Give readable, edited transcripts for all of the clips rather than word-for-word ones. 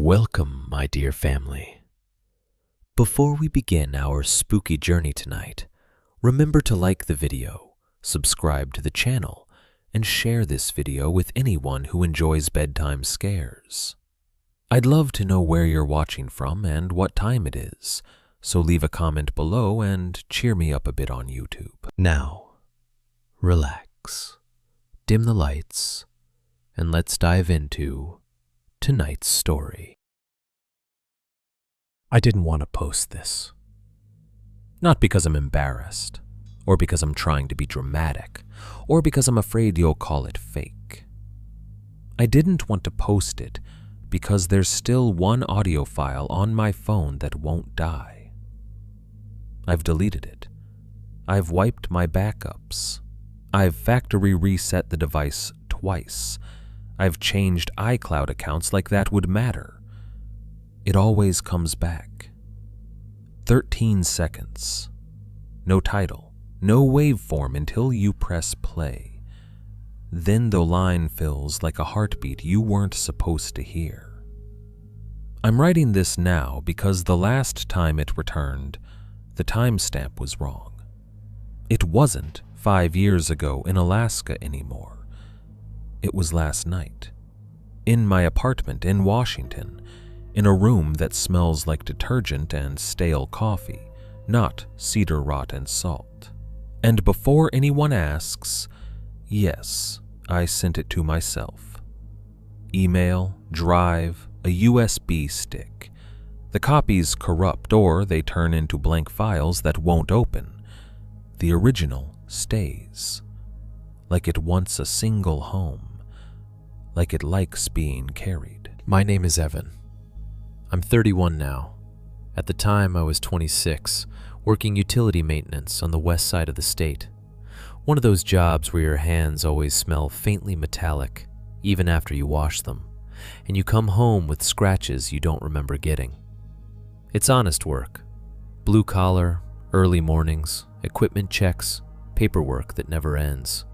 Welcome, my dear family. Before we begin our spooky journey tonight, remember to like the video, subscribe to the channel, and share this video with anyone who enjoys bedtime scares. I'd love to know where you're watching from and what time it is, so leave a comment below and cheer me up a bit on YouTube. Now, relax, dim the lights, and let's dive into tonight's story. I didn't want to post this. Not because I'm embarrassed, or because I'm trying to be dramatic, or because I'm afraid you'll call it fake. I didn't want to post it because there's still one audio file on my phone that won't die. I've deleted it. I've wiped my backups. I've factory reset the device twice. I've changed iCloud accounts like that would matter. It always comes back. 13 seconds. No title, no waveform until you press play. Then the line fills like a heartbeat you weren't supposed to hear. I'm writing this now because the last time it returned, the timestamp was wrong. It wasn't 5 years ago in Alaska anymore. It was last night, in my apartment in Washington, in a room that smells like detergent and stale coffee, not cedar rot and salt. And before anyone asks, yes, I sent it to myself. Email, drive, a USB stick. The copies corrupt or they turn into blank files that won't open. The original stays, like it wants a single home. Like it likes being carried. My name is Evan. I'm 31 now. At the time, I was 26, working utility maintenance on the west side of the state. One of those jobs where your hands always smell faintly metallic, even after you wash them, and you come home with scratches you don't remember getting. It's honest work. Blue collar, early mornings, equipment checks, paperwork that never ends.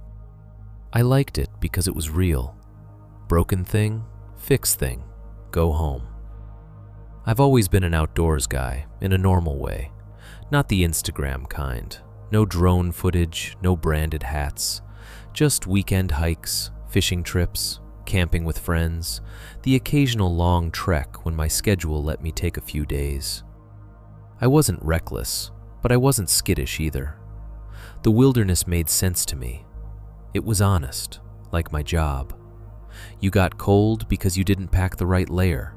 I liked it because it was real. Broken thing, fixed thing, go home. I've always been an outdoors guy, in a normal way. Not the Instagram kind. No drone footage, no branded hats. Just weekend hikes, fishing trips, camping with friends, the occasional long trek when my schedule let me take a few days. I wasn't reckless, but I wasn't skittish either. The wilderness made sense to me. It was honest, like my job. You got cold because you didn't pack the right layer.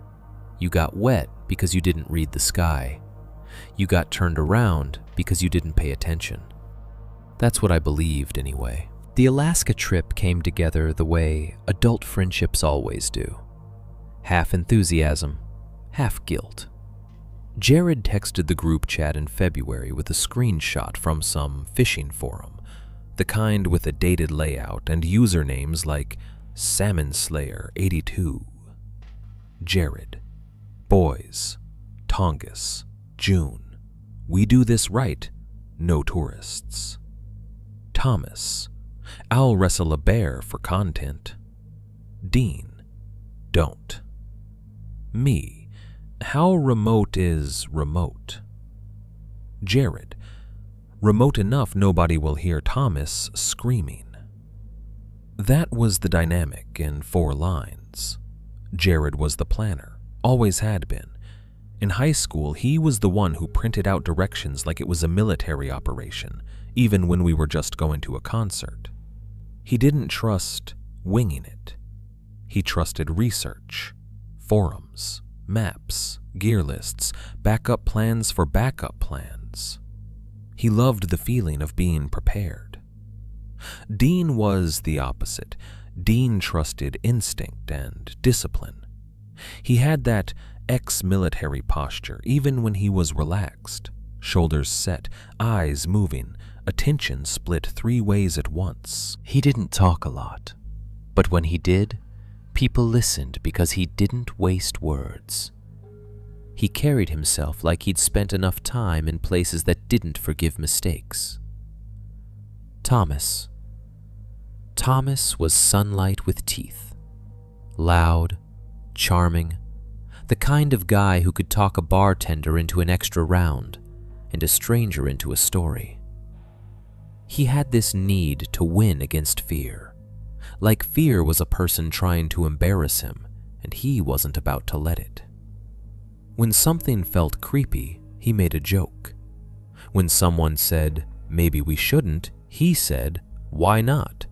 You got wet because you didn't read the sky. You got turned around because you didn't pay attention. That's what I believed anyway. The Alaska trip came together the way adult friendships always do. Half enthusiasm, half guilt. Jared texted the group chat in February with a screenshot from some fishing forum, the kind with a dated layout and usernames like Salmon Slayer 82, Jared, Boys, Tongass, June, We Do This Right, No Tourists, Thomas, I'll wrestle a bear for content, Dean, Don't, Me, How remote is remote, Jared, Remote enough nobody will hear Thomas screaming. That was the dynamic in 4 lines. Jared was the planner, always had been. In high school, he was the one who printed out directions like it was a military operation, even when we were just going to a concert. He didn't trust winging it. He trusted research, forums, maps, gear lists, backup plans for backup plans. He loved the feeling of being prepared. Dean was the opposite. Dean trusted instinct and discipline. He had that ex-military posture even when he was relaxed, shoulders set, eyes moving, attention split 3 ways at once. He didn't talk a lot, but when he did, people listened because he didn't waste words. He carried himself like he'd spent enough time in places that didn't forgive mistakes. Thomas was sunlight with teeth. Loud, charming, The kind of guy who could talk a bartender into an extra round and a stranger into a story. He had this need to win against fear, like fear was a person trying to embarrass him and he wasn't about to let it. When something felt creepy, he made a joke. When someone said, "Maybe we shouldn't," he said, "Why not?"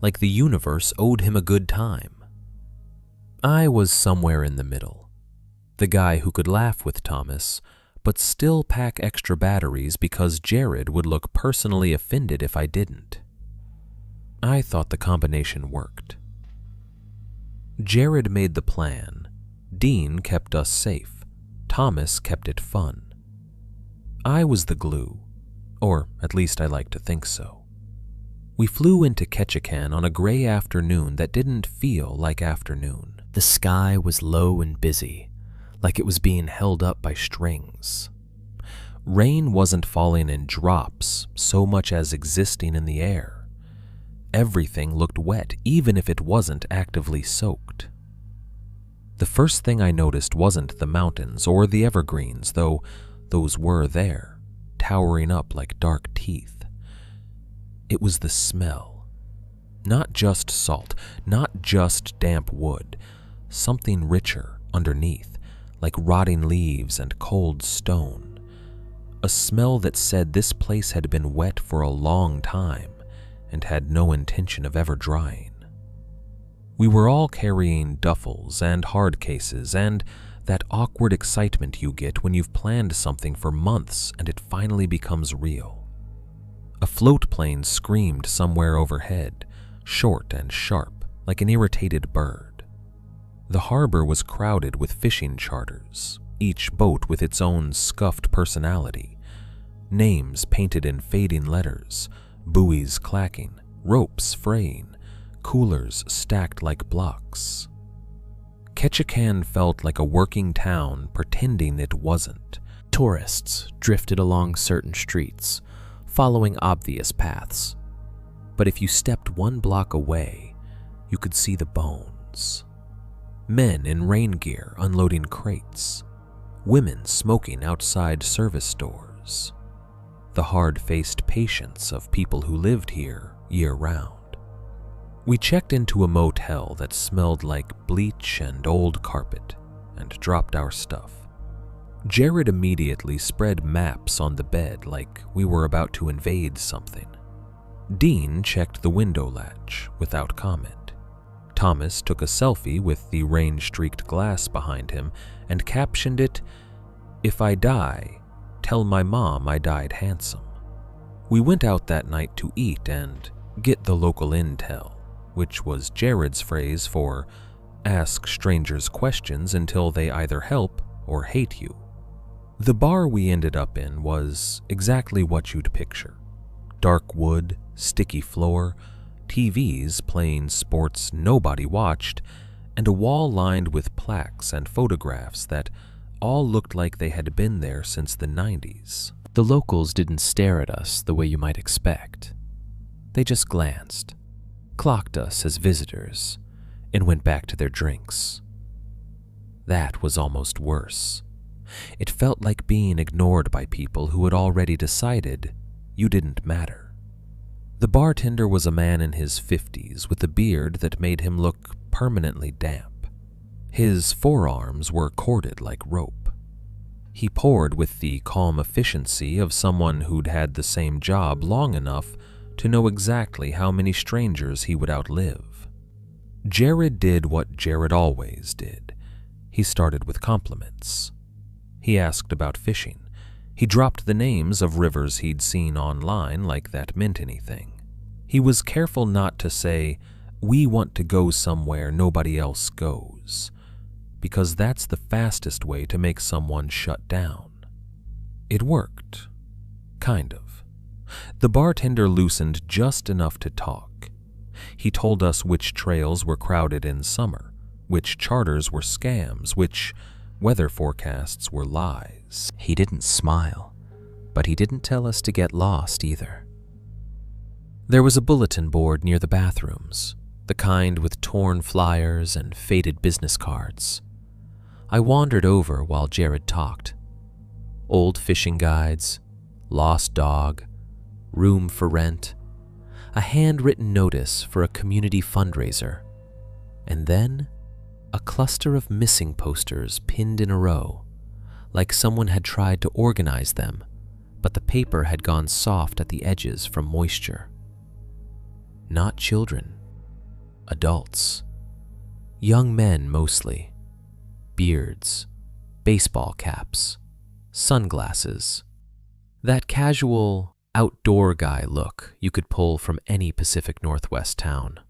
Like the universe owed him a good time. I was somewhere in the middle. The guy who could laugh with Thomas, but still pack extra batteries because Jared would look personally offended if I didn't. I thought the combination worked. Jared made the plan. Dean kept us safe. Thomas kept it fun. I was the glue, or at least I like to think so. We flew into Ketchikan on a gray afternoon that didn't feel like afternoon. The sky was low and busy, like it was being held up by strings. Rain wasn't falling in drops so much as existing in the air. Everything looked wet, even if it wasn't actively soaked. The first thing I noticed wasn't the mountains or the evergreens, though those were there, towering up like dark teeth. It was the smell. Not just salt, not just damp wood, something richer underneath, like rotting leaves and cold stone. A smell that said this place had been wet for a long time and had no intention of ever drying. We were all carrying duffels and hard cases and that awkward excitement you get when you've planned something for months and it finally becomes real. A float plane screamed somewhere overhead, short and sharp, like an irritated bird. The harbor was crowded with fishing charters, each boat with its own scuffed personality, names painted in fading letters, buoys clacking, ropes fraying, coolers stacked like blocks. Ketchikan felt like a working town pretending it wasn't. Tourists drifted along certain streets, following obvious paths. But if you stepped one block away, you could see the bones. Men in rain gear unloading crates, women smoking outside service stores. The hard-faced patience of people who lived here year-round. We checked into a motel that smelled like bleach and old carpet and dropped our stuff. Jared immediately spread maps on the bed like we were about to invade something. Dean checked the window latch without comment. Thomas took a selfie with the rain-streaked glass behind him and captioned it, "If I die, tell my mom I died handsome." We went out that night to eat and get the local intel, which was Jared's phrase for ask strangers questions until they either help or hate you. The bar we ended up in was exactly what you'd picture. Dark wood, sticky floor, TVs playing sports nobody watched, and a wall lined with plaques and photographs that all looked like they had been there since the 90s. The locals didn't stare at us the way you might expect. They just glanced, clocked us as visitors, and went back to their drinks. That was almost worse. It felt like being ignored by people who had already decided you didn't matter. The bartender was a man in his 50s with a beard that made him look permanently damp. His forearms were corded like rope. He poured with the calm efficiency of someone who'd had the same job long enough to know exactly how many strangers he would outlive. Jared did what Jared always did. He started with compliments. He asked about fishing. He dropped the names of rivers he'd seen online like that meant anything. He was careful not to say, "We want to go somewhere nobody else goes," because that's the fastest way to make someone shut down. It worked. Kind of. The bartender loosened just enough to talk. He told us which trails were crowded in summer, which charters were scams, which weather forecasts were lies. He didn't smile, but he didn't tell us to get lost either. There was a bulletin board near the bathrooms, the kind with torn flyers and faded business cards. I wandered over while Jared talked. Old fishing guides, lost dog, room for rent, a handwritten notice for a community fundraiser, and then a cluster of missing posters pinned in a row, like someone had tried to organize them, but the paper had gone soft at the edges from moisture. Not children, adults, young men mostly, beards, baseball caps, sunglasses, that casual outdoor guy look you could pull from any Pacific Northwest town.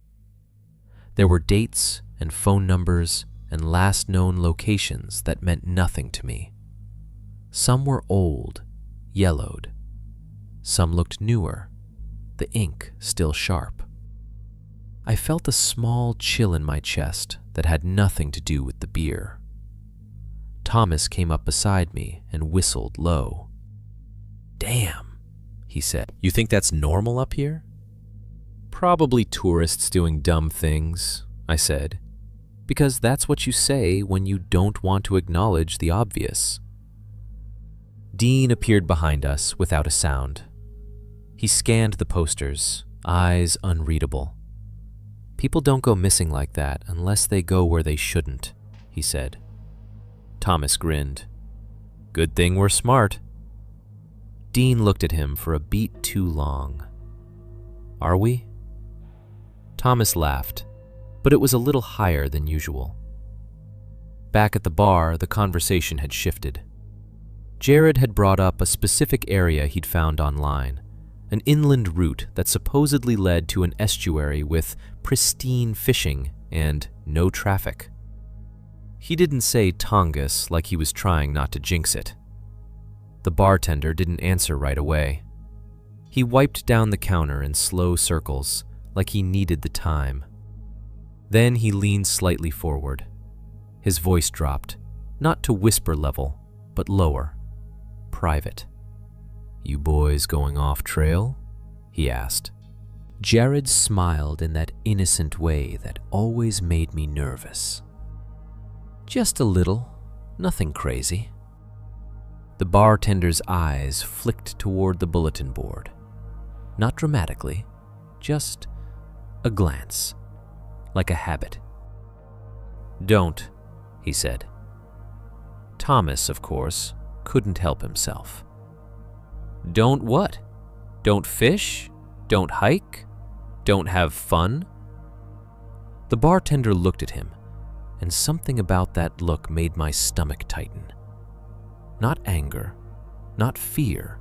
There were dates and phone numbers and last known locations that meant nothing to me. Some were old, yellowed. Some looked newer, the ink still sharp. I felt a small chill in my chest that had nothing to do with the beer. Thomas came up beside me and whistled low. "Damn," he said. "You think that's normal up here?" "Probably tourists doing dumb things," I said, because that's what you say when you don't want to acknowledge the obvious. Dean appeared behind us without a sound. He scanned the posters, eyes unreadable. "People don't go missing like that unless they go where they shouldn't," he said. Thomas grinned. "Good thing we're smart." Dean looked at him for a beat too long. "Are we?" Thomas laughed, but it was a little higher than usual. Back at the bar, the conversation had shifted. Jared had brought up a specific area he'd found online, an inland route that supposedly led to an estuary with pristine fishing and no traffic. He didn't say Tongass like he was trying not to jinx it. The bartender didn't answer right away. He wiped down the counter in slow circles, like he needed the time. Then he leaned slightly forward. His voice dropped, not to whisper level, but lower, private. "You boys going off trail?" he asked. Jared smiled in that innocent way that always made me nervous. "Just a little, nothing crazy." The bartender's eyes flicked toward the bulletin board. Not dramatically, just a glance, like a habit. "Don't," he said. Thomas, of course, couldn't help himself. "Don't what? Don't fish? Don't hike? Don't have fun?" The bartender looked at him, and something about that look made my stomach tighten. Not anger, not fear,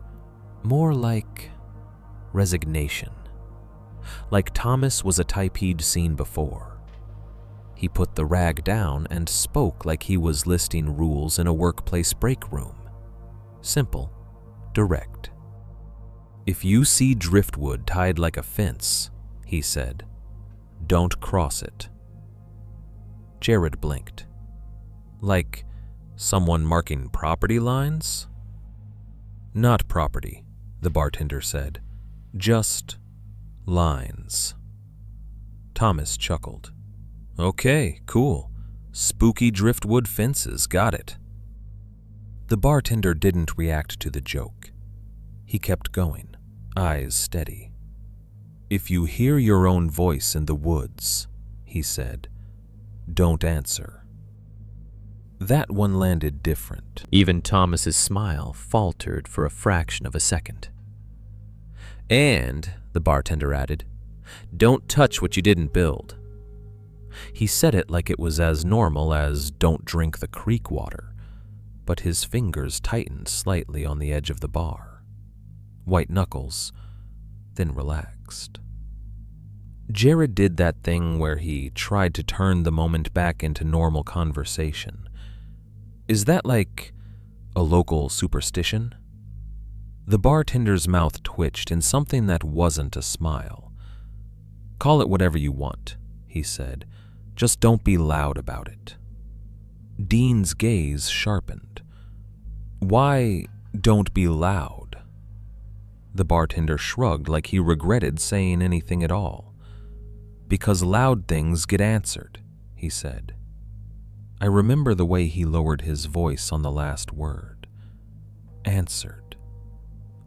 more like resignation. Like Thomas was a type he'd seen before. He put the rag down and spoke like he was listing rules in a workplace break room. Simple, direct. "If you see driftwood tied like a fence," he said, "don't cross it." Jared blinked. "Like someone marking property lines?" "Not property," the bartender said. "Just lines." Thomas chuckled. "Okay, cool. Spooky driftwood fences, got it." The bartender didn't react to the joke. He kept going, eyes steady. "If you hear your own voice in the woods," he said, "don't answer." That one landed different. Even Thomas's smile faltered for a fraction of a second. "And," the bartender added, "don't touch what you didn't build." He said it like it was as normal as "don't drink the creek water," but his fingers tightened slightly on the edge of the bar. White knuckles, then relaxed. Jared did that thing where he tried to turn the moment back into normal conversation. Is that like a local superstition? The bartender's mouth twitched in something that wasn't a smile. "Call it whatever you want," he said. "Just don't be loud about it." Dean's gaze sharpened. "Why don't be loud?" The bartender shrugged like he regretted saying anything at all. "Because loud things get answered," he said. I remember the way he lowered his voice on the last word. Answered.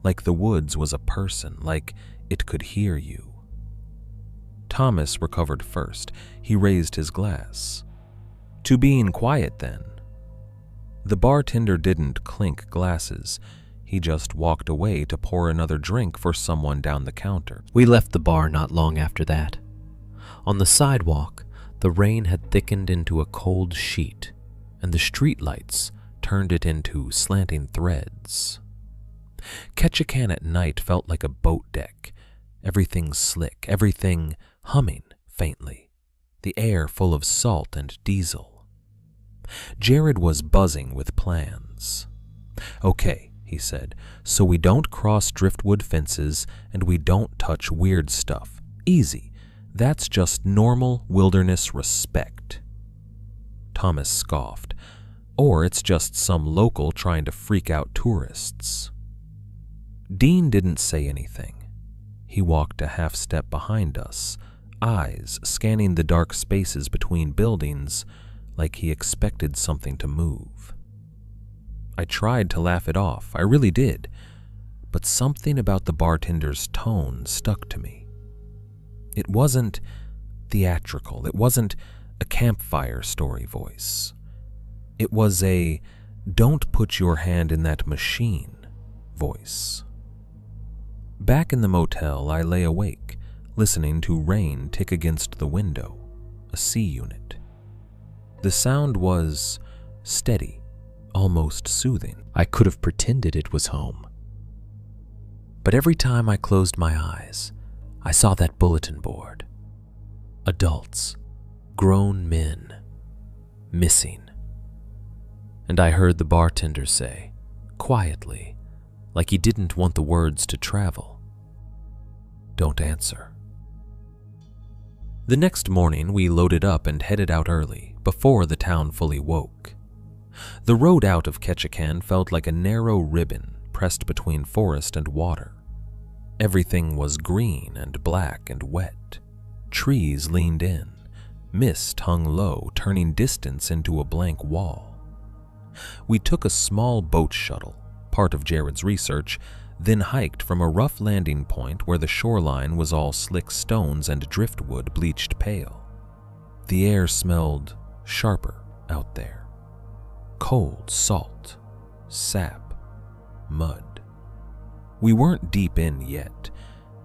Like the woods was a person, like it could hear you. Thomas recovered first. He raised his glass. To being quiet, then. The bartender didn't clink glasses. He just walked away to pour another drink for someone down the counter. We left the bar not long after that. On the sidewalk, the rain had thickened into a cold sheet, and the streetlights turned it into slanting threads. Ketchikan at night felt like a boat deck, everything slick, everything humming faintly, the air full of salt and diesel. Jared was buzzing with plans. Okay, he said, so we don't cross driftwood fences and we don't touch weird stuff. Easy. That's just normal wilderness respect. Thomas scoffed. Or it's just some local trying to freak out tourists. Dean didn't say anything. He walked a half step behind us, eyes scanning the dark spaces between buildings like he expected something to move. I tried to laugh it off, I really did, but something about the bartender's tone stuck to me. It wasn't theatrical, it wasn't a campfire story voice. It was a "don't put your hand in that machine" voice. Back in the motel, I lay awake, listening to rain tick against the window, a C unit. The sound was steady, almost soothing. I could have pretended it was home. But every time I closed my eyes, I saw that bulletin board. Adults, grown men, missing. And I heard the bartender say, quietly, like he didn't want the words to travel, "Don't answer." The next morning, we loaded up and headed out early, before the town fully woke. The road out of Ketchikan felt like a narrow ribbon pressed between forest and water. Everything was green and black and wet. Trees leaned in. Mist hung low, turning distance into a blank wall. We took a small boat shuttle, part of Jared's research, then hiked from a rough landing point where the shoreline was all slick stones and driftwood bleached pale. The air smelled sharper out there. Cold salt, sap, mud. We weren't deep in yet.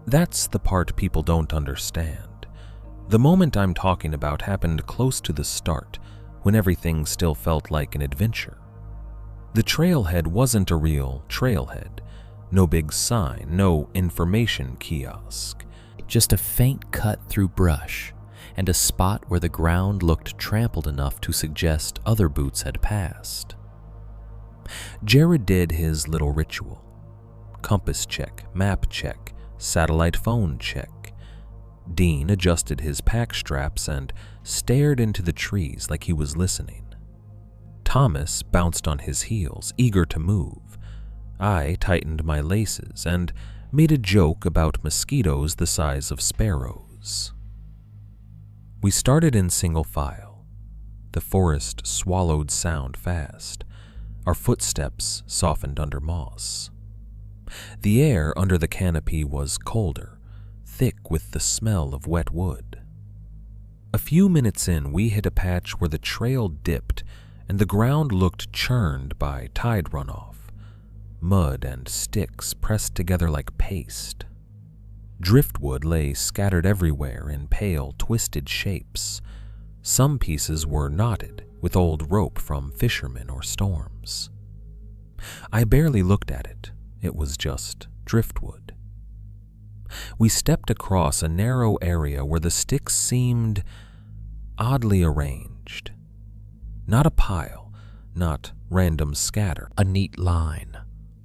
That's the part people don't understand. The moment I'm talking about happened close to the start, when everything still felt like an adventure. The trailhead wasn't a real trailhead. No big sign, no information kiosk. Just a faint cut through brush, and a spot where the ground looked trampled enough to suggest other boots had passed. Jared did his little ritual. Compass check, map check, satellite phone check. Dean adjusted his pack straps and stared into the trees like he was listening. Thomas bounced on his heels, eager to move. I tightened my laces and made a joke about mosquitoes the size of sparrows. We started in single file. The forest swallowed sound fast. Our footsteps softened under moss. The air under the canopy was colder, thick with the smell of wet wood. A few minutes in, we hit a patch where the trail dipped and the ground looked churned by tide runoff. Mud and sticks pressed together like paste. Driftwood lay scattered everywhere in pale, twisted shapes. Some pieces were knotted with old rope from fishermen or storms. I barely looked at it. It was just driftwood. We stepped across a narrow area where the sticks seemed oddly arranged. Not a pile, not random scatter. A neat line,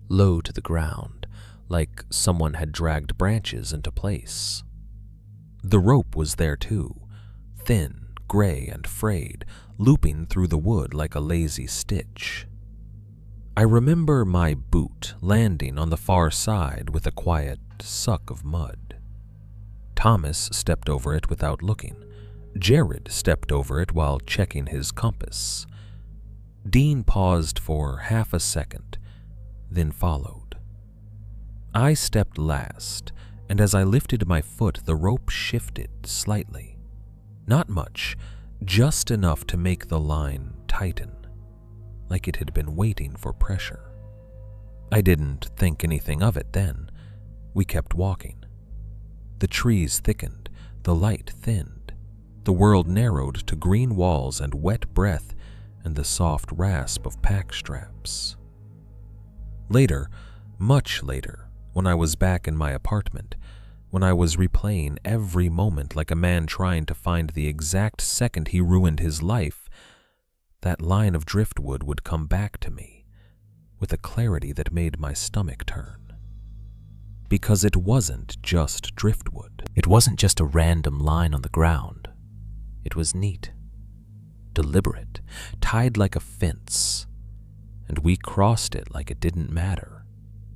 low to the ground, like someone had dragged branches into place. The rope was there too, thin, gray, and frayed, looping through the wood like a lazy stitch. I remember my boot landing on the far side with a quiet suck of mud. Thomas stepped over it without looking. Jared stepped over it while checking his compass. Dean paused for half a second, then followed. I stepped last, and as I lifted my foot, the rope shifted slightly. Not much, just enough to make the line tighten, like it had been waiting for pressure. I didn't think anything of it then. We kept walking. The trees thickened, the light thinned. The world narrowed to green walls and wet breath and the soft rasp of pack straps. Later, much later, when I was back in my apartment, when I was replaying every moment like a man trying to find the exact second he ruined his life, that line of driftwood would come back to me with a clarity that made my stomach turn. Because it wasn't just driftwood. It wasn't just a random line on the ground. It was neat, deliberate, tied like a fence, and we crossed it like it didn't matter,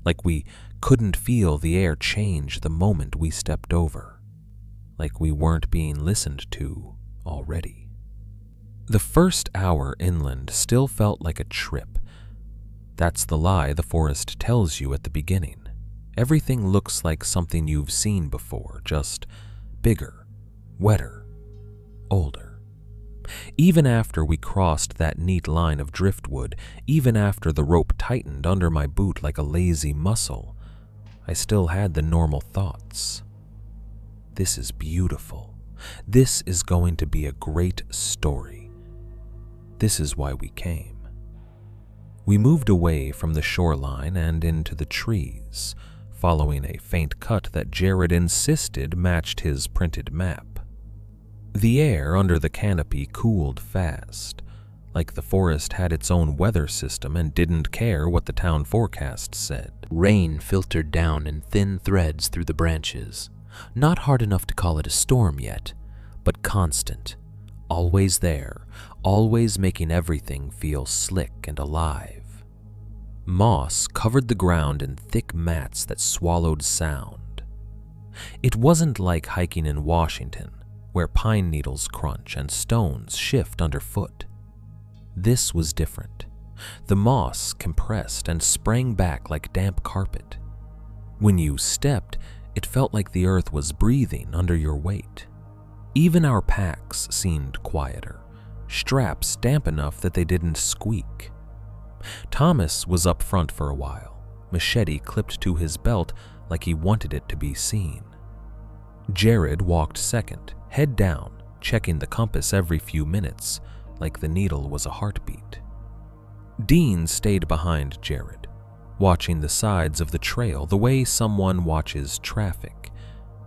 like we couldn't feel the air change the moment we stepped over, like we weren't being listened to already. The first hour inland still felt like a trip. That's the lie the forest tells you at the beginning. Everything looks like something you've seen before, just bigger, wetter, older. Even after we crossed that neat line of driftwood, even after the rope tightened under my boot like a lazy muscle, I still had the normal thoughts. This is beautiful. This is going to be a great story. This is why we came. We moved away from the shoreline and into the trees, following a faint cut that Jared insisted matched his printed map. The air under the canopy cooled fast, like the forest had its own weather system and didn't care what the town forecast said. Rain filtered down in thin threads through the branches, not hard enough to call it a storm yet, but constant, always there, always making everything feel slick and alive. Moss covered the ground in thick mats that swallowed sound. It wasn't like hiking in Washington, where pine needles crunch and stones shift underfoot. This was different. The moss compressed and sprang back like damp carpet. When you stepped, it felt like the earth was breathing under your weight. Even our packs seemed quieter, straps damp enough that they didn't squeak. Thomas was up front for a while, machete clipped to his belt like he wanted it to be seen. Jared walked second, head down, checking the compass every few minutes, like the needle was a heartbeat. Dean stayed behind Jared, watching the sides of the trail the way someone watches traffic,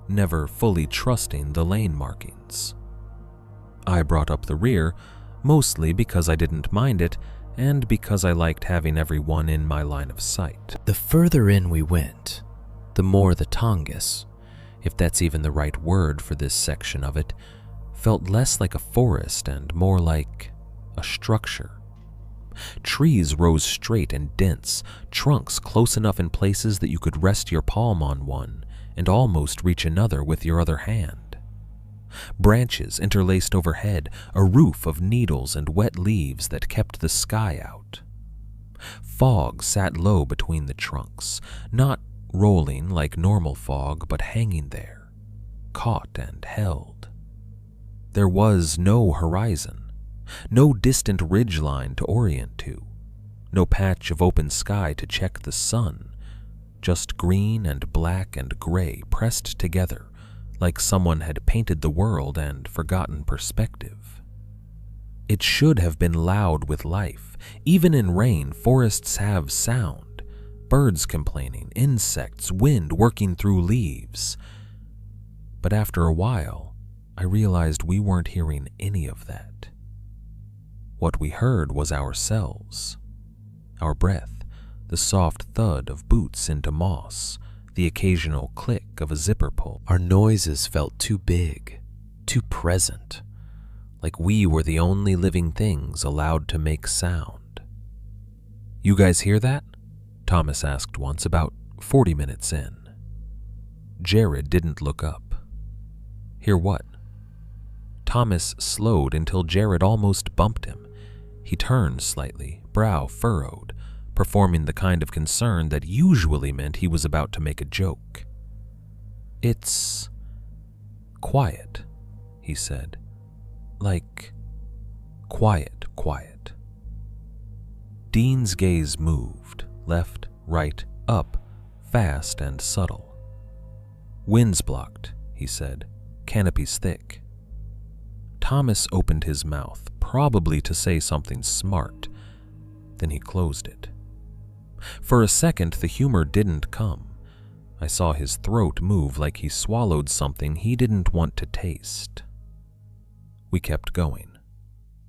never fully trusting the lane markings. I brought up the rear, mostly because I didn't mind it, and because I liked having everyone in my line of sight. The further in we went, the more the Tongass, if that's even the right word for this section of it, felt less like a forest and more like a structure. Trees rose straight and dense, trunks close enough in places that you could rest your palm on one and almost reach another with your other hand. Branches interlaced overhead, a roof of needles and wet leaves that kept the sky out. Fog sat low between the trunks, not rolling like normal fog, but hanging there, caught and held. There was no horizon, no distant ridgeline to orient to, no patch of open sky to check the sun, just green and black and gray pressed together like someone had painted the world and forgotten perspective. It should have been loud with life. Even in rain, forests have sound. Birds complaining, insects, wind working through leaves. But after a while, I realized we weren't hearing any of that. What we heard was ourselves. Our breath, the soft thud of boots into moss, the occasional click of a zipper pull. Our noises felt too big, too present, like we were the only living things allowed to make sound. "You guys hear that?" Thomas asked once, about 40 minutes in. Jared didn't look up. "Hear what?" Thomas slowed until Jared almost bumped him. He turned slightly, brow furrowed, performing the kind of concern that usually meant he was about to make a joke. "It's quiet," he said. "Like quiet, quiet." Dean's gaze moved, left, right, up, fast and subtle. "Wind's blocked," he said. "Canopy's thick." Thomas opened his mouth, probably to say something smart. Then he closed it. For a second, the humor didn't come. I saw his throat move like he swallowed something he didn't want to taste. We kept going.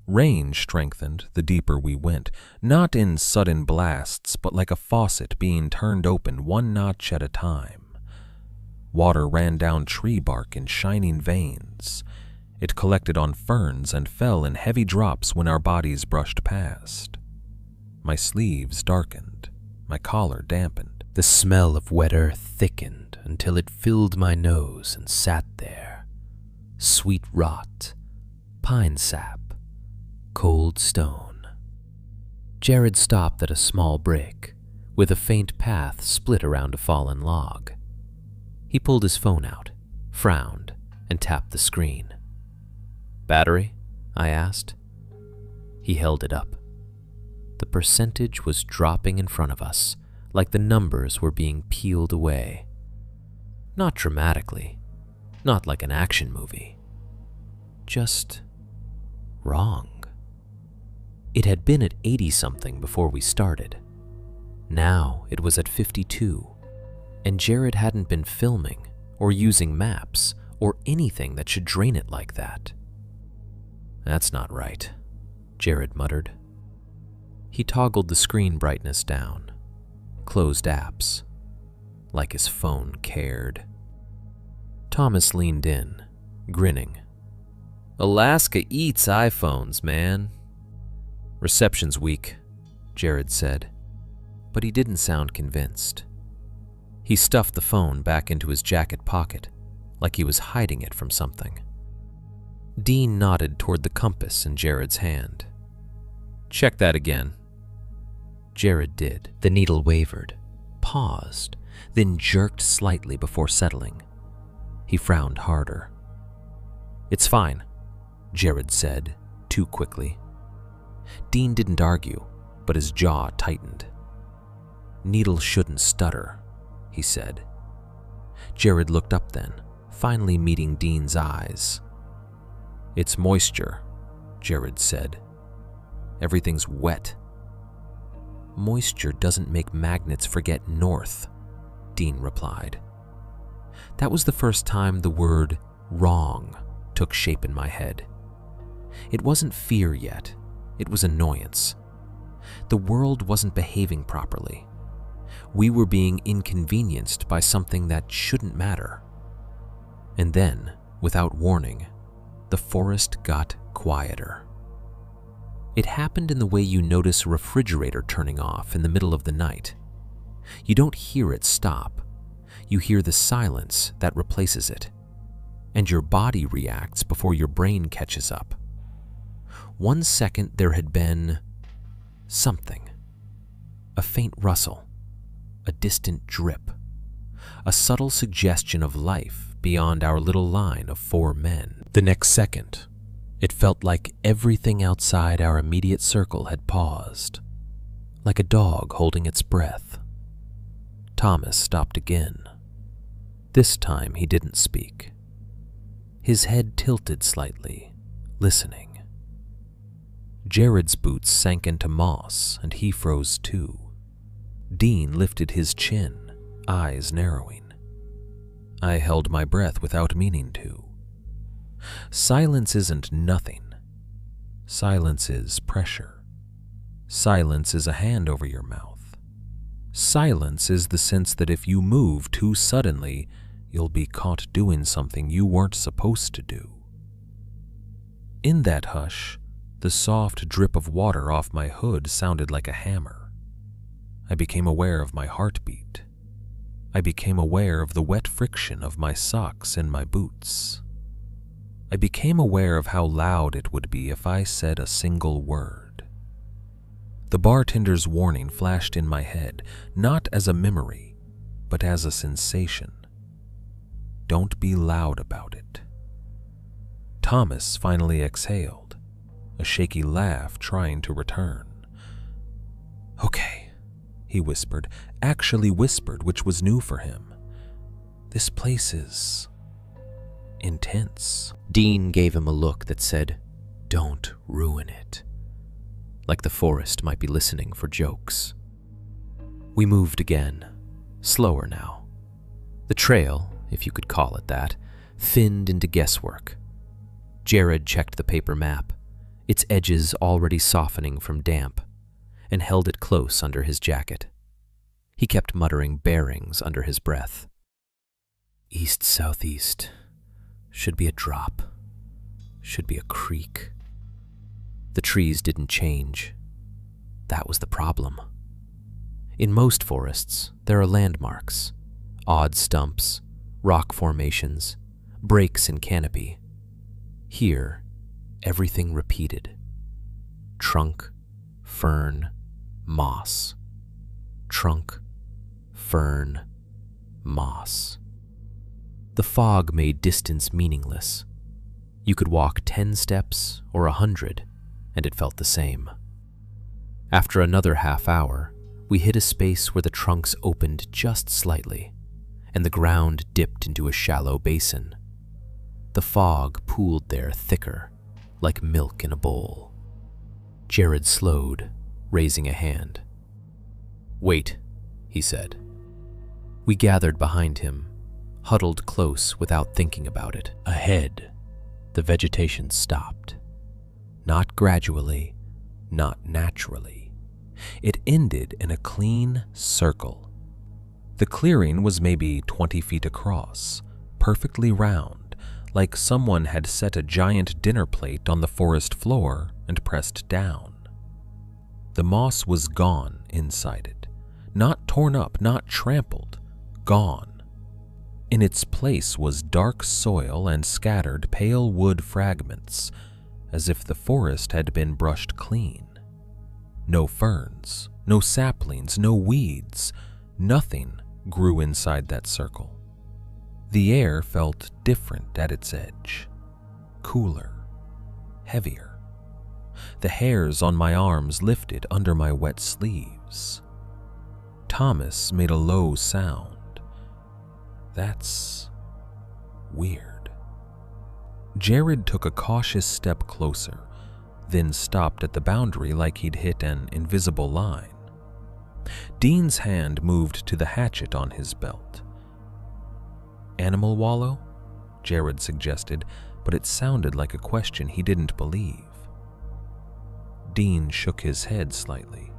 Rain strengthened the deeper we went, not in sudden blasts, but like a faucet being turned open one notch at a time. Water ran down tree bark in shining veins. It collected on ferns and fell in heavy drops when our bodies brushed past. My sleeves darkened, my collar dampened. The smell of wet earth thickened until it filled my nose and sat there. Sweet rot, pine sap, cold stone. Jared stopped at a small break, with a faint path split around a fallen log. He pulled his phone out, frowned, and tapped the screen. "Battery?" I asked. He held it up. The percentage was dropping in front of us, like the numbers were being peeled away. Not dramatically, not like an action movie. Just wrong. It had been at 80-something before we started. Now it was at 52, and Jared hadn't been filming or using maps or anything that should drain it like that. "That's not right," Jared muttered. He toggled the screen brightness down, closed apps, like his phone cared. Thomas leaned in, grinning. "Alaska eats iPhones, man." "Reception's weak," Jared said, but he didn't sound convinced. He stuffed the phone back into his jacket pocket, like he was hiding it from something. Dean nodded toward the compass in Jared's hand. "Check that again." Jared did. The needle wavered, paused, then jerked slightly before settling. He frowned harder. "It's fine," Jared said, too quickly. Dean didn't argue, but his jaw tightened. "Needles shouldn't stutter," he said. Jared looked up then, finally meeting Dean's eyes. "It's moisture," Jared said. "Everything's wet." "Moisture doesn't make magnets forget north," Dean replied. That was the first time the word wrong took shape in my head. It wasn't fear yet, it was annoyance. The world wasn't behaving properly. We were being inconvenienced by something that shouldn't matter. And then, without warning, the forest got quieter. It happened in the way you notice a refrigerator turning off in the middle of the night. You don't hear it stop. You hear the silence that replaces it, and your body reacts before your brain catches up. 1 second there had been something. A faint rustle, a distant drip, a subtle suggestion of life beyond our little line of 4 men. The next second, it felt like everything outside our immediate circle had paused, like a dog holding its breath. Thomas stopped again. This time he didn't speak. His head tilted slightly, listening. Jared's boots sank into moss, and he froze too. Dean lifted his chin, eyes narrowing. I held my breath without meaning to. Silence isn't nothing. Silence is pressure. Silence is a hand over your mouth. Silence is the sense that if you move too suddenly, you'll be caught doing something you weren't supposed to do. In that hush, the soft drip of water off my hood sounded like a hammer. I became aware of my heartbeat. I became aware of the wet friction of my socks and my boots. I became aware of how loud it would be if I said a single word. The bartender's warning flashed in my head, not as a memory, but as a sensation. Don't be loud about it. Thomas finally exhaled, a shaky laugh trying to return. Okay, he whispered, actually whispered, which was new for him. This place is intense. Dean gave him a look that said, "Don't ruin it," like the forest might be listening for jokes. We moved again, slower now. The trail, if you could call it that, thinned into guesswork. Jared checked the paper map, its edges already softening from damp, and held it close under his jacket. He kept muttering bearings under his breath. East-southeast. Should be a drop. Should be a creek. The trees didn't change. That was the problem. In most forests, there are landmarks, odd stumps, rock formations, breaks in canopy. Here, everything repeated. Trunk, fern, moss. Trunk, fern, moss. The fog made distance meaningless. You could walk 10 steps or 100, and it felt the same. After another half hour, we hit a space where the trunks opened just slightly, and the ground dipped into a shallow basin. The fog pooled there thicker, like milk in a bowl. Jared slowed, raising a hand. "Wait," he said. We gathered behind him, huddled close without thinking about it. Ahead, the vegetation stopped. Not gradually, not naturally. It ended in a clean circle. The clearing was maybe 20 feet across, perfectly round, like someone had set a giant dinner plate on the forest floor and pressed down. The moss was gone inside it, not torn up, not trampled, gone. In its place was dark soil and scattered pale wood fragments, as if the forest had been brushed clean. No ferns, no saplings, no weeds, nothing grew inside that circle. The air felt different at its edge, cooler, heavier. The hairs on my arms lifted under my wet sleeves. Thomas made a low sound. That's weird. Jared took a cautious step closer, then stopped at the boundary like he'd hit an invisible line. Dean's hand moved to the hatchet on his belt. "Animal wallow?" Jared suggested, but it sounded like a question he didn't believe. Dean shook his head slightly.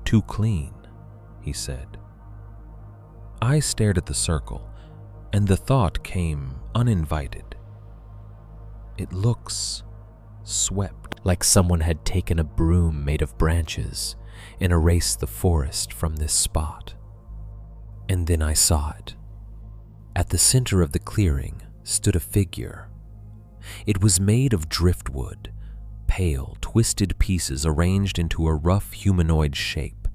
"Too clean," he said. I stared at the circle, and the thought came uninvited. It looks swept, like someone had taken a broom made of branches and erased the forest from this spot. And then I saw it. At the center of the clearing stood a figure. It was made of driftwood, pale, twisted pieces arranged into a rough humanoid shape.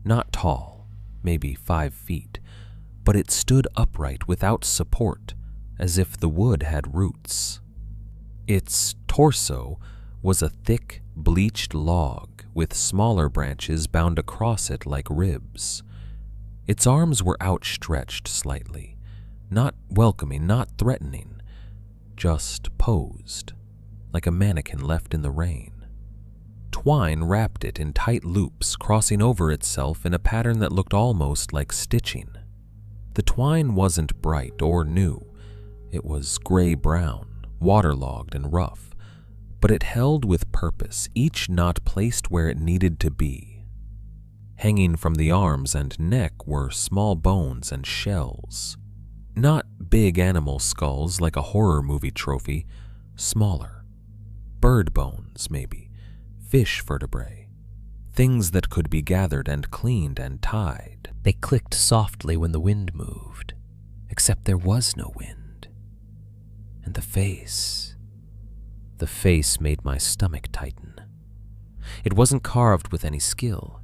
Not tall, maybe 5 feet, but it stood upright without support, as if the wood had roots. Its torso was a thick, bleached log with smaller branches bound across it like ribs. Its arms were outstretched slightly, not welcoming, not threatening, just posed, like a mannequin left in the rain. Twine wrapped it in tight loops, crossing over itself in a pattern that looked almost like stitching. The twine wasn't bright or new. It was gray-brown, waterlogged and rough, but it held with purpose, each knot placed where it needed to be. Hanging from the arms and neck were small bones and shells. Not big animal skulls like a horror movie trophy, smaller. Bird bones, maybe. Fish vertebrae. Things that could be gathered and cleaned and tied. They clicked softly when the wind moved, except there was no wind. And the face made my stomach tighten. It wasn't carved with any skill.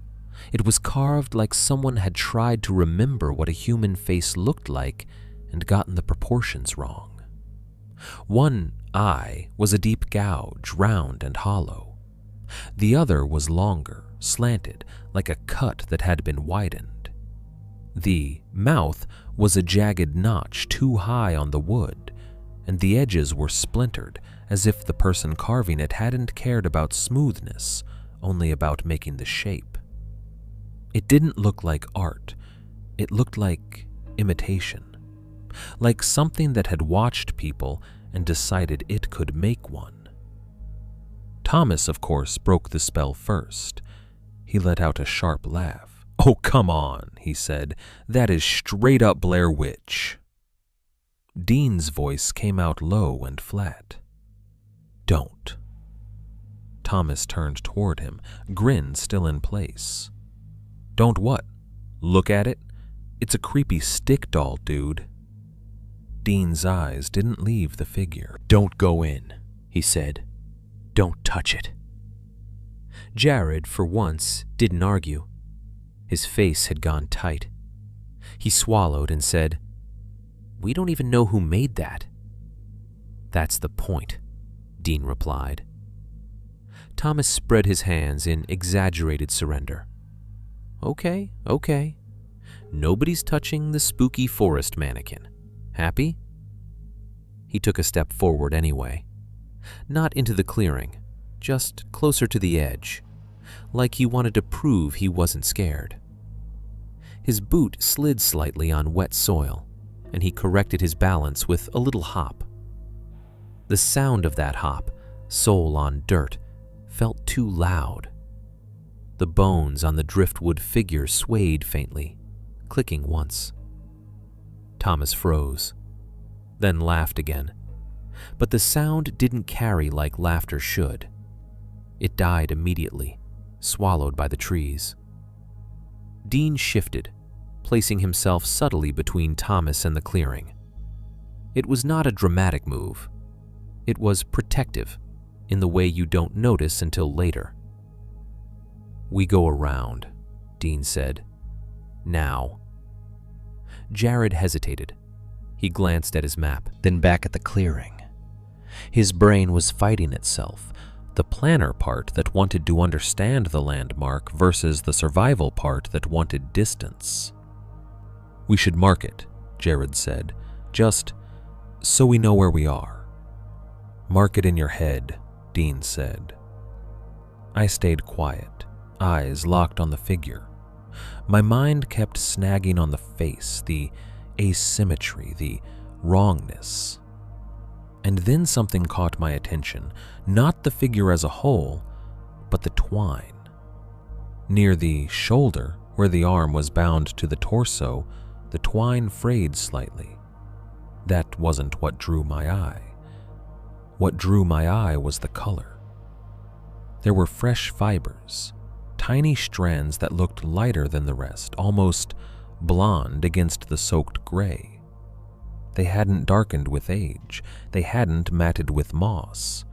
It was carved like someone had tried to remember what a human face looked like and gotten the proportions wrong. One eye was a deep gouge, round and hollow. The other was longer, slanted, like a cut that had been widened. The mouth was a jagged notch too high on the wood, and the edges were splintered, as if the person carving it hadn't cared about smoothness, only about making the shape. It didn't look like art. It looked like imitation, like something that had watched people and decided it could make one. Thomas, of course, broke the spell first. He let out a sharp laugh. "Oh, come on," he said. "That is straight up Blair Witch." Dean's voice came out low and flat. "Don't." Thomas turned toward him, grin still in place. "Don't what? Look at it? It's a creepy stick doll, dude." Dean's eyes didn't leave the figure. "Don't go in," he said. "Don't touch it." Jared, for once, didn't argue. His face had gone tight. He swallowed and said, "We don't even know who made that." "That's the point," Dean replied. Thomas spread his hands in exaggerated surrender. Okay. Nobody's touching the spooky forest mannequin. Happy?" He took a step forward anyway. Not into the clearing, just closer to the edge, like he wanted to prove he wasn't scared. His boot slid slightly on wet soil, and he corrected his balance with a little hop. The sound of that hop, sole on dirt, felt too loud. The bones on the driftwood figure swayed faintly, clicking once. Thomas froze, then laughed again, but the sound didn't carry like laughter should. It died immediately, swallowed by the trees. Dean shifted, placing himself subtly between Thomas and the clearing. It was not a dramatic move. It was protective, in the way you don't notice until later. "We go around," Dean said. "Now." Jared hesitated. He glanced at his map, then back at the clearing. His brain was fighting itself, the planner part that wanted to understand the landmark versus the survival part that wanted distance. "We should mark it," Jared said, "just so we know where we are." "Mark it in your head," Dean said. I stayed quiet, eyes locked on the figure. My mind kept snagging on the face, the asymmetry, the wrongness. And then something caught my attention, not the figure as a whole, but the twine. Near the shoulder, where the arm was bound to the torso, the twine frayed slightly. That wasn't what drew my eye. What drew my eye was the color. There were fresh fibers, tiny strands that looked lighter than the rest, almost blonde against the soaked gray. They hadn't darkened with age. They hadn't matted with moss.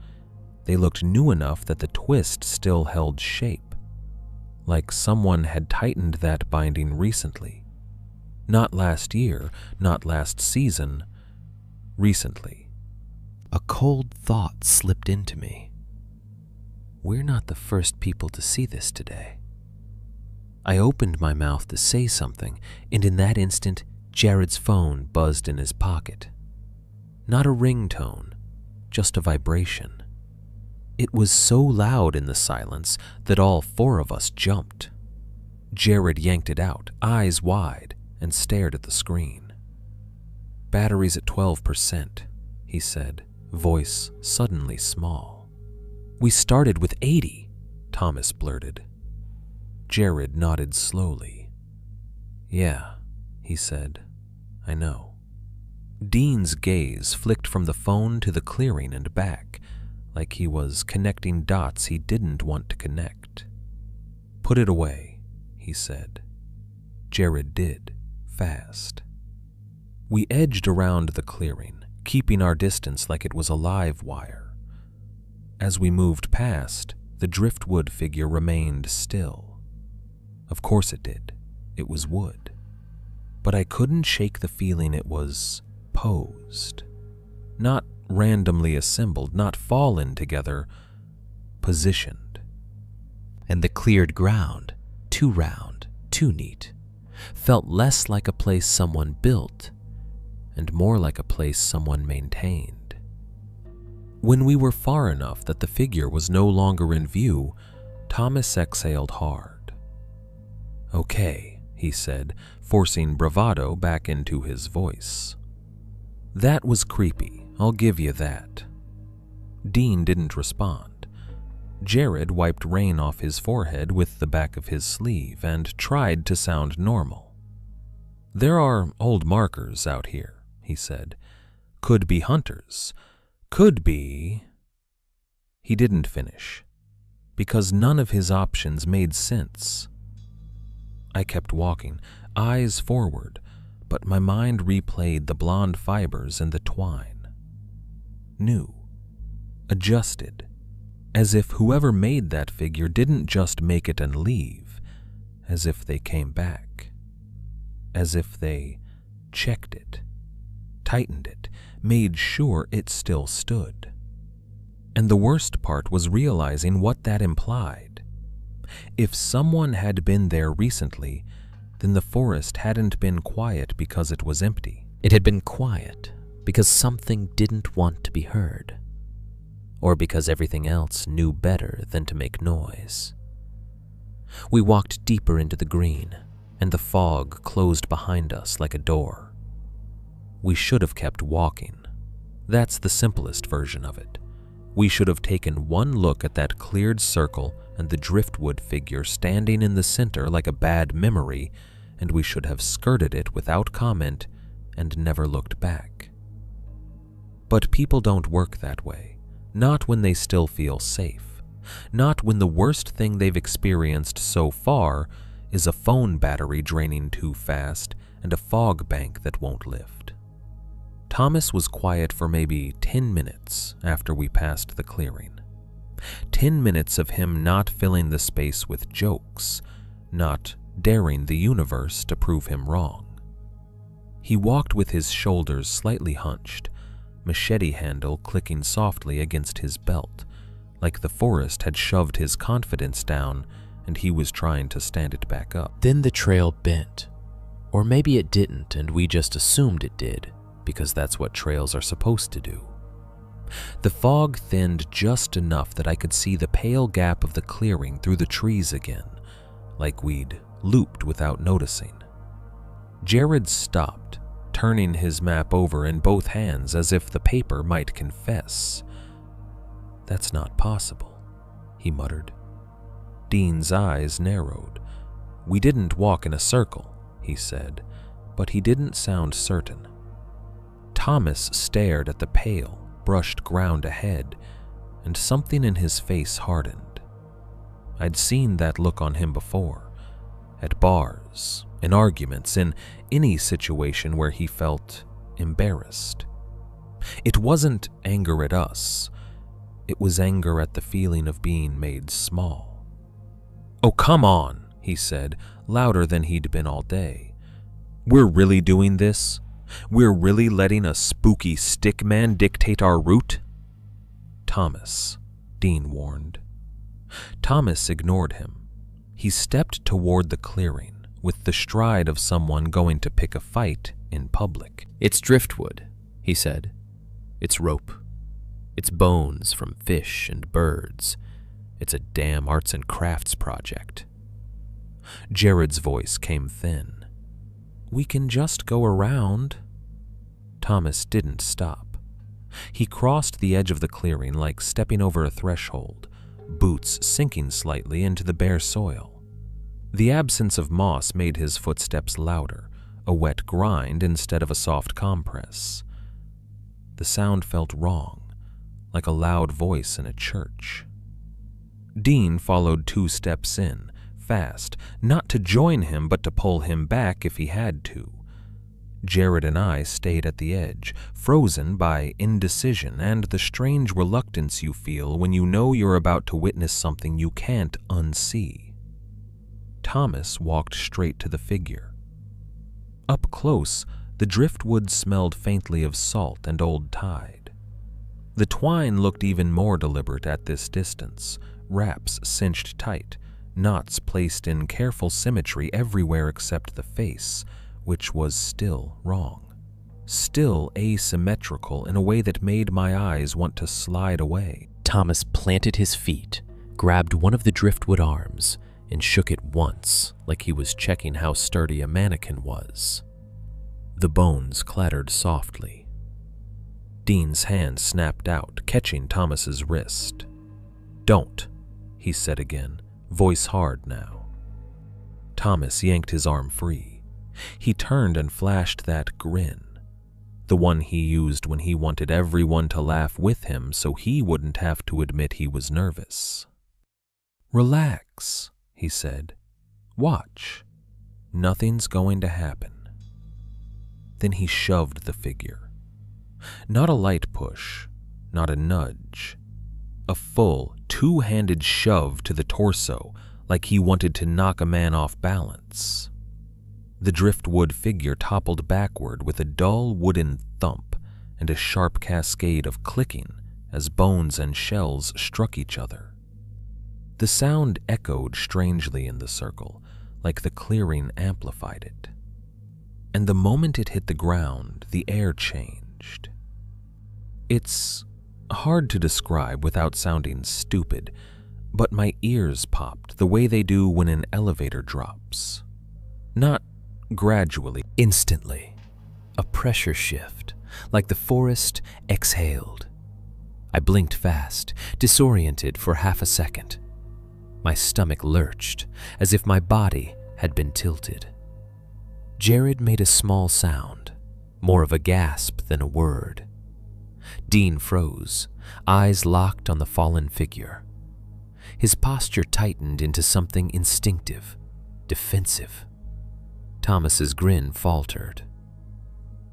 They looked new enough that the twist still held shape, like someone had tightened that binding recently. Not last year, not last season, recently. A cold thought slipped into me. We're not the first people to see this today. I opened my mouth to say something, and in that instant, Jared's phone buzzed in his pocket. Not a ringtone, just a vibration. It was so loud in the silence that all four of us jumped. Jared yanked it out, eyes wide, and stared at the screen. "Battery's at 12%, he said, voice suddenly small. "We started with 80, Thomas blurted. Jared nodded slowly. "Yeah," he said, "I know." Dean's gaze flicked from the phone to the clearing and back, like he was connecting dots he didn't want to connect. "Put it away," he said. Jared did, fast. We edged around the clearing, keeping our distance like it was a live wire. As we moved past, The driftwood figure remained still. Of course it did. It was wood. But I couldn't shake the feeling it was posed. Not randomly assembled, not fallen together, positioned. And the cleared ground, too round, too neat, felt less like a place someone built and more like a place someone maintained. When we were far enough that the figure was no longer in view, Thomas exhaled hard. "Okay," he said, forcing bravado back into his voice. "That was creepy, I'll give you that." Dean didn't respond. Jared wiped rain off his forehead with the back of his sleeve and tried to sound normal. "There are old markers out here," he said. "Could be hunters. Could be—" He didn't finish, because none of his options made sense. I kept walking, eyes forward, but my mind replayed the blonde fibers and the twine. New. Adjusted. As if whoever made that figure didn't just make it and leave, as if they came back. As if they checked it, tightened it, made sure it still stood. And the worst part was realizing what that implied. If someone had been there recently, then the forest hadn't been quiet because it was empty. It had been quiet because something didn't want to be heard, or because everything else knew better than to make noise. We walked deeper into the green, and the fog closed behind us like a door. We should have kept walking. That's the simplest version of it. We should have taken one look at that cleared circle and the driftwood figure standing in the center like a bad memory, and we should have skirted it without comment and never looked back. But people don't work that way. Not when they still feel safe. Not when the worst thing they've experienced so far is a phone battery draining too fast and a fog bank that won't lift. Thomas was quiet for maybe 10 minutes after we passed the clearing. 10 minutes of him not filling the space with jokes, not daring the universe to prove him wrong. He walked with his shoulders slightly hunched, machete handle clicking softly against his belt, like the forest had shoved his confidence down and he was trying to stand it back up. Then the trail bent. Or maybe it didn't and we just assumed it did, because that's what trails are supposed to do. The fog thinned just enough that I could see the pale gap of the clearing through the trees again, like we'd looped without noticing. Jared stopped, turning his map over in both hands as if the paper might confess. "That's not possible," he muttered. Dean's eyes narrowed. "We didn't walk in a circle," he said, but he didn't sound certain. Thomas stared at the pale, brushed ground ahead, and something in his face hardened. I'd seen that look on him before, at bars, in arguments, in any situation where he felt embarrassed. It wasn't anger at us. It was anger at the feeling of being made small. "Oh, come on," he said, louder than he'd been all day. "We're really doing this? We're really letting a spooky stick man dictate our route?" "Thomas," Dean warned. Thomas ignored him. He stepped toward the clearing with the stride of someone going to pick a fight in public. "It's driftwood," he said. "It's rope. It's bones from fish and birds. It's a damn arts and crafts project." Jared's voice came thin. "We can just go around." Thomas didn't stop. He crossed the edge of the clearing like stepping over a threshold, boots sinking slightly into the bare soil. The absence of moss made his footsteps louder, a wet grind instead of a soft compress. The sound felt wrong, like a loud voice in a church. Dean followed 2 steps in, fast, not to join him but to pull him back if he had to. Jared and I stayed at the edge, frozen by indecision and the strange reluctance you feel when you know you're about to witness something you can't unsee. Thomas walked straight to the figure. Up close, the driftwood smelled faintly of salt and old tide. The twine looked even more deliberate at this distance, wraps cinched tight, knots placed in careful symmetry everywhere except the face, which was still wrong, still asymmetrical in a way that made my eyes want to slide away. Thomas planted his feet, grabbed one of the driftwood arms, and shook it once, like he was checking how sturdy a mannequin was. The bones clattered softly. Dean's hand snapped out, catching Thomas's wrist. "Don't," he said again, voice hard now. Thomas yanked his arm free. He turned and flashed that grin, the one he used when he wanted everyone to laugh with him so he wouldn't have to admit he was nervous. "Relax," he said. "Watch. Nothing's going to happen." Then he shoved the figure. Not a light push, not a nudge. A full, two-handed shove to the torso, like he wanted to knock a man off balance. The driftwood figure toppled backward with a dull wooden thump and a sharp cascade of clicking as bones and shells struck each other. The sound echoed strangely in the circle, like the clearing amplified it. And the moment it hit the ground, the air changed. It's hard to describe without sounding stupid, but my ears popped the way they do when an elevator drops. Not gradually, instantly. A pressure shift, like the forest exhaled. I blinked fast, disoriented for half a second. My stomach lurched, as if my body had been tilted. Jared made a small sound, more of a gasp than a word. Dean froze, eyes locked on the fallen figure. His posture tightened into something instinctive, defensive. Thomas's grin faltered.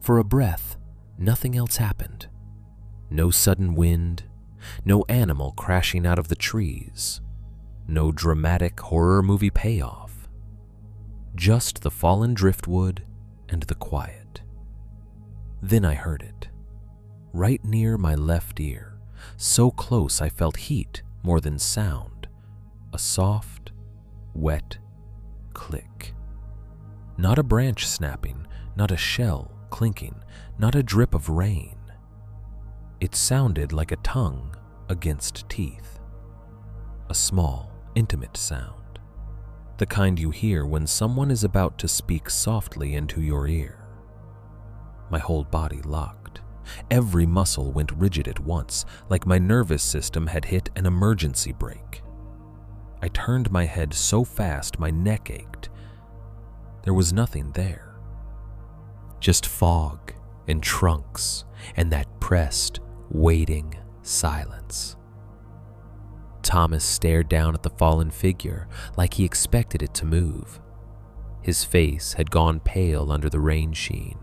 For a breath, nothing else happened. No sudden wind, no animal crashing out of the trees, no dramatic horror movie payoff. Just the fallen driftwood and the quiet. Then I heard it, right near my left ear, so close I felt heat more than sound, a soft, wet click. Not a branch snapping, not a shell clinking, not a drip of rain. It sounded like a tongue against teeth. A small, intimate sound. The kind you hear when someone is about to speak softly into your ear. My whole body locked. Every muscle went rigid at once, like my nervous system had hit an emergency brake. I turned my head so fast my neck ached. There was nothing there. Just fog and trunks and that pressed, waiting silence. Thomas stared down at the fallen figure like he expected it to move. His face had gone pale under the rain sheen.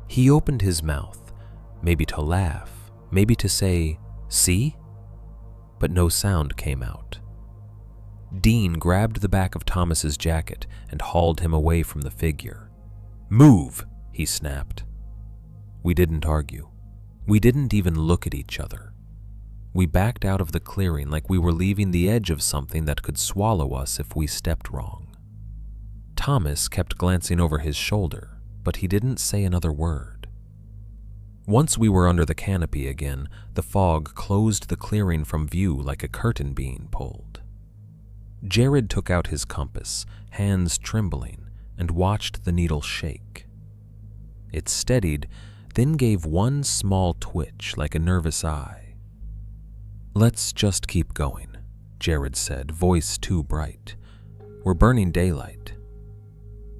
He opened his mouth, maybe to laugh, maybe to say, "See?" But no sound came out. Dean grabbed the back of Thomas's jacket and hauled him away from the figure. "Move!" he snapped. We didn't argue. We didn't even look at each other. We backed out of the clearing like we were leaving the edge of something that could swallow us if we stepped wrong. Thomas kept glancing over his shoulder, but he didn't say another word. Once we were under the canopy again, the fog closed the clearing from view like a curtain being pulled. Jared took out his compass, hands trembling, and watched the needle shake. It steadied, then gave one small twitch like a nervous eye. "Let's just keep going," Jared said, voice too bright. "We're burning daylight."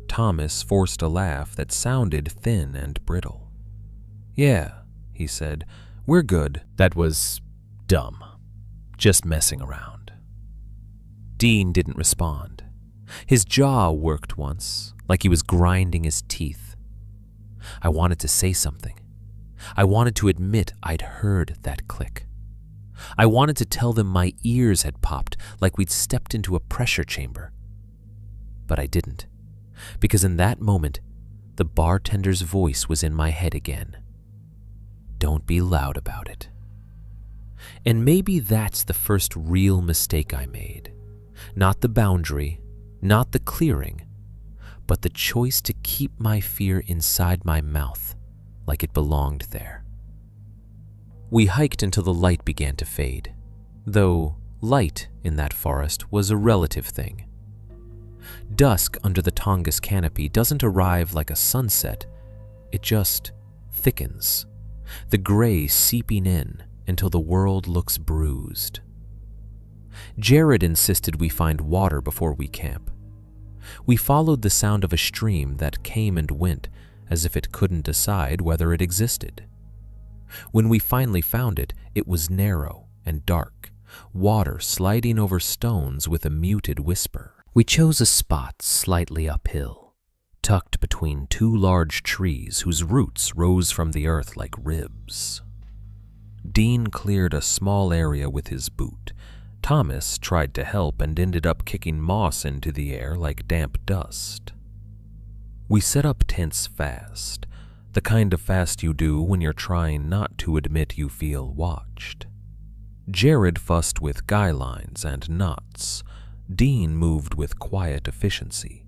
Thomas forced a laugh that sounded thin and brittle. "Yeah," he said, "we're good." That was dumb. Just messing around. Dean didn't respond. His jaw worked once, like he was grinding his teeth. I wanted to say something. I wanted to admit I'd heard that click. I wanted to tell them my ears had popped like we'd stepped into a pressure chamber. But I didn't, because in that moment, the bartender's voice was in my head again. Don't be loud about it. And maybe that's the first real mistake I made. Not the boundary, not the clearing, but the choice to keep my fear inside my mouth like it belonged there. We hiked until the light began to fade, though light in that forest was a relative thing. Dusk under the Tongass canopy doesn't arrive like a sunset, it just thickens, the gray seeping in until the world looks bruised. Jared insisted we find water before we camp. We followed the sound of a stream that came and went as if it couldn't decide whether it existed. When we finally found it, it was narrow and dark, water sliding over stones with a muted whisper. We chose a spot slightly uphill, tucked between two large trees whose roots rose from the earth like ribs. Dean cleared a small area with his boot. Thomas tried to help and ended up kicking moss into the air like damp dust. We set up tents fast, the kind of fast you do when you're trying not to admit you feel watched. Jared fussed with guy lines and knots. Dean moved with quiet efficiency.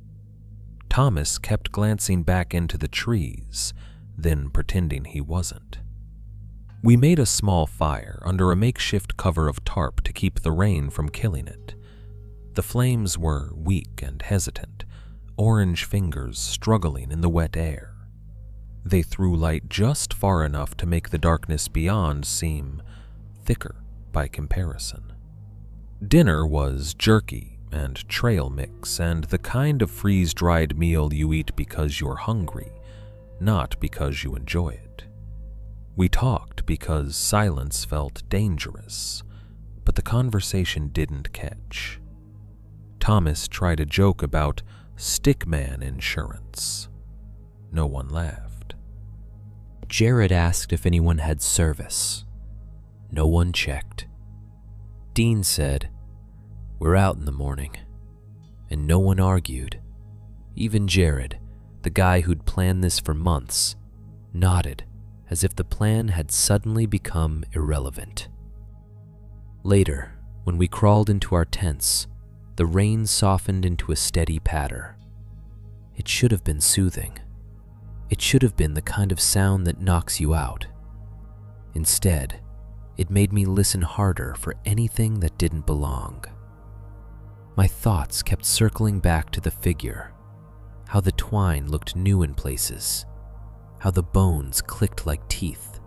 Thomas kept glancing back into the trees, then pretending he wasn't. We made a small fire under a makeshift cover of tarp to keep the rain from killing it. The flames were weak and hesitant, orange fingers struggling in the wet air. They threw light just far enough to make the darkness beyond seem thicker by comparison. Dinner was jerky and trail mix and the kind of freeze-dried meal you eat because you're hungry, not because you enjoy it. We talked because silence felt dangerous, but the conversation didn't catch. Thomas tried a joke about stickman insurance. No one laughed. Jared asked if anyone had service. No one checked. Dean said, "We're out in the morning," and no one argued. Even Jared, the guy who'd planned this for months, nodded as if the plan had suddenly become irrelevant. Later, when we crawled into our tents, the rain softened into a steady patter. It should have been soothing. It should have been the kind of sound that knocks you out. Instead, it made me listen harder for anything that didn't belong. My thoughts kept circling back to the figure, how the twine looked new in places, how the bones clicked like teeth,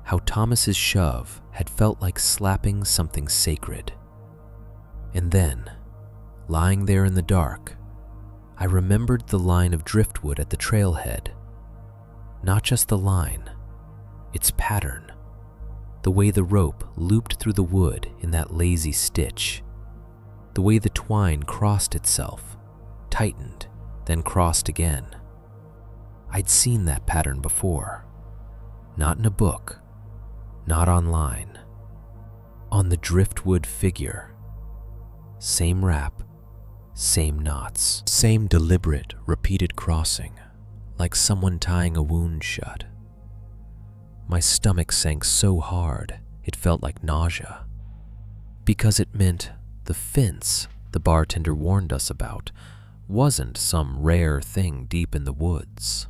how Thomas's shove had felt like slapping something sacred. And then, lying there in the dark, I remembered the line of driftwood at the trailhead. Not just the line, its pattern, the way the rope looped through the wood in that lazy stitch, the way the twine crossed itself, tightened, then crossed again. I'd seen that pattern before, not in a book, not online, on the driftwood figure. Same wrap, same knots, same deliberate, repeated crossing, like someone tying a wound shut. My stomach sank so hard it felt like nausea, because it meant the fence the bartender warned us about wasn't some rare thing deep in the woods.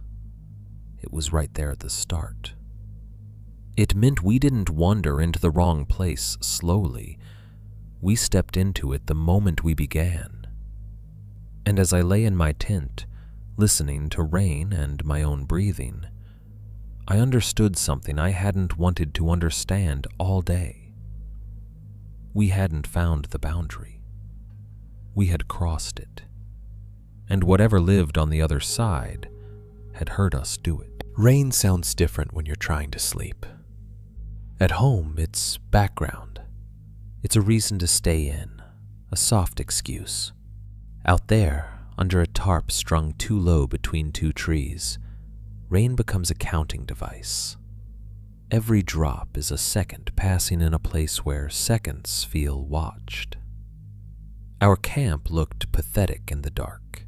It was right there at the start. It meant we didn't wander into the wrong place slowly. We stepped into it the moment we began. And as I lay in my tent, listening to rain and my own breathing, I understood something I hadn't wanted to understand all day. We hadn't found the boundary. We had crossed it. And whatever lived on the other side had heard us do it. Rain sounds different when you're trying to sleep. At home, it's background. It's a reason to stay in, a soft excuse. Out there, under a tarp strung too low between two trees, rain becomes a counting device. Every drop is a second passing in a place where seconds feel watched. Our camp looked pathetic in the dark,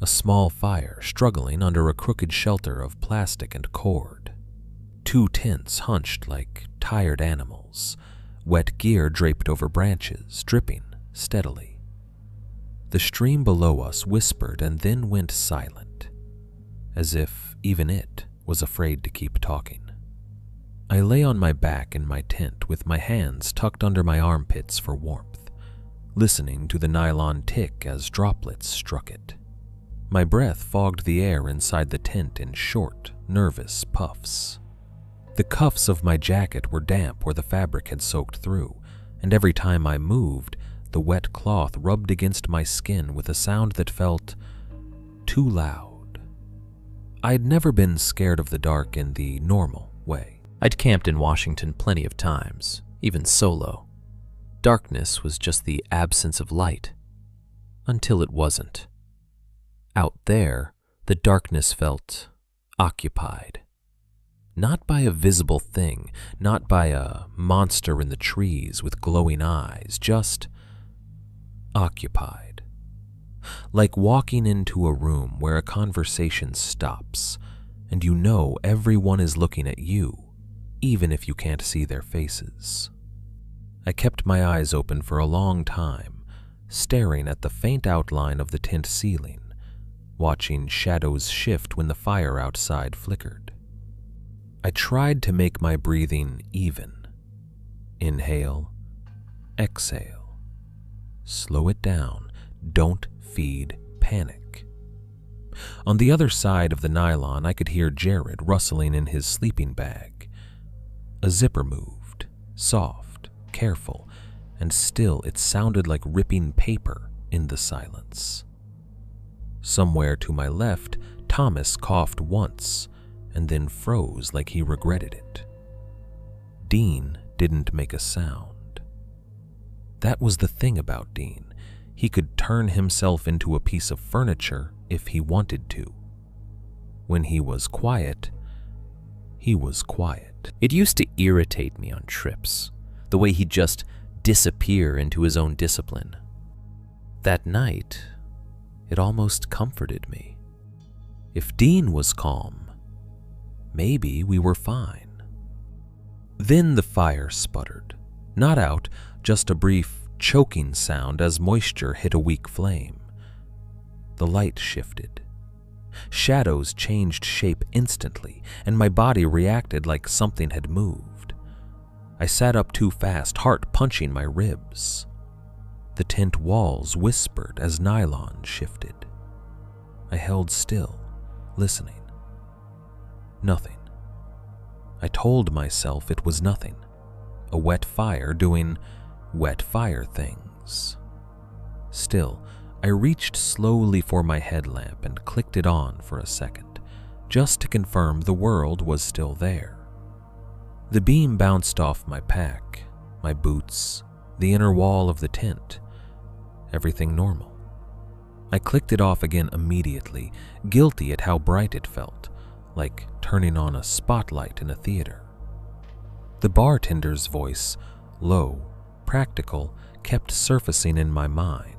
a small fire struggling under a crooked shelter of plastic and cord. 2 tents hunched like tired animals, wet gear draped over branches, dripping steadily. The stream below us whispered and then went silent, as if even it was afraid to keep talking. I lay on my back in my tent with my hands tucked under my armpits for warmth, listening to the nylon tick as droplets struck it. My breath fogged the air inside the tent in short, nervous puffs. The cuffs of my jacket were damp where the fabric had soaked through, and every time I moved, the wet cloth rubbed against my skin with a sound that felt too loud. I'd never been scared of the dark in the normal way. I'd camped in Washington plenty of times, even solo. Darkness was just the absence of light, until it wasn't. Out there, the darkness felt occupied. Not by a visible thing, not by a monster in the trees with glowing eyes, just occupied. Like walking into a room where a conversation stops, and you know everyone is looking at you, even if you can't see their faces. I kept my eyes open for a long time, staring at the faint outline of the tent ceiling, watching shadows shift when the fire outside flickered. I tried to make my breathing even. Inhale, exhale. Slow it down. Don't feed panic. On the other side of the nylon, I could hear Jared rustling in his sleeping bag. A zipper moved, soft, careful, and still it sounded like ripping paper in the silence. Somewhere to my left, Thomas coughed once, and then froze like he regretted it. Dean didn't make a sound. That was the thing about Dean. He could turn himself into a piece of furniture if he wanted to. When he was quiet, he was quiet. It used to irritate me on trips, the way he'd just disappear into his own discipline. That night, it almost comforted me. If Dean was calm, maybe we were fine. Then the fire sputtered. Not out, just a brief choking sound as moisture hit a weak flame. The light shifted. Shadows changed shape instantly, and my body reacted like something had moved. I sat up too fast, heart punching my ribs. The tent walls whispered as nylon shifted. I held still, listening. Nothing. I told myself it was nothing. A wet fire doing wet fire things. Still, I reached slowly for my headlamp and clicked it on for a second, just to confirm the world was still there. The beam bounced off my pack, my boots, the inner wall of the tent. Everything normal. I clicked it off again immediately, guilty at how bright it felt, like turning on a spotlight in a theater. The bartender's voice, low, practical, kept surfacing in my mind.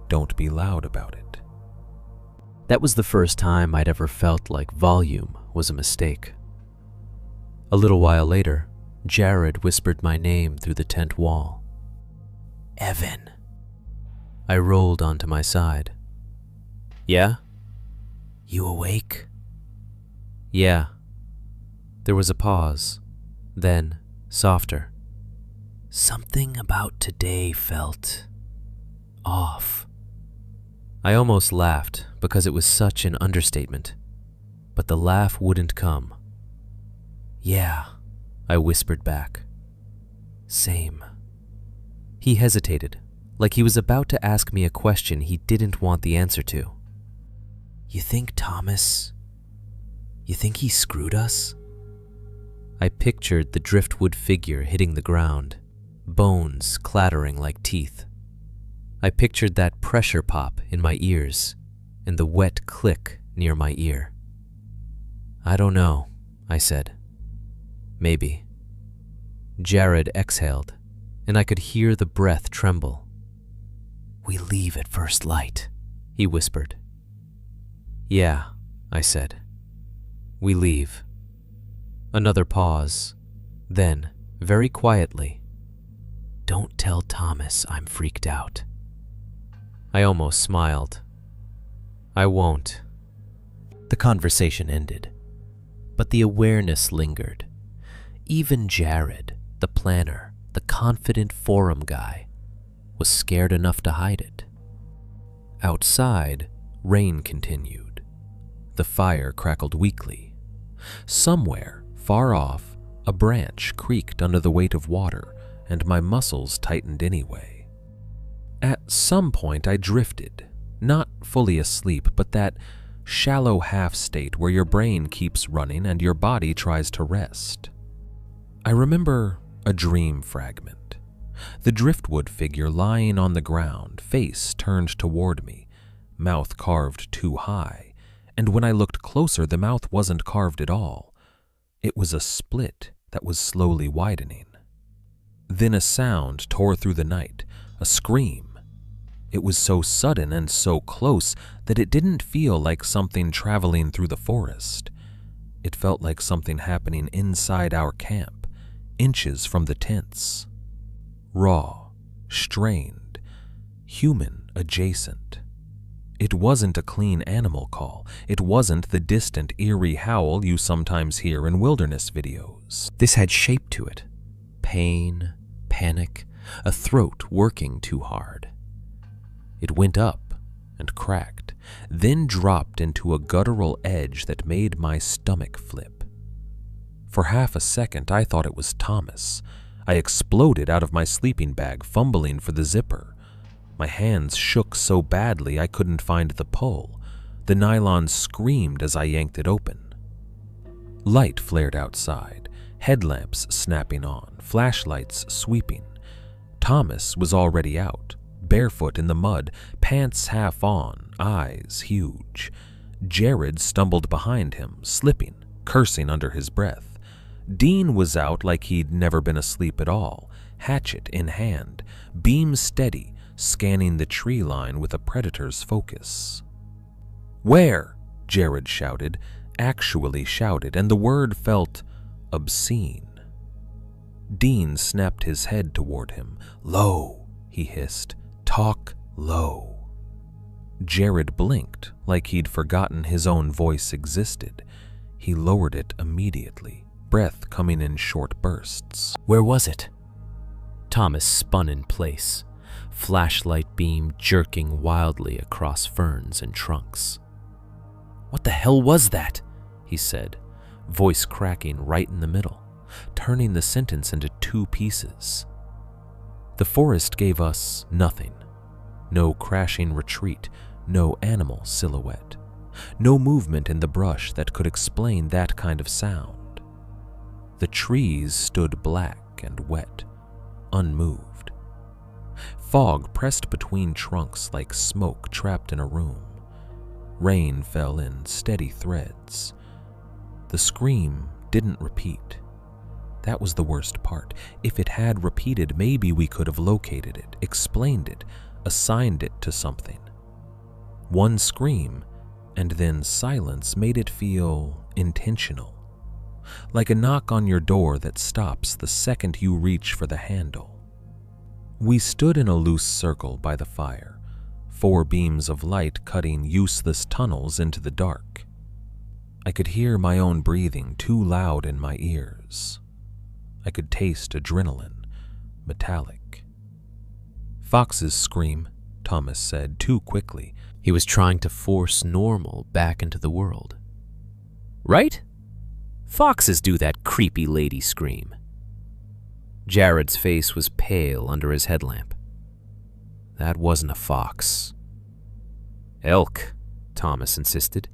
Don't be loud about it. That was the first time I'd ever felt like volume was a mistake. A little while later, Jared whispered my name through the tent wall. Evan. I rolled onto my side. Yeah? You awake? Yeah. There was a pause, then softer. Something about today felt off. I almost laughed because it was such an understatement, but the laugh wouldn't come. Yeah, I whispered back. Same. He hesitated, like he was about to ask me a question he didn't want the answer to. You think he screwed us? I pictured the driftwood figure hitting the ground, bones clattering like teeth. I pictured that pressure pop in my ears and the wet click near my ear. I don't know, I said. Maybe. Jared exhaled, and I could hear the breath tremble. We leave at first light, he whispered. Yeah, I said. We leave. Another pause. Then, very quietly, don't tell Thomas I'm freaked out. I almost smiled. I won't. The conversation ended, but the awareness lingered. Even Jared, the planner, the confident forum guy, was scared enough to hide it. Outside, rain continued. The fire crackled weakly. Somewhere, far off, a branch creaked under the weight of water, and my muscles tightened anyway. At some point I drifted, not fully asleep, but that shallow half state where your brain keeps running and your body tries to rest. I remember a dream fragment. The driftwood figure lying on the ground, face turned toward me, mouth carved too high, and when I looked closer, the mouth wasn't carved at all. It was a split that was slowly widening. Then a sound tore through the night, a scream. It was so sudden and so close that it didn't feel like something traveling through the forest. It felt like something happening inside our camp, inches from the tents. Raw, strained, human adjacent. It wasn't a clean animal call. It wasn't the distant, eerie howl you sometimes hear in wilderness videos. This had shape to it. Pain, panic, a throat working too hard. It went up and cracked, then dropped into a guttural edge that made my stomach flip. For half a second, I thought it was Thomas. I exploded out of my sleeping bag, fumbling for the zipper. My hands shook so badly I couldn't find the pull. The nylon screamed as I yanked it open. Light flared outside, headlamps snapping on, flashlights sweeping. Thomas was already out, barefoot in the mud, pants half on, eyes huge. Jared stumbled behind him, slipping, cursing under his breath. Dean was out like he'd never been asleep at all, hatchet in hand, beam steady, scanning the tree line with a predator's focus. "Where?" Jared shouted, actually shouted, and the word felt obscene. Dean snapped his head toward him. "Low," he hissed. "Talk low." Jared blinked like he'd forgotten his own voice existed. He lowered it immediately, breath coming in short bursts. Where was it? Thomas spun in place, flashlight beam jerking wildly across ferns and trunks. "What the hell was that?" he said, voice cracking right in the middle, turning the sentence into two pieces. The forest gave us nothing. No crashing retreat, no animal silhouette, no movement in the brush that could explain that kind of sound. The trees stood black and wet, unmoved. Fog pressed between trunks like smoke trapped in a room. Rain fell in steady threads. The scream didn't repeat. That was the worst part. If it had repeated, maybe we could have located it, explained it, assigned it to something. One scream, and then silence made it feel intentional. Like a knock on your door that stops the second you reach for the handle. We stood in a loose circle by the fire, 4 beams of light cutting useless tunnels into the dark. I could hear my own breathing too loud in my ears. I could taste adrenaline, metallic. "Foxes scream," Thomas said too quickly. He was trying to force normal back into the world. "Right? Foxes do that creepy lady scream." Jared's face was pale under his headlamp. "That wasn't a fox." "Elk," Thomas insisted.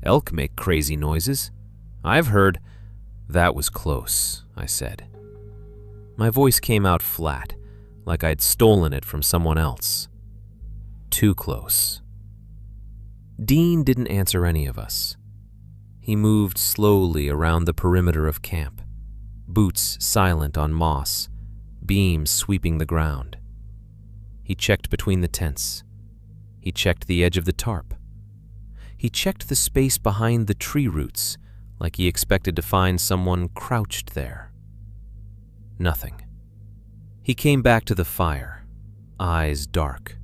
"Elk make crazy noises. I've heard—" "That was close," I said. My voice came out flat, like I'd stolen it from someone else. "Too close." Dean didn't answer any of us. He moved slowly around the perimeter of camp, boots silent on moss, beams sweeping the ground. He checked between the tents. He checked the edge of the tarp. He checked the space behind the tree roots, like he expected to find someone crouched there. Nothing. He came back to the fire, eyes dark.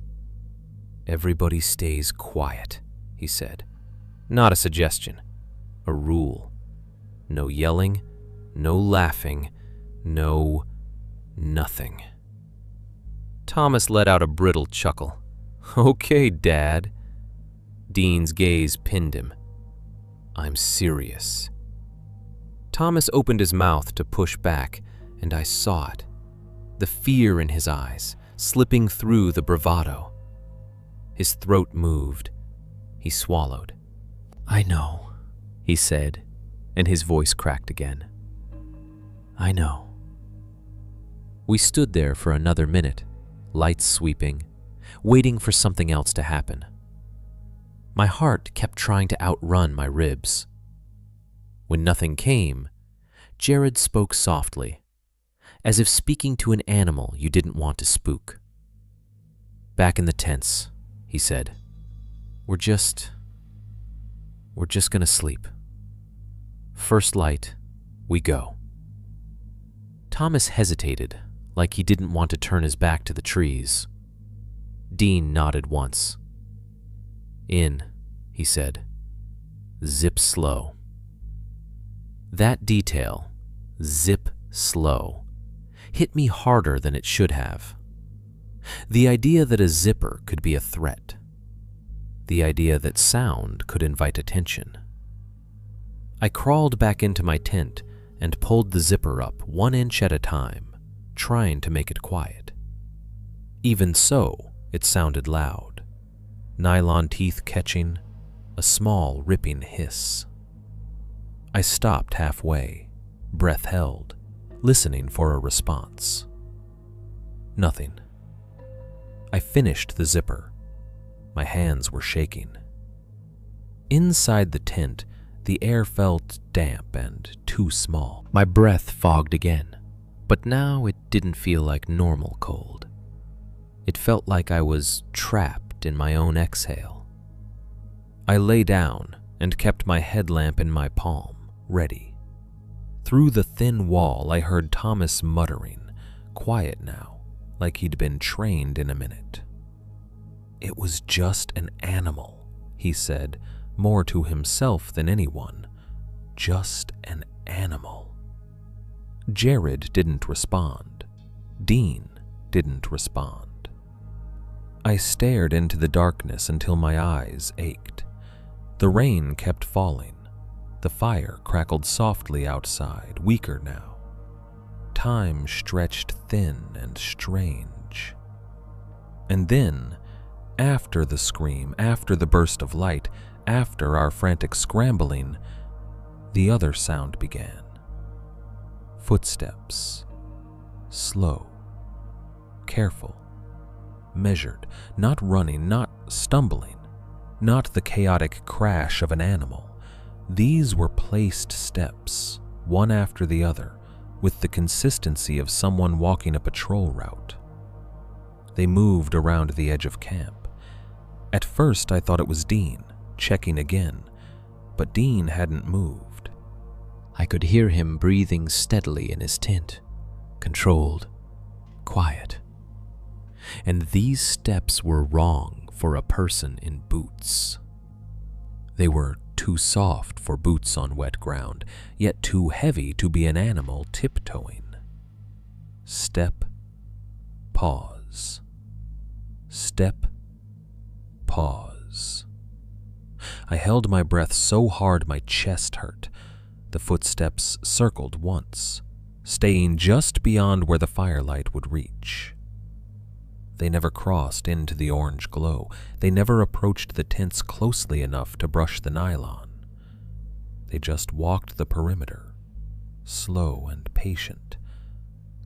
"Everybody stays quiet," he said. Not a suggestion, a rule. No yelling, no laughing, no nothing. Thomas let out a brittle chuckle. "Okay, Dad." Dean's gaze pinned him. "I'm serious." Thomas opened his mouth to push back, and I saw it. The fear in his eyes, slipping through the bravado. His throat moved. He swallowed. "I know," he said, and his voice cracked again. "I know." We stood there for another minute, lights sweeping, waiting for something else to happen. My heart kept trying to outrun my ribs. When nothing came, Jared spoke softly, as if speaking to an animal you didn't want to spook. "Back in the tents," he said. We're just gonna sleep. First light, we go." Thomas hesitated, like he didn't want to turn his back to the trees. Dean nodded once. "In," he said. "Zip slow." That detail, zip slow, hit me harder than it should have. The idea that a zipper could be a threat. The idea that sound could invite attention. I crawled back into my tent and pulled the zipper up 1 inch at a time, trying to make it quiet. Even so, it sounded loud. Nylon teeth catching, a small ripping hiss. I stopped halfway, breath held, listening for a response. Nothing. I finished the zipper. My hands were shaking. Inside the tent, the air felt damp and too small. My breath fogged again, but now it didn't feel like normal cold. It felt like I was trapped in my own exhale. I lay down and kept my headlamp in my palm, ready. Through the thin wall, I heard Thomas muttering, quiet now, like he'd been trained in a minute. "It was just an animal," he said, more to himself than anyone. Just an animal. Jared didn't respond. Dean didn't respond. I stared into the darkness until my eyes ached. The rain kept falling. The fire crackled softly outside, weaker now. Time stretched thin and strange. And then, after the scream, after the burst of light, after our frantic scrambling, the other sound began. Footsteps. Slow. Careful. Measured. Not running, not stumbling. Not the chaotic crash of an animal. These were placed steps, one after the other, with the consistency of someone walking a patrol route. They moved around the edge of camp. At first, I thought it was Dean, checking again, but Dean hadn't moved. I could hear him breathing steadily in his tent, controlled, quiet. And these steps were wrong for a person in boots. They were too soft for boots on wet ground, yet too heavy to be an animal tiptoeing. Step, pause. Step, pause. I held my breath so hard my chest hurt. The footsteps circled once, staying just beyond where the firelight would reach. They never crossed into the orange glow. They never approached the tents closely enough to brush the nylon. They just walked the perimeter, slow and patient,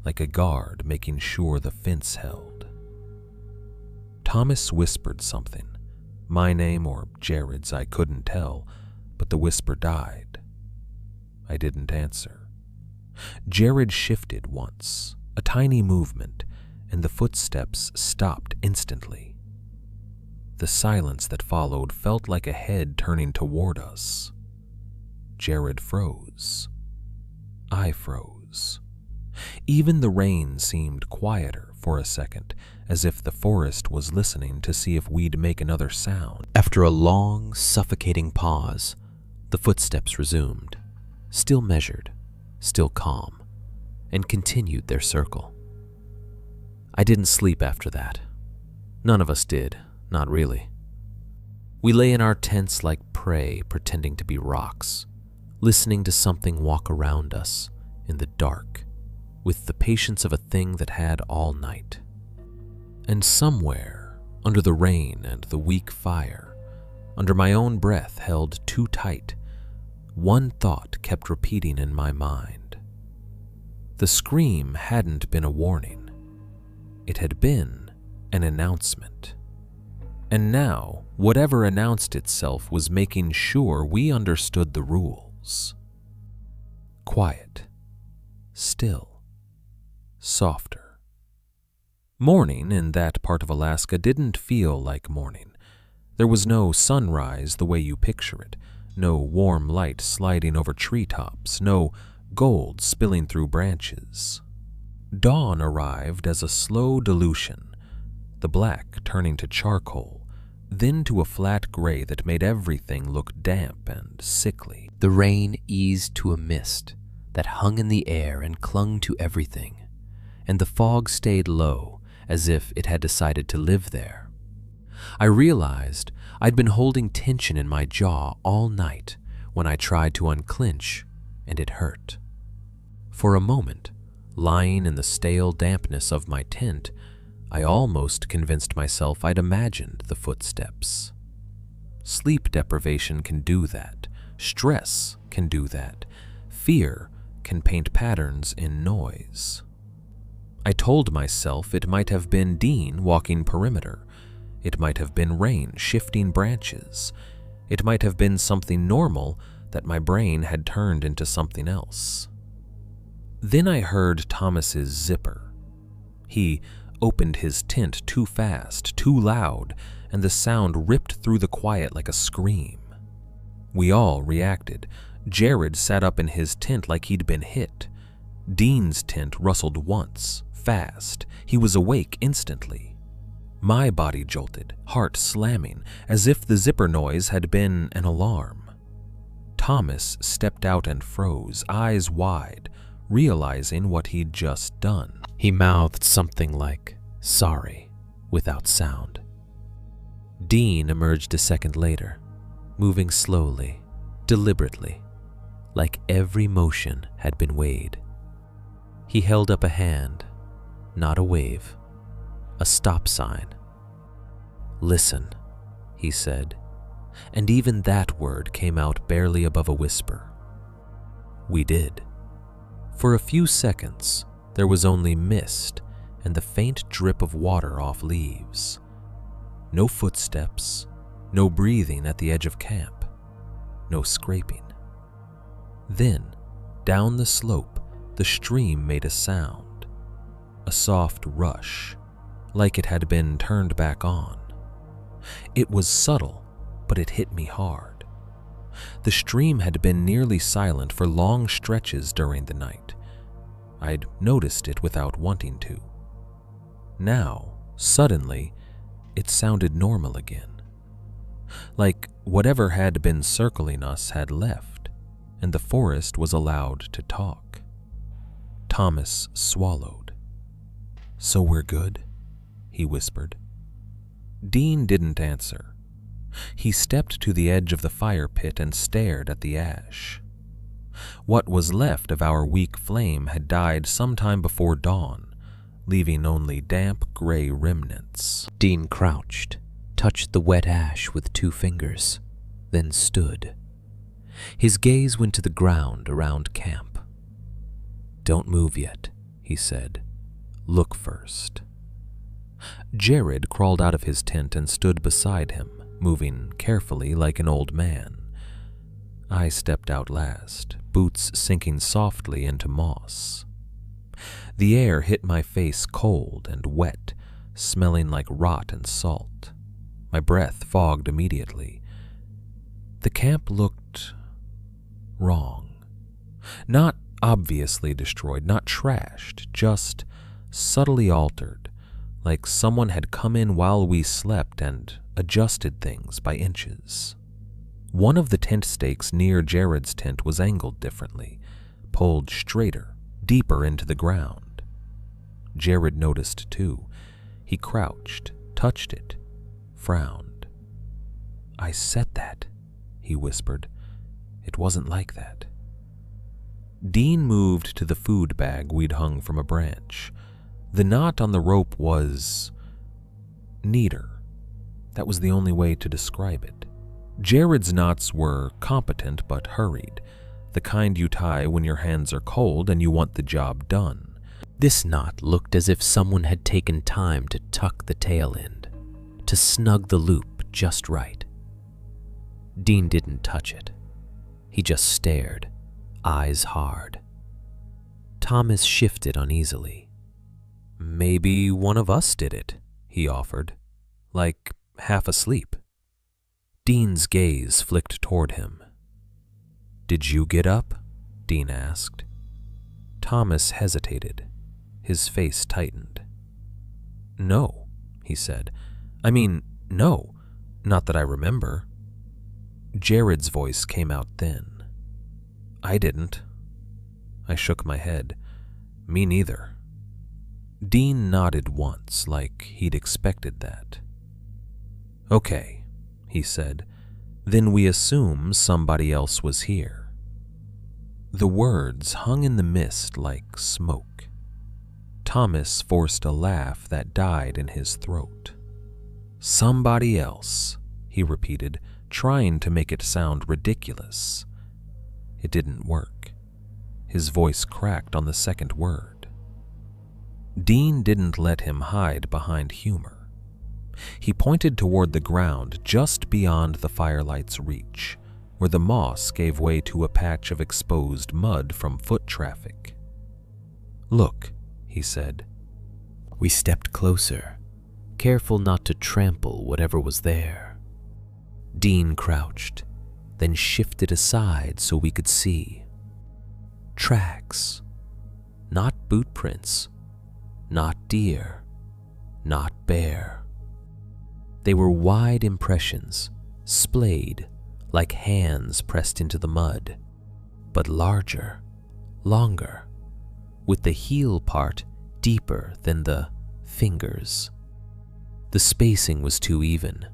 like a guard making sure the fence held. Thomas whispered something, my name or Jared's I couldn't tell, but the whisper died. I didn't answer. Jared shifted once, a tiny movement, and the footsteps stopped instantly. The silence that followed felt like a head turning toward us. Jared froze. I froze. Even the rain seemed quieter for a second, as if the forest was listening to see if we'd make another sound. After a long, suffocating pause, the footsteps resumed, still measured, still calm, and continued their circle. I didn't sleep after that. None of us did, not really. We lay in our tents like prey, pretending to be rocks, listening to something walk around us in the dark, with the patience of a thing that had all night. And somewhere, under the rain and the weak fire, under my own breath held too tight, one thought kept repeating in my mind. The scream hadn't been a warning. It had been an announcement. And now, whatever announced itself was making sure we understood the rules. Quiet. Still. Softer. Morning in that part of Alaska didn't feel like morning. There was no sunrise the way you picture it, no warm light sliding over treetops, no gold spilling through branches. Dawn arrived as a slow dilution, the black turning to charcoal, then to a flat gray that made everything look damp and sickly. The rain eased to a mist that hung in the air and clung to everything, and the fog stayed low as if it had decided to live there. I realized I'd been holding tension in my jaw all night when I tried to unclench, and it hurt. For a moment, lying in the stale dampness of my tent, I almost convinced myself I'd imagined the footsteps. Sleep deprivation can do that. Stress can do that. Fear can paint patterns in noise. I told myself it might have been Dean walking perimeter. It might have been rain shifting branches. It might have been something normal that my brain had turned into something else. Then I heard Thomas's zipper. He opened his tent too fast, too loud, and the sound ripped through the quiet like a scream. We all reacted. Jared sat up in his tent like he'd been hit. Dean's tent rustled once, fast. He was awake instantly. My body jolted, heart slamming, as if the zipper noise had been an alarm. Thomas stepped out and froze, eyes wide, realizing what he'd just done. He mouthed something like, "Sorry," without sound. Dean emerged a second later, moving slowly, deliberately, like every motion had been weighed. He held up a hand, not a wave, a stop sign. "Listen," he said, and even that word came out barely above a whisper. We did. For a few seconds, there was only mist and the faint drip of water off leaves. No footsteps, no breathing at the edge of camp, no scraping. Then, down the slope, the stream made a sound, a soft rush, like it had been turned back on. It was subtle, but it hit me hard. The stream had been nearly silent for long stretches during the night. I'd noticed it without wanting to. Now, suddenly, it sounded normal again. Like whatever had been circling us had left, and the forest was allowed to talk. Thomas swallowed. "So we're good?" he whispered. Dean didn't answer. He stepped to the edge of the fire pit and stared at the ash. What was left of our weak flame had died sometime before dawn, leaving only damp gray remnants. Dean crouched, touched the wet ash with 2 fingers, then stood. His gaze went to the ground around camp. "Don't move yet," he said. "Look first." Jared crawled out of his tent and stood beside him, moving carefully like an old man. I stepped out last, boots sinking softly into moss. The air hit my face cold and wet, smelling like rot and salt. My breath fogged immediately. The camp looked wrong. Not obviously destroyed, not trashed, just subtly altered, like someone had come in while we slept and adjusted things by inches. One of the tent stakes near Jared's tent was angled differently, pulled straighter, deeper into the ground. Jared noticed too. He crouched, touched it, frowned. "I said that," he whispered. "It wasn't like that." Dean moved to the food bag we'd hung from a branch. The knot on the rope was neater. That was the only way to describe it. Jared's knots were competent but hurried, the kind you tie when your hands are cold and you want the job done. This knot looked as if someone had taken time to tuck the tail end, to snug the loop just right. Dean didn't touch it. He just stared, eyes hard. Thomas shifted uneasily. "Maybe one of us did it," he offered, like half asleep. Dean's gaze flicked toward him. "Did you get up?" Dean asked. Thomas hesitated. His face tightened. "No," he said. "I mean, no, not that I remember." Jared's voice came out thin. "I didn't." I shook my head. "Me neither." Dean nodded once, like he'd expected that. "Okay," he said, "then we assume somebody else was here." The words hung in the mist like smoke. Thomas forced a laugh that died in his throat. "Somebody else," he repeated, trying to make it sound ridiculous. It didn't work. His voice cracked on the second word. Dean didn't let him hide behind humor. He pointed toward the ground just beyond the firelight's reach, where the moss gave way to a patch of exposed mud from foot traffic. "Look," he said. We stepped closer, careful not to trample whatever was there. Dean crouched, then shifted aside so we could see. Tracks. Not boot prints. Not deer. Not bear. They were wide impressions, splayed, like hands pressed into the mud, but larger, longer, with the heel part deeper than the fingers. The spacing was too even,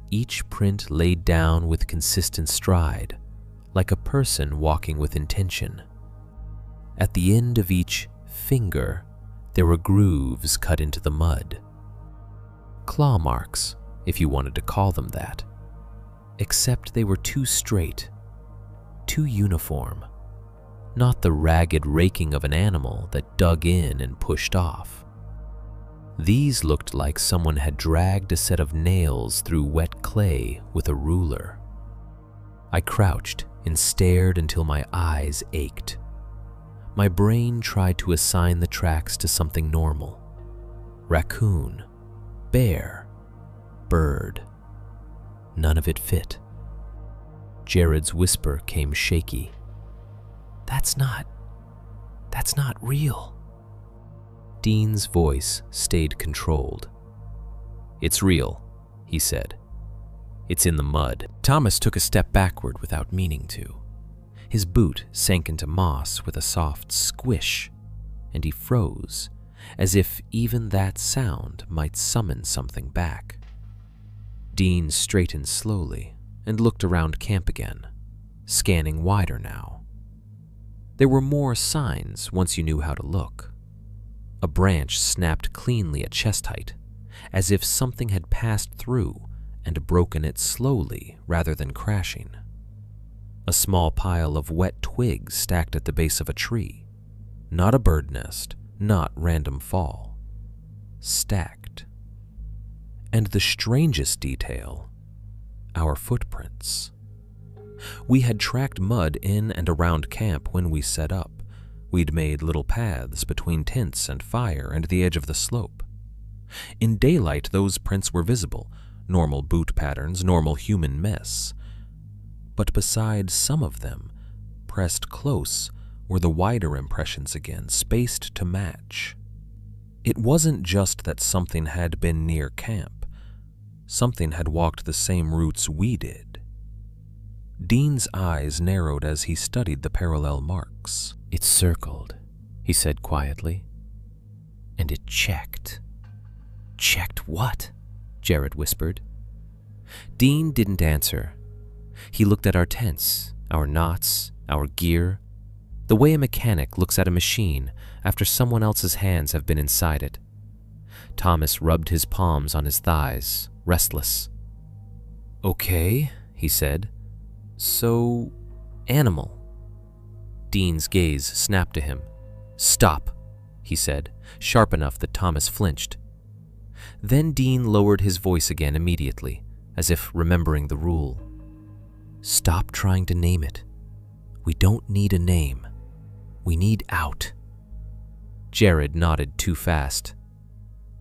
each print laid down with consistent stride, like a person walking with intention. At the end of each finger, there were grooves cut into the mud. Claw marks, if you wanted to call them that. Except they were too straight, too uniform, not the ragged raking of an animal that dug in and pushed off. These looked like someone had dragged a set of nails through wet clay with a ruler. I crouched and stared until my eyes ached. My brain tried to assign the tracks to something normal. Raccoon, bear, bird. None of it fit. Jared's whisper came shaky. That's not real." Dean's voice stayed controlled. "It's real," he said. "It's in the mud." Thomas took a step backward without meaning to. His boot sank into moss with a soft squish, and he froze, as if even that sound might summon something back. Dean straightened slowly and looked around camp again, scanning wider now. There were more signs once you knew how to look. A branch snapped cleanly at chest height, as if something had passed through and broken it slowly rather than crashing. A small pile of wet twigs stacked at the base of a tree. Not a bird nest, not random fall. Stacked. And the strangest detail, our footprints. We had tracked mud in and around camp when we set up. We'd made little paths between tents and fire and the edge of the slope. In daylight, those prints were visible, normal boot patterns, normal human mess. But beside some of them, pressed close, were the wider impressions again, spaced to match. It wasn't just that something had been near camp. Something had walked the same routes we did. Dean's eyes narrowed as he studied the parallel marks. "It circled," he said quietly. "And it checked." "Checked what?" Jared whispered. Dean didn't answer. He looked at our tents, our knots, our gear, the way a mechanic looks at a machine after someone else's hands have been inside it. Thomas rubbed his palms on his thighs, restless. "Okay," he said. "So, animal." Dean's gaze snapped to him. "Stop," he said, sharp enough that Thomas flinched. Then Dean lowered his voice again immediately, as if remembering the rule. "Stop trying to name it. We don't need a name. We need out." Jared nodded too fast.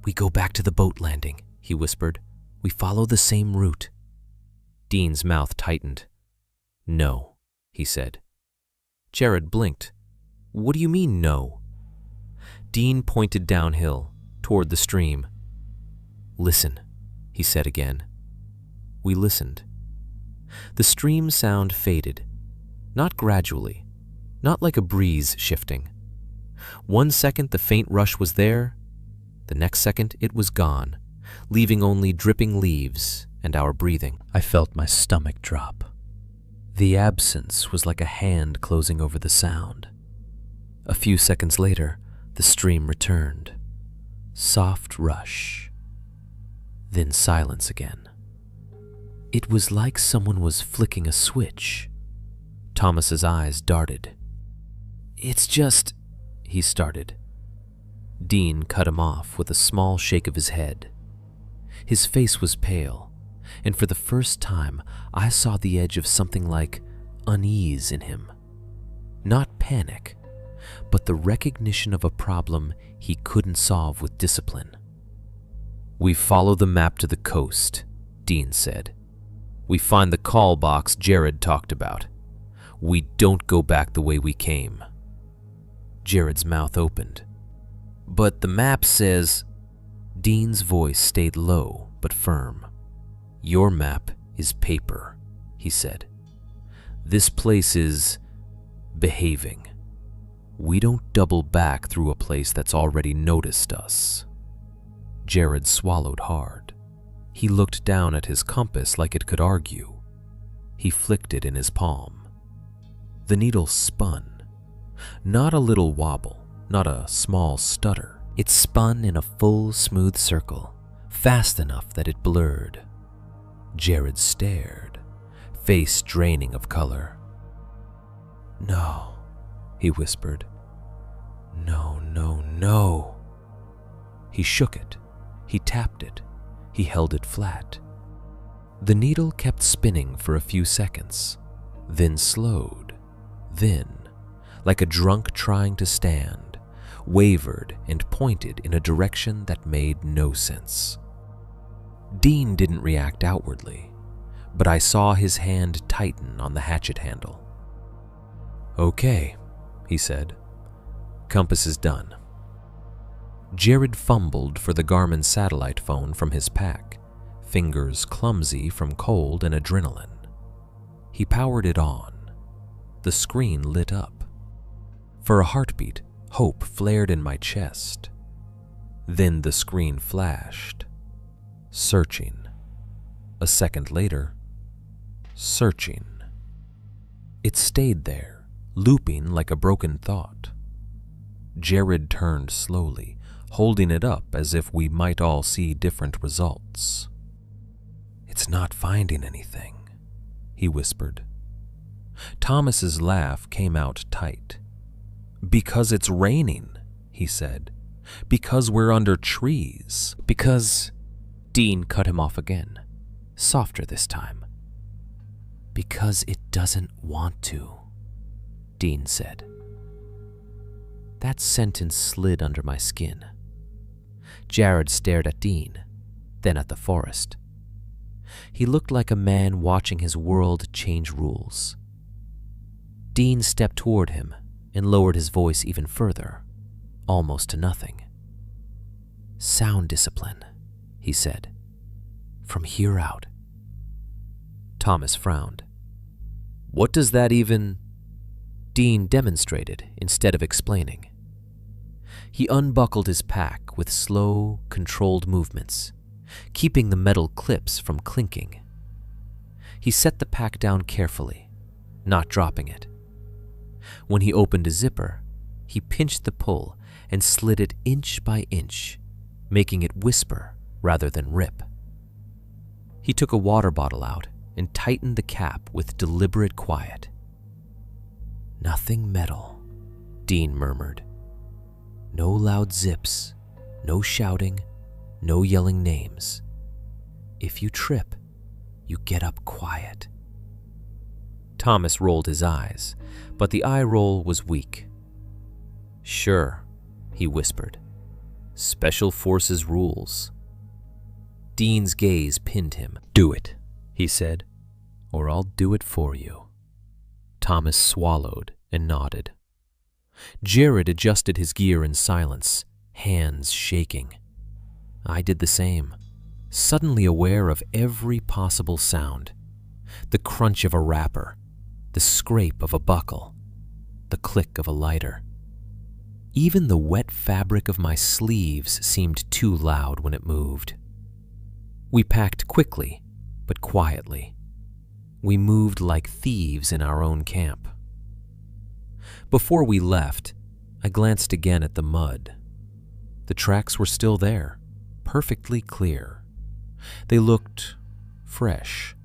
"We go back to the boat landing," he whispered. "We follow the same route." Dean's mouth tightened. "No," he said. Jared blinked. "What do you mean, no?" Dean pointed downhill, toward the stream. "Listen," he said again. We listened. The stream sound faded, not gradually, not like a breeze shifting. 1 second the faint rush was there, the next second it was gone, leaving only dripping leaves and our breathing. I felt my stomach drop. The absence was like a hand closing over the sound. A few seconds later, the stream returned. Soft rush. Then silence again. It was like someone was flicking a switch. Thomas's eyes darted. "It's just," he started. Dean cut him off with a small shake of his head. His face was pale, and for the first time I saw the edge of something like unease in him. Not panic, but the recognition of a problem he couldn't solve with discipline. "We follow the map to the coast," Dean said. "We find the call box Jared talked about. We don't go back the way we came." Jared's mouth opened. "But the map says..." Dean's voice stayed low but firm. "Your map is paper," he said. "This place is behaving. We don't double back through a place that's already noticed us." Jared swallowed hard. He looked down at his compass like it could argue. He flicked it in his palm. The needle spun. Not a little wobble, not a small stutter. It spun in a full, smooth circle, fast enough that it blurred. Jared stared, face draining of color. "No," he whispered. "No, no, no." He shook it. He tapped it. He held it flat. The needle kept spinning for a few seconds, then slowed, then, like a drunk trying to stand, wavered and pointed in a direction that made no sense. Dean didn't react outwardly, but I saw his hand tighten on the hatchet handle. "Okay," he said. "Compass is done." Jared fumbled for the Garmin satellite phone from his pack, fingers clumsy from cold and adrenaline. He powered it on. The screen lit up. For a heartbeat, hope flared in my chest. Then the screen flashed. Searching. A second later, searching. It stayed there, looping like a broken thought. Jared turned slowly, holding it up as if we might all see different results. "It's not finding anything," he whispered. Thomas's laugh came out tight. "Because it's raining," he said. "Because we're under trees. Because..." Dean cut him off again, softer this time. Because it doesn't want to, Dean said. That sentence slid under my skin. Jared stared at Dean, then at the forest. He looked like a man watching his world change rules. Dean stepped toward him and lowered his voice even further, almost to nothing. Sound discipline, he said. From here out. Thomas frowned. What does that even... Dean demonstrated instead of explaining. He unbuckled his pack with slow, controlled movements, keeping the metal clips from clinking. He set the pack down carefully, not dropping it. When he opened a zipper, he pinched the pull and slid it inch by inch, making it whisper rather than rip. He took a water bottle out and tightened the cap with deliberate quiet. Nothing metal, Dean murmured. No loud zips, no shouting, no yelling names. If you trip, you get up quiet. Thomas rolled his eyes, but the eye roll was weak. Sure, he whispered. Special Forces rules. Dean's gaze pinned him. Do it, he said, or I'll do it for you. Thomas swallowed and nodded. Jared adjusted his gear in silence, hands shaking. I did the same, suddenly aware of every possible sound. The crunch of a wrapper, the scrape of a buckle, the click of a lighter. Even the wet fabric of my sleeves seemed too loud when it moved. We packed quickly, but quietly. We moved like thieves in our own camp. Before we left, I glanced again at the mud. The tracks were still there, perfectly clear. They looked fresh.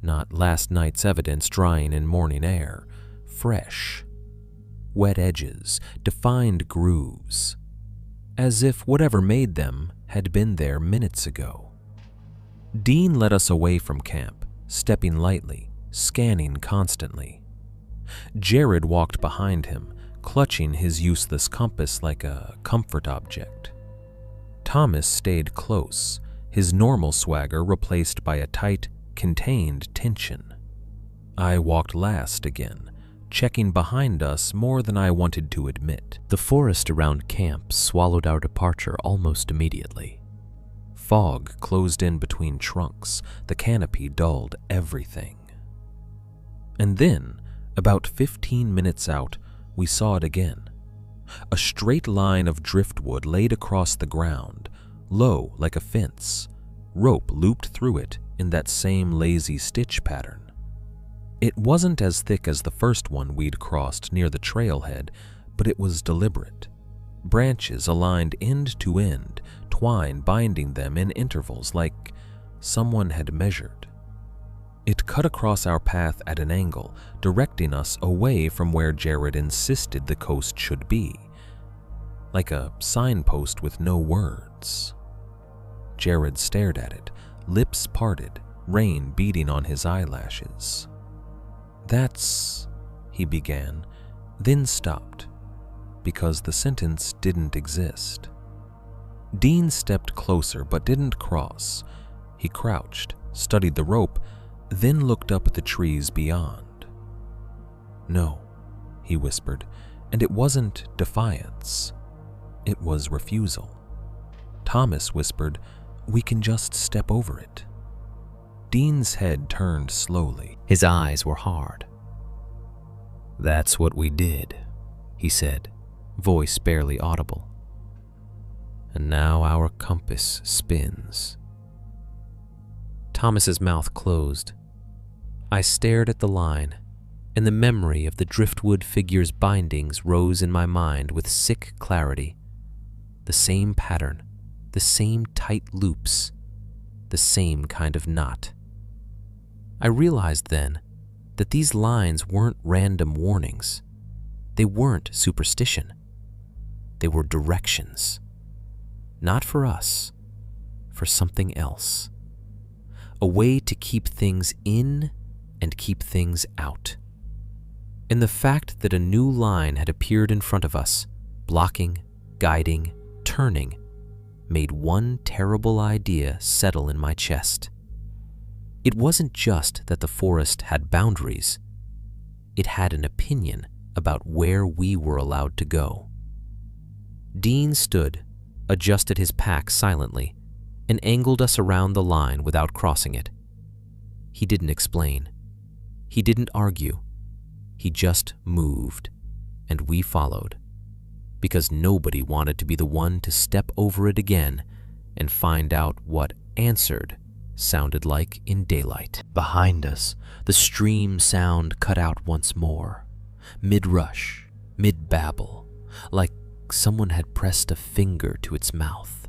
Not last night's evidence drying in morning air. Fresh. Wet edges, defined grooves. As if whatever made them had been there minutes ago. Dean led us away from camp, stepping lightly, scanning constantly. Jared walked behind him, clutching his useless compass like a comfort object. Thomas stayed close, his normal swagger replaced by a tight, contained tension. I walked last again, checking behind us more than I wanted to admit. The forest around camp swallowed our departure almost immediately. Fog closed in between trunks, the canopy dulled everything. And then, about 15 minutes out, we saw it again. A straight line of driftwood laid across the ground, low like a fence, rope looped through it in that same lazy stitch pattern. It wasn't as thick as the first one we'd crossed near the trailhead, but it was deliberate. Branches aligned end to end, twine binding them in intervals like someone had measured. It cut across our path at an angle, directing us away from where Jared insisted the coast should be, like a signpost with no words. Jared stared at it, lips parted, rain beating on his eyelashes. That's, he began, then stopped, because the sentence didn't exist. Dean stepped closer but didn't cross. He crouched, studied the rope, then looked up at the trees beyond. No, he whispered, and it wasn't defiance. It was refusal. Thomas whispered, we can just step over it. Dean's head turned slowly. His eyes were hard. That's what we did, he said, voice barely audible. And now our compass spins. Thomas's mouth closed. I stared at the line, and the memory of the driftwood figure's bindings rose in my mind with sick clarity. The same pattern, the same tight loops, the same kind of knot. I realized then that these lines weren't random warnings. They weren't superstition. They were directions. Not for us, for something else. A way to keep things in and keep things out. And the fact that a new line had appeared in front of us, blocking, guiding, turning, made one terrible idea settle in my chest. It wasn't just that the forest had boundaries. It had an opinion about where we were allowed to go. Dean stood, adjusted his pack silently, and angled us around the line without crossing it. He didn't explain. He didn't argue. He just moved, and we followed, because nobody wanted to be the one to step over it again and find out what answered sounded like in daylight. Behind us, the stream sound cut out once more, mid-rush, mid-babble, like someone had pressed a finger to its mouth.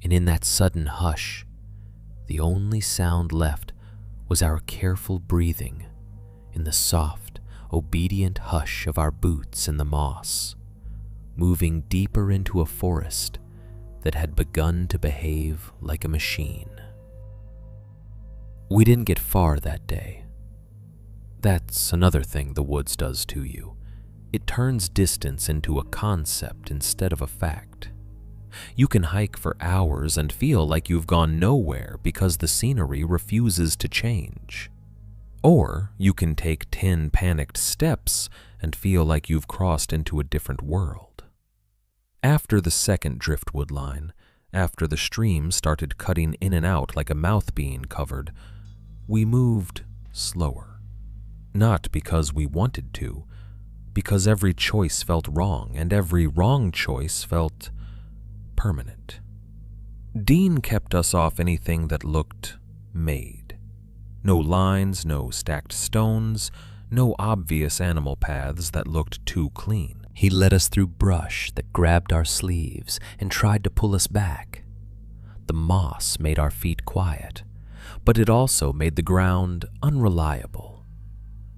And in that sudden hush, the only sound left was our careful breathing in the soft, obedient hush of our boots in the moss, moving deeper into a forest that had begun to behave like a machine. We didn't get far that day. That's another thing the woods does to you. It turns distance into a concept instead of a fact. You can hike for hours and feel like you've gone nowhere because the scenery refuses to change. Or you can take 10 panicked steps and feel like you've crossed into a different world. After the second driftwood line, after the stream started cutting in and out like a mouth being covered, we moved slower. Not because we wanted to, because every choice felt wrong, and every wrong choice felt permanent. Dean kept us off anything that looked made. No lines, no stacked stones, no obvious animal paths that looked too clean. He led us through brush that grabbed our sleeves and tried to pull us back. The moss made our feet quiet, but it also made the ground unreliable.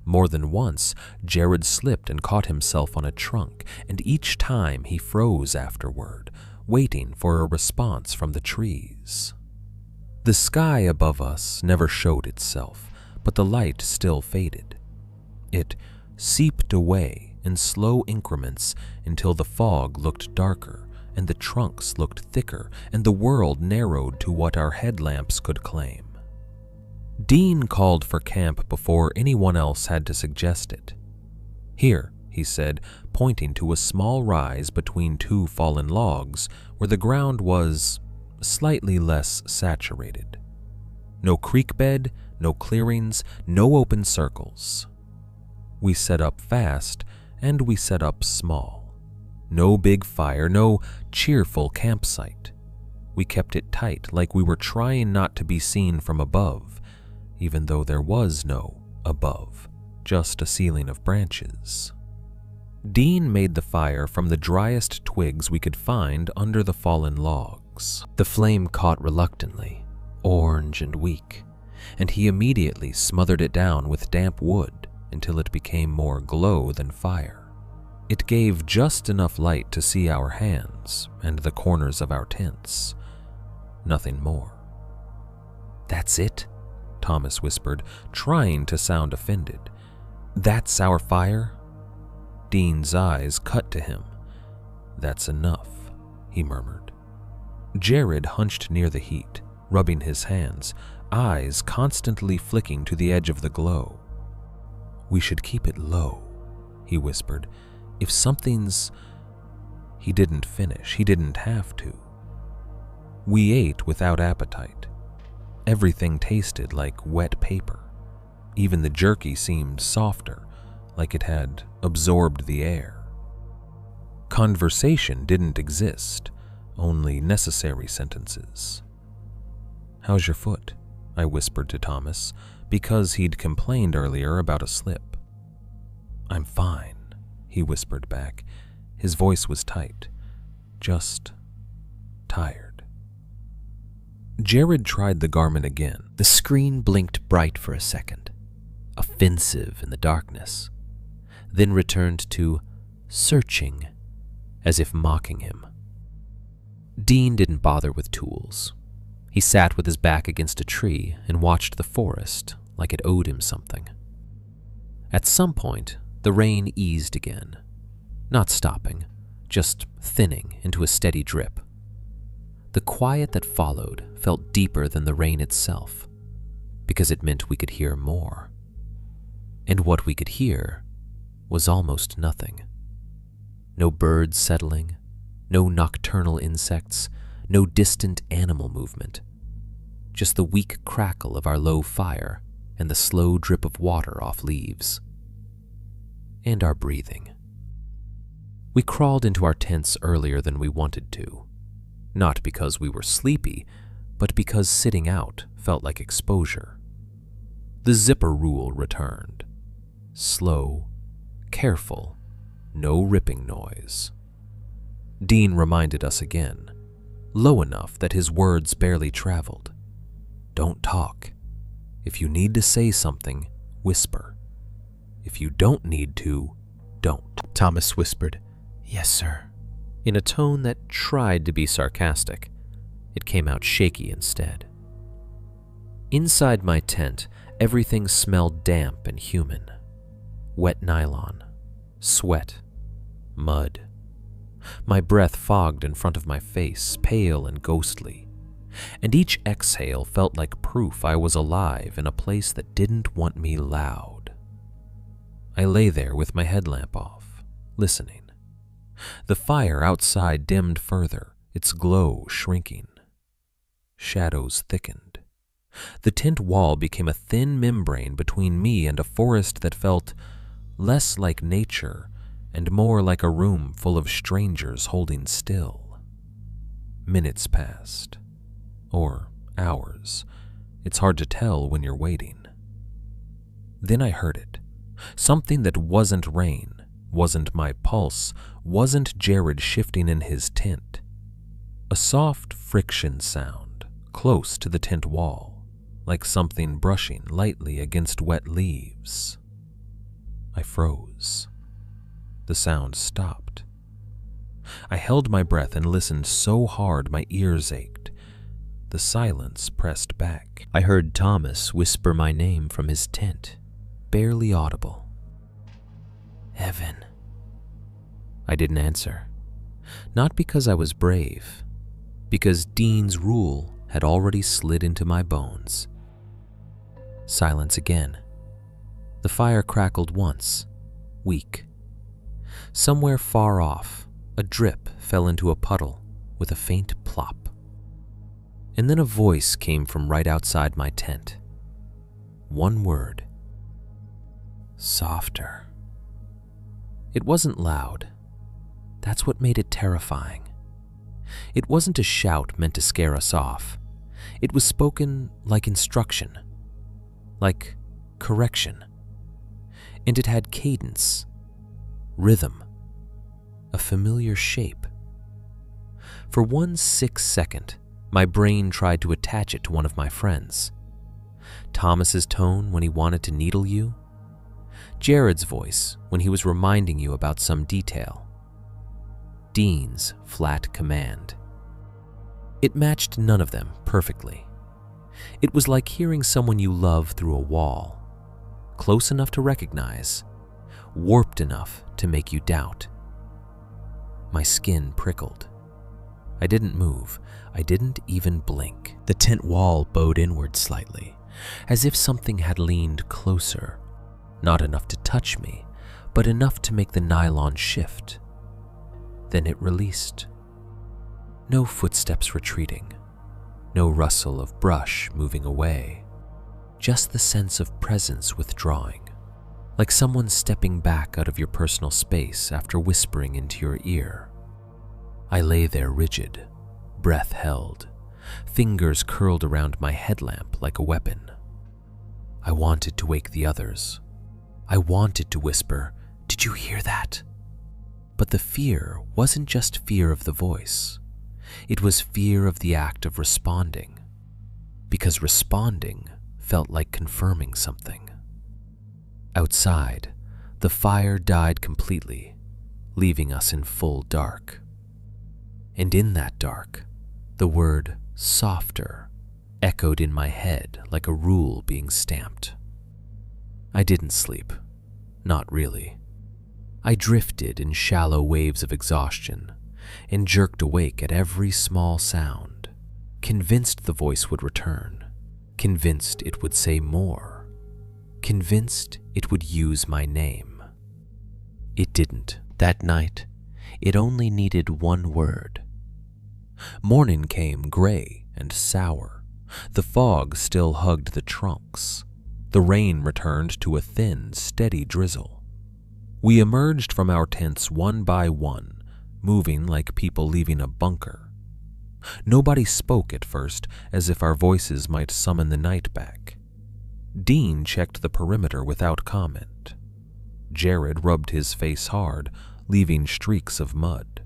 More than once, Jared slipped and caught himself on a trunk, and each time he froze afterward, waiting for a response from the trees. The sky above us never showed itself, but the light still faded. It seeped away in slow increments until the fog looked darker, and the trunks looked thicker, and the world narrowed to what our headlamps could claim. Dean called for camp before anyone else had to suggest it. "Here," he said, pointing to a small rise between two fallen logs where the ground was slightly less saturated. No creek bed, no clearings, no open circles. We set up fast, and we set up small. No big fire, no cheerful campsite. We kept it tight, like we were trying not to be seen from above, even though there was no above, just a ceiling of branches. Dean made the fire from the driest twigs we could find under the fallen logs. The flame caught reluctantly, orange and weak, and he immediately smothered it down with damp wood until it became more glow than fire. It gave just enough light to see our hands and the corners of our tents. Nothing more. "That's it?" Thomas whispered, trying to sound offended. "That's our fire?" Dean's eyes cut to him. "That's enough," he murmured. Jared hunched near the heat, rubbing his hands, eyes constantly flicking to the edge of the glow. "We should keep it low," he whispered. "If something's—" He didn't finish. He didn't have to. We ate without appetite. Everything tasted like wet paper. Even the jerky seemed softer, like it had absorbed the air. Conversation didn't exist, only necessary sentences. "How's your foot?" I whispered to Thomas, because he'd complained earlier about a slip. "I'm fine," he whispered back. His voice was tight, just tired. Jared tried the garment again. The screen blinked bright for a second, offensive in the darkness, then returned to searching, as if mocking him. Dean didn't bother with tools. He sat with his back against a tree and watched the forest, like it owed him something. At some point, the rain eased again, not stopping, just thinning into a steady drip. The quiet that followed felt deeper than the rain itself, because it meant we could hear more. And what we could hear was almost nothing. No birds settling, no nocturnal insects, no distant animal movement. Just the weak crackle of our low fire and the slow drip of water off leaves. And our breathing. We crawled into our tents earlier than we wanted to, not because we were sleepy, but because sitting out felt like exposure. The zipper rule returned. Slow, careful, no ripping noise. Dean reminded us again, low enough that his words barely traveled. Don't talk. If you need to say something, whisper. If you don't need to, don't. Thomas whispered, "Yes, sir," in a tone that tried to be sarcastic. It came out shaky instead. Inside my tent, everything smelled damp and human. Wet nylon, sweat, mud. My breath fogged in front of my face, pale and ghostly, and each exhale felt like proof I was alive in a place that didn't want me loud. I lay there with my headlamp off, listening. The fire outside dimmed further, its glow shrinking. Shadows thickened. The tent wall became a thin membrane between me and a forest that felt less like nature and more like a room full of strangers holding still. Minutes passed. Or hours. It's hard to tell when you're waiting. Then I heard it. Something that wasn't rain, wasn't my pulse, wasn't Jared shifting in his tent. A soft friction sound, close to the tent wall, like something brushing lightly against wet leaves. I froze. The sound stopped. I held my breath and listened so hard my ears ached. The silence pressed back. I heard Thomas whisper my name from his tent, barely audible. "Evan." I didn't answer. Not because I was brave, because Dean's rule had already slid into my bones. Silence again. The fire crackled once, weak. Somewhere far off, a drip fell into a puddle with a faint plop. And then a voice came from right outside my tent. One word. Softer. It wasn't loud. That's what made it terrifying. It wasn't a shout meant to scare us off. It was spoken like instruction, like correction. And it had cadence, rhythm, a familiar shape. For 1 sick second, my brain tried to attach it to one of my friends. Thomas's tone when he wanted to needle you. Jared's voice when he was reminding you about some detail. Dean's flat command. It matched none of them perfectly. It was like hearing someone you love through a wall, close enough to recognize, warped enough to make you doubt. My skin prickled. I didn't move. I didn't even blink. The tent wall bowed inward slightly, as if something had leaned closer, not enough to touch me, but enough to make the nylon shift. Then it released. No footsteps retreating, no rustle of brush moving away, just the sense of presence withdrawing, like someone stepping back out of your personal space after whispering into your ear. I lay there rigid, breath held, fingers curled around my headlamp like a weapon. I wanted to wake the others. I wanted to whisper, "Did you hear that?" But the fear wasn't just fear of the voice. It was fear of the act of responding, because responding felt like confirming something. Outside, the fire died completely, leaving us in full dark. And in that dark, the word softer echoed in my head like a rule being stamped. I didn't sleep. Not really. I drifted in shallow waves of exhaustion and jerked awake at every small sound, convinced the voice would return, convinced it would say more, convinced it would use my name. It didn't. That night, it only needed one word. Morning came gray and sour. The fog still hugged the trunks. The rain returned to a thin, steady drizzle. We emerged from our tents one by one, moving like people leaving a bunker. Nobody spoke at first, as if our voices might summon the night back. Dean checked the perimeter without comment. Jared rubbed his face hard, leaving streaks of mud.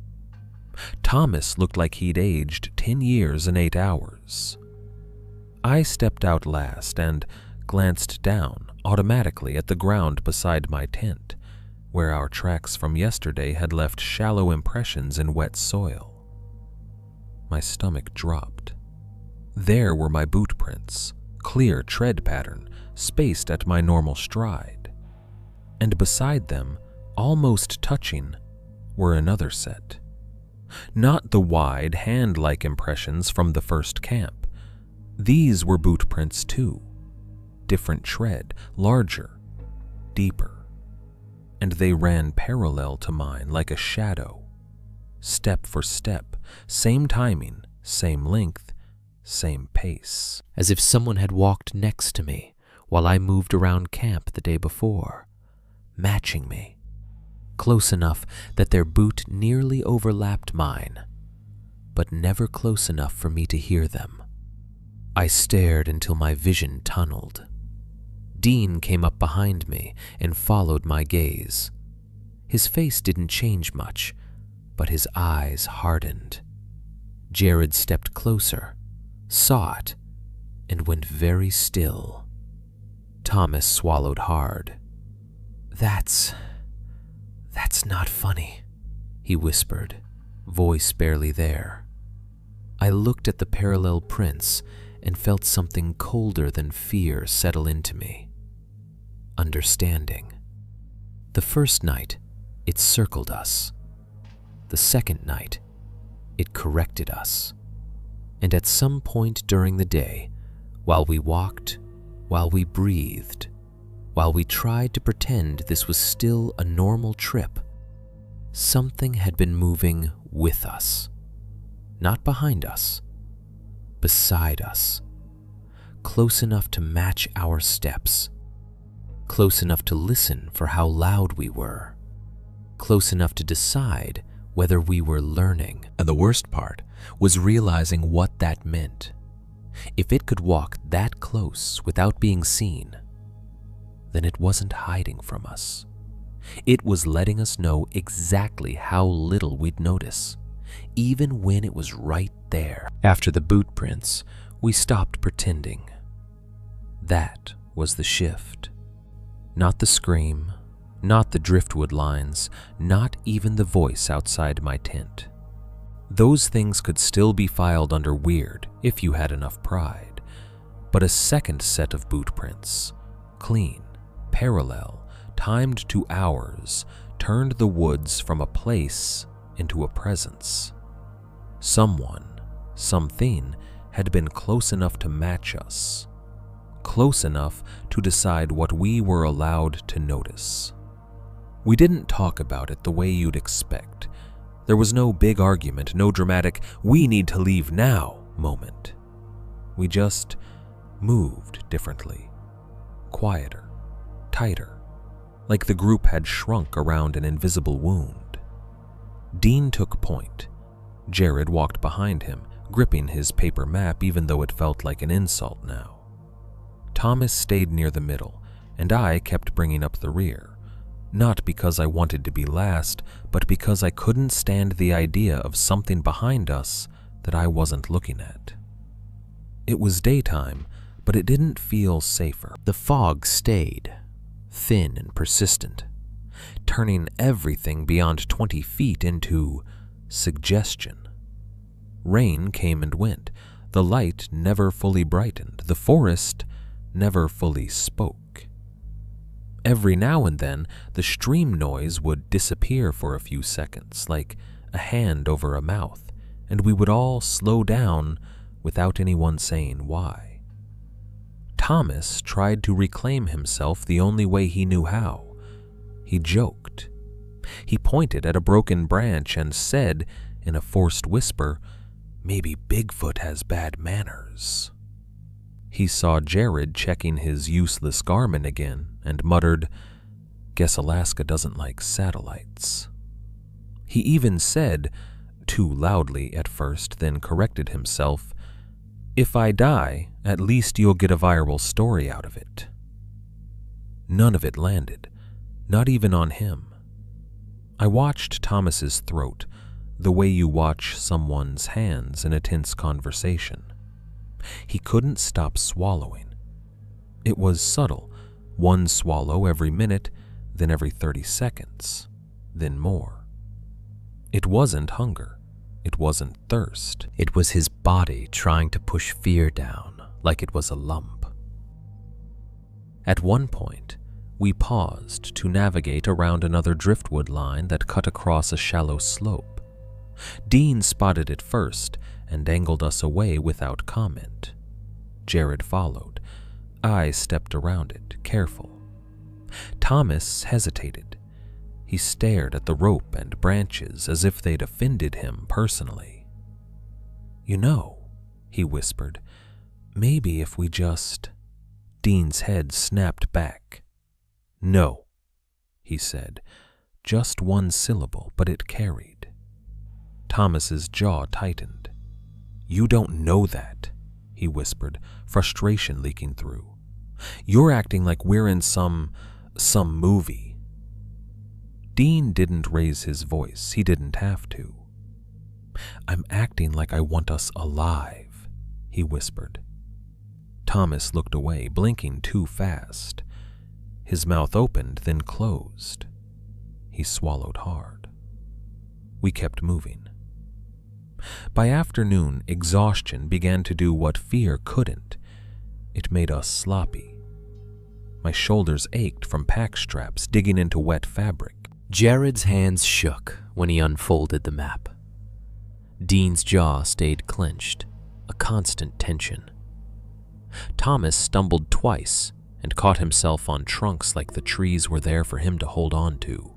Thomas looked like he'd aged 10 years in 8 hours. I stepped out last and glanced down automatically at the ground beside my tent, where our tracks from yesterday had left shallow impressions in wet soil. My stomach dropped. There were my boot prints, clear tread pattern, spaced at my normal stride. And beside them, almost touching, were another set. Not the wide, hand-like impressions from the first camp. These were boot prints too. Different tread, larger, deeper. And they ran parallel to mine like a shadow. Step for step, same timing, same length, same pace. As if someone had walked next to me while I moved around camp the day before, matching me. Close enough that their boot nearly overlapped mine, but never close enough for me to hear them. I stared until my vision tunneled. Dean came up behind me and followed my gaze. His face didn't change much, but his eyes hardened. Jared stepped closer, saw it, and went very still. Thomas swallowed hard. That's not funny," he whispered, voice barely there. I looked at the parallel prints and felt something colder than fear settle into me. Understanding. The first night, it circled us. The second night, it corrected us. And at some point during the day, while we walked, while we breathed, while we tried to pretend this was still a normal trip, something had been moving with us. Not behind us, beside us. Close enough to match our steps. Close enough to listen for how loud we were. Close enough to decide whether we were learning. And the worst part was realizing what that meant. If it could walk that close without being seen, then it wasn't hiding from us. It was letting us know exactly how little we'd notice, even when it was right there. After the boot prints, we stopped pretending. That was the shift. Not the scream, not the driftwood lines, not even the voice outside my tent. Those things could still be filed under weird if you had enough pride, but a second set of boot prints, clean, parallel, timed to hours, turned the woods from a place into a presence. Someone, something, had been close enough to match us, close enough to decide what we were allowed to notice. We didn't talk about it the way you'd expect. There was no big argument, no dramatic, "we need to leave now" moment. We just moved differently, quieter, tighter, like the group had shrunk around an invisible wound. Dean took point. Jared walked behind him, gripping his paper map even though it felt like an insult now. Thomas stayed near the middle, and I kept bringing up the rear, not because I wanted to be last, but because I couldn't stand the idea of something behind us that I wasn't looking at. It was daytime, but it didn't feel safer. The fog stayed, thin and persistent, turning everything beyond 20 feet into suggestion. Rain came and went. The light never fully brightened. The forest never fully spoke. Every now and then, the stream noise would disappear for a few seconds, like a hand over a mouth, and we would all slow down without anyone saying why. Thomas tried to reclaim himself the only way he knew how. He joked. He pointed at a broken branch and said, in a forced whisper, "Maybe Bigfoot has bad manners." He saw Jared checking his useless Garmin again and muttered, "Guess Alaska doesn't like satellites." He even said, too loudly at first, then corrected himself, "If I die, at least you'll get a viral story out of it." None of it landed, not even on him. I watched Thomas's throat, the way you watch someone's hands in a tense conversation. He couldn't stop swallowing. It was subtle, one swallow every minute, then every 30 seconds, then more. It wasn't hunger. It wasn't thirst. It was his body trying to push fear down like it was a lump. At one point, we paused to navigate around another driftwood line that cut across a shallow slope. Dean spotted it first and angled us away without comment. Jared followed. I stepped around it, careful. Thomas hesitated. He stared at the rope and branches as if they'd offended him personally. "You know," he whispered, "maybe if we just—" Dean's head snapped back. "No," he said, just one syllable, but it carried. Thomas's jaw tightened. "You don't know that," he whispered, frustration leaking through. "You're acting like we're in some movie." Dean didn't raise his voice. He didn't have to. "I'm acting like I want us alive," he whispered. Thomas looked away, blinking too fast. His mouth opened, then closed. He swallowed hard. We kept moving. By afternoon, exhaustion began to do what fear couldn't. It made us sloppy. My shoulders ached from pack straps digging into wet fabric. Jared's hands shook when he unfolded the map. Dean's jaw stayed clenched, a constant tension. Thomas stumbled twice and caught himself on trunks like the trees were there for him to hold on to.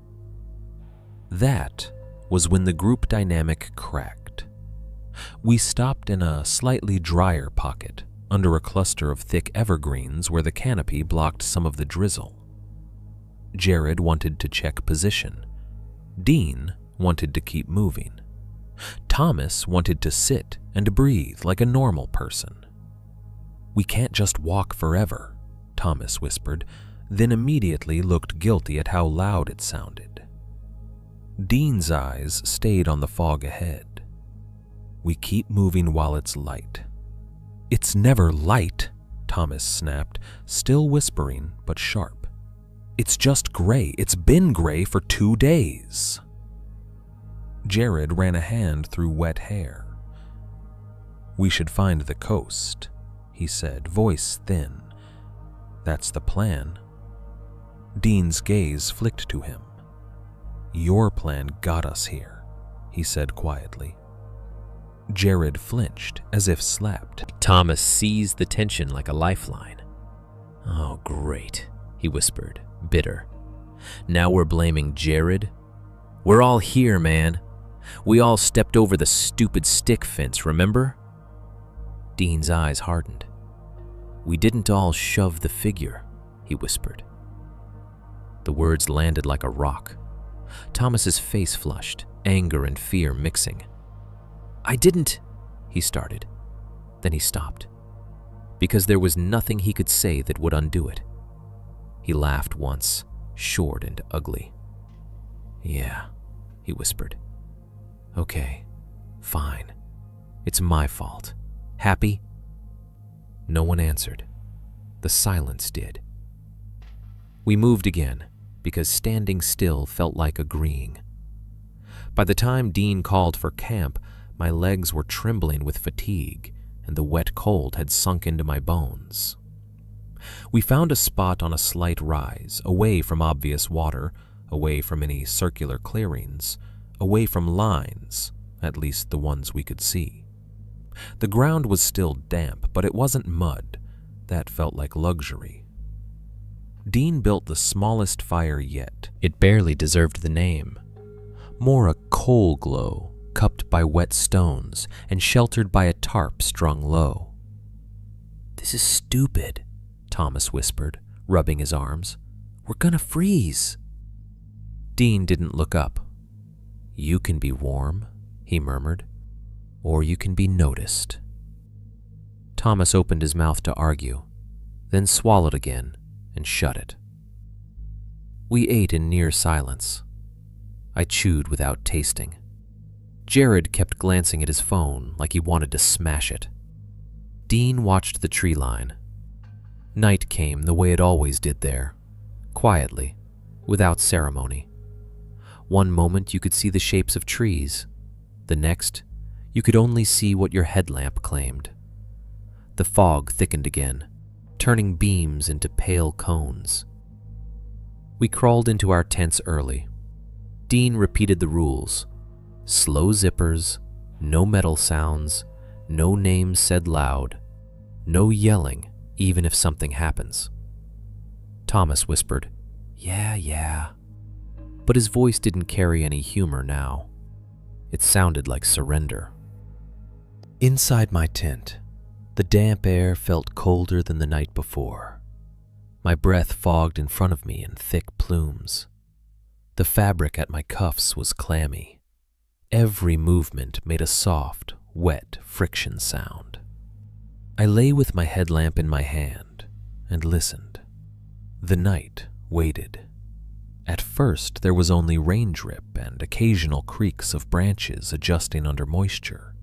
That was when the group dynamic cracked. We stopped in a slightly drier pocket under a cluster of thick evergreens where the canopy blocked some of the drizzle. Jared wanted to check position. Dean wanted to keep moving. Thomas wanted to sit and breathe like a normal person. "We can't just walk forever," Thomas whispered, then immediately looked guilty at how loud it sounded. Dean's eyes stayed on the fog ahead. "We keep moving while it's light." "It's never light," Thomas snapped, still whispering but sharp. "It's just gray. It's been gray for 2 days." Jared ran a hand through wet hair. "We should find the coast," he said, voice thin. "That's the plan." Dean's gaze flicked to him. "Your plan got us here," he said quietly. Jared flinched, as if slapped. Thomas seized the tension like a lifeline. "Oh, great," he whispered, bitter. "Now we're blaming Jared? We're all here, man. We all stepped over the stupid stick fence, remember?" Dean's eyes hardened. "We didn't all shove the figure," he whispered. The words landed like a rock. Thomas's face flushed, anger and fear mixing. "I didn't," he started. Then he stopped, because there was nothing he could say that would undo it. He laughed once, short and ugly. "Yeah," he whispered. "Okay, fine. It's my fault. Happy?" No one answered. The silence did. We moved again, because standing still felt like agreeing. By the time Dean called for camp, my legs were trembling with fatigue, and the wet cold had sunk into my bones. We found a spot on a slight rise, away from obvious water, away from any circular clearings, away from lines, at least the ones we could see. The ground was still damp, but it wasn't mud. That felt like luxury. Dean built the smallest fire yet. It barely deserved the name. More a coal glow, cupped by wet stones and sheltered by a tarp strung low. "This is stupid," Thomas whispered, rubbing his arms. "We're gonna freeze." Dean didn't look up. "You can be warm," he murmured, "or you can be noticed." Thomas opened his mouth to argue, then swallowed again and shut it. We ate in near silence. I chewed without tasting. Jared kept glancing at his phone like he wanted to smash it. Dean watched the tree line. Night came the way it always did there, quietly, without ceremony. One moment you could see the shapes of trees. The next, you could only see what your headlamp claimed. The fog thickened again, turning beams into pale cones. We crawled into our tents early. Dean repeated the rules. Slow zippers, no metal sounds, no names said loud, no yelling even if something happens. Thomas whispered, Yeah. But his voice didn't carry any humor now. It sounded like surrender. Inside my tent, the damp air felt colder than the night before. My breath fogged in front of me in thick plumes. The fabric at my cuffs was clammy. Every movement made a soft, wet friction sound. I lay with my headlamp in my hand and listened. The night waited. At first, there was only rain drip and occasional creaks of branches adjusting under moisture.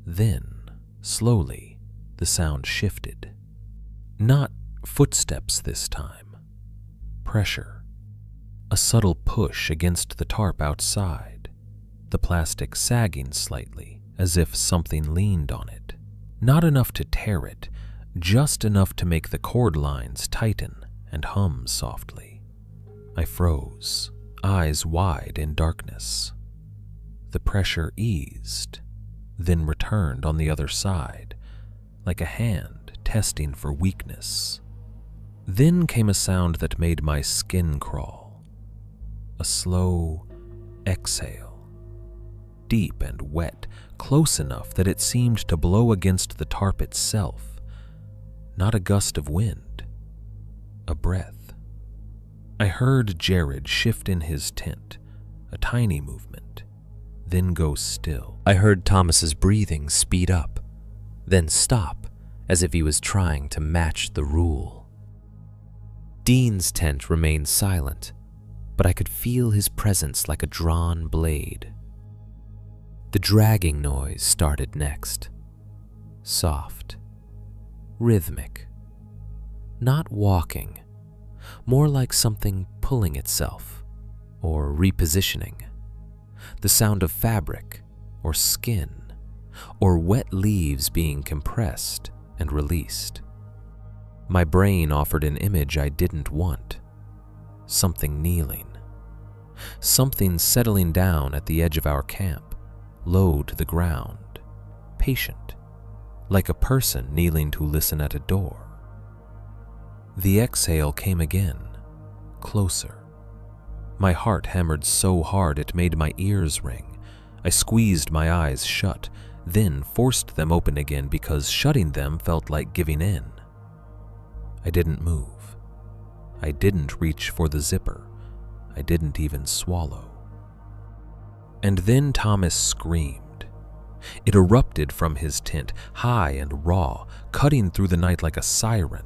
Then, slowly, the sound shifted. Not footsteps this time. Pressure. A subtle push against the tarp outside, the plastic sagging slightly as if something leaned on it. Not enough to tear it, just enough to make the cord lines tighten and hum softly. I froze, eyes wide in darkness. The pressure eased, then returned on the other side, like a hand testing for weakness. Then came a sound that made my skin crawl. A slow exhale, deep and wet, close enough that it seemed to blow against the tarp itself. Not a gust of wind, a breath. I heard Jared shift in his tent, a tiny movement, then go still. I heard Thomas's breathing speed up, then stop, as if he was trying to match the rule. Dean's tent remained silent, but I could feel his presence like a drawn blade. The dragging noise started next. Soft, rhythmic, not walking, more like something pulling itself or repositioning. The sound of fabric or skin or wet leaves being compressed and released. My brain offered an image I didn't want. Something kneeling. Something settling down at the edge of our camp, low to the ground, patient, like a person kneeling to listen at a door. The exhale came again, closer. My heart hammered so hard it made my ears ring. I squeezed my eyes shut, then forced them open again because shutting them felt like giving in. I didn't move. I didn't reach for the zipper. I didn't even swallow. And then Thomas screamed. It erupted from his tent, high and raw, cutting through the night like a siren.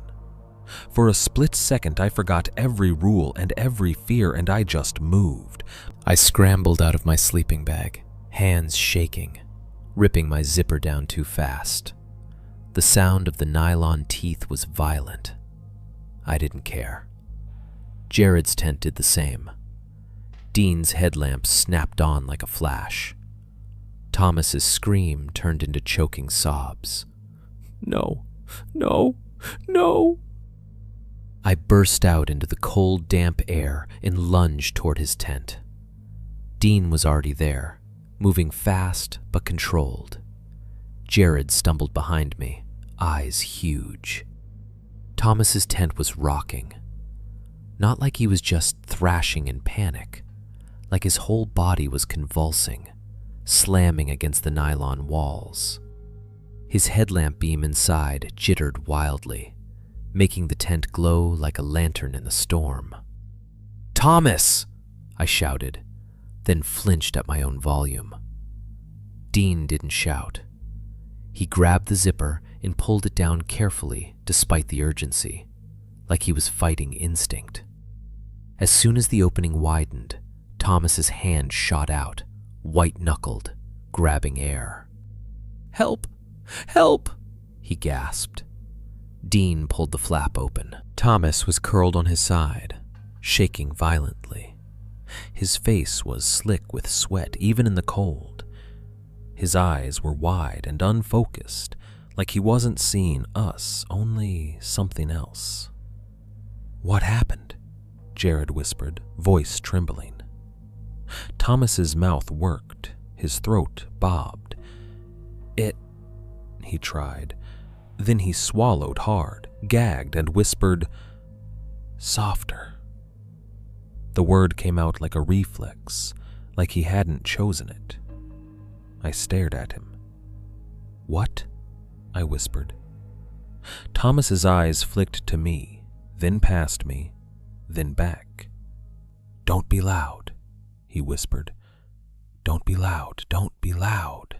For a split second, I forgot every rule and every fear, and I just moved. I scrambled out of my sleeping bag, hands shaking, ripping my zipper down too fast. The sound of the nylon teeth was violent. I didn't care. Jared's tent did the same. Dean's headlamp snapped on like a flash. Thomas's scream turned into choking sobs. No, no, no. I burst out into the cold, damp air and lunged toward his tent. Dean was already there, moving fast but controlled. Jared stumbled behind me, eyes huge. Thomas's tent was rocking. Not like he was just thrashing in panic, like his whole body was convulsing, slamming against the nylon walls. His headlamp beam inside jittered wildly, making the tent glow like a lantern in the storm. "Thomas!" I shouted, then flinched at my own volume. Dean didn't shout. He grabbed the zipper and pulled it down carefully despite the urgency, like he was fighting instinct. As soon as the opening widened, Thomas's hand shot out, white-knuckled, grabbing air. "Help! Help!" he gasped. Dean pulled the flap open. Thomas was curled on his side, shaking violently. His face was slick with sweat, even in the cold. His eyes were wide and unfocused, like he wasn't seeing us, only something else. "What happened?" Jared whispered, voice trembling. Thomas's mouth worked, his throat bobbed. He tried. Then he swallowed hard, gagged, and whispered, "Softer." The word came out like a reflex, like he hadn't chosen it. I stared at him. "What?" I whispered. Thomas's eyes flicked to me, then past me, then back. "Don't be loud," he whispered. "Don't be loud, don't be loud."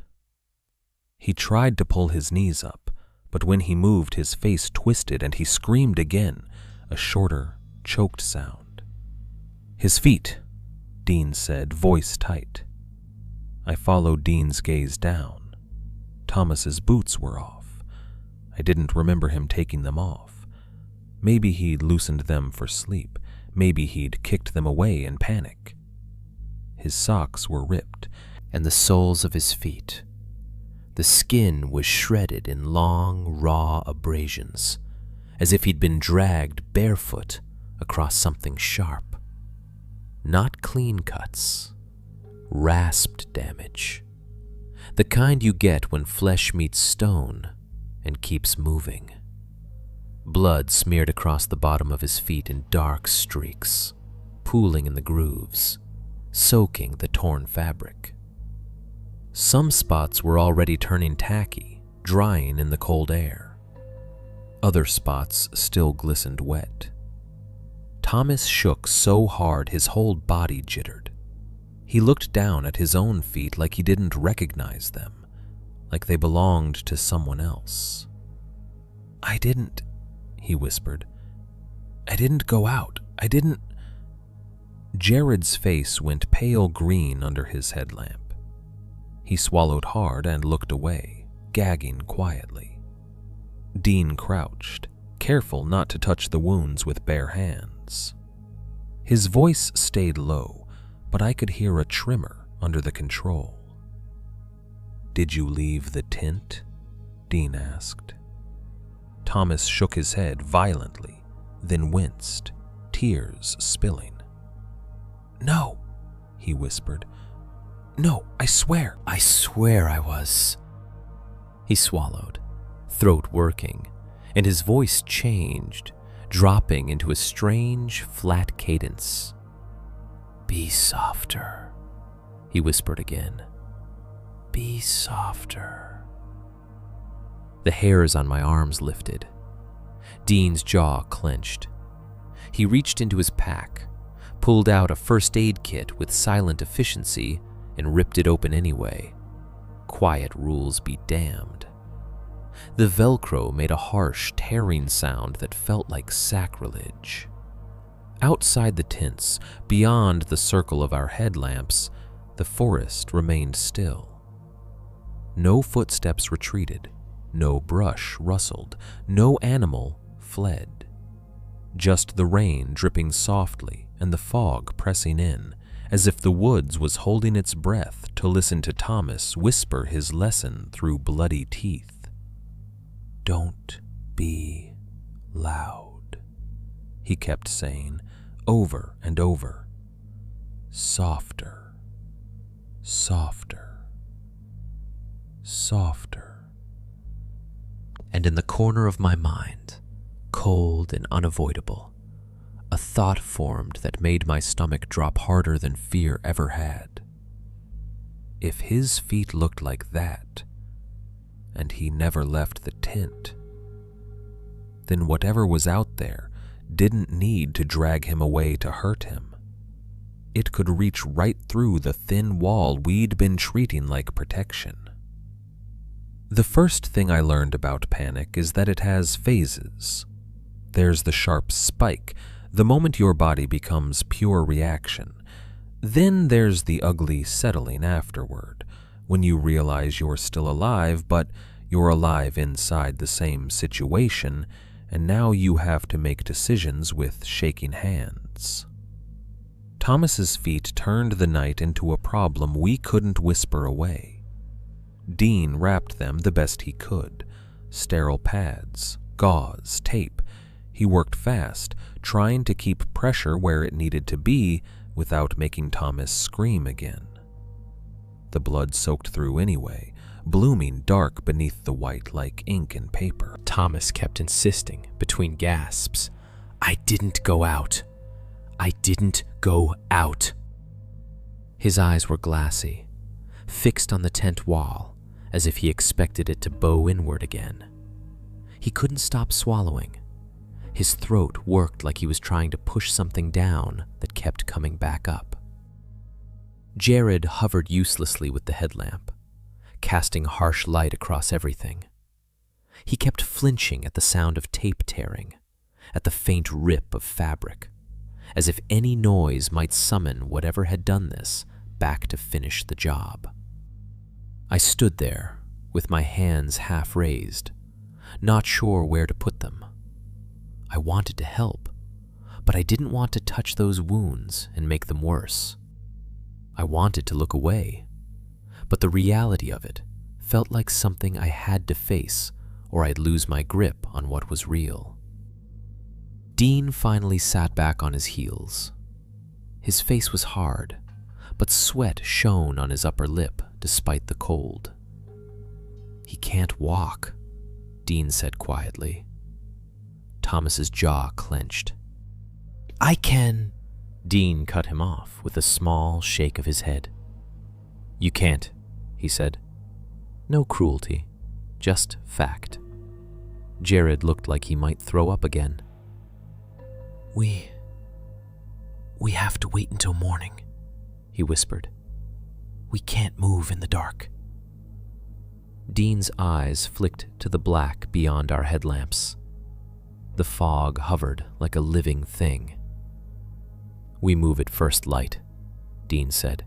He tried to pull his knees up, but when he moved, his face twisted and he screamed again, a shorter, choked sound. "His feet," Dean said, voice tight. I followed Dean's gaze down. Thomas's boots were off. I didn't remember him taking them off. Maybe he'd loosened them for sleep. Maybe he'd kicked them away in panic. His socks were ripped, and the soles of his feet. The skin was shredded in long, raw abrasions, as if he'd been dragged barefoot across something sharp. Not clean cuts, rasped damage. The kind you get when flesh meets stone and keeps moving. Blood smeared across the bottom of his feet in dark streaks, pooling in the grooves, soaking the torn fabric. Some spots were already turning tacky, drying in the cold air. Other spots still glistened wet. Thomas shook so hard his whole body jittered. He looked down at his own feet like he didn't recognize them, like they belonged to someone else. "I didn't," he whispered. "I didn't go out. I didn't." Jared's face went pale green under his headlamp. He swallowed hard and looked away, gagging quietly. Dean crouched, careful not to touch the wounds with bare hands. His voice stayed low, but I could hear a tremor under the control. "Did you leave the tent?" Dean asked. Thomas shook his head violently, then winced, tears spilling. "No," he whispered. "No, I swear I was." He swallowed, throat working, and his voice changed, dropping into a strange, flat cadence. "Be softer," he whispered again. "Be softer." The hairs on my arms lifted. Dean's jaw clenched. He reached into his pack, pulled out a first aid kit with silent efficiency, and ripped it open anyway. Quiet rules be damned. The Velcro made a harsh, tearing sound that felt like sacrilege. Outside the tents, beyond the circle of our headlamps, the forest remained still. No footsteps retreated, no brush rustled, no animal fled. Just the rain dripping softly and the fog pressing in, as if the woods was holding its breath to listen to Thomas whisper his lesson through bloody teeth. "Don't be loud," he kept saying, over and over. Softer, softer, softer. And in the corner of my mind, cold and unavoidable, a thought formed that made my stomach drop harder than fear ever had. If his feet looked like that, and he never left the tent, then whatever was out there didn't need to drag him away to hurt him. It could reach right through the thin wall we'd been treating like protection. The first thing I learned about panic is that it has phases. There's the sharp spike, the moment your body becomes pure reaction. Then there's the ugly settling afterward, when you realize you're still alive, but you're alive inside the same situation, and now you have to make decisions with shaking hands. Thomas's feet turned the night into a problem we couldn't whisper away. Dean wrapped them the best he could. Sterile pads, gauze, tape. He worked fast, trying to keep pressure where it needed to be without making Thomas scream again. The blood soaked through anyway, blooming dark beneath the white like ink and paper. Thomas kept insisting, between gasps, "I didn't go out. I didn't go out." His eyes were glassy, fixed on the tent wall, as if he expected it to bow inward again. He couldn't stop swallowing. His throat worked like he was trying to push something down that kept coming back up. Jared hovered uselessly with the headlamp, casting harsh light across everything. He kept flinching at the sound of tape tearing, at the faint rip of fabric, as if any noise might summon whatever had done this back to finish the job. I stood there, with my hands half raised, not sure where to put them. I wanted to help, but I didn't want to touch those wounds and make them worse. I wanted to look away, but the reality of it felt like something I had to face, or I'd lose my grip on what was real. Dean finally sat back on his heels. His face was hard, but sweat shone on his upper lip despite the cold. "He can't walk," Dean said quietly. Thomas's jaw clenched. "I can," Dean cut him off with a small shake of his head. "You can't," he said. No cruelty, just fact. Jared looked like he might throw up again. We have to wait until morning," he whispered. "We can't move in the dark." Dean's eyes flicked to the black beyond our headlamps. The fog hovered like a living thing. "We move at first light," Dean said,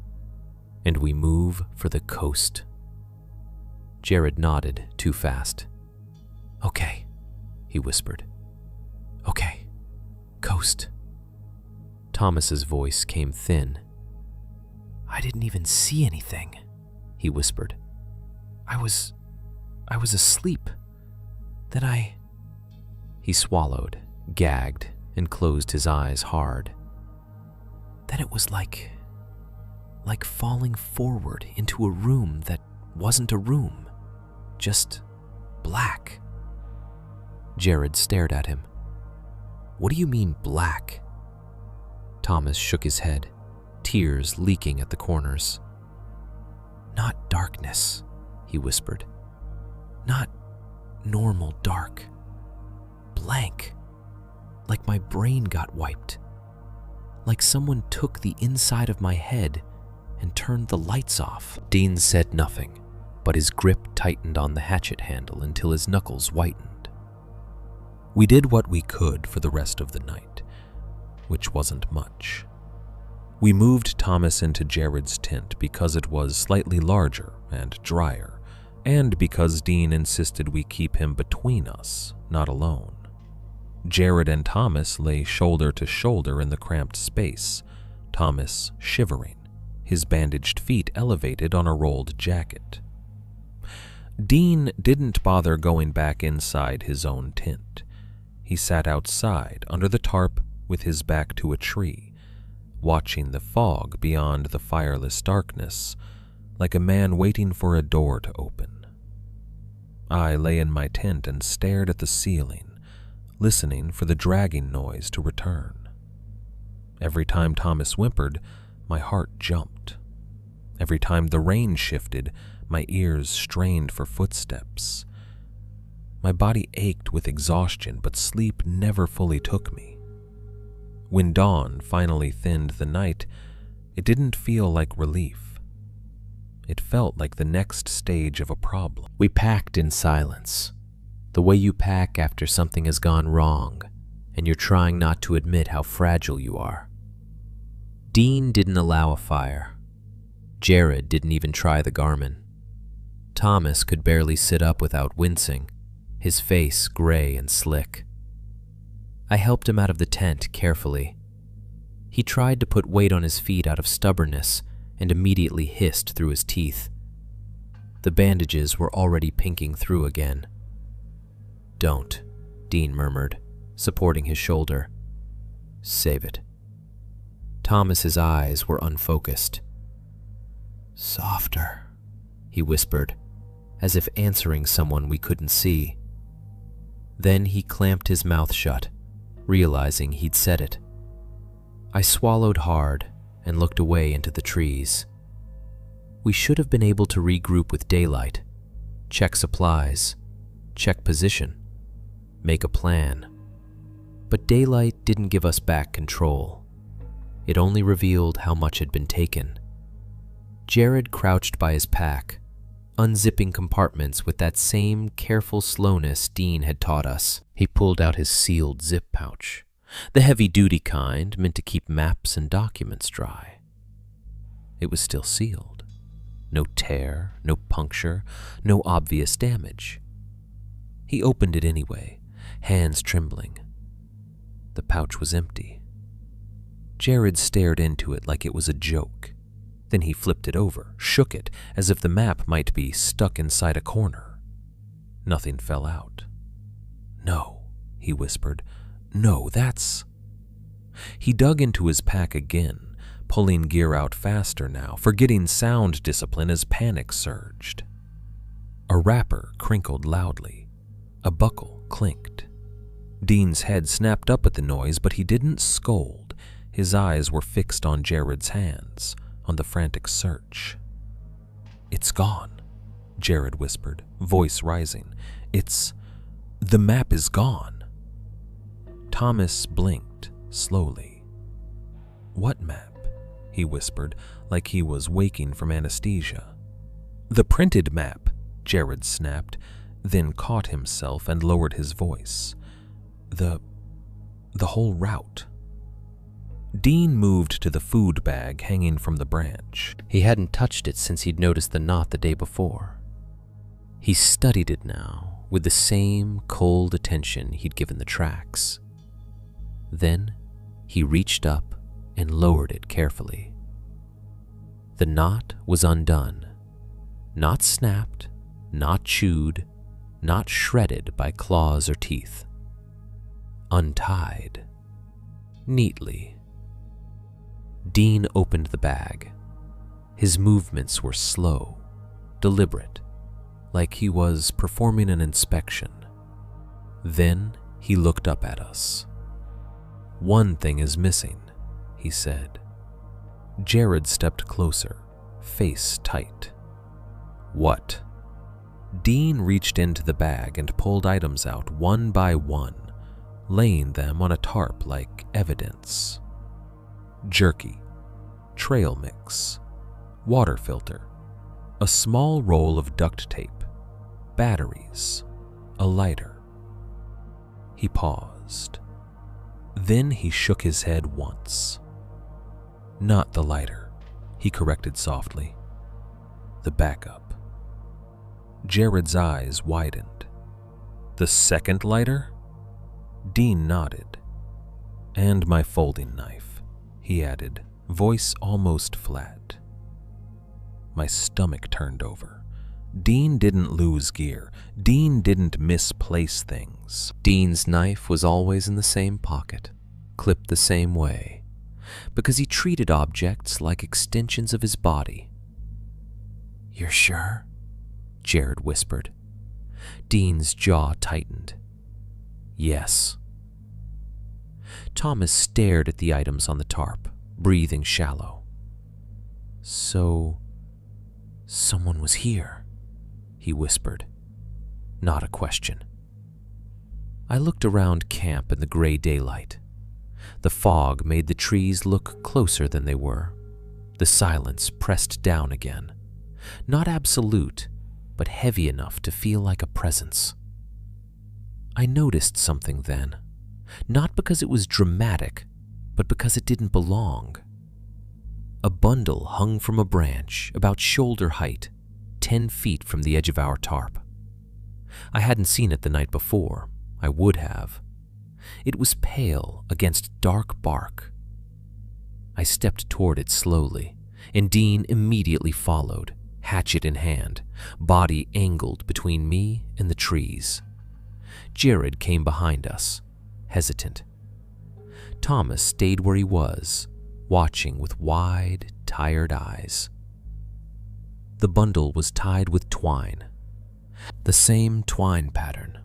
"and we move for the coast." Jared nodded too fast. "Okay," he whispered. "Okay, coast." Thomas's voice came thin. "I didn't even see anything," he whispered. I was asleep. Then He swallowed, gagged, and closed his eyes hard. Then it was like falling forward into a room that wasn't a room, just black. Jared stared at him. "What do you mean black?" Thomas shook his head, tears leaking at the corners. "Not darkness," he whispered. "Not normal dark. Blank. Like my brain got wiped. Like someone took the inside of my head and turned the lights off." Dean said nothing, but his grip tightened on the hatchet handle until his knuckles whitened. We did what we could for the rest of the night, which wasn't much. We moved Thomas into Jared's tent because it was slightly larger and drier, and because Dean insisted we keep him between us, not alone. Jared and Thomas lay shoulder to shoulder in the cramped space, Thomas shivering, his bandaged feet elevated on a rolled jacket. Dean didn't bother going back inside his own tent. He sat outside under the tarp with his back to a tree, watching the fog beyond the fireless darkness, like a man waiting for a door to open. I lay in my tent and stared at the ceiling, listening for the dragging noise to return. Every time Thomas whimpered, my heart jumped. Every time the rain shifted, my ears strained for footsteps. My body ached with exhaustion, but sleep never fully took me. When dawn finally thinned the night, it didn't feel like relief. It felt like the next stage of a problem. We packed in silence, the way you pack after something has gone wrong and you're trying not to admit how fragile you are. Dean didn't allow a fire. Jared didn't even try the Garmin. Thomas could barely sit up without wincing, his face gray and slick. I helped him out of the tent carefully. He tried to put weight on his feet out of stubbornness and immediately hissed through his teeth. The bandages were already pinking through again. "Don't," Dean murmured, supporting his shoulder. "Save it." Thomas's eyes were unfocused. "Softer," he whispered, as if answering someone we couldn't see. Then he clamped his mouth shut, realizing he'd said it. I swallowed hard and looked away into the trees. We should have been able to regroup with daylight, check supplies, check position, make a plan. But daylight didn't give us back control. It only revealed how much had been taken. Jared crouched by his pack, unzipping compartments with that same careful slowness Dean had taught us. He pulled out his sealed zip pouch, the heavy-duty kind meant to keep maps and documents dry. It was still sealed. No tear, no puncture, no obvious damage. He opened it anyway, hands trembling. The pouch was empty. Jared stared into it like it was a joke. Then he flipped it over, shook it, as if the map might be stuck inside a corner. Nothing fell out. "No," he whispered. "No, that's..." He dug into his pack again, pulling gear out faster now, forgetting sound discipline as panic surged. A wrapper crinkled loudly. A buckle clinked. Dean's head snapped up at the noise, but he didn't scold. His eyes were fixed on Jared's hands, on the frantic search. "It's gone," Jared whispered, voice rising. The map is gone." Thomas blinked slowly. "What map?" he whispered, like he was waking from anesthesia. "The printed map," Jared snapped, then caught himself and lowered his voice. The whole route." Dean moved to the food bag hanging from the branch. He hadn't touched it since he'd noticed the knot the day before. He studied it now with the same cold attention he'd given the tracks. Then he reached up and lowered it carefully. The knot was undone, not snapped, not chewed, not shredded by claws or teeth. Untied, neatly. Dean opened the bag. His movements were slow, deliberate, like he was performing an inspection. Then he looked up at us. "One thing is missing," he said. Jared stepped closer, face tight. "What?" Dean reached into the bag and pulled items out one by one, laying them on a tarp like evidence. Jerky, trail mix, water filter, a small roll of duct tape, batteries, a lighter. He paused. Then he shook his head once. "Not the lighter," he corrected softly. "The backup." Jared's eyes widened. "The second lighter?" Dean nodded. "And my folding knife," he added, voice almost flat. My stomach turned over. Dean didn't lose gear. Dean didn't misplace things. Dean's knife was always in the same pocket, clipped the same way, because he treated objects like extensions of his body. "You're sure?" Jared whispered. Dean's jaw tightened. "Yes." Thomas stared at the items on the tarp, breathing shallow. "So, someone was here," he whispered. Not a question. I looked around camp in the gray daylight. The fog made the trees look closer than they were. The silence pressed down again. Not absolute, but heavy enough to feel like a presence. I noticed something then, not because it was dramatic, but because it didn't belong. A bundle hung from a branch about shoulder height, 10 feet from the edge of our tarp. I hadn't seen it the night before. I would have. It was pale against dark bark. I stepped toward it slowly, and Dean immediately followed, hatchet in hand, body angled between me and the trees. Jared came behind us, hesitant. Thomas stayed where he was, watching with wide, tired eyes. The bundle was tied with twine. The same twine pattern.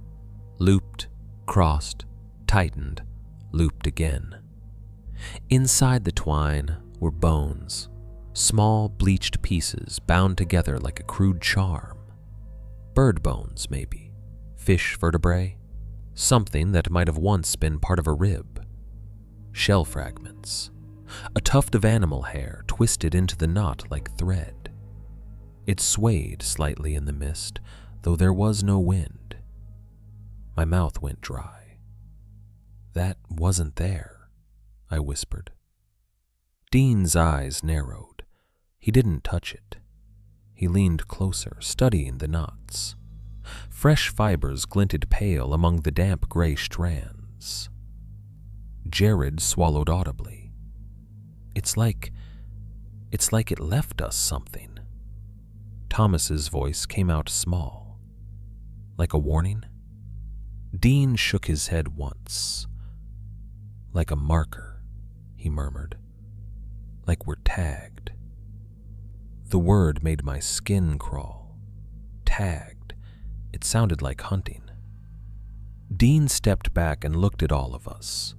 Looped, crossed, tightened, looped again. Inside the twine were bones, small bleached pieces bound together like a crude charm. Bird bones, maybe. Fish vertebrae. Something that might have once been part of a rib. Shell fragments. A tuft of animal hair twisted into the knot like thread. It swayed slightly in the mist, though there was no wind. My mouth went dry. "That wasn't there," I whispered. Dean's eyes narrowed. He didn't touch it. He leaned closer, studying the knots. Fresh fibers glinted pale among the damp gray strands. Jared swallowed audibly. It's like it left us something." Thomas's voice came out small. "Like a warning?" Dean shook his head once. "Like a marker," he murmured. "Like we're tagged." The word made my skin crawl. Tagged. It sounded like hunting. Dean stepped back and looked at all of us.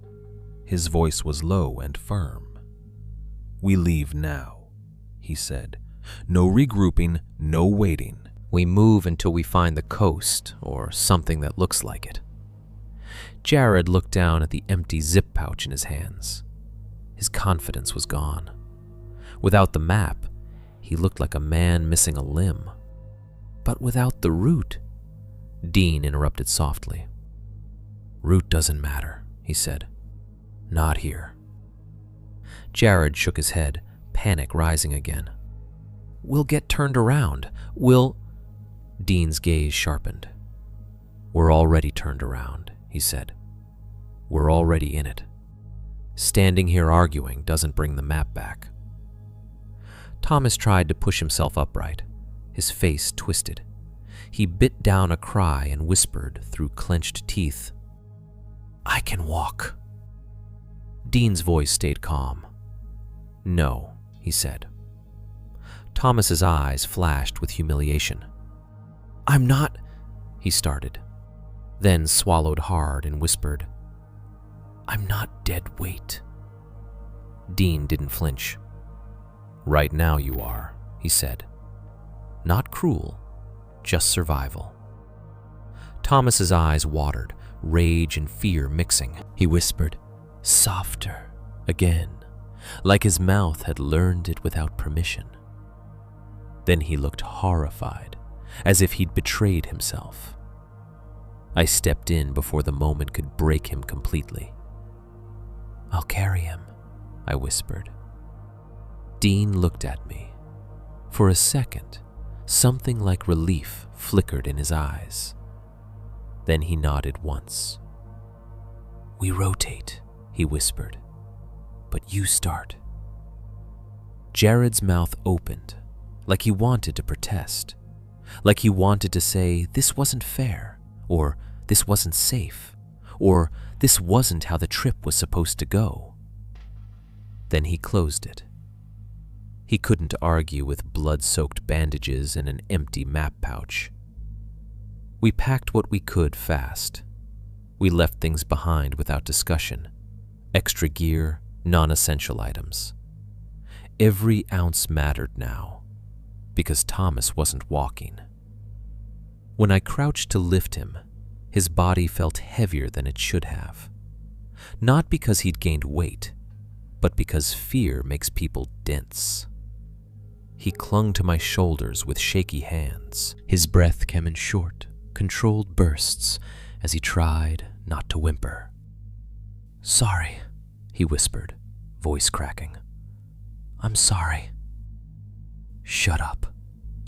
His voice was low and firm. "We leave now," he said. "No regrouping, no waiting. We move until we find the coast or something that looks like it." Jared looked down at the empty zip pouch in his hands. His confidence was gone. Without the map, he looked like a man missing a limb. But without the route, Dean interrupted softly. "Route doesn't matter," he said. "Not here." Jared shook his head, panic rising again. "We'll get turned around. Dean's gaze sharpened. "We're already turned around," he said. "We're already in it. Standing here arguing doesn't bring the map back." Thomas tried to push himself upright. His face twisted. He bit down a cry and whispered through clenched teeth, "I can walk." Dean's voice stayed calm. "No," he said. Thomas's eyes flashed with humiliation. "I'm not," he started, then swallowed hard and whispered, "I'm not dead weight." Dean didn't flinch. "Right now you are," he said. "Not cruel, just survival." Thomas's eyes watered, rage and fear mixing. He whispered, "Softer," again, like his mouth had learned it without permission. Then he looked horrified, as if he'd betrayed himself. I stepped in before the moment could break him completely. "I'll carry him," I whispered. Dean looked at me. For a second, something like relief flickered in his eyes. Then he nodded once. "We rotate," he whispered, "but you start." Jared's mouth opened, like he wanted to protest, like he wanted to say this wasn't fair, or this wasn't safe, or This wasn't how the trip was supposed to go. Then he closed it. He couldn't argue with blood-soaked bandages and an empty map pouch. We packed what we could fast. We left things behind without discussion. Extra gear, non-essential items. Every ounce mattered now, because Thomas wasn't walking. When I crouched to lift him, his body felt heavier than it should have. Not because he'd gained weight, but because fear makes people dense. He clung to my shoulders with shaky hands. His breath came in short, controlled bursts as he tried not to whimper. "Sorry," he whispered, voice cracking. "I'm sorry." "Shut up,"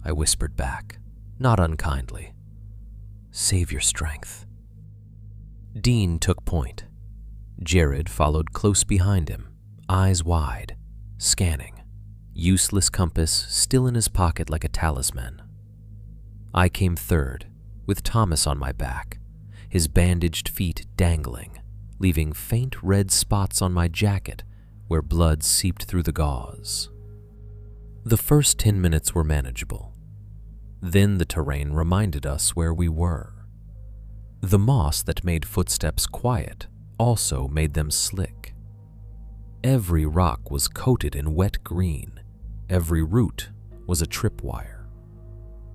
I whispered back, not unkindly. "Save your strength." Dean took point. Jared followed close behind him, eyes wide, scanning, useless compass still in his pocket like a talisman. I came third, with Thomas on my back, his bandaged feet dangling, leaving faint red spots on my jacket where blood seeped through the gauze. The first 10 minutes were manageable. Then the terrain reminded us where we were. The moss that made footsteps quiet also made them slick. Every rock was coated in wet green. Every root was a tripwire.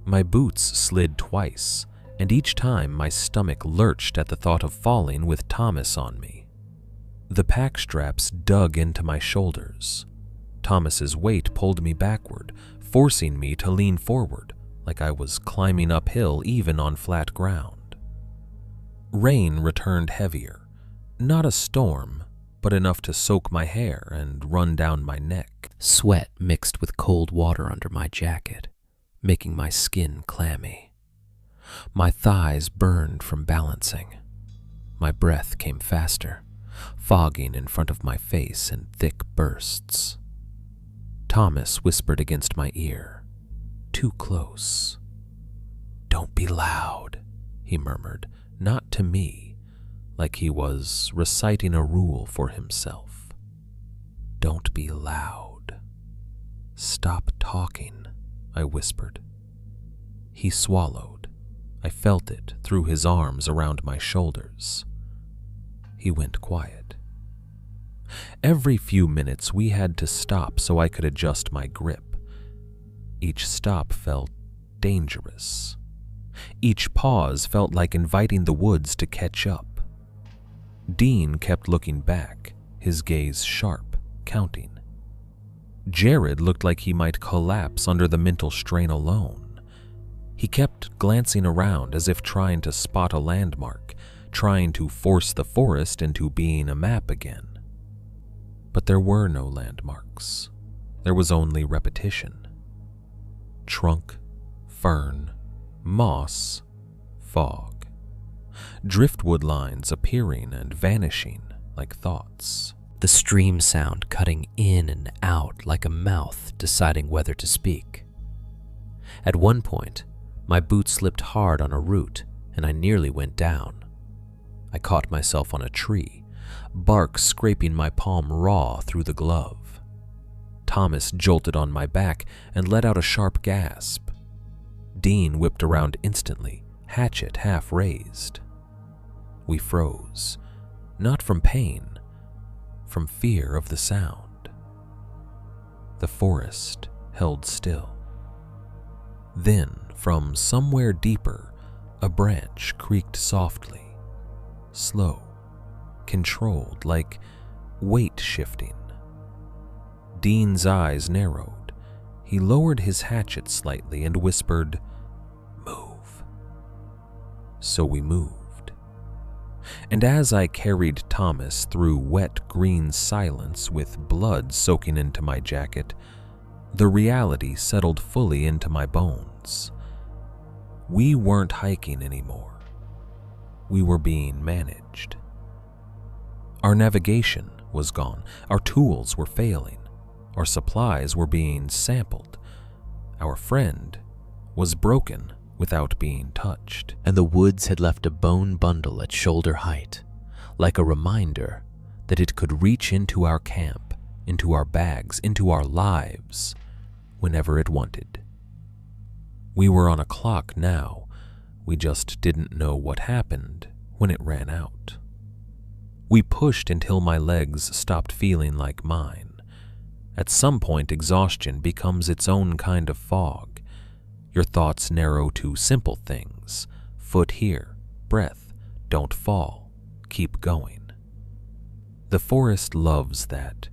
My boots slid twice, and each time my stomach lurched at the thought of falling with Thomas on me. The pack straps dug into my shoulders. Thomas's weight pulled me backward, forcing me to lean forward like I was climbing uphill even on flat ground. Rain returned heavier, not a storm, but enough to soak my hair and run down my neck. Sweat mixed with cold water under my jacket, making my skin clammy. My thighs burned from balancing. My breath came faster, fogging in front of my face in thick bursts. Thomas whispered against my ear, too close. "Don't be loud," he murmured, not to me, like he was reciting a rule for himself. "Don't be loud." "Stop talking," I whispered. He swallowed. I felt it through his arms around my shoulders. He went quiet. Every few minutes we had to stop so I could adjust my grip. Each stop felt dangerous. Each pause felt like inviting the woods to catch up. Dean kept looking back, his gaze sharp, counting. Jared looked like he might collapse under the mental strain alone. He kept glancing around as if trying to spot a landmark, trying to force the forest into being a map again. But there were no landmarks. There was only repetition. Trunk, fern, moss, fog. Driftwood lines appearing and vanishing like thoughts. The stream sound cutting in and out like a mouth deciding whether to speak. At one point, my boot slipped hard on a root and I nearly went down. I caught myself on a tree, bark scraping my palm raw through the glove. Thomas jolted on my back and let out a sharp gasp. Dean whipped around instantly, hatchet half raised. We froze, not from pain, from fear of the sound. The forest held still. Then, from somewhere deeper, a branch creaked softly, slow, controlled, like weight shifting. Dean's eyes narrowed. He lowered his hatchet slightly and whispered, "Move." So we moved. And as I carried Thomas through wet green silence with blood soaking into my jacket, the reality settled fully into my bones. We weren't hiking anymore. We were being managed. Our navigation was gone. Our tools were failing. Our supplies were being sampled. Our friend was broken without being touched. And the woods had left a bone bundle at shoulder height, like a reminder that it could reach into our camp, into our bags, into our lives, whenever it wanted. We were on a clock now. We just didn't know what happened when it ran out. We pushed until my legs stopped feeling like mine. At some point, exhaustion becomes its own kind of fog. Your thoughts narrow to simple things. Foot here, breath, don't fall, keep going. The forest loves that.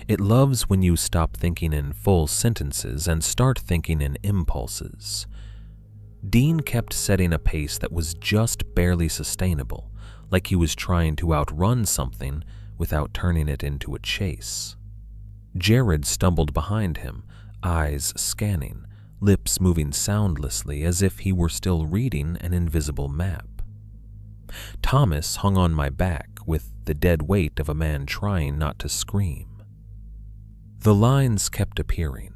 It loves when you stop thinking in full sentences and start thinking in impulses. Dean kept setting a pace that was just barely sustainable, like he was trying to outrun something without turning it into a chase. Jared stumbled behind him, eyes scanning, lips moving soundlessly as if he were still reading an invisible map. Thomas hung on my back with the dead weight of a man trying not to scream. The lines kept appearing,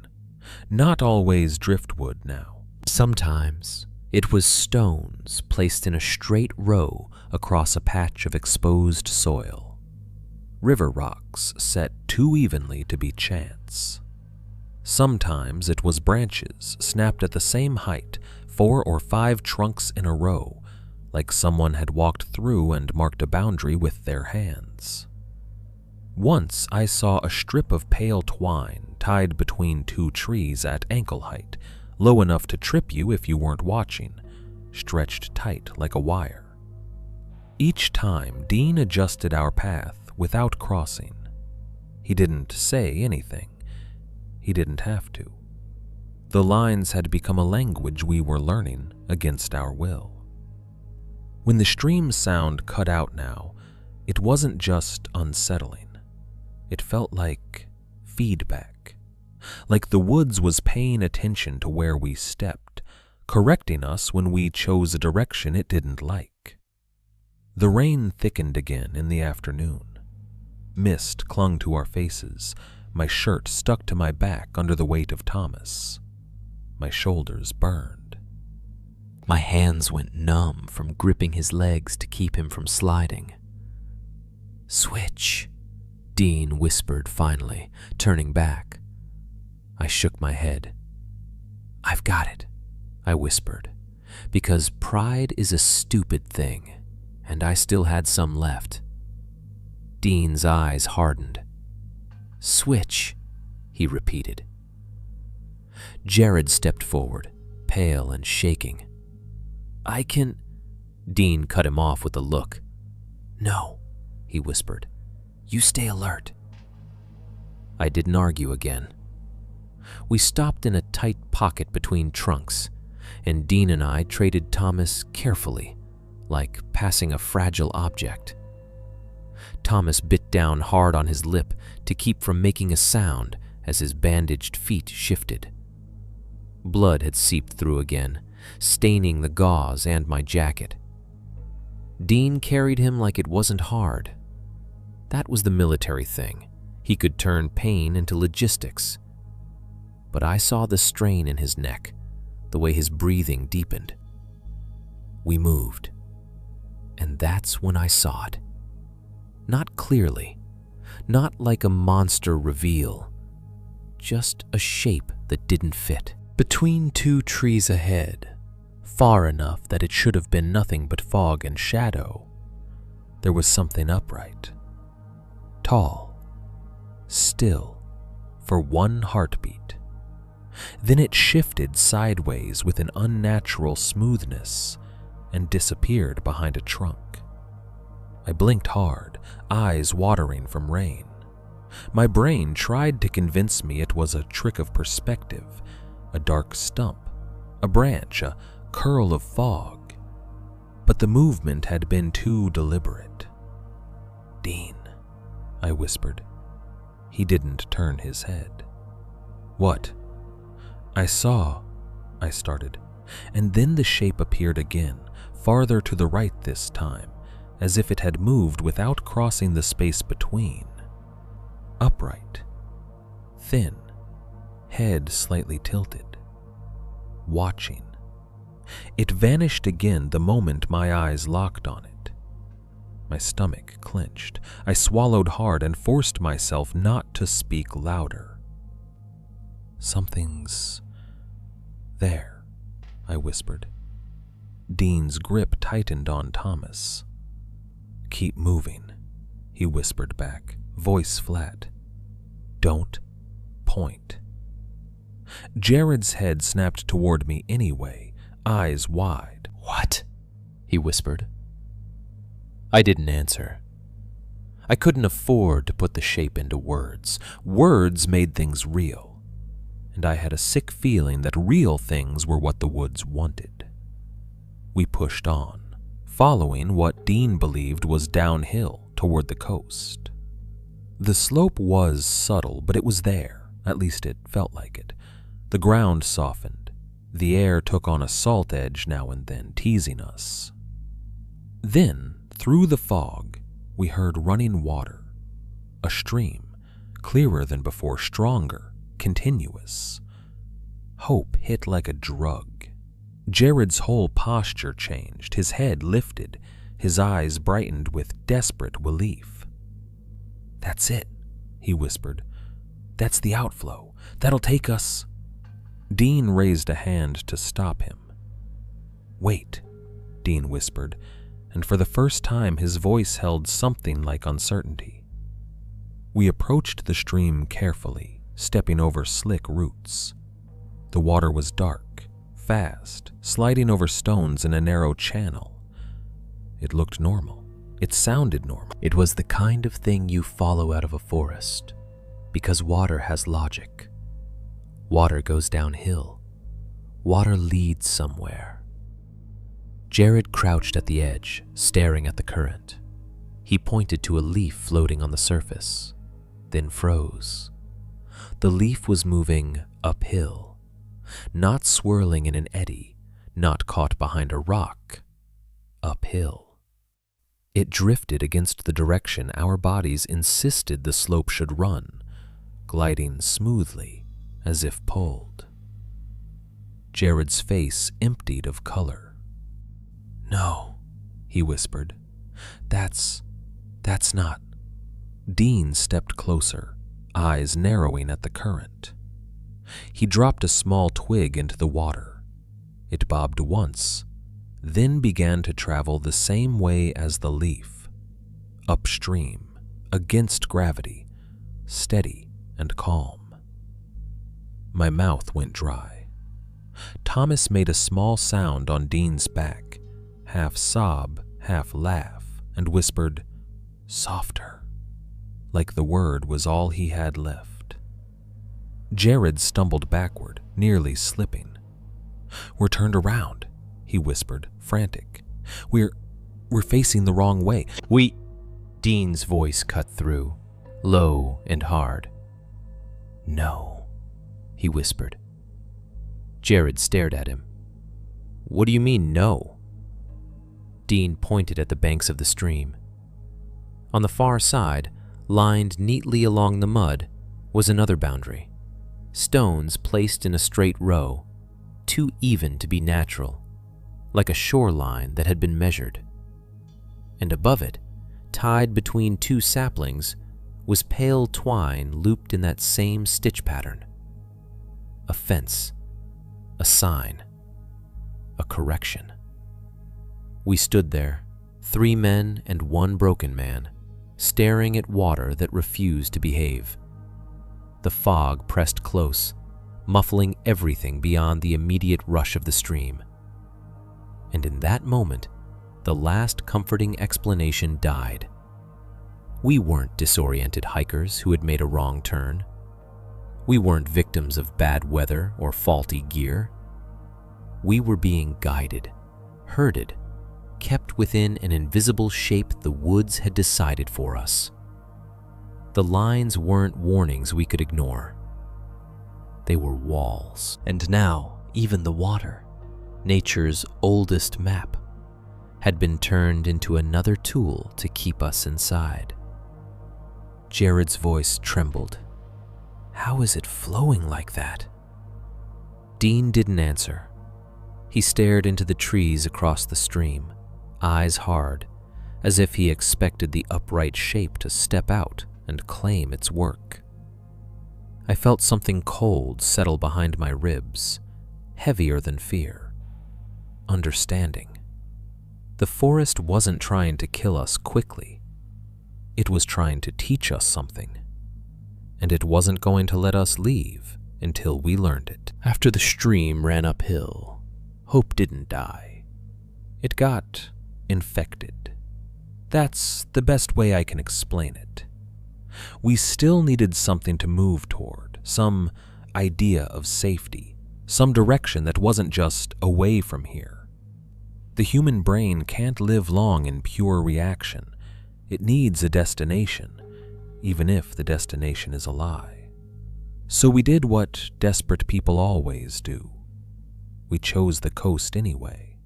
not always driftwood now. Sometimes it was stones placed in a straight row across a patch of exposed soil. River rocks set too evenly to be chance. Sometimes it was branches snapped at the same height, 4 or 5 trunks in a row, like someone had walked through and marked a boundary with their hands. Once I saw a strip of pale twine tied between 2 trees at ankle height, low enough to trip you if you weren't watching, stretched tight like a wire. Each time, Dean adjusted our path without crossing. He didn't say anything. He didn't have to. The lines had become a language we were learning against our will. When the stream sound cut out now, it wasn't just unsettling. It felt like feedback. Like the woods was paying attention to where we stepped, correcting us when we chose a direction it didn't like. The rain thickened again in the afternoon. Mist clung to our faces. My shirt stuck to my back under the weight of Thomas. My shoulders burned. My hands went numb from gripping his legs to keep him from sliding. "Switch," Dean whispered finally, turning back. I shook my head. "I've got it," I whispered, because pride is a stupid thing, and I still had some left. Dean's eyes hardened. "Switch," he repeated. Jared stepped forward, pale and shaking. "I can—" Dean cut him off with a look. "No," he whispered. "You stay alert." I didn't argue again. We stopped in a tight pocket between trunks, and Dean and I traded Thomas carefully, like passing a fragile object. Thomas bit down hard on his lip to keep from making a sound as his bandaged feet shifted. Blood had seeped through again, staining the gauze and my jacket. Dean carried him like it wasn't hard. That was the military thing. He could turn pain into logistics. But I saw the strain in his neck, the way his breathing deepened. We moved, and that's when I saw it. Not clearly, not like a monster reveal, just a shape that didn't fit. Between 2 trees ahead, far enough that it should have been nothing but fog and shadow, there was something upright, tall, still, for one heartbeat. Then it shifted sideways with an unnatural smoothness and disappeared behind a trunk. I blinked hard, eyes watering from rain. My brain tried to convince me it was a trick of perspective, a dark stump, a branch, a curl of fog. But the movement had been too deliberate. "Dean," I whispered. He didn't turn his head. "What?" "I saw," I started, and then the shape appeared again, farther to the right this time, as if it had moved without crossing the space between. Upright, thin, head slightly tilted, watching. It vanished again the moment my eyes locked on it. My stomach clenched. I swallowed hard and forced myself not to speak louder. "Something's there," I whispered. Dean's grip tightened on Thomas. "Keep moving," he whispered back, voice flat. "Don't point." Jared's head snapped toward me anyway, eyes wide. "What?" he whispered. I didn't answer. I couldn't afford to put the shape into words. Words made things real, and I had a sick feeling that real things were what the woods wanted. We pushed on, following what Dean believed was downhill toward the coast. The slope was subtle, but it was there. At least it felt like it. The ground softened. The air took on a salt edge now and then, teasing us. Then, through the fog, we heard running water. A stream, clearer than before, stronger, continuous. Hope hit like a drug. Jared's whole posture changed, his head lifted, his eyes brightened with desperate relief. "That's it," he whispered. "That's the outflow. That'll take us." Dean raised a hand to stop him. "Wait," Dean whispered, and for the first time his voice held something like uncertainty. We approached the stream carefully, stepping over slick roots. The water was dark, fast, sliding over stones in a narrow channel. It looked normal. It sounded normal. It was the kind of thing you follow out of a forest, because water has logic. Water goes downhill. Water leads somewhere. Jared crouched at the edge, staring at the current. He pointed to a leaf floating on the surface, then froze. The leaf was moving uphill, not swirling in an eddy, not caught behind a rock. Uphill. It drifted against the direction our bodies insisted the slope should run, gliding smoothly as if pulled. Jared's face emptied of color. "No," he whispered. That's not." Dean stepped closer, eyes narrowing at the current. He dropped a small twig into the water. It bobbed once, then began to travel the same way as the leaf, upstream, against gravity, steady and calm. My mouth went dry. Thomas made a small sound on Dean's back, half sob, half laugh, and whispered, "Softer," like the word was all he had left. Jared stumbled backward, nearly slipping. "We're turned around," he whispered, frantic. We're facing the wrong way." Dean's voice cut through, low and hard. "No," he whispered. Jared stared at him. "What do you mean, no?" Dean pointed at the banks of the stream. On the far side, lined neatly along the mud, was another boundary. Stones placed in a straight row, too even to be natural, like a shoreline that had been measured. And above it, tied between two saplings, was pale twine looped in that same stitch pattern. A fence, a sign, a correction. We stood there, 3 men and 1 broken man, staring at water that refused to behave. The fog pressed close, muffling everything beyond the immediate rush of the stream. And in that moment, the last comforting explanation died. We weren't disoriented hikers who had made a wrong turn. We weren't victims of bad weather or faulty gear. We were being guided, herded, kept within an invisible shape the woods had decided for us. The lines weren't warnings we could ignore. They were walls. And now, even the water, nature's oldest map, had been turned into another tool to keep us inside. Jared's voice trembled. "How is it flowing like that?" Dean didn't answer. He stared into the trees across the stream, eyes hard, as if he expected the upright shape to step out and claim its work. I felt something cold settle behind my ribs, heavier than fear. Understanding. The forest wasn't trying to kill us quickly. It was trying to teach us something. And it wasn't going to let us leave until we learned it. After the stream ran uphill, hope didn't die. It got infected. That's the best way I can explain it. We still needed something to move toward, some idea of safety, some direction that wasn't just away from here. The human brain can't live long in pure reaction. It needs a destination, even if the destination is a lie. So we did what desperate people always do. We chose the coast anyway.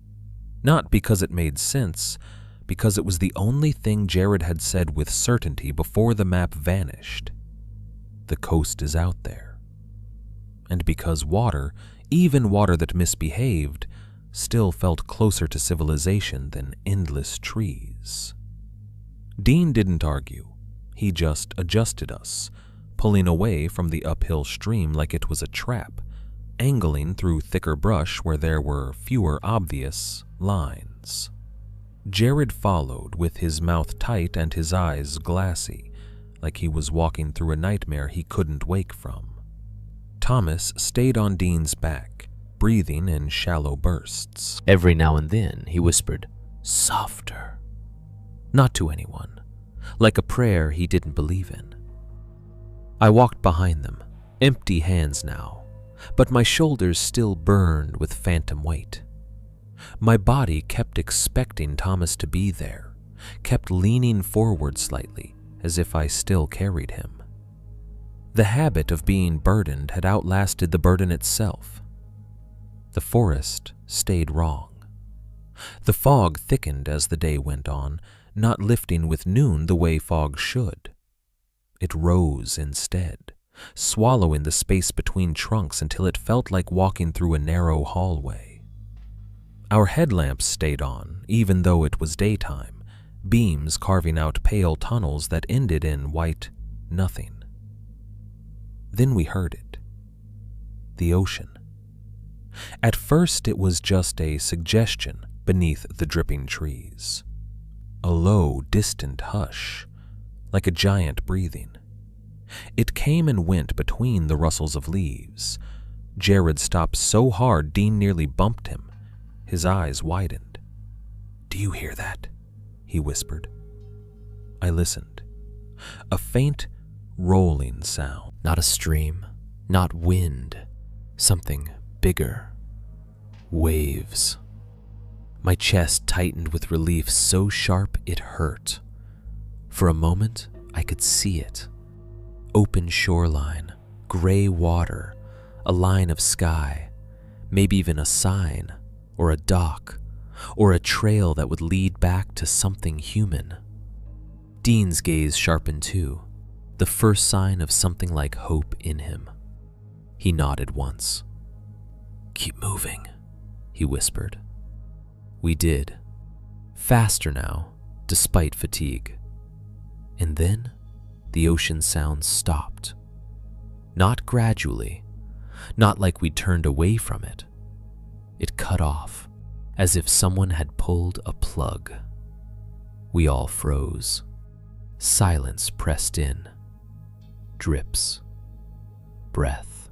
Not because it made sense, because it was the only thing Jared had said with certainty before the map vanished. The coast is out there. And because water, even water that misbehaved, still felt closer to civilization than endless trees. Dean didn't argue. He just adjusted us, pulling away from the uphill stream like it was a trap, angling through thicker brush where there were fewer obvious lines. Jared followed with his mouth tight and his eyes glassy, like he was walking through a nightmare he couldn't wake from. Thomas stayed on Dean's back, breathing in shallow bursts. Every now and then he whispered, "Softer." Not to anyone, like a prayer he didn't believe in. I walked behind them, empty hands now, but my shoulders still burned with phantom weight. My body kept expecting Thomas to be there, kept leaning forward slightly, as if I still carried him. The habit of being burdened had outlasted the burden itself. The forest stayed wrong. The fog thickened as the day went on, not lifting with noon the way fog should. It rose instead, swallowing the space between trunks until it felt like walking through a narrow hallway. Our headlamps stayed on, even though it was daytime, beams carving out pale tunnels that ended in white nothing. Then we heard it. The ocean. At first it was just a suggestion beneath the dripping trees. A low, distant hush, like a giant breathing. It came and went between the rustles of leaves. Jared stopped so hard Dean nearly bumped him. His eyes widened. "Do you hear that?" he whispered. I listened. A faint, rolling sound. Not a stream, not wind, something bigger. Waves. My chest tightened with relief so sharp it hurt. For a moment, I could see it. Open shoreline, gray water, a line of sky, maybe even a sign, or a dock, or a trail that would lead back to something human. Dean's gaze sharpened too, the first sign of something like hope in him. He nodded once. "Keep moving," he whispered. We did. Faster now, despite fatigue. And then the ocean sound stopped. Not gradually, not like we turned away from it. It cut off, as if someone had pulled a plug. We all froze. Silence pressed in. Drips. Breath.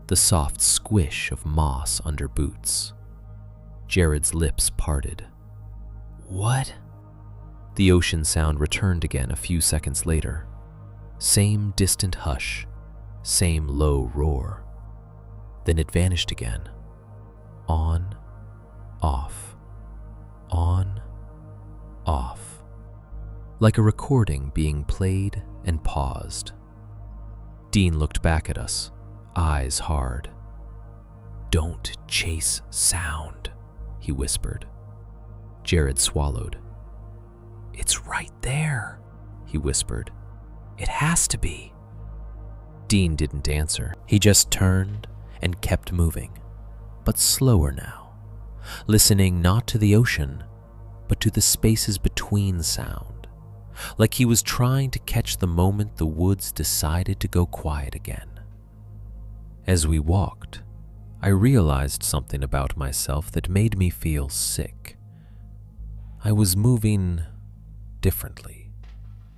The soft squish of moss under boots. Jared's lips parted. "What?" The ocean sound returned again a few seconds later. Same distant hush, same low roar. Then it vanished again. On, off, on, off. Like a recording being played and paused. Dean looked back at us, eyes hard. "Don't chase sound," he whispered. Jared swallowed. "It's right there," he whispered. "It has to be." Dean didn't answer. He just turned and kept moving, but slower now, listening not to the ocean, but to the spaces between sound, like he was trying to catch the moment the woods decided to go quiet again. As we walked, I realized something about myself that made me feel sick. I was moving differently.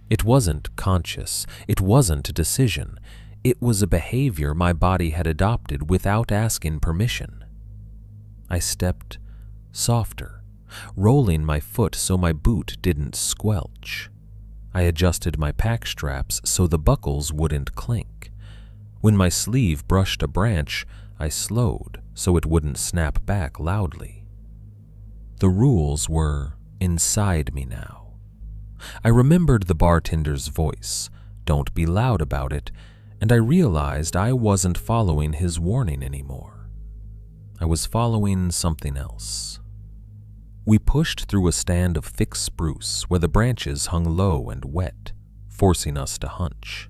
It wasn't conscious, it wasn't a decision, it was a behavior my body had adopted without asking permission. I stepped softer, rolling my foot so my boot didn't squelch. I adjusted my pack straps so the buckles wouldn't clink. When my sleeve brushed a branch, I slowed so it wouldn't snap back loudly. The rules were inside me now. I remembered the bartender's voice, "Don't be loud about it," and I realized I wasn't following his warning anymore. I was following something else. We pushed through a stand of thick spruce where the branches hung low and wet, forcing us to hunch.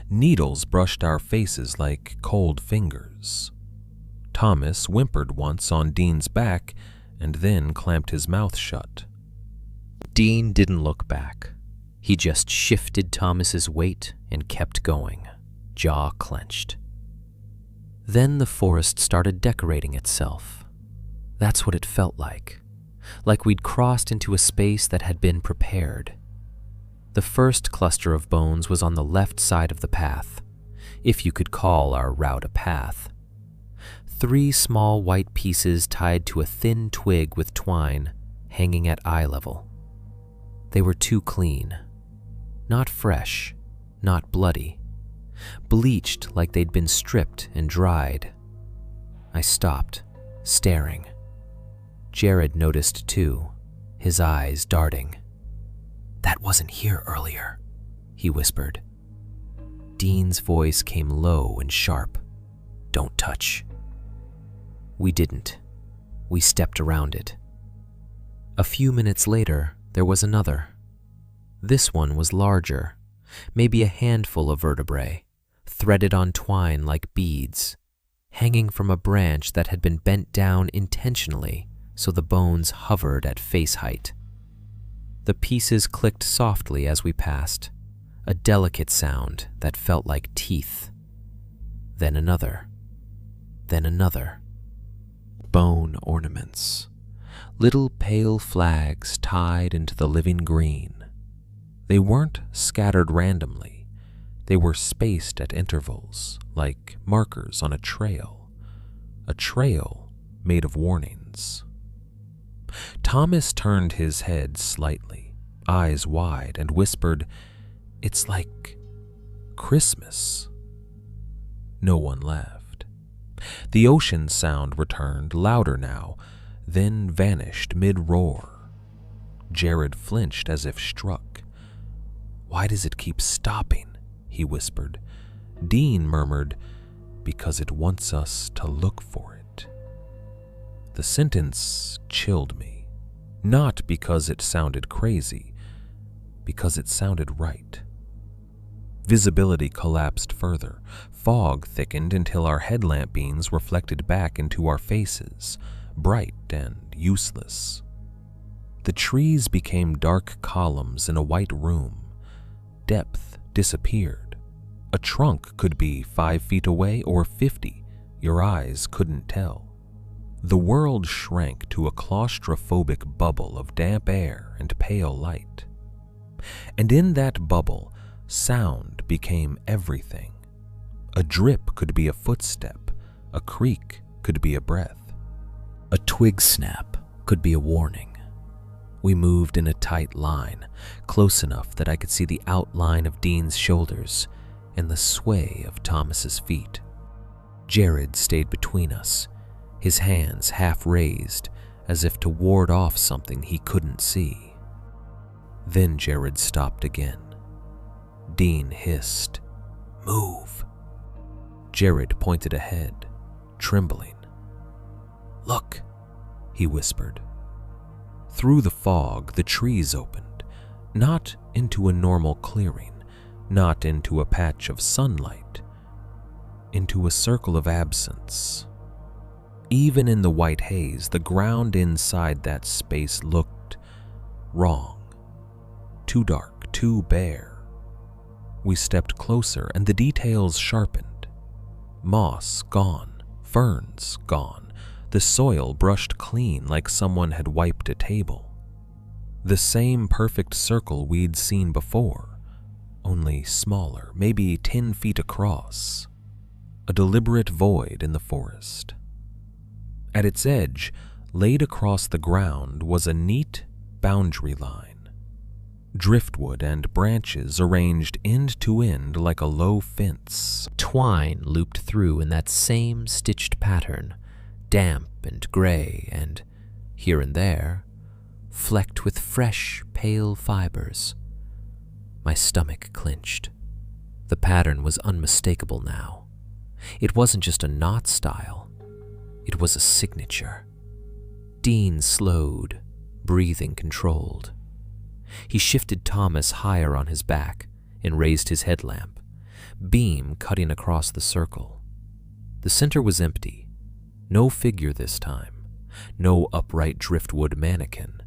Needles brushed our faces like cold fingers. Thomas whimpered once on Dean's back and then clamped his mouth shut. Dean didn't look back. He just shifted Thomas's weight and kept going, jaw clenched. Then the forest started decorating itself. That's what it felt like we'd crossed into a space that had been prepared. The first cluster of bones was on the left side of the path, if you could call our route a path. 3 small white pieces tied to a thin twig with twine hanging at eye level. They were too clean. Not fresh, not bloody. Bleached like they'd been stripped and dried. I stopped, staring. Jared noticed too, his eyes darting. "That wasn't here earlier," he whispered. Dean's voice came low and sharp. "Don't touch." We didn't. We stepped around it. A few minutes later, there was another. This one was larger, maybe a handful of vertebrae, threaded on twine like beads, hanging from a branch that had been bent down intentionally so the bones hovered at face height. The pieces clicked softly as we passed, a delicate sound that felt like teeth. Then another. Then another. Bone ornaments. Little pale flags tied into the living green. They weren't scattered randomly. They were spaced at intervals, like markers on a trail made of warnings. Thomas turned his head slightly, eyes wide, and whispered, "It's like Christmas." No one laughed. The ocean sound returned, louder now, then vanished mid-roar. Jared flinched as if struck. "Why does it keep stopping?" he whispered. Dean murmured, "Because it wants us to look for it." The sentence chilled me, not because it sounded crazy, because it sounded right. Visibility collapsed further. Fog thickened until our headlamp beams reflected back into our faces, bright and useless. The trees became dark columns in a white room. Depth disappeared. A trunk could be 5 feet away or 50. Your eyes couldn't tell. The world shrank to a claustrophobic bubble of damp air and pale light. And in that bubble, sound became everything. A drip could be a footstep. A creak could be a breath. A twig snap could be a warning. We moved in a tight line, close enough that I could see the outline of Dean's shoulders and the sway of Thomas's feet. Jared stayed between us, his hands half raised as if to ward off something he couldn't see. Then Jared stopped again. Dean hissed, "Move." Jared pointed ahead, trembling. "Look," he whispered. Through the fog, the trees opened, not into a normal clearing, not into a patch of sunlight, into a circle of absence. Even in the white haze, the ground inside that space looked wrong. Too dark, too bare. We stepped closer and the details sharpened. Moss gone, ferns gone, the soil brushed clean like someone had wiped a table. The same perfect circle we'd seen before, only smaller, maybe 10 feet across. A deliberate void in the forest. At its edge, laid across the ground, was a neat boundary line. Driftwood and branches arranged end to end like a low fence. Twine looped through in that same stitched pattern, damp and gray and, here and there, flecked with fresh, pale fibers. My stomach clenched. The pattern was unmistakable now. It wasn't just a knot style. It was a signature. Dean slowed, breathing controlled. He shifted Thomas higher on his back and raised his headlamp, beam cutting across the circle. The center was empty. No figure this time. No upright driftwood mannequin.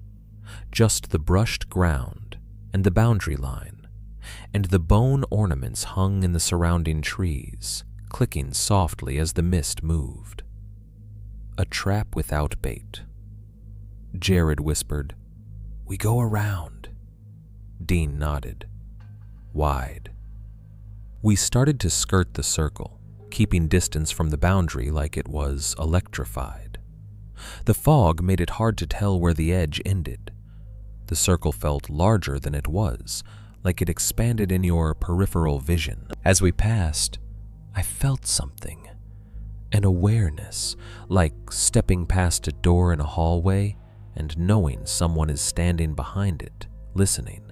Just the brushed ground and the boundary line, and the bone ornaments hung in the surrounding trees, clicking softly as the mist moved. A trap without bait. Jared whispered, "We go around." Dean nodded. Wide. We started to skirt the circle, keeping distance from the boundary like it was electrified. The fog made it hard to tell where the edge ended. The circle felt larger than it was, like it expanded in your peripheral vision. As we passed, I felt something. An awareness, like stepping past a door in a hallway and knowing someone is standing behind it, listening.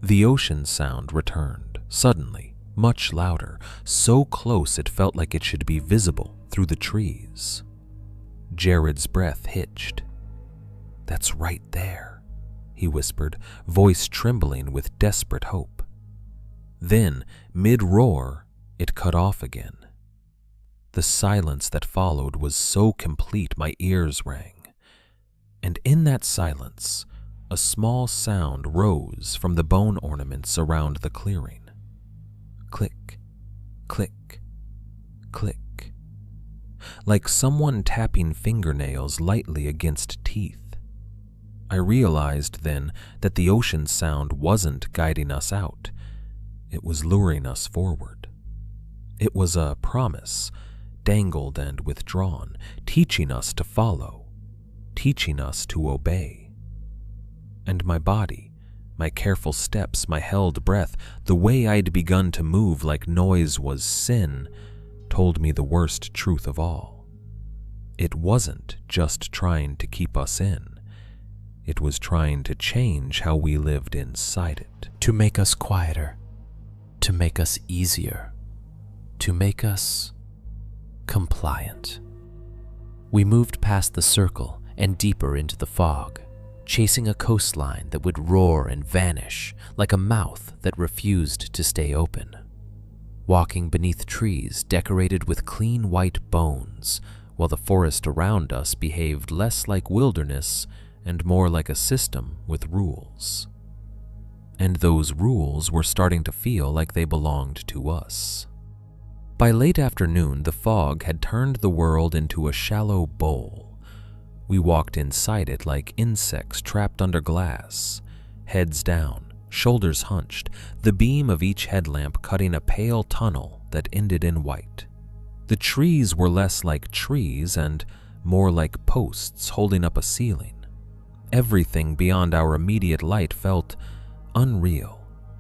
The ocean sound returned, suddenly, much louder, so close it felt like it should be visible through the trees. Jared's breath hitched. "That's right there," he whispered, voice trembling with desperate hope. Then, mid-roar, it cut off again. The silence that followed was so complete my ears rang. And in that silence, a small sound rose from the bone ornaments around the clearing. Click, click, click. Like someone tapping fingernails lightly against teeth. I realized then that the ocean sound wasn't guiding us out. It was luring us forward. It was a promise, dangled and withdrawn, teaching us to follow, teaching us to obey. And my body, my careful steps, my held breath, the way I'd begun to move like noise was sin, told me the worst truth of all. It wasn't just trying to keep us in. It was trying to change how we lived inside it. To make us quieter, to make us easier, to make us compliant. We moved past the circle and deeper into the fog, chasing a coastline that would roar and vanish like a mouth that refused to stay open. Walking beneath trees decorated with clean white bones, while the forest around us behaved less like wilderness and more like a system with rules. And those rules were starting to feel like they belonged to us. By late afternoon, the fog had turned the world into a shallow bowl. We walked inside it like insects trapped under glass, heads down, shoulders hunched, the beam of each headlamp cutting a pale tunnel that ended in white. The trees were less like trees and more like posts holding up a ceiling. Everything beyond our immediate light felt unreal,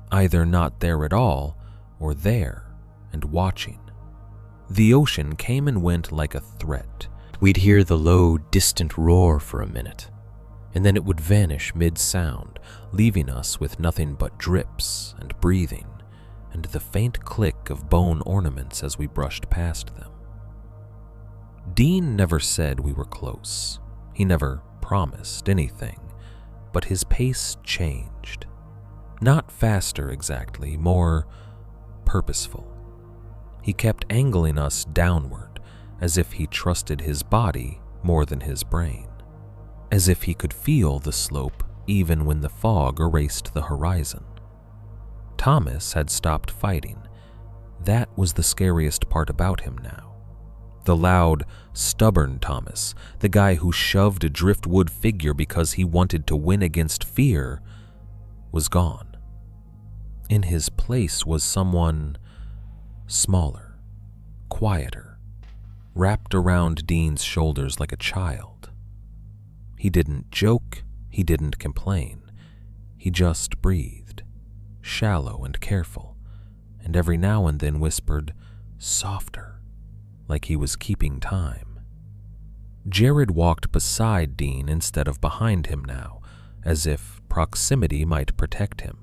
either not there at all or there and watching. The ocean came and went like a threat. We'd hear the low, distant roar for a minute, and then it would vanish mid-sound, leaving us with nothing but drips and breathing, and the faint click of bone ornaments as we brushed past them. Dean never said we were close. He never promised anything, but his pace changed. Not faster exactly, more purposeful. He kept angling us downward, as if he trusted his body more than his brain, as if he could feel the slope even when the fog erased the horizon. Thomas had stopped fighting. That was the scariest part about him now. The loud, stubborn Thomas, the guy who shoved a driftwood figure because he wanted to win against fear, was gone. In his place was someone smaller, quieter, wrapped around Dean's shoulders like a child. He didn't joke, he didn't complain. He just breathed, shallow and careful, and every now and then whispered, "Softer," like he was keeping time. Jared walked beside Dean instead of behind him now, as if proximity might protect him.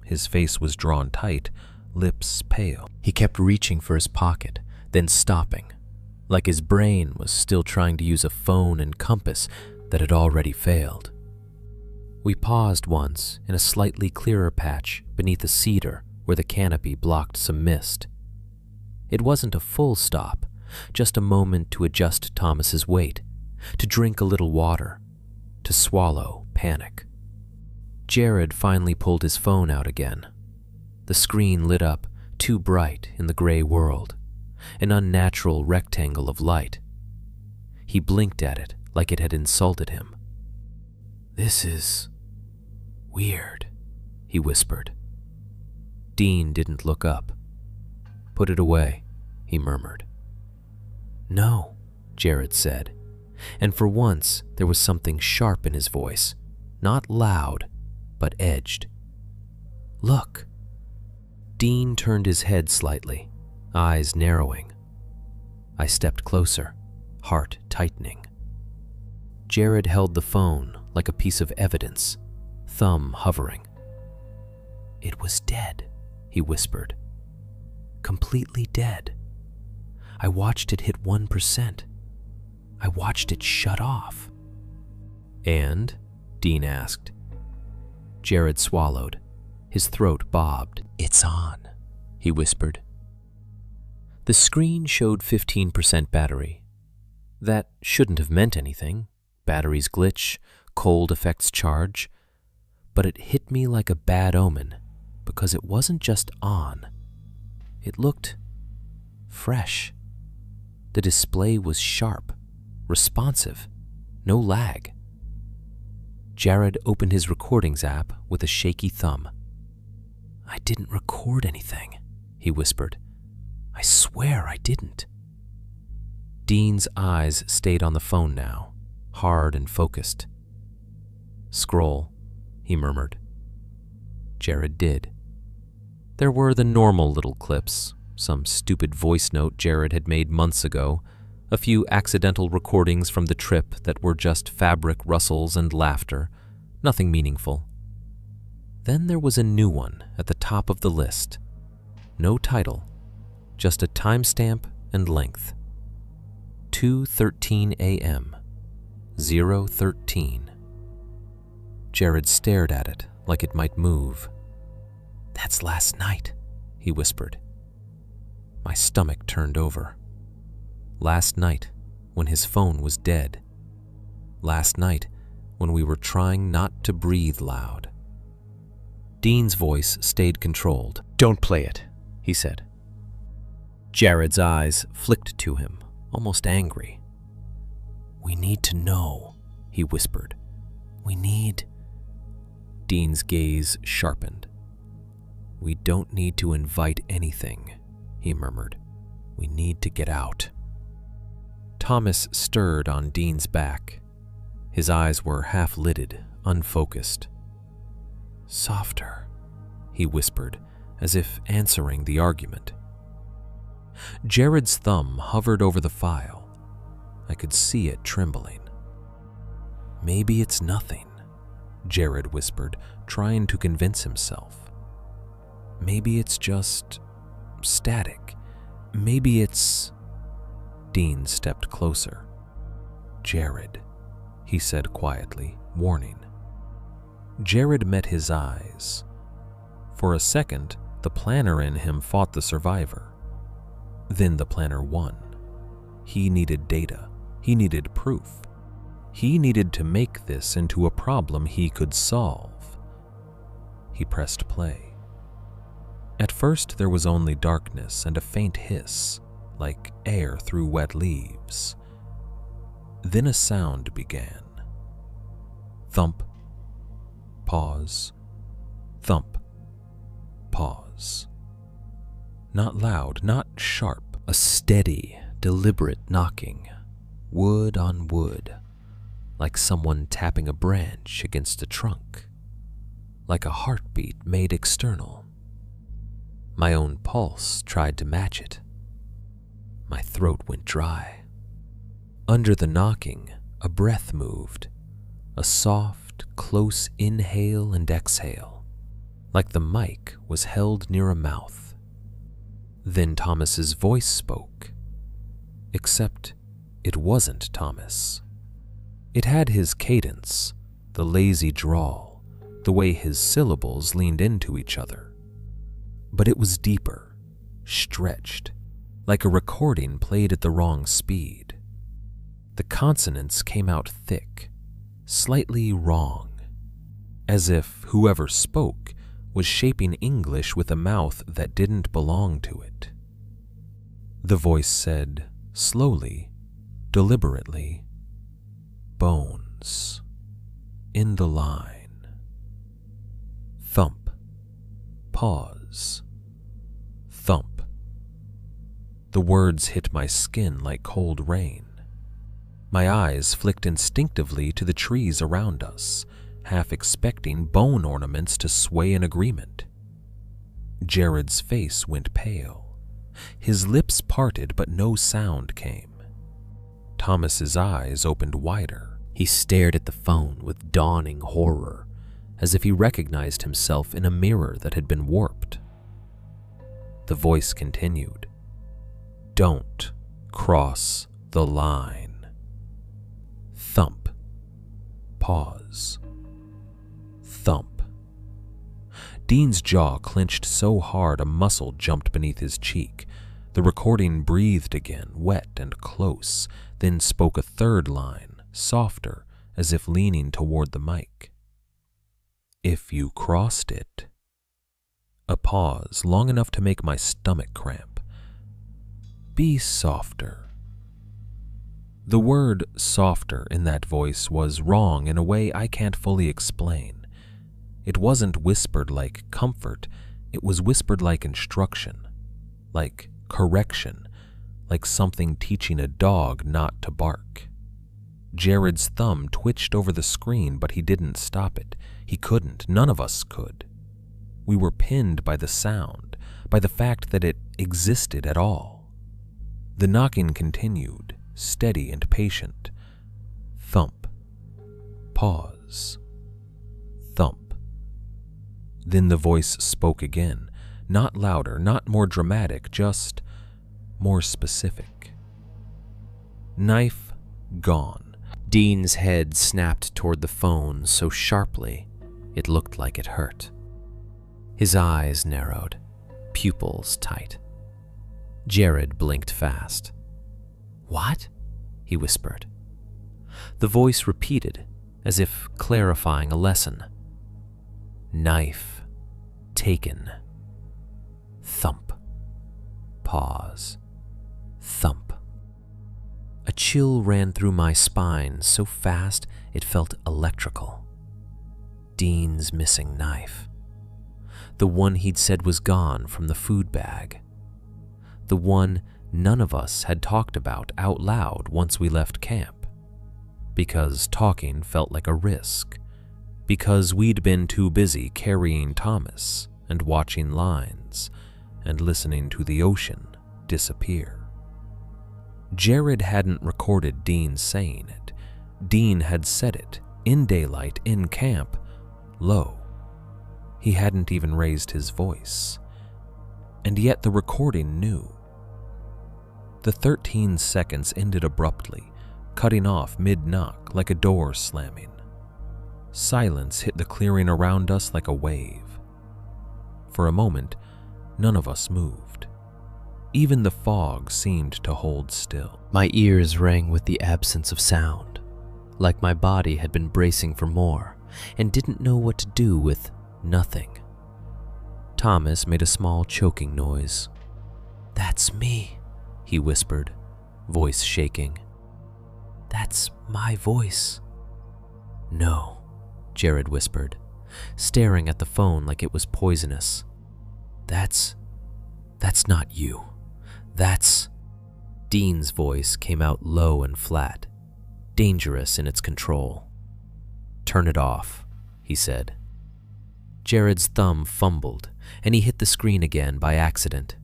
His face was drawn tight, lips pale. He kept reaching for his pocket, then stopping, like his brain was still trying to use a phone and compass that had already failed. We paused once in a slightly clearer patch beneath a cedar where the canopy blocked some mist. It wasn't a full stop, just a moment to adjust Thomas's weight, to drink a little water, to swallow panic. Jared finally pulled his phone out again. The screen lit up, too bright in the gray world, an unnatural rectangle of light. He blinked at it like it had insulted him. "This is weird," he whispered. Dean didn't look up. "Put it away," he murmured. "No," Jared said, and for once there was something sharp in his voice, not loud, but edged. "Look." Dean turned his head slightly, eyes narrowing. I stepped closer, heart tightening. Jared held the phone like a piece of evidence, thumb hovering. "It was dead," he whispered. "Completely dead. I watched it hit 1%. I watched it shut off." "And?" Dean asked. Jared swallowed. His throat bobbed. "It's on," he whispered. The screen showed 15% battery. That shouldn't have meant anything. Batteries glitch, cold affects charge. But it hit me like a bad omen, because it wasn't just on. It looked fresh. The display was sharp, responsive, no lag. Jared opened his recordings app with a shaky thumb. "I didn't record anything," he whispered. "I swear I didn't." Dean's eyes stayed on the phone now, hard and focused. "Scroll," he murmured. Jared did. There were the normal little clips, some stupid voice note Jared had made months ago, a few accidental recordings from the trip that were just fabric rustles and laughter, nothing meaningful. Then there was a new one at the top of the list. No title, just a timestamp and length. 2:13 a.m. 0:13. Jared stared at it like it might move. "That's last night," he whispered. My stomach turned over. Last night, when his phone was dead. Last night, when we were trying not to breathe loud. Dean's voice stayed controlled. "Don't play it," he said. Jared's eyes flicked to him, almost angry. "We need to know," he whispered. "We need..." Dean's gaze sharpened. "We don't need to invite anything," he murmured. "We need to get out." Thomas stirred on Dean's back. His eyes were half-lidded, unfocused. "Softer," he whispered, as if answering the argument. Jared's thumb hovered over the file. I could see it trembling. "Maybe it's nothing," Jared whispered, trying to convince himself. "Maybe it's just static. Maybe it's..." Dean stepped closer. "Jared," he said quietly, warning. Jared met his eyes. For a second, the planner in him fought the survivor. Then the planner won. He needed data. He needed proof. He needed to make this into a problem he could solve. He pressed play. At first, there was only darkness and a faint hiss, like air through wet leaves. Then a sound began. Thump, pause, thump, pause. Not loud, not sharp, a steady, deliberate knocking, wood on wood, like someone tapping a branch against a trunk, like a heartbeat made external. My own pulse tried to match it. My throat went dry. Under the knocking, a breath moved, a soft, close inhale and exhale, like the mic was held near a mouth. Then Thomas's voice spoke, except it wasn't Thomas. It had his cadence, the lazy drawl, the way his syllables leaned into each other. But it was deeper, stretched, like a recording played at the wrong speed. The consonants came out thick, slightly wrong, as if whoever spoke was shaping English with a mouth that didn't belong to it. The voice said, slowly, deliberately, bones, in the line. Thump, pause, thump. The words hit my skin like cold rain. My eyes flicked instinctively to the trees around us, half expecting bone ornaments to sway in agreement. Jared's face went pale. His lips parted, but no sound came. Thomas's eyes opened wider. He stared at the phone with dawning horror, as if he recognized himself in a mirror that had been warped. The voice continued, "Don't cross the line." Thump. Pause. Thump. Dean's jaw clenched so hard a muscle jumped beneath his cheek. The recording breathed again, wet and close, then spoke a third line, softer, as if leaning toward the mic. "If you crossed it." A pause, long enough to make my stomach cramp. "Be softer." The word softer in that voice was wrong in a way I can't fully explain. It wasn't whispered like comfort, it was whispered like instruction, like correction, like something teaching a dog not to bark. Jared's thumb twitched over the screen, but he didn't stop it. He couldn't. None of us could. We were pinned by the sound, by the fact that it existed at all. The knocking continued, steady and patient. Thump. Pause. Thump. Then the voice spoke again, not louder, not more dramatic, just more specific. "Knife gone." Dean's head snapped toward the phone so sharply it looked like it hurt. His eyes narrowed, pupils tight. Jared blinked fast. "What?" he whispered. The voice repeated, as if clarifying a lesson. "Knife taken." Thump. Pause. Thump. A chill ran through my spine so fast it felt electrical. Dean's missing knife. The one he'd said was gone from the food bag. The one none of us had talked about out loud once we left camp. Because talking felt like a risk. Because we'd been too busy carrying Thomas and watching lines and listening to the ocean disappear. Jared hadn't recorded Dean saying it. Dean had said it, in daylight, in camp, low. He hadn't even raised his voice. And yet the recording knew. The 13 seconds ended abruptly, cutting off mid-knock like a door slamming. Silence hit the clearing around us like a wave. For a moment, none of us moved. Even the fog seemed to hold still. My ears rang with the absence of sound, like my body had been bracing for more and didn't know what to do with nothing. Thomas made a small choking noise. "That's me," he whispered, voice shaking. "That's my voice." "No," Jared whispered, staring at the phone like it was poisonous. That's not you. That's..." Dean's voice came out low and flat, dangerous in its control. "Turn it off," he said. Jared's thumb fumbled, and he hit the screen again by accident.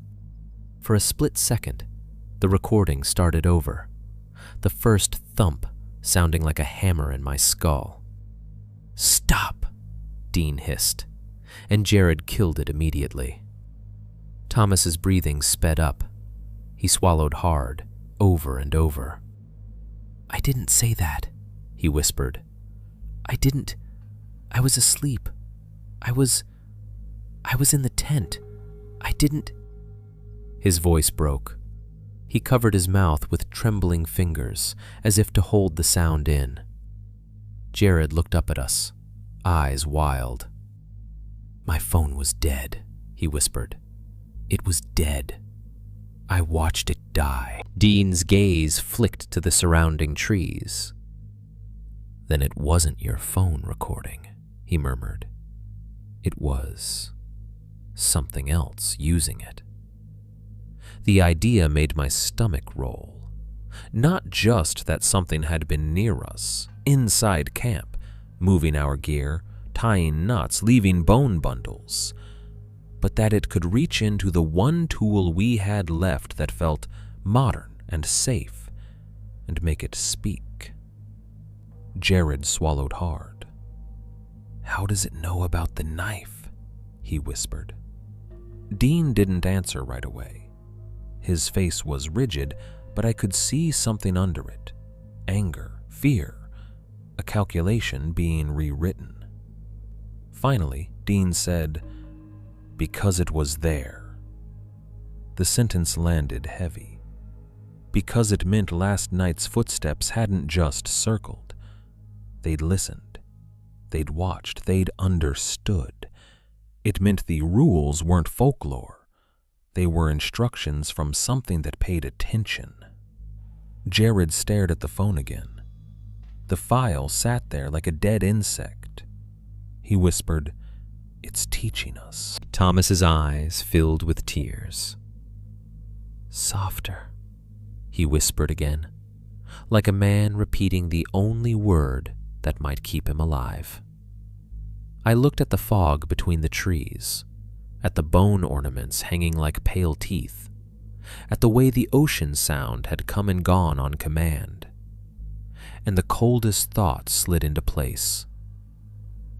For a split second, the recording started over, the first thump sounding like a hammer in my skull. "Stop!" Dean hissed, and Jared killed it immediately. Thomas's breathing sped up. He swallowed hard, over and over. "I didn't say that," he whispered. "I didn't. I was asleep. I was in the tent. I didn't..." His voice broke. He covered his mouth with trembling fingers as if to hold the sound in. Jared looked up at us, eyes wild. "My phone was dead," he whispered. "It was dead. I watched it die." Dean's gaze flicked to the surrounding trees. "Then it wasn't your phone recording," he murmured. "It was something else using it." The idea made my stomach roll. Not just that something had been near us, inside camp, moving our gear, tying knots, leaving bone bundles, but that it could reach into the one tool we had left that felt modern and safe and make it speak. Jared swallowed hard. "How does it know about the knife?" he whispered. Dean didn't answer right away. His face was rigid, but I could see something under it. Anger, fear, a calculation being rewritten. Finally, Dean said, "Because it was there." The sentence landed heavy. Because it meant last night's footsteps hadn't just circled. They'd listened. They'd watched. They'd understood. It meant the rules weren't folklore. They were instructions from something that paid attention. Jared stared at the phone again. The file sat there like a dead insect. He whispered, "It's teaching us." Thomas's eyes filled with tears. "Softer," he whispered again, like a man repeating the only word that might keep him alive. I looked at the fog between the trees, at the bone ornaments hanging like pale teeth, at the way the ocean sound had come and gone on command, and the coldest thought slid into place.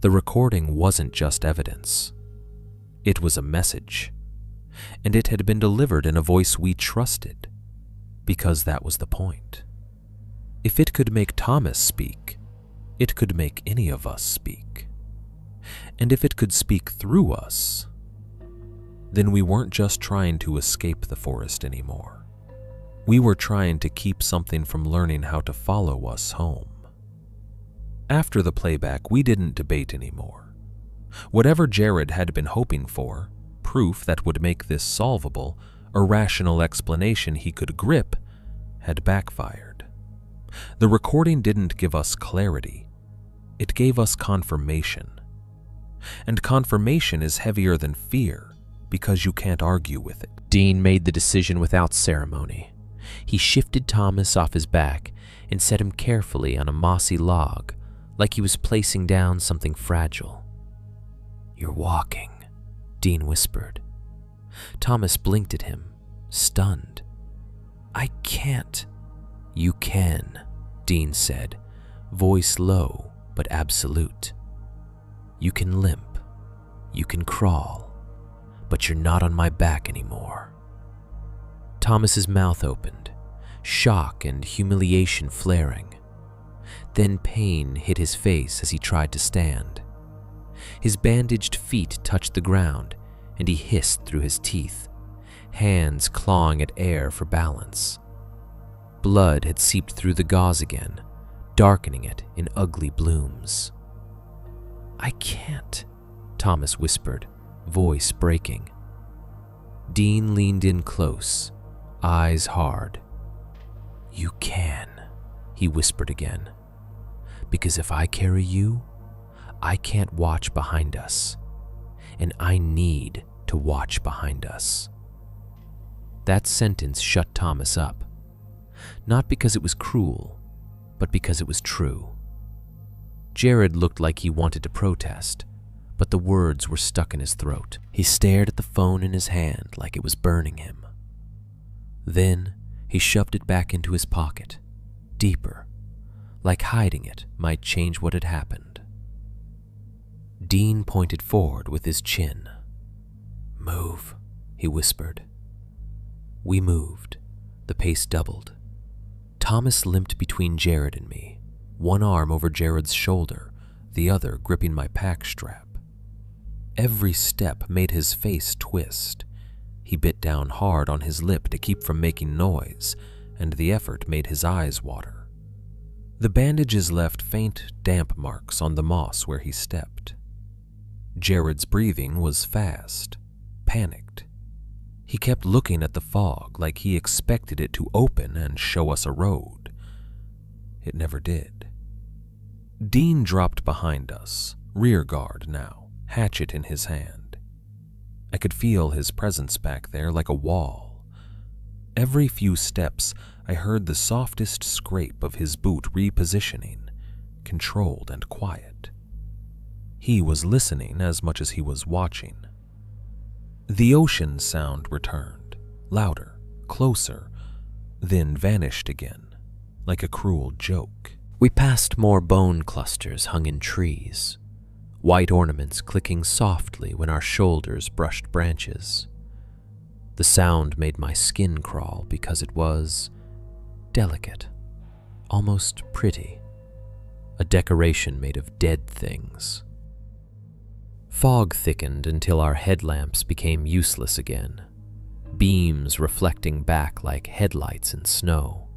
The recording wasn't just evidence. It was a message, and it had been delivered in a voice we trusted, because that was the point. If it could make Thomas speak, it could make any of us speak. And if it could speak through us, then we weren't just trying to escape the forest anymore. We were trying to keep something from learning how to follow us home. After the playback, we didn't debate anymore. Whatever Jared had been hoping for, proof that would make this solvable, a rational explanation he could grip, had backfired. The recording didn't give us clarity. It gave us confirmation. And confirmation is heavier than fear because you can't argue with it. Dean made the decision without ceremony. He shifted Thomas off his back and set him carefully on a mossy log, like he was placing down something fragile. "You're walking," Dean whispered. Thomas blinked at him, stunned. "I can't." "You can," Dean said, voice low but absolute. "You can limp, you can crawl, but you're not on my back anymore." Thomas's mouth opened, shock and humiliation flaring. Then pain hit his face as he tried to stand. His bandaged feet touched the ground, and he hissed through his teeth, hands clawing at air for balance. Blood had seeped through the gauze again, darkening it in ugly blooms. "I can't," Thomas whispered, voice breaking. Dean leaned in close, eyes hard. "You can," he whispered again, "because if I carry you, I can't watch behind us, and I need to watch behind us." That sentence shut Thomas up, not because it was cruel, but because it was true. Jared looked like he wanted to protest, but the words were stuck in his throat. He stared at the phone in his hand like it was burning him. Then he shoved it back into his pocket, deeper, like hiding it might change what had happened. Dean pointed forward with his chin. "Move," he whispered. We moved. The pace doubled. Thomas limped between Jared and me, one arm over Jared's shoulder, the other gripping my pack strap. Every step made his face twist. He bit down hard on his lip to keep from making noise, and the effort made his eyes water. The bandages left faint, damp marks on the moss where he stepped. Jared's breathing was fast, panicked. He kept looking at the fog like he expected it to open and show us a road. It never did. Dean dropped behind us, rear guard now, hatchet in his hand. I could feel his presence back there like a wall. Every few steps, I heard the softest scrape of his boot repositioning, controlled and quiet. He was listening as much as he was watching. The ocean sound returned, louder, closer, then vanished again, like a cruel joke. We passed more bone clusters hung in trees, white ornaments clicking softly when our shoulders brushed branches. The sound made my skin crawl because it was delicate, almost pretty, a decoration made of dead things. Fog thickened until our headlamps became useless again, beams reflecting back like headlights in snow.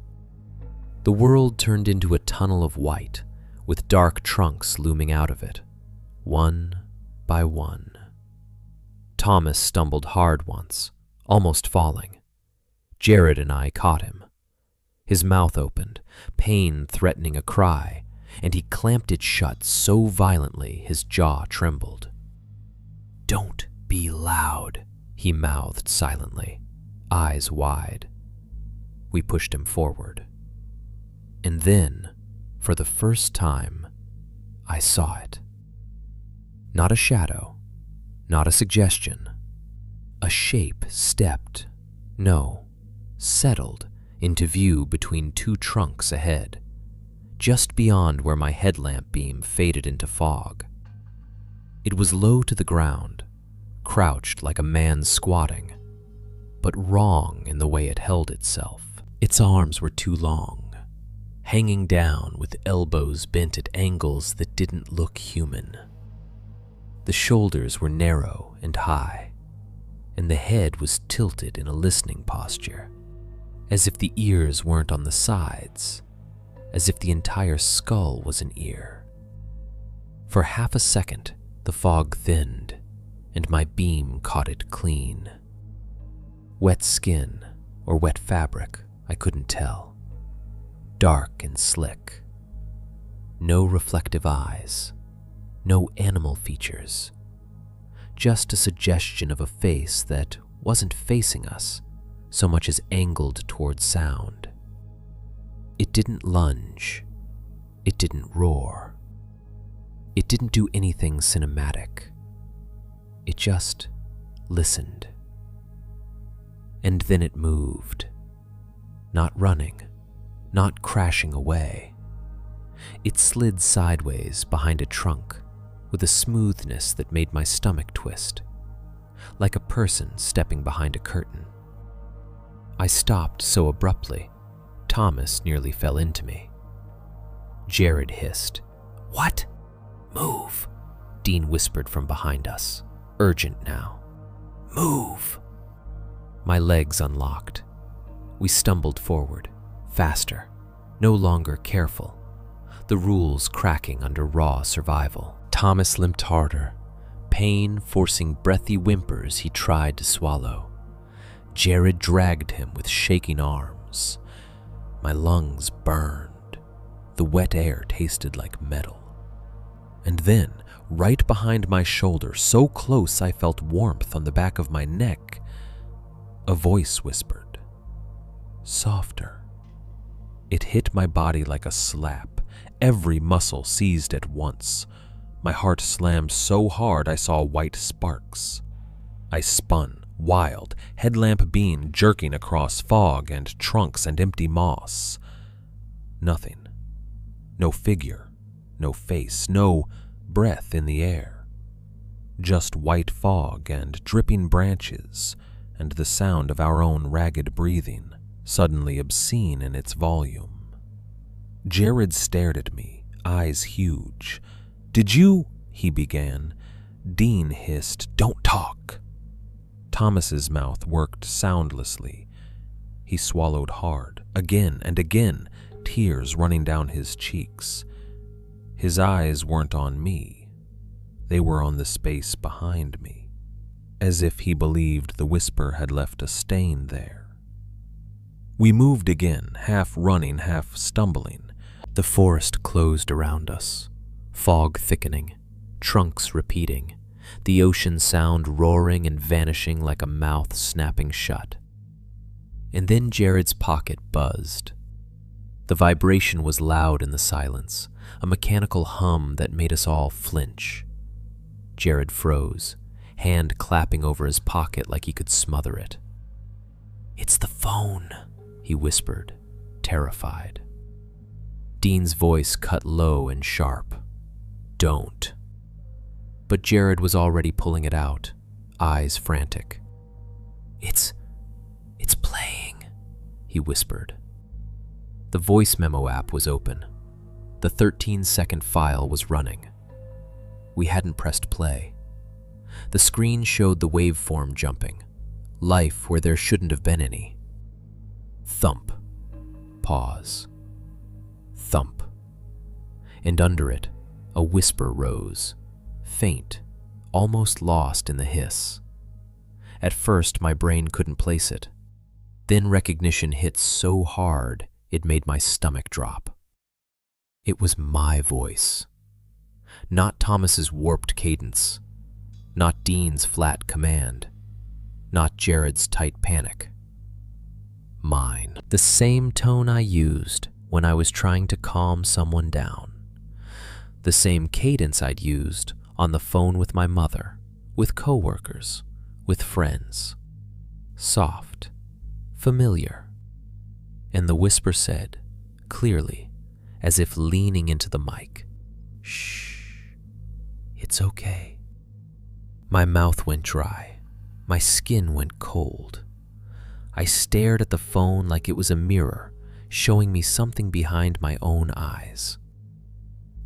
The world turned into a tunnel of white, with dark trunks looming out of it, one by one. Thomas stumbled hard once, almost falling. Jared and I caught him. His mouth opened, pain threatening a cry, and he clamped it shut so violently his jaw trembled. "Don't be loud," he mouthed silently, eyes wide. We pushed him forward. And then, for the first time, I saw it. Not a shadow, not a suggestion. A shape stepped, no, settled into view between two trunks ahead, just beyond where my headlamp beam faded into fog. It was low to the ground, crouched like a man squatting, but wrong in the way it held itself. Its arms were too long, hanging down with elbows bent at angles that didn't look human. The shoulders were narrow and high, and the head was tilted in a listening posture, as if the ears weren't on the sides, as if the entire skull was an ear. For half a second, the fog thinned, and my beam caught it clean. Wet skin or wet fabric, I couldn't tell. Dark and slick. No reflective eyes, no animal features. Just a suggestion of a face that wasn't facing us so much as angled towards sound. It didn't lunge. It didn't roar. It didn't do anything cinematic. It just listened. And then it moved. Not running, not crashing away. It slid sideways behind a trunk with a smoothness that made my stomach twist, like a person stepping behind a curtain. I stopped so abruptly, Thomas nearly fell into me. Jared hissed, "What?" "Move," Dean whispered from behind us, urgent now. "Move." My legs unlocked. We stumbled forward, faster, no longer careful, the rules cracking under raw survival. Thomas limped harder, pain forcing breathy whimpers he tried to swallow. Jared dragged him with shaking arms. My lungs burned. The wet air tasted like metal. And then, right behind my shoulder, so close I felt warmth on the back of my neck, a voice whispered, softer. It hit my body like a slap. Every muscle seized at once. My heart slammed so hard I saw white sparks. I spun, wild, headlamp beam jerking across fog and trunks and empty moss. Nothing. No figure, no face, no breath in the air. Just white fog and dripping branches and the sound of our own ragged breathing, suddenly obscene in its volume. Jared stared at me, eyes huge. "Did you?" he began. Dean hissed, "Don't talk." Thomas's mouth worked soundlessly. He swallowed hard, again and again, tears running down his cheeks. His eyes weren't on me. They were on the space behind me, as if he believed the whisper had left a stain there. We moved again, half running, half stumbling. The forest closed around us, fog thickening, trunks repeating, the ocean sound roaring and vanishing like a mouth snapping shut. And then Jared's pocket buzzed. The vibration was loud in the silence, a mechanical hum that made us all flinch. Jared froze, hand clapping over his pocket like he could smother it. "It's the phone," he whispered, terrified. Dean's voice cut low and sharp. "Don't." But Jared was already pulling it out, eyes frantic. It's playing," he whispered. The voice memo app was open. The 13-second file was running. We hadn't pressed play. The screen showed the waveform jumping, life where there shouldn't have been any. Thump. Pause. Thump. And under it, a whisper rose, faint, almost lost in the hiss. At first, my brain couldn't place it. Then recognition hit so hard, it made my stomach drop. It was my voice. Not Thomas's warped cadence. Not Dean's flat command. Not Jared's tight panic. Mine. The same tone I used when I was trying to calm someone down. The same cadence I'd used on the phone with my mother, with coworkers, with friends. Soft, familiar. And the whisper said, clearly, as if leaning into the mic, "Shh, it's okay." My mouth went dry. My skin went cold. I stared at the phone like it was a mirror, showing me something behind my own eyes.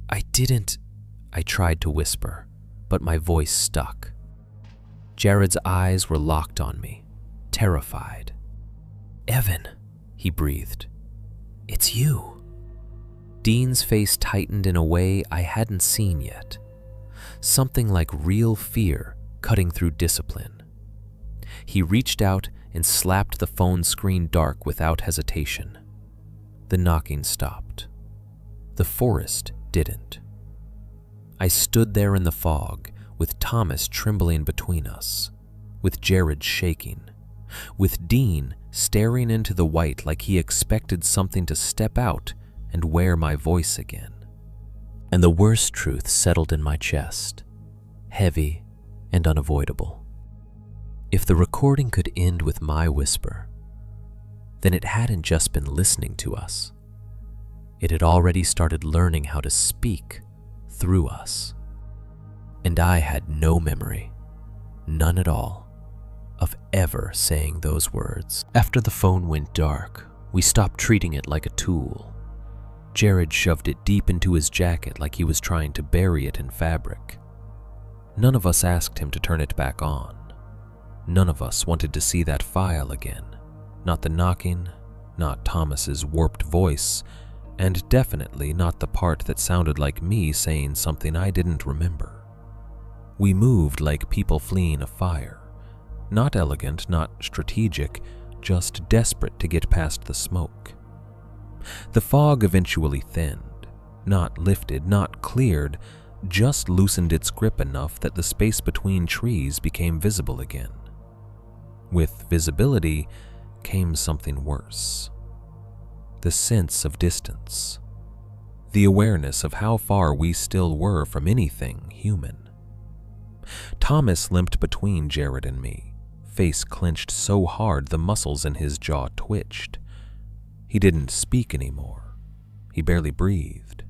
I tried to whisper, but my voice stuck. Jared's eyes were locked on me, terrified. "Evan," he breathed, "it's you." Dean's face tightened in a way I hadn't seen yet. Something like real fear cutting through discipline. He reached out and slapped the phone screen dark without hesitation. The knocking stopped. The forest didn't. I stood there in the fog, with Thomas trembling between us, with Jared shaking, with Dean staring into the white like he expected something to step out and wear my voice again. And the worst truth settled in my chest, heavy and unavoidable. If the recording could end with my whisper, then it hadn't just been listening to us. It had already started learning how to speak through us. And I had no memory, none at all, of ever saying those words. After the phone went dark, we stopped treating it like a tool. Jared shoved it deep into his jacket like he was trying to bury it in fabric. None of us asked him to turn it back on. None of us wanted to see that file again. Not the knocking, not Thomas's warped voice, and definitely not the part that sounded like me saying something I didn't remember. We moved like people fleeing a fire, not elegant, not strategic, just desperate to get past the smoke. The fog eventually thinned, not lifted, not cleared, just loosened its grip enough that the space between trees became visible again. With visibility came something worse. The sense of distance. The awareness of how far we still were from anything human. Thomas limped between Jared and me, face clenched so hard the muscles in his jaw twitched. He didn't speak anymore. He barely breathed.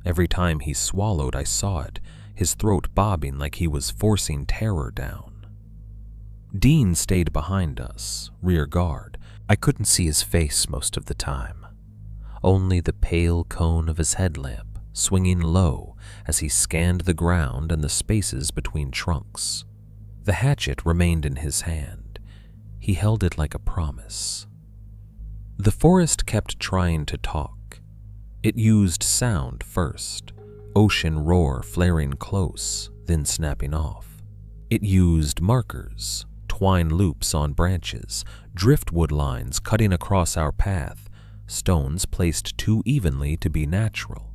Every time he swallowed, I saw it, his throat bobbing like he was forcing terror down. Dean stayed behind us, rear guard. I couldn't see his face most of the time, only the pale cone of his headlamp swinging low as he scanned the ground and the spaces between trunks. The hatchet remained in his hand. He held it like a promise. The forest kept trying to talk. It used sound first, ocean roar flaring close, then snapping off. It used markers, twine loops on branches, driftwood lines cutting across our path, stones placed too evenly to be natural.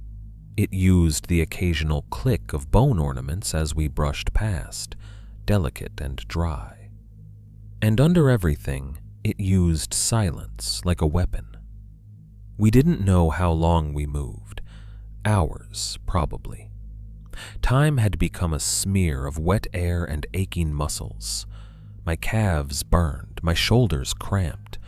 It used the occasional click of bone ornaments as we brushed past, delicate and dry. And under everything, it used silence like a weapon. We didn't know how long we moved. Hours, probably. Time had become a smear of wet air and aching muscles. My calves burned, my shoulders cramped.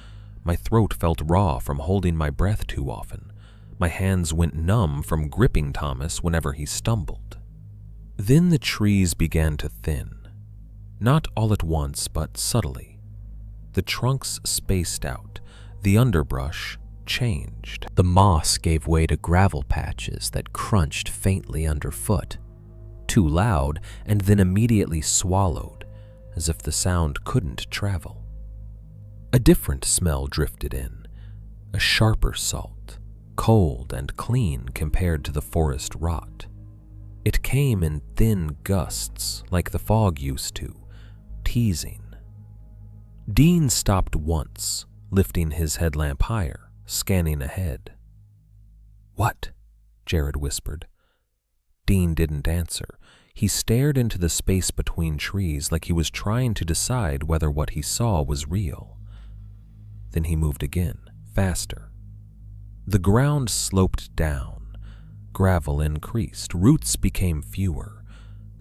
My throat felt raw from holding my breath too often. My hands went numb from gripping Thomas whenever he stumbled. Then the trees began to thin. Not all at once, but subtly. The trunks spaced out. The underbrush changed. The moss gave way to gravel patches that crunched faintly underfoot, too loud, and then immediately swallowed, as if the sound couldn't travel. A different smell drifted in, a sharper salt, cold and clean compared to the forest rot. It came in thin gusts like the fog used to, teasing. Dean stopped once, lifting his headlamp higher, scanning ahead. "What?" Jared whispered. Dean didn't answer. He stared into the space between trees like he was trying to decide whether what he saw was real. Then he moved again, faster. The ground sloped down. Gravel increased. Roots became fewer.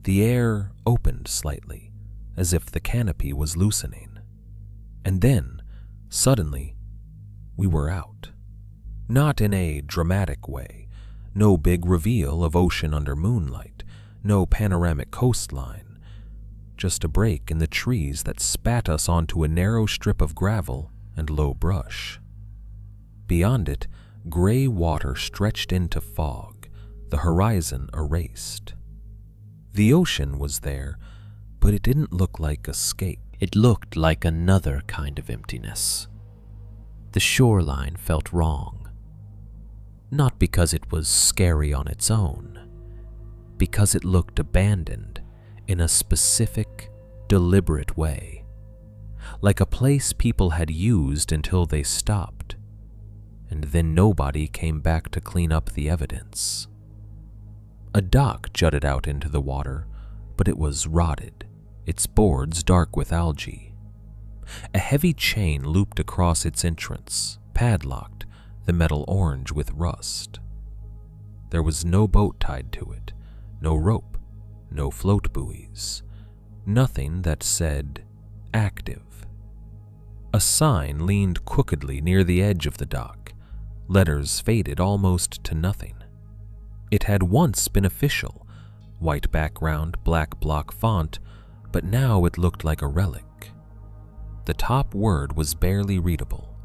The air opened slightly, as if the canopy was loosening. And then, suddenly, we were out. Not in a dramatic way. No big reveal of ocean under moonlight. No panoramic coastline. Just a break in the trees that spat us onto a narrow strip of gravel and low brush. Beyond it, gray water stretched into fog, the horizon erased. The ocean was there, but it didn't look like escape. It looked like another kind of emptiness. The shoreline felt wrong. Not because it was scary on its own, because it looked abandoned in a specific, deliberate way, like a place people had used until they stopped, and then nobody came back to clean up the evidence. A dock jutted out into the water, but it was rotted, its boards dark with algae. A heavy chain looped across its entrance, padlocked, the metal orange with rust. There was no boat tied to it, no rope, no float buoys, nothing that said active. A sign leaned crookedly near the edge of the dock, letters faded almost to nothing. It had once been official, white background, black block font, but now it looked like a relic. The top word was barely readable.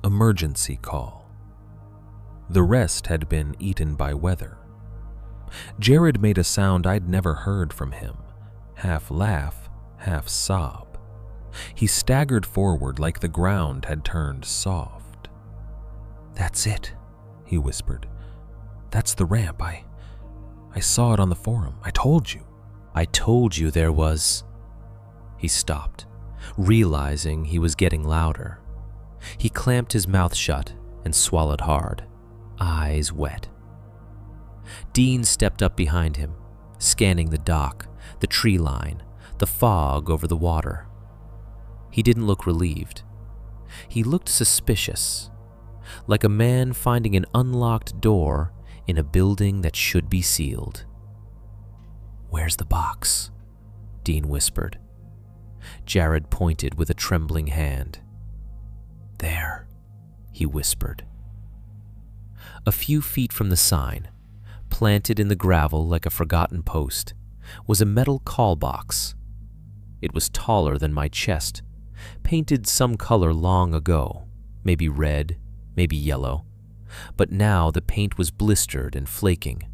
Emergency call. The rest had been eaten by weather. Jared made a sound I'd never heard from him, half laugh, half sob. He staggered forward like the ground had turned soft. "That's it," he whispered. "That's the ramp. I saw it on the forum. I told you." I told you there was... He stopped, realizing he was getting louder. He clamped his mouth shut and swallowed hard, eyes wet. Dean stepped up behind him, scanning the dock, the tree line, the fog over the water. He didn't look relieved. He looked suspicious, like a man finding an unlocked door in a building that should be sealed. "Where's the box?" Dean whispered. Jared pointed with a trembling hand. "There," he whispered. A few feet from the sign, planted in the gravel like a forgotten post, was a metal call box. It was taller than my chest, painted some color long ago, maybe red, maybe yellow, but now the paint was blistered and flaking.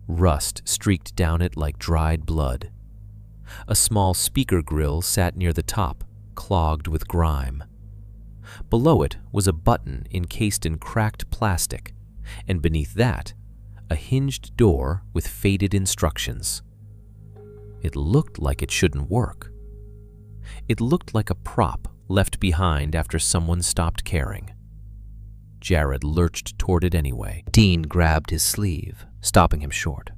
Rust streaked down it like dried blood. A small speaker grill sat near the top, clogged with grime. Below it was a button encased in cracked plastic, and beneath that, a hinged door with faded instructions. It looked like it shouldn't work. It looked like a prop left behind after someone stopped caring. Jared lurched toward it anyway. Dean grabbed his sleeve, stopping him short.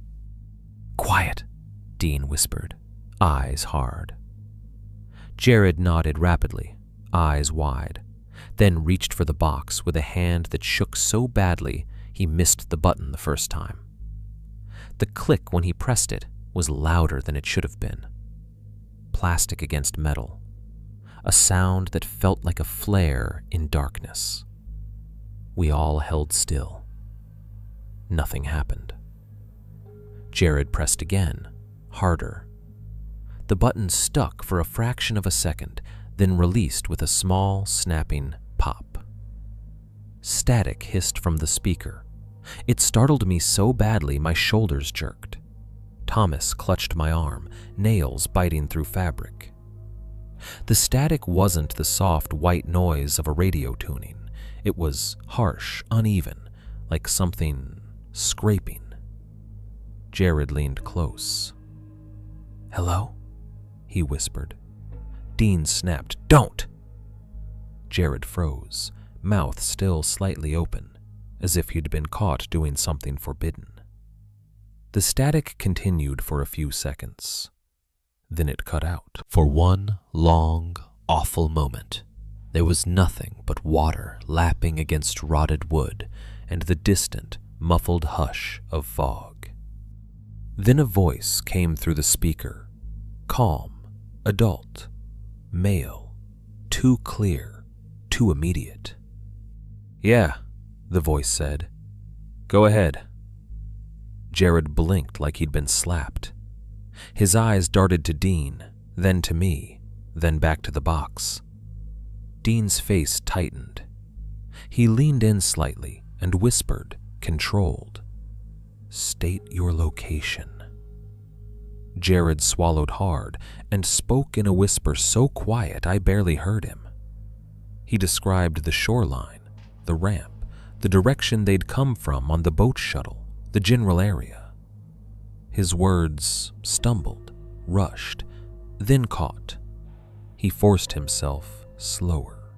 "Quiet," Dean whispered, eyes hard. Jared nodded rapidly, eyes wide, then reached for the box with a hand that shook so badly he missed the button the first time. The click when he pressed it was louder than it should have been. Plastic against metal, a sound that felt like a flare in darkness. We all held still. Nothing happened. Jared pressed again, harder. The button stuck for a fraction of a second, then released with a small, snapping pop. Static hissed from the speaker. It startled me so badly my shoulders jerked. Thomas clutched my arm, nails biting through fabric. The static wasn't the soft white noise of a radio tuning. It was harsh, uneven, like something scraping. Jared leaned close. "Hello?" he whispered. Dean snapped, "Don't!" Jared froze, mouth still slightly open, as if he'd been caught doing something forbidden. The static continued for a few seconds. Then it cut out. For one long, awful moment, there was nothing but water lapping against rotted wood and the distant, muffled hush of fog. Then a voice came through the speaker, calm, adult, male, too clear, too immediate. "Yeah," the voice said. "Go ahead." Jared blinked like he'd been slapped. His eyes darted to Dean, then to me, then back to the box. Dean's face tightened. He leaned in slightly and whispered, controlled, "State your location." Jared swallowed hard and spoke in a whisper so quiet I barely heard him. He described the shoreline, the ramp, the direction they'd come from on the boat shuttle, the general area. His words stumbled, rushed, then caught. He forced himself slower.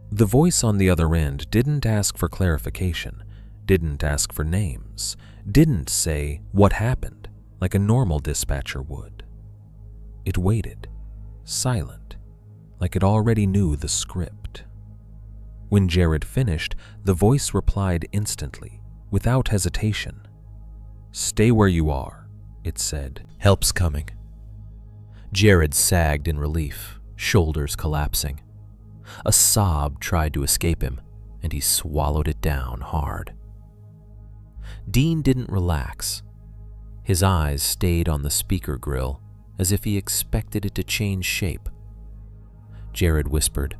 The voice on the other end didn't ask for clarification, didn't ask for names, didn't say what happened like a normal dispatcher would. It waited, silent, like it already knew the script. When Jared finished, the voice replied instantly, without hesitation. "Stay where you are," it said. "Help's coming." Jared sagged in relief, shoulders collapsing. A sob tried to escape him, and he swallowed it down hard. Dean didn't relax. His eyes stayed on the speaker grill, as if he expected it to change shape. Jared whispered,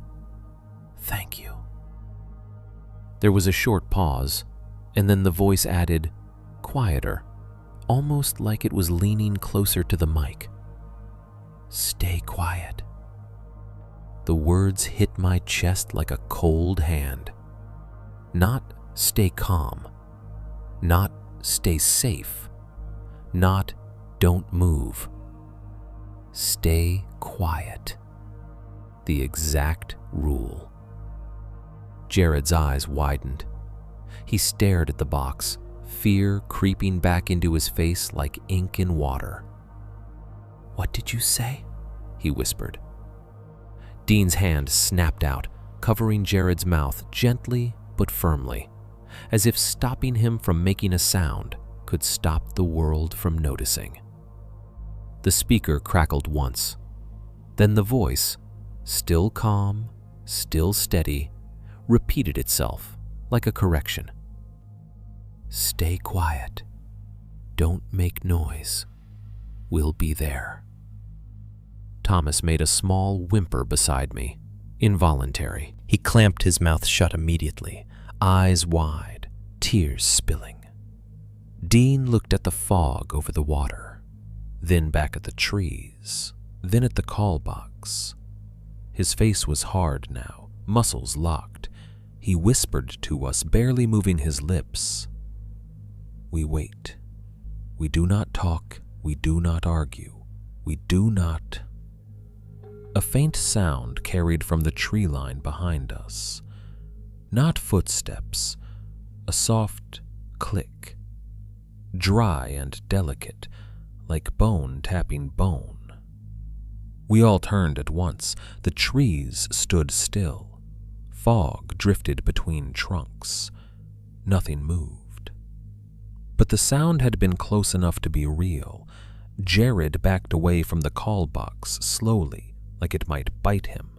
"Thank you." There was a short pause, and then the voice added, quieter, almost like it was leaning closer to the mic. "Stay quiet." The words hit my chest like a cold hand. Not stay calm, not stay safe, not don't move. Stay quiet. The exact rule. Jared's eyes widened. He stared at the box, fear creeping back into his face like ink in water. "What did you say?" he whispered. Dean's hand snapped out, covering Jared's mouth gently but firmly, as if stopping him from making a sound could stop the world from noticing. The speaker crackled once. Then the voice, still calm, still steady, repeated itself like a correction. "Stay quiet. Don't make noise. We'll be there." Thomas made a small whimper beside me, involuntary. He clamped his mouth shut immediately, eyes wide, tears spilling. Dean looked at the fog over the water, then back at the trees, then at the call box. His face was hard now, muscles locked. He whispered to us, barely moving his lips. "We wait. We do not talk. We do not argue. We do not..." A faint sound carried from the tree line behind us. Not footsteps, a soft click, dry and delicate, like bone tapping bone. We all turned at once. The trees stood still. Fog drifted between trunks. Nothing moved. But the sound had been close enough to be real. Jared backed away from the call box slowly, like it might bite him.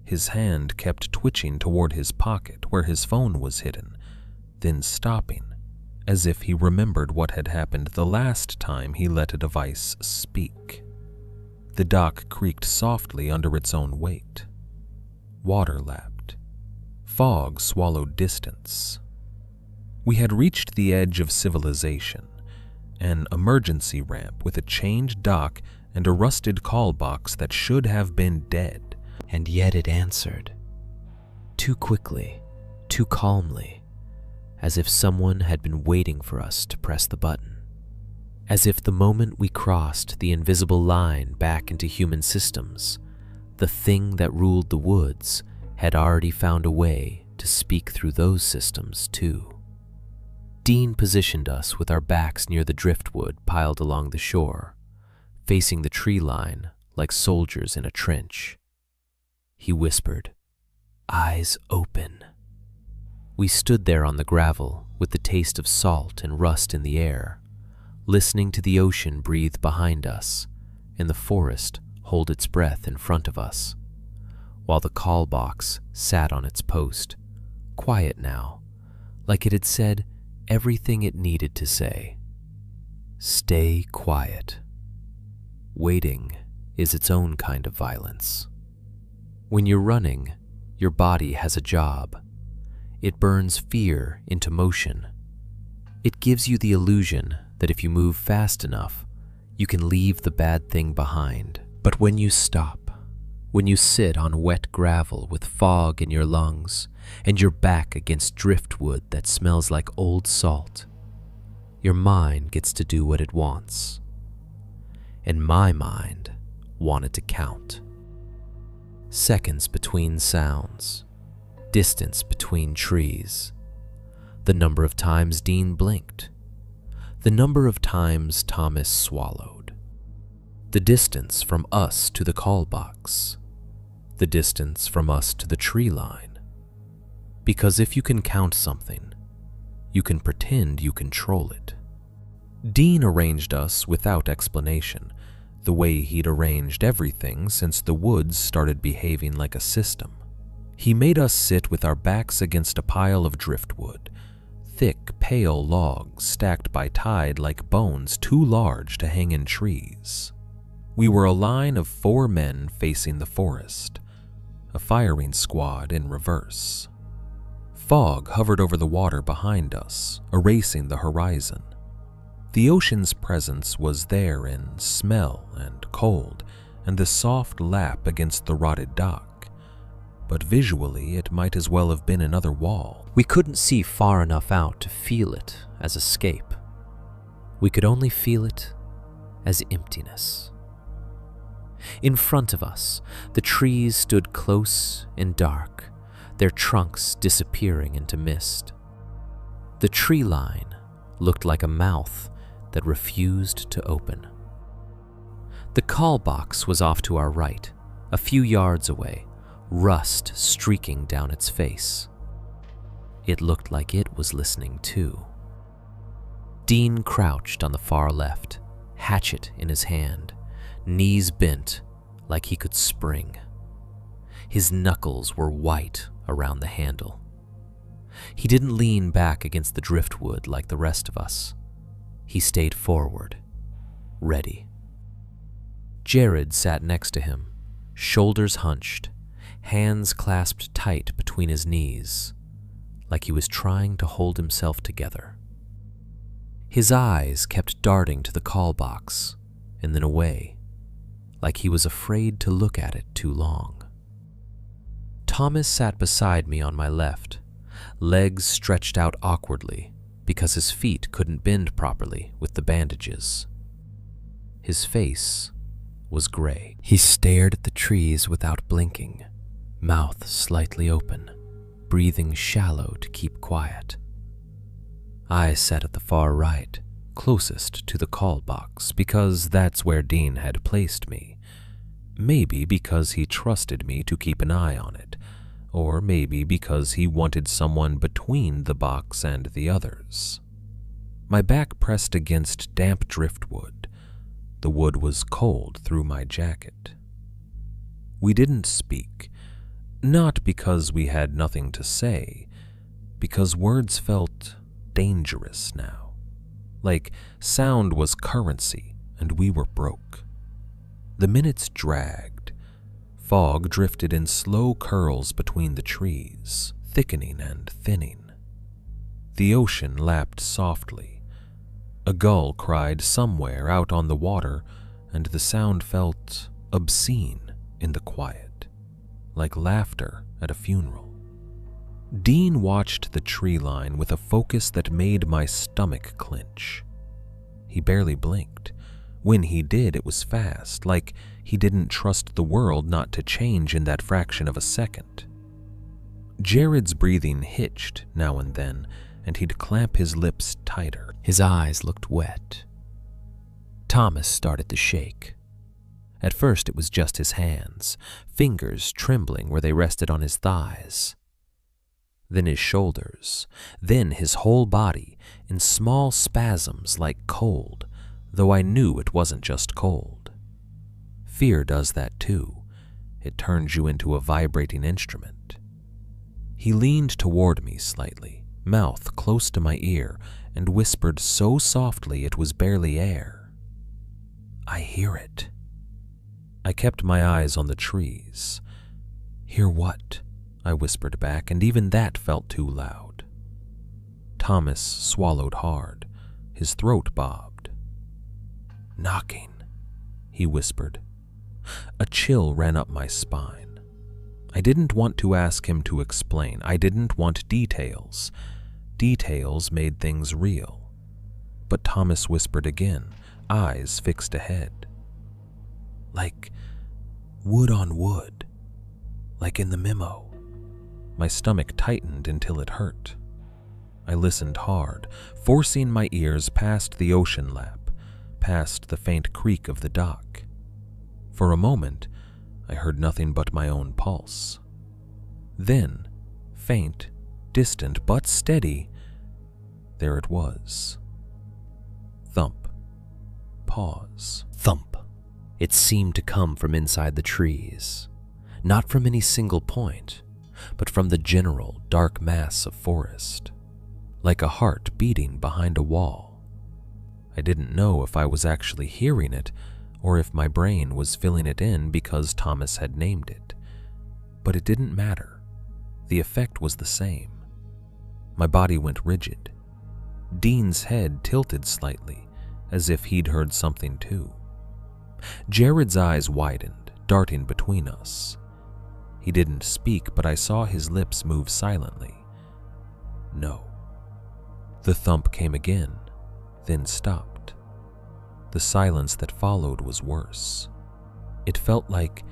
His hand kept twitching toward his pocket where his phone was hidden, then stopping, as if he remembered what had happened the last time he let a device speak. The dock creaked softly under its own weight. Water lapped. Fog swallowed distance. We had reached the edge of civilization, an emergency ramp with a chained dock and a rusted call box that should have been dead. And yet it answered. Too quickly, too calmly, as if someone had been waiting for us to press the button. As if the moment we crossed the invisible line back into human systems, the thing that ruled the woods had already found a way to speak through those systems too. Dean positioned us with our backs near the driftwood piled along the shore, facing the tree line like soldiers in a trench. He whispered, "Eyes open." We stood there on the gravel with the taste of salt and rust in the air, listening to the ocean breathe behind us and the forest hold its breath in front of us, while the call box sat on its post, quiet now, like it had said everything it needed to say. Stay quiet. Waiting is its own kind of violence. When you're running, your body has a job. It burns fear into motion. It gives you the illusion that if you move fast enough, you can leave the bad thing behind. But when you stop, when you sit on wet gravel with fog in your lungs and your back against driftwood that smells like old salt, your mind gets to do what it wants. And my mind wanted to count. Seconds between sounds, distance between trees, the number of times Dean blinked, the number of times Thomas swallowed, the distance from us to the call box, the distance from us to the tree line. Because if you can count something, you can pretend you control it. Dean arranged us without explanation, the way he'd arranged everything since the woods started behaving like a system. He made us sit with our backs against a pile of driftwood, thick, pale logs stacked by tide like bones too large to hang in trees. We were a line of 4 men facing the forest, a firing squad in reverse. Fog hovered over the water behind us, erasing the horizon. The ocean's presence was there in smell and cold and the soft lap against the rotted dock, but visually it might as well have been another wall. We couldn't see far enough out to feel it as escape. We could only feel it as emptiness. In front of us, the trees stood close and dark, their trunks disappearing into mist. The tree line looked like a mouth that refused to open. The call box was off to our right, a few yards away, rust streaking down its face. It looked like it was listening too. Dean crouched on the far left, hatchet in his hand, knees bent like he could spring. His knuckles were white around the handle. He didn't lean back against the driftwood like the rest of us. He stayed forward, ready. Jared sat next to him, shoulders hunched, hands clasped tight between his knees, like he was trying to hold himself together. His eyes kept darting to the call box and then away, like he was afraid to look at it too long. Thomas sat beside me on my left, legs stretched out awkwardly because his feet couldn't bend properly with the bandages. His face was gray. He stared at the trees without blinking, mouth slightly open, breathing shallow to keep quiet. I sat at the far right, closest to the call box, because that's where Dean had placed me. Maybe because he trusted me to keep an eye on it, or maybe because he wanted someone between the box and the others. My back pressed against damp driftwood. The wood was cold through my jacket. We didn't speak, not because we had nothing to say, because words felt dangerous now, like sound was currency and we were broke. The minutes dragged. Fog drifted in slow curls between the trees, thickening and thinning. The ocean lapped softly. A gull cried somewhere out on the water, and the sound felt obscene in the quiet, like laughter at a funeral. Dean watched the tree line with a focus that made my stomach clench. He barely blinked. When he did, it was fast, like he didn't trust the world not to change in that fraction of a second. Jared's breathing hitched now and then, and he'd clamp his lips tighter. His eyes looked wet. Thomas started to shake. At first it was just his hands, fingers trembling where they rested on his thighs. Then his shoulders, then his whole body in small spasms like cold, though I knew it wasn't just cold. Fear does that too. It turns you into a vibrating instrument. He leaned toward me slightly, mouth close to my ear, and whispered so softly it was barely air. "I hear it." I kept my eyes on the trees. "Hear what?" I whispered back, and even that felt too loud. Thomas swallowed hard. His throat bobbed. "Knocking," he whispered. A chill ran up my spine. I didn't want to ask him to explain. I didn't want details. Details made things real. But Thomas whispered again, eyes fixed ahead. "Like wood on wood, like in the memo." My stomach tightened until it hurt. I listened hard, forcing my ears past the ocean lap, past the faint creak of the dock. For a moment, I heard nothing but my own pulse. Then, faint, distant, but steady, there it was. Thump. Pause. Thump. It seemed to come from inside the trees, not from any single point, but from the general dark mass of forest, like a heart beating behind a wall. I didn't know if I was actually hearing it or if my brain was filling it in because Thomas had named it. But it didn't matter. The effect was the same. My body went rigid. Dean's head tilted slightly, as if he'd heard something too. Jared's eyes widened, darting between us. He didn't speak, but I saw his lips move silently. No. The thump came again, then stopped. The silence that followed was worse. It felt like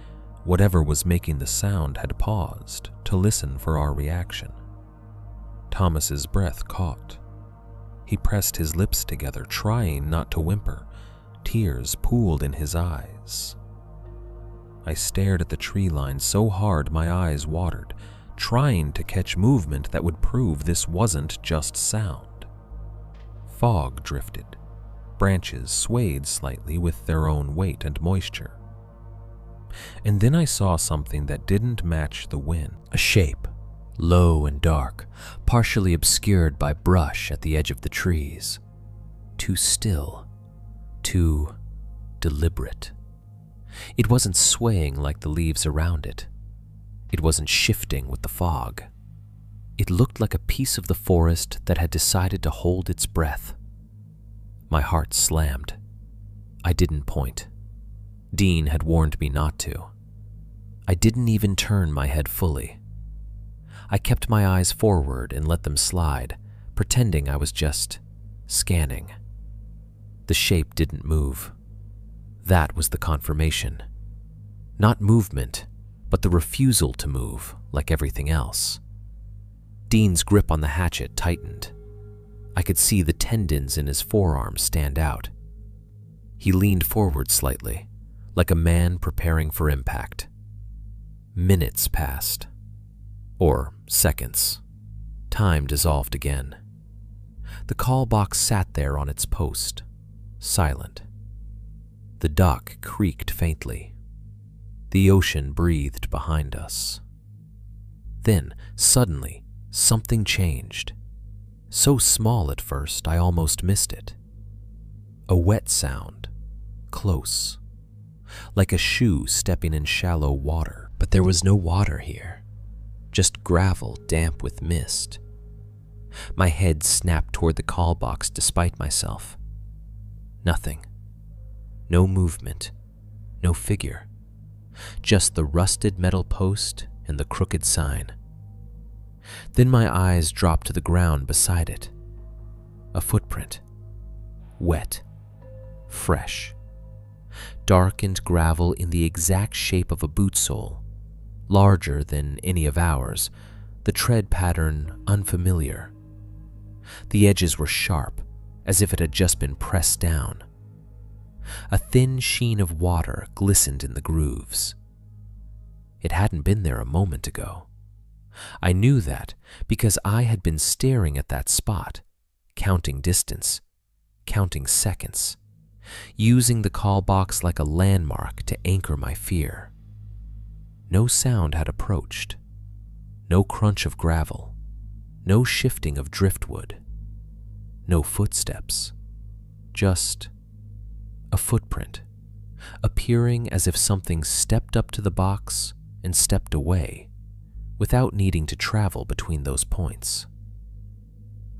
whatever was making the sound had paused to listen for our reaction. Thomas's breath caught. He pressed his lips together, trying not to whimper. Tears pooled in his eyes. I stared at the tree line so hard my eyes watered, trying to catch movement that would prove this wasn't just sound. Fog drifted. Branches swayed slightly with their own weight and moisture. And then I saw something that didn't match the wind. A shape, low and dark, partially obscured by brush at the edge of the trees. Too still, too deliberate. It wasn't swaying like the leaves around it. It wasn't shifting with the fog. It looked like a piece of the forest that had decided to hold its breath. My heart slammed. I didn't point. Dean had warned me not to. I didn't even turn my head fully. I kept my eyes forward and let them slide, pretending I was just scanning. The shape didn't move. That was the confirmation. Not movement, but the refusal to move like everything else. Dean's grip on the hatchet tightened. I could see the tendons in his forearm stand out. He leaned forward slightly, like a man preparing for impact. Minutes passed. Or seconds. Time dissolved again. The call box sat there on its post, silent. The dock creaked faintly. The ocean breathed behind us. Then, suddenly, something changed. So small at first, I almost missed it. A wet sound, close, like a shoe stepping in shallow water. But there was no water here, just gravel damp with mist. My head snapped toward the call box despite myself. Nothing. No movement, no figure, just the rusted metal post and the crooked sign. Then my eyes dropped to the ground beside it. A footprint. Wet. Fresh. Darkened gravel in the exact shape of a boot sole. Larger than any of ours, the tread pattern unfamiliar. The edges were sharp, as if it had just been pressed down. A thin sheen of water glistened in the grooves. It hadn't been there a moment ago. I knew that because I had been staring at that spot, counting distance, counting seconds, using the call box like a landmark to anchor my fear. No sound had approached. No crunch of gravel. No shifting of driftwood. No footsteps. Just a footprint, appearing as if something stepped up to the box and stepped away, without needing to travel between those points.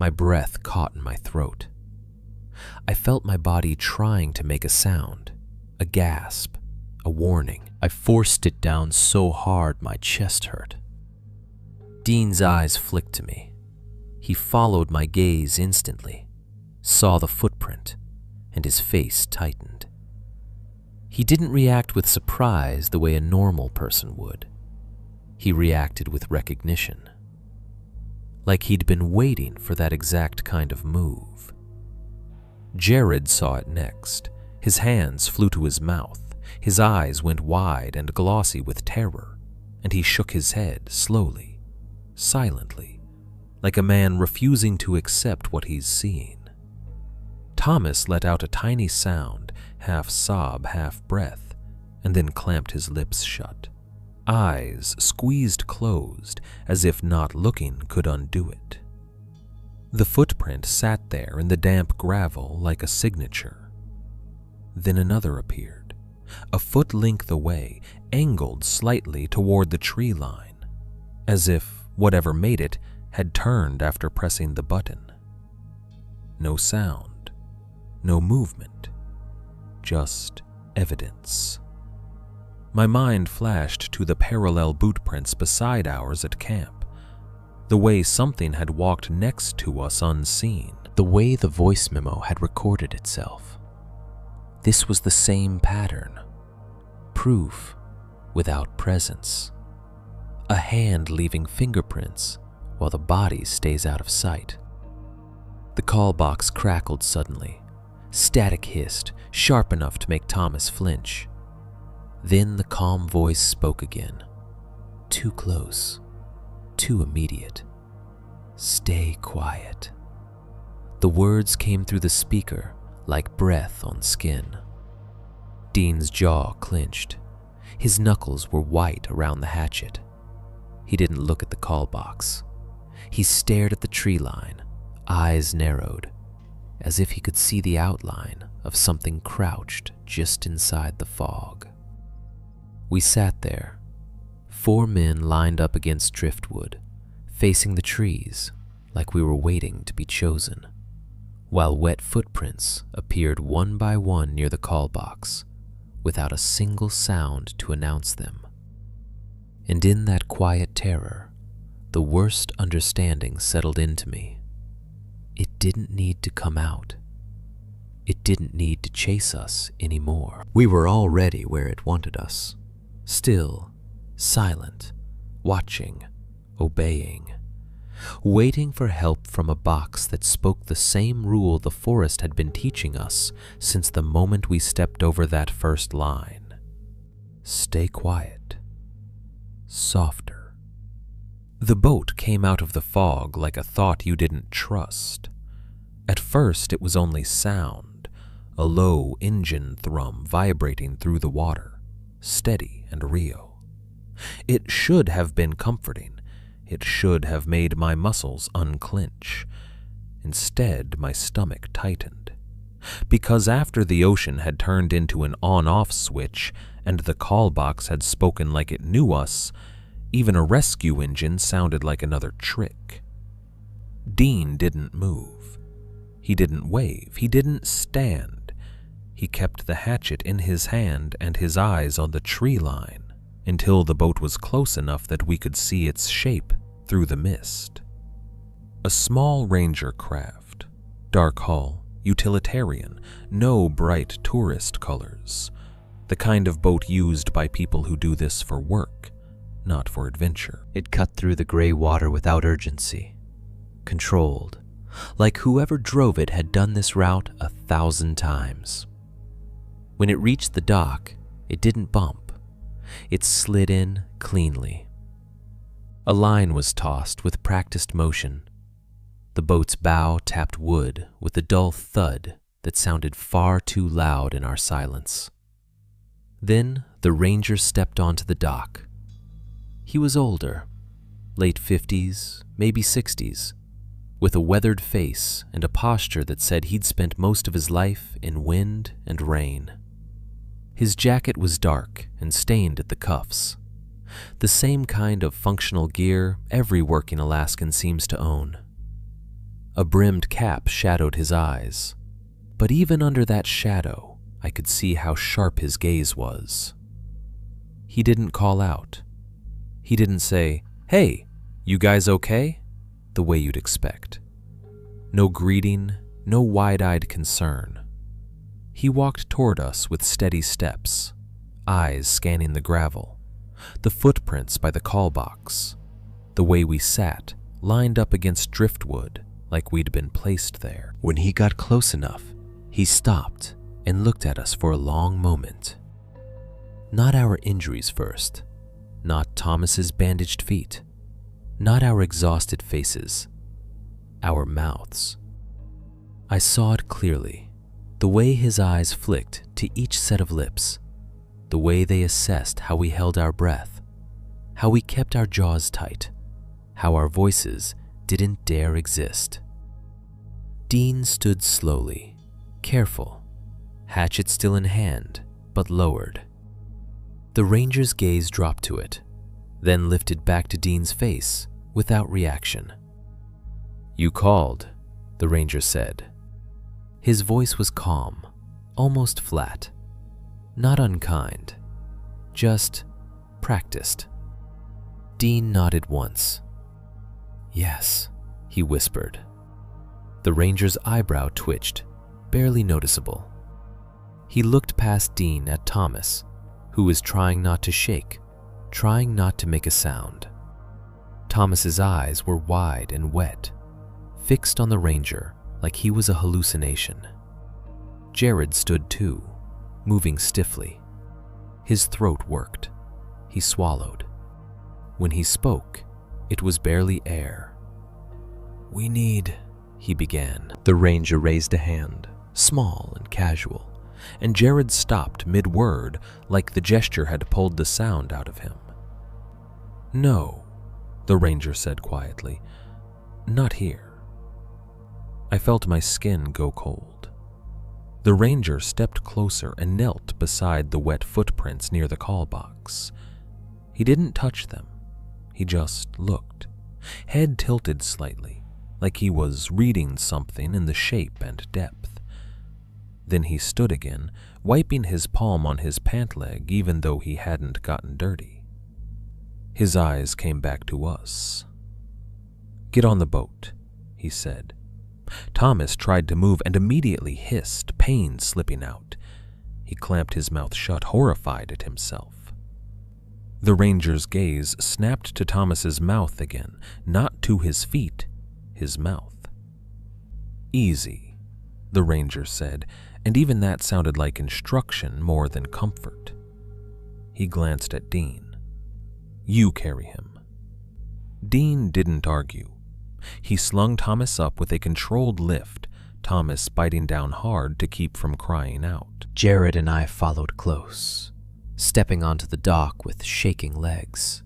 My breath caught in my throat. I felt my body trying to make a sound, a gasp, a warning. I forced it down so hard my chest hurt. Dean's eyes flicked to me. He followed my gaze instantly, saw the footprint, and his face tightened. He didn't react with surprise the way a normal person would. He reacted with recognition, like he'd been waiting for that exact kind of move. Jared saw it next. His hands flew to his mouth. His eyes went wide and glossy with terror, and he shook his head slowly, silently, like a man refusing to accept what he's seeing. Thomas let out a tiny sound, half sob, half breath, and then clamped his lips shut. Eyes squeezed closed, as if not looking could undo it. The footprint sat there in the damp gravel like a signature. Then another appeared, a foot length away, angled slightly toward the tree line, as if whatever made it had turned after pressing the button. No sound. No movement, just evidence. My mind flashed to the parallel boot prints beside ours at camp, the way something had walked next to us unseen, the way the voice memo had recorded itself. This was the same pattern. Proof without presence. A hand leaving fingerprints while the body stays out of sight. The call box crackled suddenly. Static hissed, sharp enough to make Thomas flinch. Then the calm voice spoke again. Too close. Too immediate. Stay quiet. The words came through the speaker like breath on skin. Dean's jaw clenched. His knuckles were white around the hatchet. He didn't look at the call box. He stared at the tree line, eyes narrowed, as if he could see the outline of something crouched just inside the fog. We sat there, 4 men lined up against driftwood, facing the trees like we were waiting to be chosen, while wet footprints appeared one by one near the call box, without a single sound to announce them. And in that quiet terror, the worst understanding settled into me. It didn't need to come out. It didn't need to chase us anymore. We were already where it wanted us. Still, silent, watching, obeying, waiting for help from a box that spoke the same rule the forest had been teaching us since the moment we stepped over that first line. Stay quiet. Softer. The boat came out of the fog like a thought you didn't trust. At first it was only sound, a low engine thrum vibrating through the water, steady and real. It should have been comforting. It should have made my muscles unclench. Instead, my stomach tightened. Because after the ocean had turned into an on-off switch and the call box had spoken like it knew us, even a rescue engine sounded like another trick. Dean didn't move. He didn't wave. He didn't stand. He kept the hatchet in his hand and his eyes on the tree line until the boat was close enough that we could see its shape through the mist. A small ranger craft, dark hull, utilitarian, no bright tourist colors, the kind of boat used by people who do this for work, not for adventure. It cut through the gray water without urgency, controlled, like whoever drove it had done this route 1,000 times. When it reached the dock, it didn't bump. It slid in cleanly. A line was tossed with practiced motion. The boat's bow tapped wood with a dull thud that sounded far too loud in our silence. Then the ranger stepped onto the dock. He was older, late 50s, maybe 60s, with a weathered face and a posture that said he'd spent most of his life in wind and rain. His jacket was dark and stained at the cuffs, the same kind of functional gear every working Alaskan seems to own. A brimmed cap shadowed his eyes, but even under that shadow, I could see how sharp his gaze was. He didn't call out. He didn't say, "Hey, you guys okay?" the way you'd expect. No greeting, no wide-eyed concern. He walked toward us with steady steps, eyes scanning the gravel, the footprints by the call box, the way we sat, lined up against driftwood like we'd been placed there. When he got close enough, he stopped and looked at us for a long moment. Not our injuries first, not Thomas's bandaged feet, not our exhausted faces, our mouths. I saw it clearly, the way his eyes flicked to each set of lips, the way they assessed how we held our breath, how we kept our jaws tight, how our voices didn't dare exist. Dean stood slowly, careful, hatchet still in hand, but lowered. The ranger's gaze dropped to it, then lifted back to Dean's face without reaction. "You called," the ranger said. His voice was calm, almost flat, not unkind, Just practiced. Dean nodded once. Yes, he whispered. The ranger's eyebrow twitched, barely noticeable. He looked past Dean at Thomas, who was trying not to shake, trying not to make a sound. Thomas's eyes were wide and wet, fixed on the ranger like he was a hallucination. Jared stood too, moving stiffly. His throat worked. He swallowed. When he spoke, it was barely air. "We need," he began. The ranger raised a hand, small and casual, and Jared stopped mid-word like the gesture had pulled the sound out of him. "No," the ranger said quietly. "Not here." I felt my skin go cold. The ranger stepped closer and knelt beside the wet footprints near the call box. He didn't touch them. He just looked, head tilted slightly, like he was reading something in the shape and depth. Then he stood again, wiping his palm on his pant leg even though he hadn't gotten dirty. His eyes came back to us. "Get on the boat," he said. Thomas tried to move and immediately hissed, pain slipping out. He clamped his mouth shut, horrified at himself. The ranger's gaze snapped to Thomas's mouth again, not to his feet, his mouth. "Easy," the ranger said, and even that sounded like instruction more than comfort. He glanced at Dean. "You carry him." Dean didn't argue. He slung Thomas up with a controlled lift, Thomas biting down hard to keep from crying out. Jared and I followed close, stepping onto the dock with shaking legs.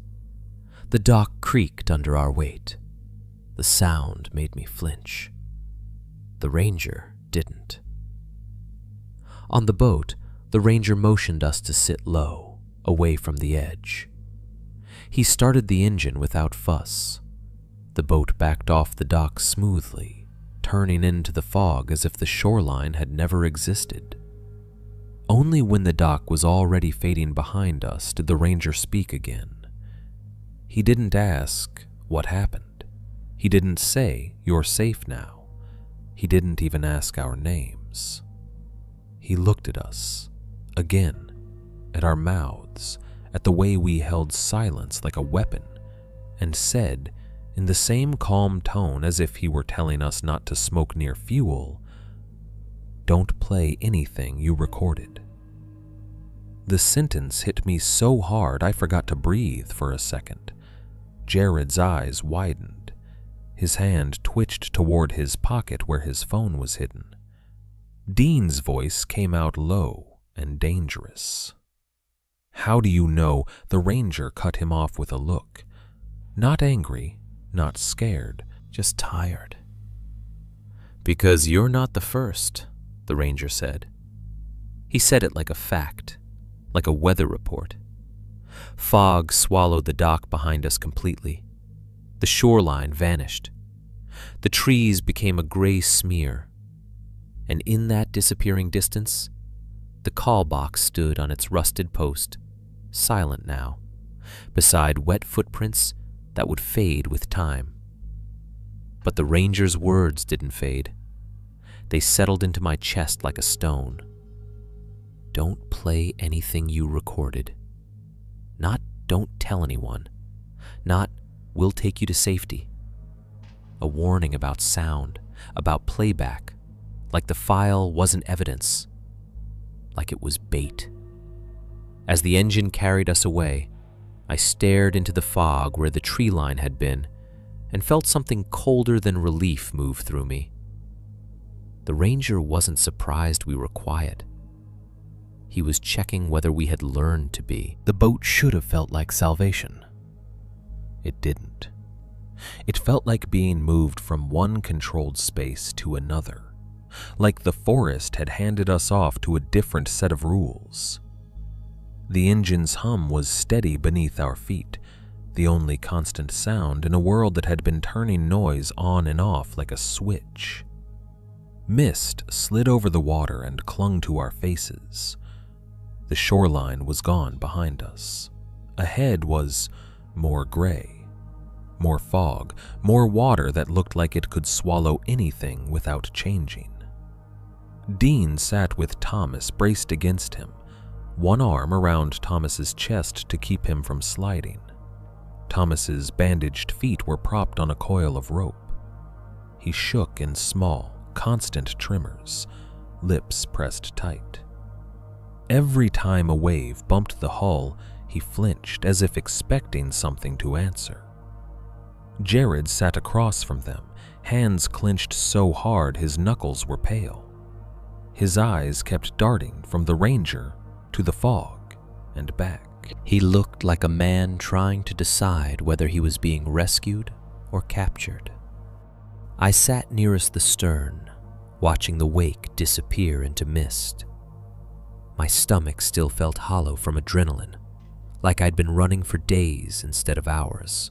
The dock creaked under our weight. The sound made me flinch. The ranger didn't. On the boat, the ranger motioned us to sit low, away from the edge. He started the engine without fuss. The boat backed off the dock smoothly, turning into the fog as if the shoreline had never existed. Only when the dock was already fading behind us did the ranger speak again. He didn't ask, "What happened?" He didn't say, "You're safe now." He didn't even ask our names. He looked at us, again, at our mouths, at the way we held silence like a weapon, and said, in the same calm tone as if he were telling us not to smoke near fuel, "Don't play anything you recorded." The sentence hit me so hard I forgot to breathe for a second. Jared's eyes widened. His hand twitched toward his pocket where his phone was hidden. Dean's voice came out low and dangerous. "How do you know?" The ranger cut him off with a look. Not angry, not scared, just tired. "Because you're not the first," the ranger said. He said it like a fact, like a weather report. Fog swallowed the dock behind us completely. The shoreline vanished. The trees became a gray smear. And in that disappearing distance, the call box stood on its rusted post, silent now, beside wet footprints that would fade with time. But the ranger's words didn't fade. They settled into my chest like a stone. Don't play anything you recorded. Not don't tell anyone. Not we'll take you to safety. A warning about sound, about playback, like the file wasn't evidence, like it was bait. As the engine carried us away, I stared into the fog where the tree line had been and felt something colder than relief move through me. The ranger wasn't surprised we were quiet. He was checking whether we had learned to be. The boat should have felt like salvation. It didn't. It felt like being moved from one controlled space to another, like the forest had handed us off to a different set of rules. The engine's hum was steady beneath our feet, the only constant sound in a world that had been turning noise on and off like a switch. Mist slid over the water and clung to our faces. The shoreline was gone behind us. Ahead was more gray, more fog, more water that looked like it could swallow anything without changing. Dean sat with Thomas braced against him, one arm around Thomas's chest to keep him from sliding. Thomas's bandaged feet were propped on a coil of rope. He shook in small, constant tremors, lips pressed tight. Every time a wave bumped the hull, he flinched as if expecting something to answer. Jared sat across from them, hands clenched so hard his knuckles were pale. His eyes kept darting from the Ranger to the fog and back. He looked like a man trying to decide whether he was being rescued or captured. I sat nearest the stern, watching the wake disappear into mist. My stomach still felt hollow from adrenaline, like I'd been running for days instead of hours.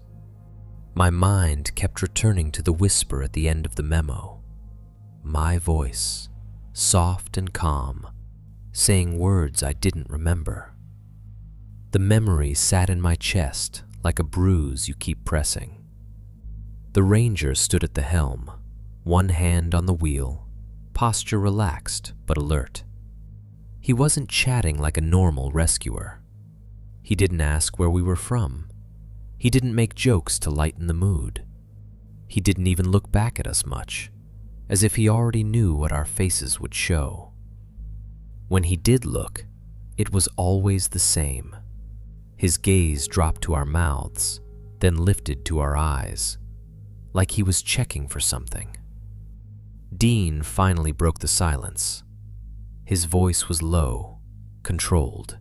My mind kept returning to the whisper at the end of the memo. My voice, soft and calm, saying words I didn't remember. The memory sat in my chest like a bruise you keep pressing. The Ranger stood at the helm, one hand on the wheel, posture relaxed but alert. He wasn't chatting like a normal rescuer. He didn't ask where we were from. He didn't make jokes to lighten the mood. He didn't even look back at us much, as if he already knew what our faces would show. When he did look, it was always the same. His gaze dropped to our mouths, then lifted to our eyes, like he was checking for something. Dean finally broke the silence. His voice was low, controlled.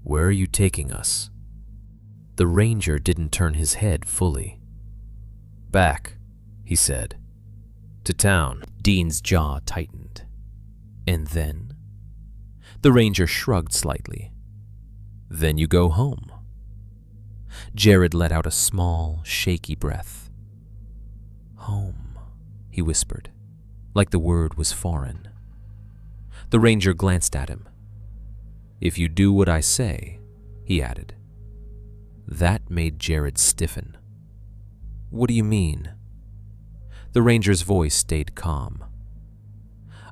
"Where are you taking us?" The Ranger didn't turn his head fully. "Back," he said. "To town." Dean's jaw tightened. "And then?" The Ranger shrugged slightly. "Then you go home." Jared let out a small, shaky breath. "Home," he whispered, like the word was foreign. The Ranger glanced at him. "If you do what I say," he added. That made Jared stiffen. "What do you mean?" The Ranger's voice stayed calm.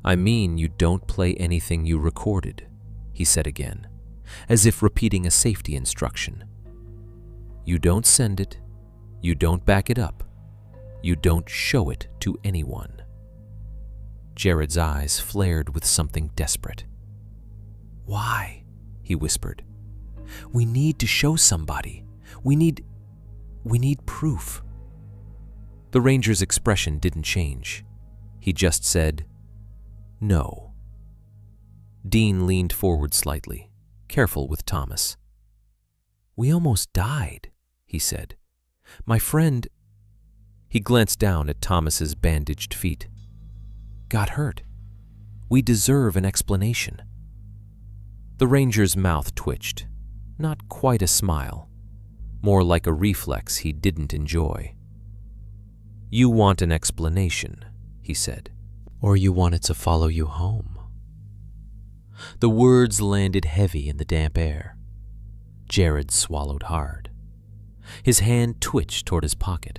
"I mean you don't play anything you recorded," he said again, as if repeating a safety instruction. "You don't send it, you don't back it up, you don't show it to anyone." Jared's eyes flared with something desperate. "Why?" he whispered. "We need to show somebody. We need proof." The Ranger's expression didn't change. He just said, "No." Dean leaned forward slightly, careful with Thomas. "We almost died," he said. "My friend—" He glanced down at Thomas's bandaged feet. "Got hurt. We deserve an explanation." The Ranger's mouth twitched, not quite a smile, more like a reflex he didn't enjoy. "You want an explanation," he said. "Or you want it to follow you home." The words landed heavy in the damp air. Jared swallowed hard. His hand twitched toward his pocket.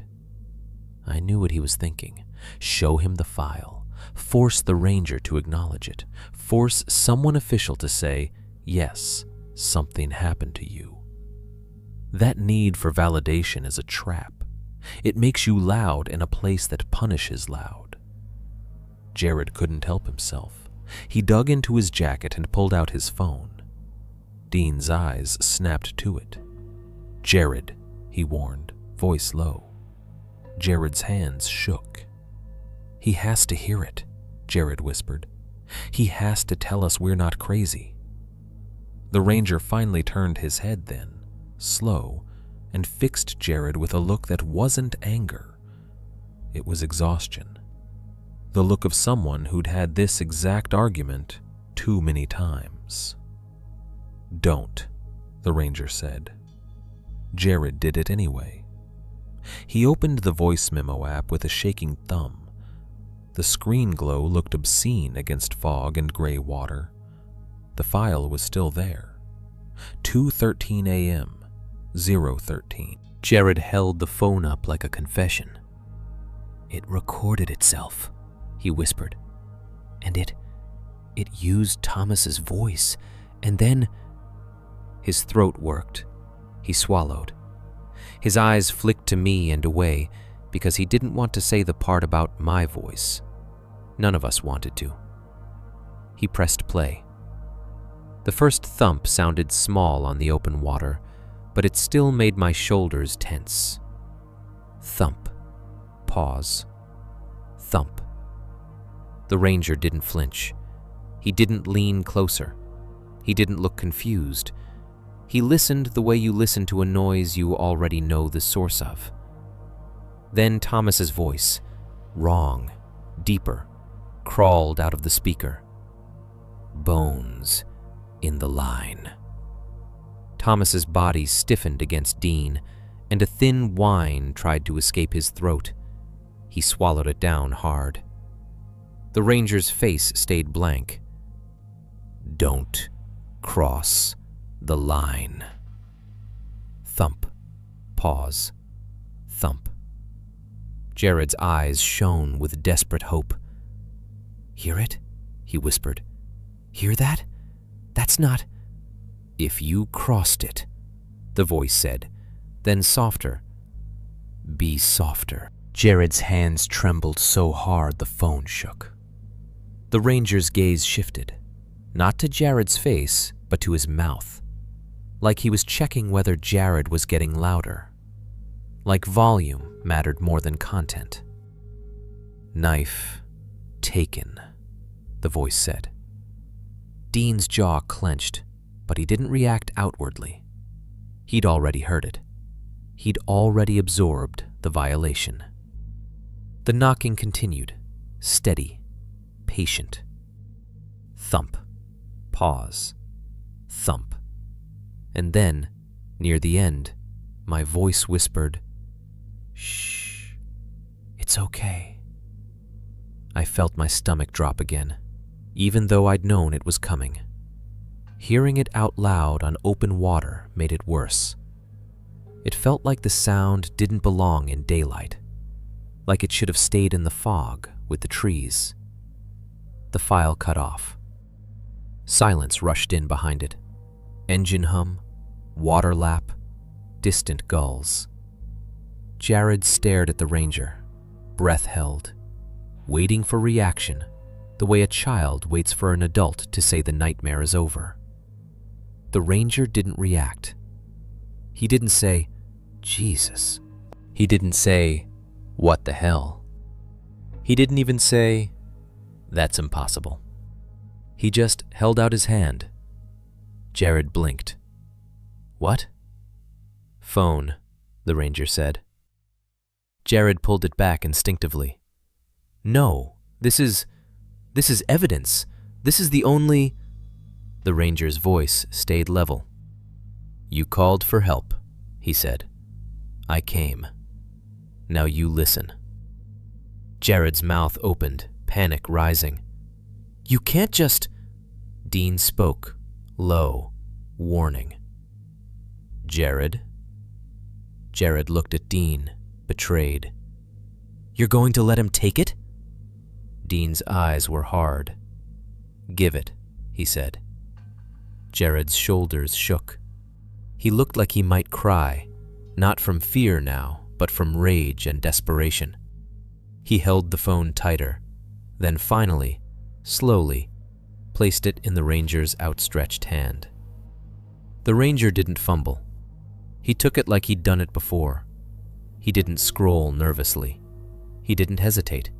I knew what he was thinking. Show him the file. Force the Ranger to acknowledge it. Force someone official to say, "Yes, something happened to you." That need for validation is a trap. It makes you loud in a place that punishes loud. Jared couldn't help himself. He dug into his jacket and pulled out his phone. Dean's eyes snapped to it. "Jared," he warned, voice low. Jared's hands shook. "He has to hear it," Jared whispered. "He has to tell us we're not crazy." The Ranger finally turned his head then, slow, and fixed Jared with a look that wasn't anger. It was exhaustion. The look of someone who'd had this exact argument too many times. "Don't," the Ranger said. Jared did it anyway. He opened the voice memo app with a shaking thumb. The screen glow looked obscene against fog and gray water. the file was still there. 2:13 a.m., 013. Jared held the phone up like a confession. "It recorded itself," he whispered. "And it used Thomas's voice, and then—" His throat worked. He swallowed. His eyes flicked to me and away because he didn't want to say the part about my voice. None of us wanted to. He pressed play. The first thump sounded small on the open water, but it still made my shoulders tense. Thump. Pause. Thump. The ranger didn't flinch. He didn't lean closer. He didn't look confused. He listened the way you listen to a noise you already know the source of. Then Thomas's voice, wrong, deeper, crawled out of the speaker. "Bones in the line." Thomas's body stiffened against Dean, and a thin whine tried to escape his throat. He swallowed it down hard. The ranger's face stayed blank. "Don't cross the line." Thump. Pause. Thump. Jared's eyes shone with desperate hope. "Hear it?" he whispered. "Hear that? That's not—" "If you crossed it," the voice said, then softer. "Be softer." Jared's hands trembled so hard the phone shook. The ranger's gaze shifted, not to Jared's face, but to his mouth, like he was checking whether Jared was getting louder, like volume mattered more than content. "Knife taken," the voice said. Dean's jaw clenched, but he didn't react outwardly. He'd already heard it. He'd already absorbed the violation. The knocking continued, steady, patient. Thump. Pause. Thump. And then, near the end, my voice whispered, "Shh. It's okay." I felt my stomach drop again, even though I'd known it was coming. Hearing it out loud on open water made it worse. It felt like the sound didn't belong in daylight, like it should have stayed in the fog with the trees. The file cut off. Silence rushed in behind it. Engine hum, water lap, distant gulls. Jared stared at the ranger, breath held, waiting for reaction, the way a child waits for an adult to say the nightmare is over. The ranger didn't react. He didn't say, "Jesus." He didn't say, "What the hell?" He didn't even say, "That's impossible." He just held out his hand. Jared blinked. "What?" "Phone," the ranger said. Jared pulled it back instinctively. "No, this is evidence. This is the only—" The ranger's voice stayed level. "You called for help," he said. "I came. Now you listen." Jared's mouth opened, panic rising. "You can't just—" Dean spoke, low, warning. "Jared?" Jared looked at Dean, betrayed. "You're going to let him take it?" Dean's eyes were hard. "Give it," he said. Jared's shoulders shook. He looked like he might cry, not from fear now, but from rage and desperation. He held the phone tighter, then finally, slowly, placed it in the ranger's outstretched hand. The ranger didn't fumble. He took it like he'd done it before. He didn't scroll nervously. He didn't hesitate.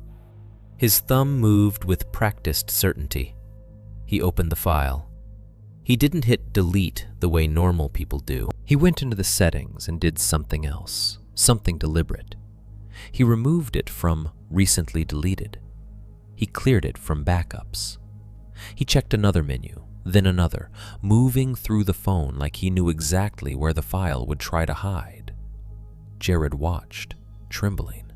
His thumb moved with practiced certainty. He opened the file. He didn't hit delete the way normal people do. He went into the settings and did something else, something deliberate. He removed it from recently deleted. He cleared it from backups. He checked another menu, then another, moving through the phone like he knew exactly where the file would try to hide. Jared watched, trembling.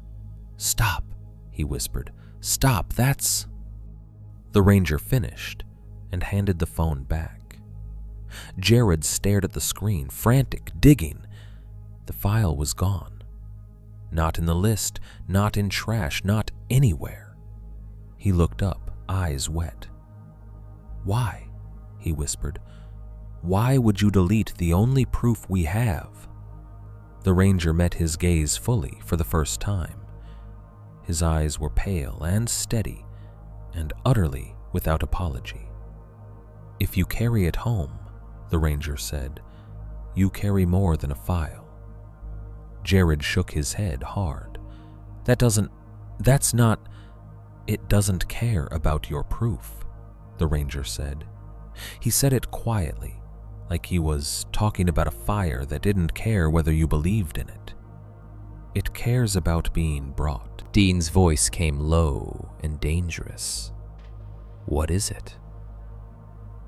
"Stop," he whispered. "Stop, that's—" The ranger finished, and handed the phone back. Jared stared at the screen, frantic, digging. The file was gone. Not in the list, not in trash, not anywhere. He looked up, eyes wet. "Why?" he whispered. "Why would you delete the only proof we have?" The ranger met his gaze fully for the first time. His eyes were pale and steady, and utterly without apology. "If you carry it home," the ranger said, "you carry more than a file." Jared shook his head hard. That's not, it doesn't care about your proof," the ranger said. He said it quietly, like he was talking about a fire that didn't care whether you believed in it. "It cares about being brought." Dean's voice came low and dangerous. "What is it?"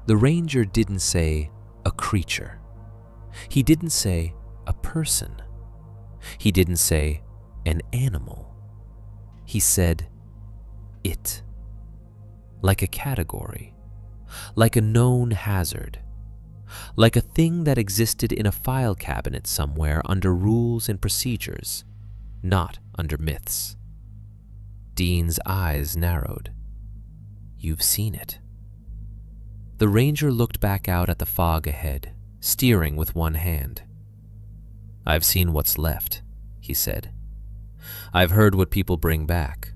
The ranger didn't say a creature. He didn't say a person. He didn't say an animal. He said it. Like a category. Like a known hazard. Like a thing that existed in a file cabinet somewhere under rules and procedures, not under myths. Dean's eyes narrowed. "You've seen it." The ranger looked back out at the fog ahead, steering with one hand. "I've seen what's left," he said. "I've heard what people bring back.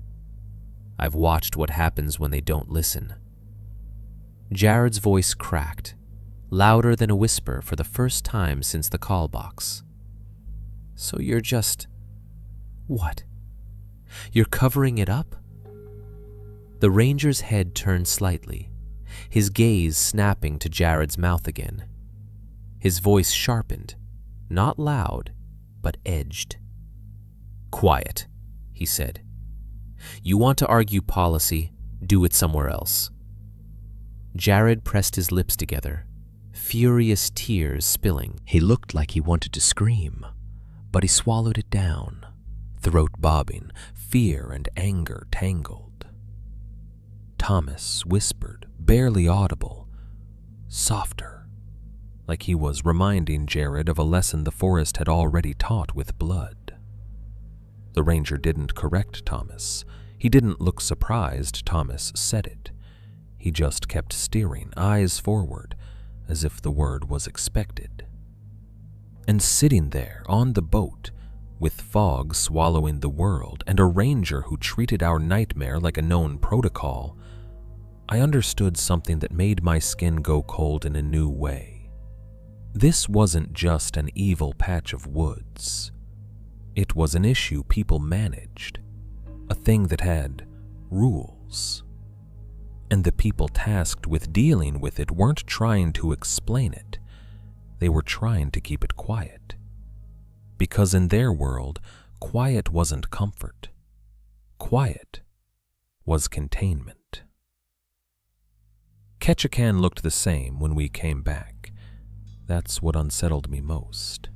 I've watched what happens when they don't listen." Jared's voice cracked, louder than a whisper for the first time since the call box. "So you're just... what? You're covering it up?" The ranger's head turned slightly, his gaze snapping to Jared's mouth again. His voice sharpened, not loud, but edged. "Quiet," he said. "You want to argue policy, do it somewhere else." Jared pressed his lips together, furious tears spilling. He looked like he wanted to scream, but he swallowed it down, throat bobbing, fear and anger tangled. Thomas whispered, barely audible, softer, like he was reminding Jared of a lesson the forest had already taught with blood. The ranger didn't correct Thomas. He didn't look surprised Thomas said it. He just kept steering, eyes forward, as if the word was expected. And sitting there on the boat, with fog swallowing the world and a ranger who treated our nightmare like a known protocol, I understood something that made my skin go cold in a new way. This wasn't just an evil patch of woods. It was an issue people managed, a thing that had rules. And the people tasked with dealing with it weren't trying to explain it. They were trying to keep it quiet. Because in their world, quiet wasn't comfort. Quiet was containment. Ketchikan looked the same when we came back. That's what unsettled me most.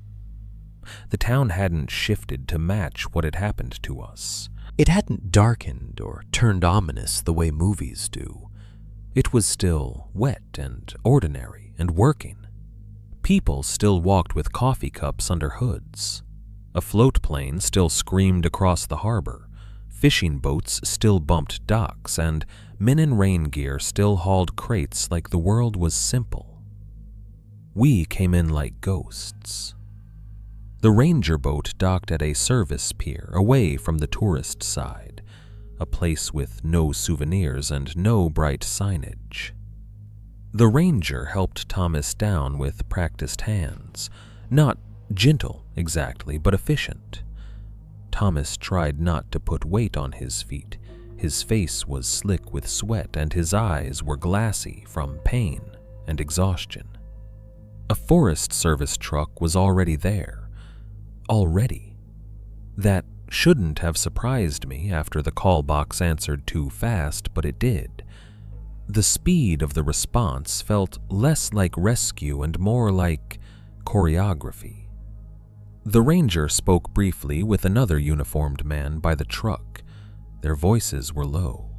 The town hadn't shifted to match what had happened to us. It hadn't darkened or turned ominous the way movies do. It was still wet and ordinary and working. People still walked with coffee cups under hoods. A float plane still screamed across the harbor. Fishing boats still bumped docks, and men in rain gear still hauled crates like the world was simple. We came in like ghosts. The ranger boat docked at a service pier away from the tourist side, a place with no souvenirs and no bright signage. The ranger helped Thomas down with practiced hands, not gentle exactly, but efficient. Thomas tried not to put weight on his feet. His face was slick with sweat and his eyes were glassy from pain and exhaustion. A Forest Service truck was already there. Already. That shouldn't have surprised me after the call box answered too fast, but it did. The speed of the response felt less like rescue and more like choreography. The ranger spoke briefly with another uniformed man by the truck. Their voices were low.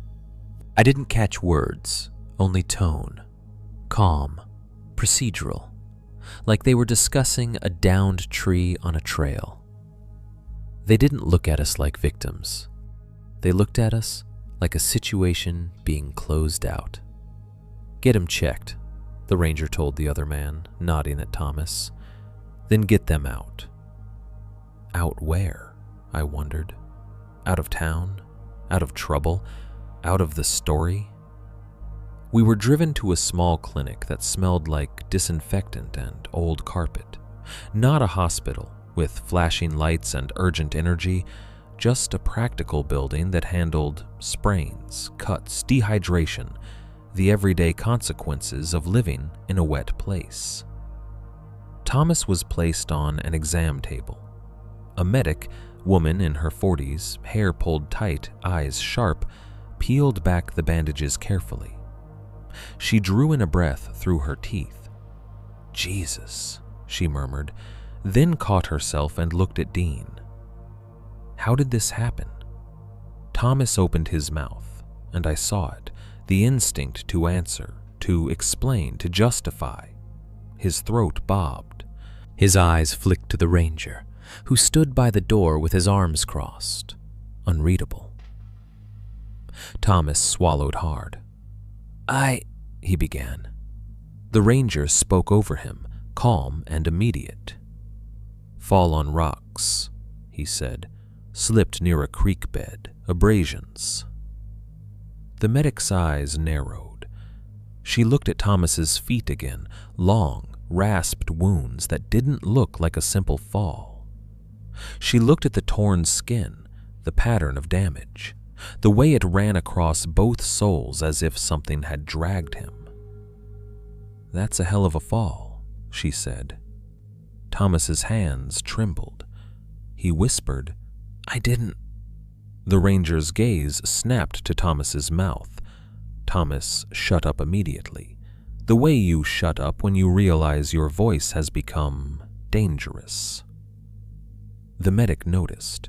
I didn't catch words, only tone. calm, procedural, like they were discussing a downed tree on a trail. They didn't look at us like victims. They looked at us like a situation being closed out. "Get him checked," the ranger told the other man, nodding at Thomas. "Then get them out." Out where? I wondered. Out of town? Out of trouble? Out of the story? We were driven to a small clinic that smelled like disinfectant and old carpet. Not a hospital with flashing lights and urgent energy, just a practical building that handled sprains, cuts, dehydration, the everyday consequences of living in a wet place. Thomas was placed on an exam table. A medic, woman in her 40s, hair pulled tight, eyes sharp, peeled back the bandages carefully. She drew in a breath through her teeth. "Jesus," she murmured, then caught herself and looked at Dean. How did this happen? Thomas opened his mouth, and I saw it, the instinct to answer, to explain, to justify. His throat bobbed. His eyes flicked to the ranger, who stood by the door with his arms crossed, unreadable. Thomas swallowed hard. He began. The ranger spoke over him, calm and immediate. "Fall on rocks," he said. "Slipped near a creek bed. Abrasions." The medic's eyes narrowed. She looked at Thomas's feet again, long, rasped wounds that didn't look like a simple fall. She looked at the torn skin, the pattern of damage, the way it ran across both soles as if something had dragged him. "That's a hell of a fall," she said. Thomas's hands trembled. He whispered, "I didn't." The ranger's gaze snapped to Thomas's mouth. Thomas shut up immediately, the way you shut up when you realize your voice has become dangerous. The medic noticed.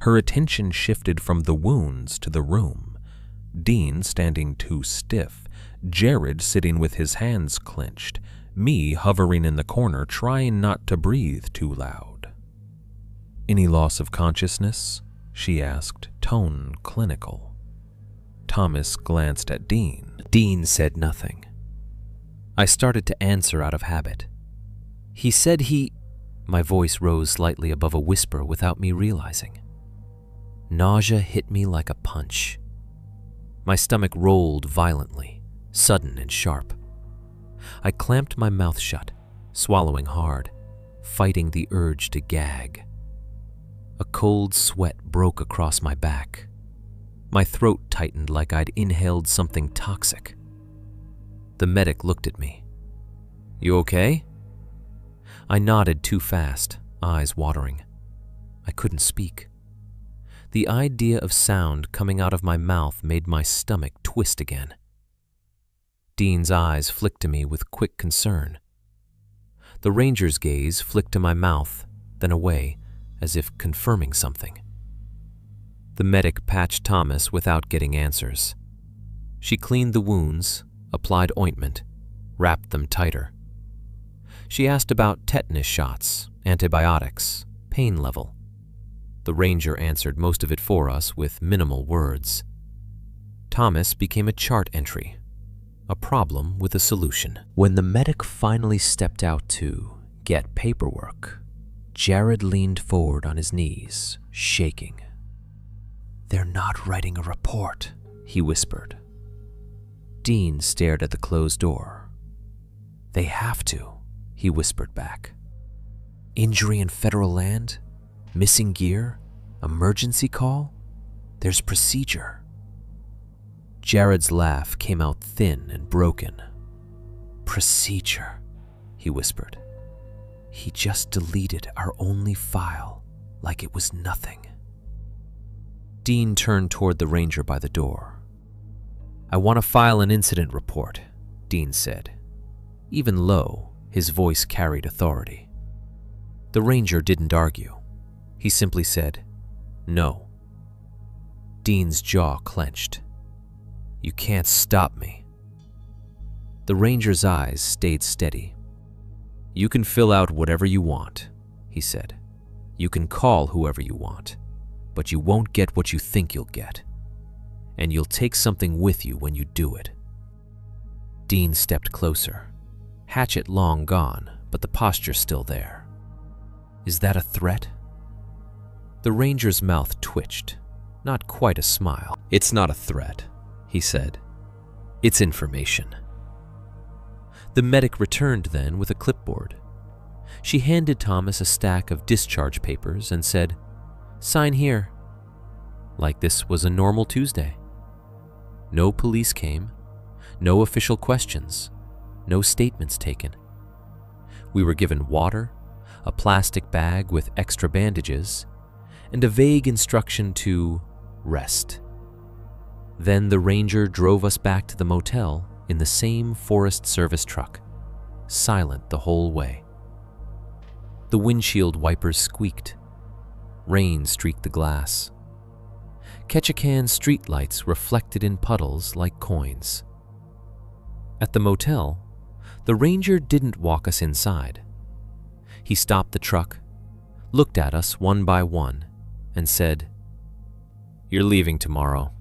Her attention shifted from the wounds to the room. Dean standing too stiff, Jared sitting with his hands clenched, me hovering in the corner trying not to breathe too loud. "Any loss of consciousness?" she asked, tone clinical. Thomas glanced at Dean. Dean said nothing. I started to answer out of habit. "He said he—" My voice rose slightly above a whisper without me realizing. Nausea hit me like a punch. My stomach rolled violently, sudden and sharp. I clamped my mouth shut, swallowing hard, fighting the urge to gag. A cold sweat broke across my back. My throat tightened like I'd inhaled something toxic. The medic looked at me. "You okay?" I nodded too fast, eyes watering. I couldn't speak. The idea of sound coming out of my mouth made my stomach twist again. Dean's eyes flicked to me with quick concern. The ranger's gaze flicked to my mouth, then away, as if confirming something. The medic patched Thomas without getting answers. She cleaned the wounds, applied ointment, wrapped them tighter. She asked about tetanus shots, antibiotics, pain level. The ranger answered most of it for us with minimal words. Thomas became a chart entry, a problem with a solution. When the medic finally stepped out to get paperwork, Jared leaned forward on his knees, shaking. "They're not writing a report," he whispered. Dean stared at the closed door. "They have to," he whispered back. "Injury in federal land? Missing gear? Emergency call? There's procedure." Jared's laugh came out thin and broken. "Procedure," he whispered. "He just deleted our only file like it was nothing." Dean turned toward the ranger by the door. "I want to file an incident report," Dean said. Even low, his voice carried authority. The ranger didn't argue. He simply said, "No." Dean's jaw clenched. "You can't stop me." The ranger's eyes stayed steady. "You can fill out whatever you want," he said. "You can call whoever you want, but you won't get what you think you'll get. And you'll take something with you when you do it." Dean stepped closer. Hatchet long gone, but the posture still there. "Is that a threat?" The ranger's mouth twitched, not quite a smile. "It's not a threat," he said. "It's information." The medic returned then with a clipboard. She handed Thomas a stack of discharge papers and said, "Sign here." Like this was a normal Tuesday. No police came, no official questions, no statements taken. We were given water, a plastic bag with extra bandages, and a vague instruction to rest. Then the ranger drove us back to the motel in the same Forest Service truck, silent the whole way. The windshield wipers squeaked. Rain streaked the glass. Ketchikan streetlights reflected in puddles like coins. At the motel, the ranger didn't walk us inside. He stopped the truck, looked at us one by one, and said, "You're leaving tomorrow."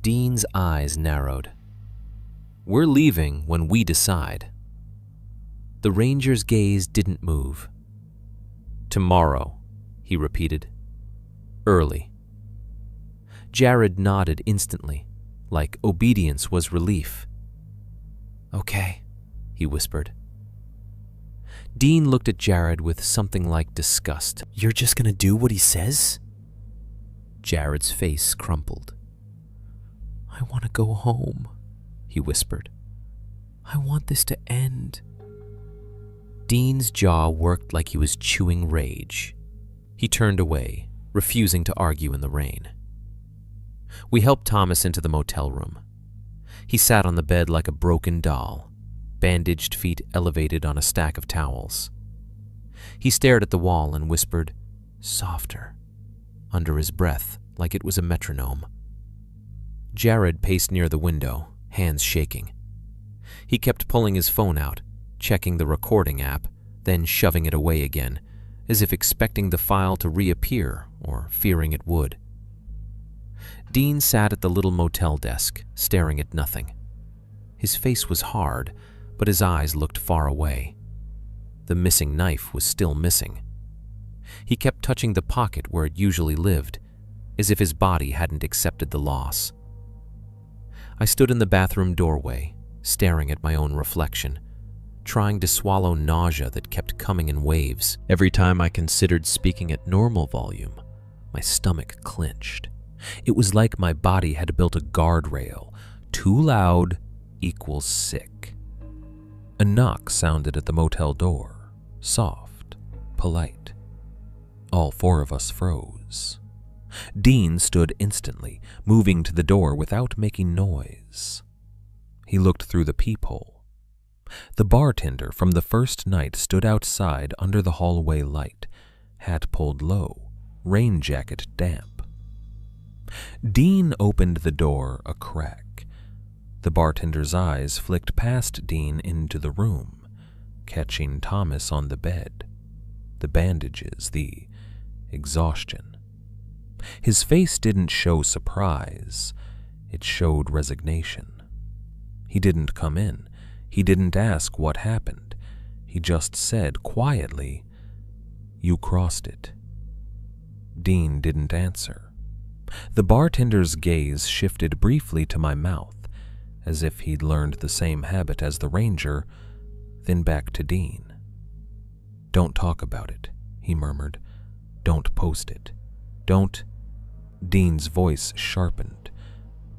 Dean's eyes narrowed. "We're leaving when we decide." The ranger's gaze didn't move. "Tomorrow," he repeated. "Early." Jared nodded instantly, like obedience was relief. "Okay," he whispered. Dean looked at Jared with something like disgust. "You're just gonna do what he says?" Jared's face crumpled. "I want to go home," he whispered. "I want this to end." Dean's jaw worked like he was chewing rage. He turned away, refusing to argue in the rain. We helped Thomas into the motel room. He sat on the bed like a broken doll, bandaged feet elevated on a stack of towels. He stared at the wall and whispered, "Softer," under his breath like it was a metronome. Jared paced near the window, hands shaking. He kept pulling his phone out, checking the recording app, then shoving it away again, as if expecting the file to reappear or fearing it would. Dean sat at the little motel desk, staring at nothing. His face was hard, but his eyes looked far away. The missing knife was still missing. He kept touching the pocket where it usually lived, as if his body hadn't accepted the loss. I stood in the bathroom doorway, staring at my own reflection, trying to swallow nausea that kept coming in waves. Every time I considered speaking at normal volume, my stomach clenched. It was like my body had built a guardrail. Too loud equals sick. A knock sounded at the motel door, soft, polite. All four of us froze. Dean stood instantly, moving to the door without making noise. He looked through the peephole. The bartender from the first night stood outside under the hallway light, hat pulled low, rain jacket damp. Dean opened the door a crack. The bartender's eyes flicked past Dean into the room, catching Thomas on the bed, the bandages, the exhaustion. His face didn't show surprise. It showed resignation. He didn't come in. He didn't ask what happened. He just said quietly, "You crossed it." Dean didn't answer. The bartender's gaze shifted briefly to my mouth, as if he'd learned the same habit as the ranger, then back to Dean. "Don't talk about it," he murmured. "Don't post it. Don't..." Dean's voice sharpened.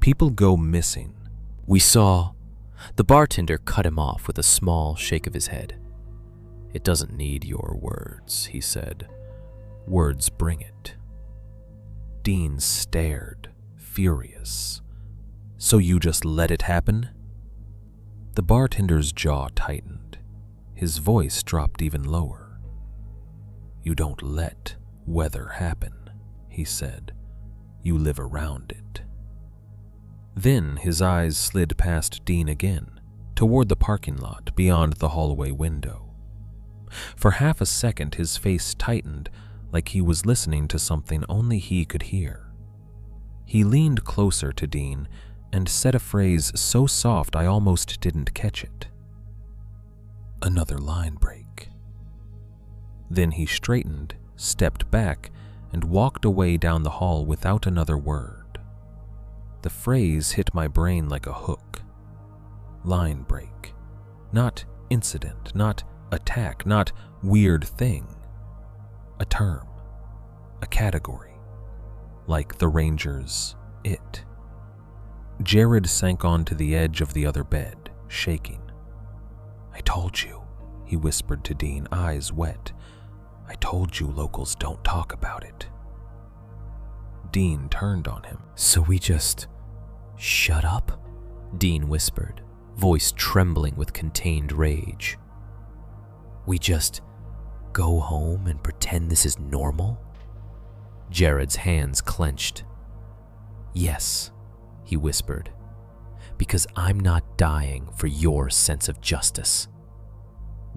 "People go missing." "We saw..." The bartender cut him off with a small shake of his head. "It doesn't need your words," he said. "Words bring it." Dean stared, furious. "So you just let it happen?" The bartender's jaw tightened. His voice dropped even lower. "You don't let weather happen," he said. "You live around it." Then his eyes slid past Dean again, toward the parking lot beyond the hallway window. For half a second, his face tightened like he was listening to something only he could hear. He leaned closer to Dean and said a phrase so soft I almost didn't catch it. Another line break. Then he straightened, stepped back, and walked away down the hall without another word. The phrase hit my brain like a hook. Line break. Not incident, not attack, not weird thing. A term. A category. Like the Ranger's it. Jared sank onto the edge of the other bed, shaking. "I told you," he whispered to Dean, eyes wet. "I told you locals don't talk about it." Dean turned on him. "So we just shut up?" Dean whispered, voice trembling with contained rage. "We just go home and pretend this is normal?" Jared's hands clenched. "Yes," he whispered, "because I'm not dying for your sense of justice."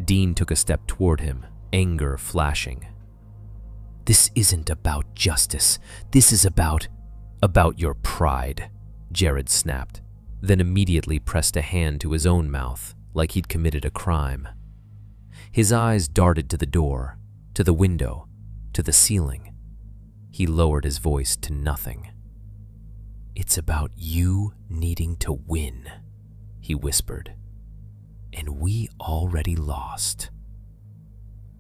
Dean took a step toward him, anger flashing. "This isn't about justice. This is about your pride," Jared snapped, then immediately pressed a hand to his own mouth like he'd committed a crime. His eyes darted to the door, to the window, to the ceiling. He lowered his voice to nothing. "It's about you needing to win," he whispered. "And we already lost."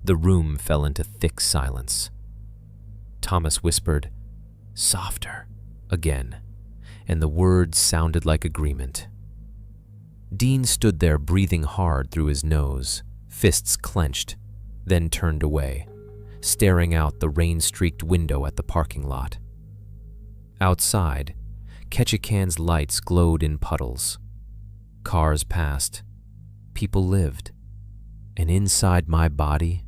The room fell into thick silence. Thomas whispered, "Softer," again, and the words sounded like agreement. Dean stood there breathing hard through his nose, fists clenched, then turned away, staring out the rain-streaked window at the parking lot. Outside, Ketchikan's lights glowed in puddles. Cars passed. People lived. And inside my body,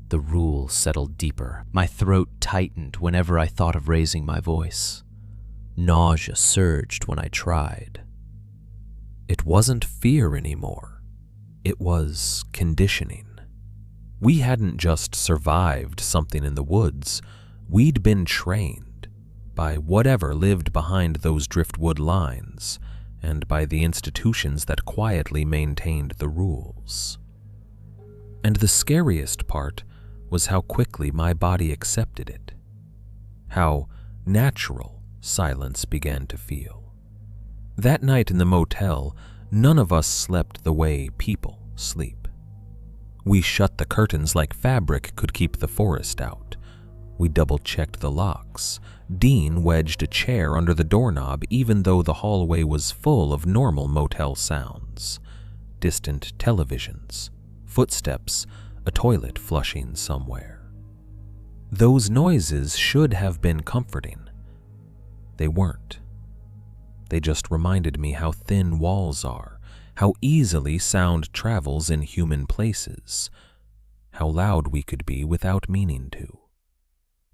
the rule settled deeper. My throat tightened whenever I thought of raising my voice. Nausea surged when I tried. It wasn't fear anymore. It was conditioning. We hadn't just survived something in the woods. We'd been trained by whatever lived behind those driftwood lines and by the institutions that quietly maintained the rules. And the scariest part was how quickly my body accepted it. How natural silence began to feel. That night in the motel, none of us slept the way people sleep. We shut the curtains like fabric could keep the forest out. We double-checked the locks. Dean wedged a chair under the doorknob even though the hallway was full of normal motel sounds. Distant televisions, footsteps, a toilet flushing somewhere. Those noises should have been comforting. They weren't. They just reminded me how thin walls are, how easily sound travels in human places, how loud we could be without meaning to.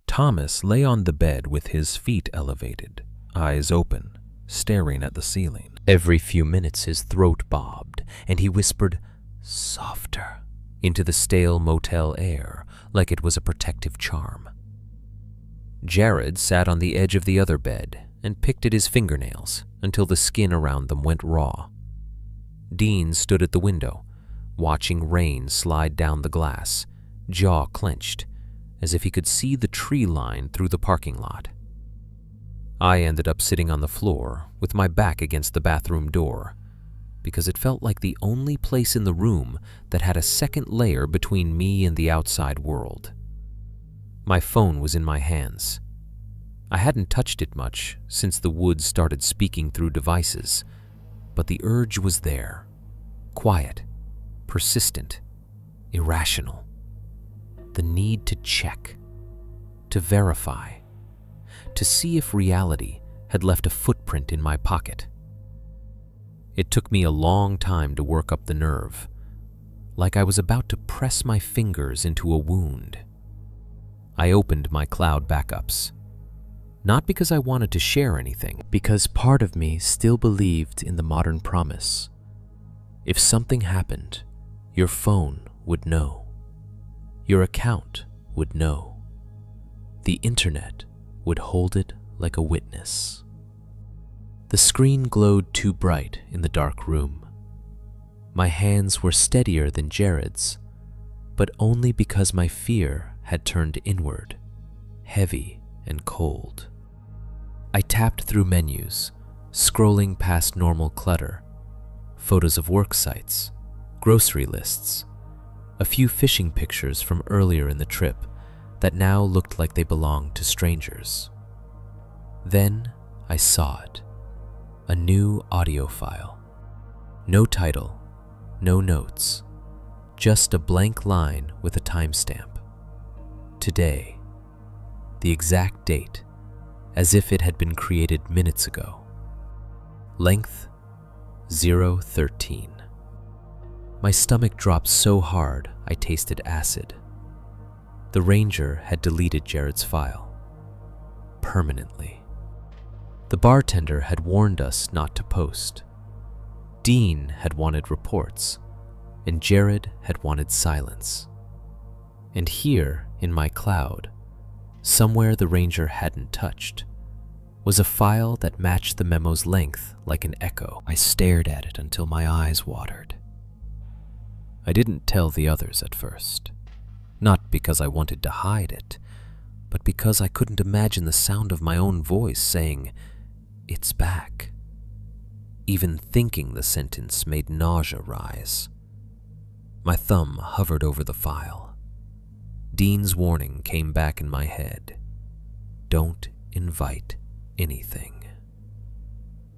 Thomas lay on the bed with his feet elevated, eyes open, staring at the ceiling. Every few minutes his throat bobbed, and he whispered, "Softer," into the stale motel air like it was a protective charm. Jared sat on the edge of the other bed and picked at his fingernails until the skin around them went raw. Dean stood at the window, watching rain slide down the glass, jaw clenched, as if he could see the tree line through the parking lot. I ended up sitting on the floor with my back against the bathroom door, because it felt like the only place in the room that had a second layer between me and the outside world. My phone was in my hands. I hadn't touched it much since the woods started speaking through devices, but the urge was there, quiet, persistent, irrational. The need to check, to verify, to see if reality had left a footprint in my pocket. It took me a long time to work up the nerve, like I was about to press my fingers into a wound. I opened my cloud backups. Not because I wanted to share anything, because part of me still believed in the modern promise. If something happened, your phone would know. Your account would know. The internet would hold it like a witness. The screen glowed too bright in the dark room. My hands were steadier than Jared's, but only because my fear had turned inward, heavy and cold. I tapped through menus, scrolling past normal clutter, photos of work sites, grocery lists, a few fishing pictures from earlier in the trip that now looked like they belonged to strangers. Then I saw it, a new audio file. No title, no notes, just a blank line with a timestamp. Today, the exact date, as if it had been created minutes ago. Length 013. My stomach dropped so hard I tasted acid. The ranger had deleted Jared's file. Permanently. The bartender had warned us not to post. Dean had wanted reports, and Jared had wanted silence. And here, in my cloud, somewhere the ranger hadn't touched, was a file that matched the memo's length like an echo. I stared at it until my eyes watered. I didn't tell the others at first, not because I wanted to hide it, but because I couldn't imagine the sound of my own voice saying, "It's back." Even thinking the sentence made nausea rise. My thumb hovered over the file. Dean's warning came back in my head. Don't invite anything.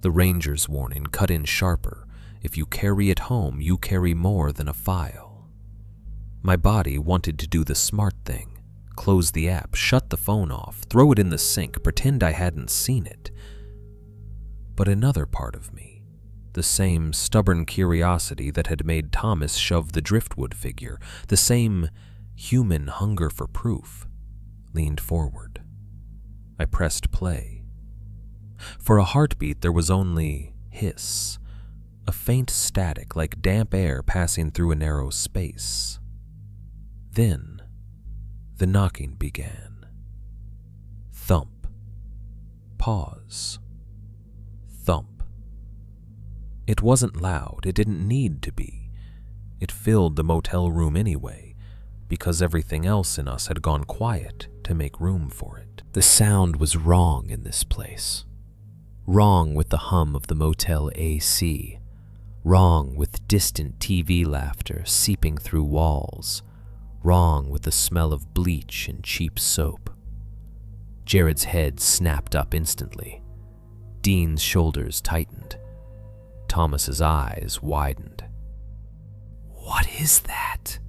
The ranger's warning cut in sharper. If you carry it home, you carry more than a file. My body wanted to do the smart thing. Close the app, shut the phone off, throw it in the sink, pretend I hadn't seen it. But another part of me, the same stubborn curiosity that had made Thomas shove the driftwood figure, the same human hunger for proof, leaned forward. I pressed play. For a heartbeat, there was only hiss, a faint static like damp air passing through a narrow space. Then, the knocking began. Thump. Pause. Thump. It wasn't loud, it didn't need to be. It filled the motel room anyway, because everything else in us had gone quiet to make room for it. The sound was wrong in this place. Wrong with the hum of the motel AC. Wrong with distant TV laughter seeping through walls. Wrong with the smell of bleach and cheap soap. Jared's head snapped up instantly. Dean's shoulders tightened. Thomas's eyes widened. "What is that?"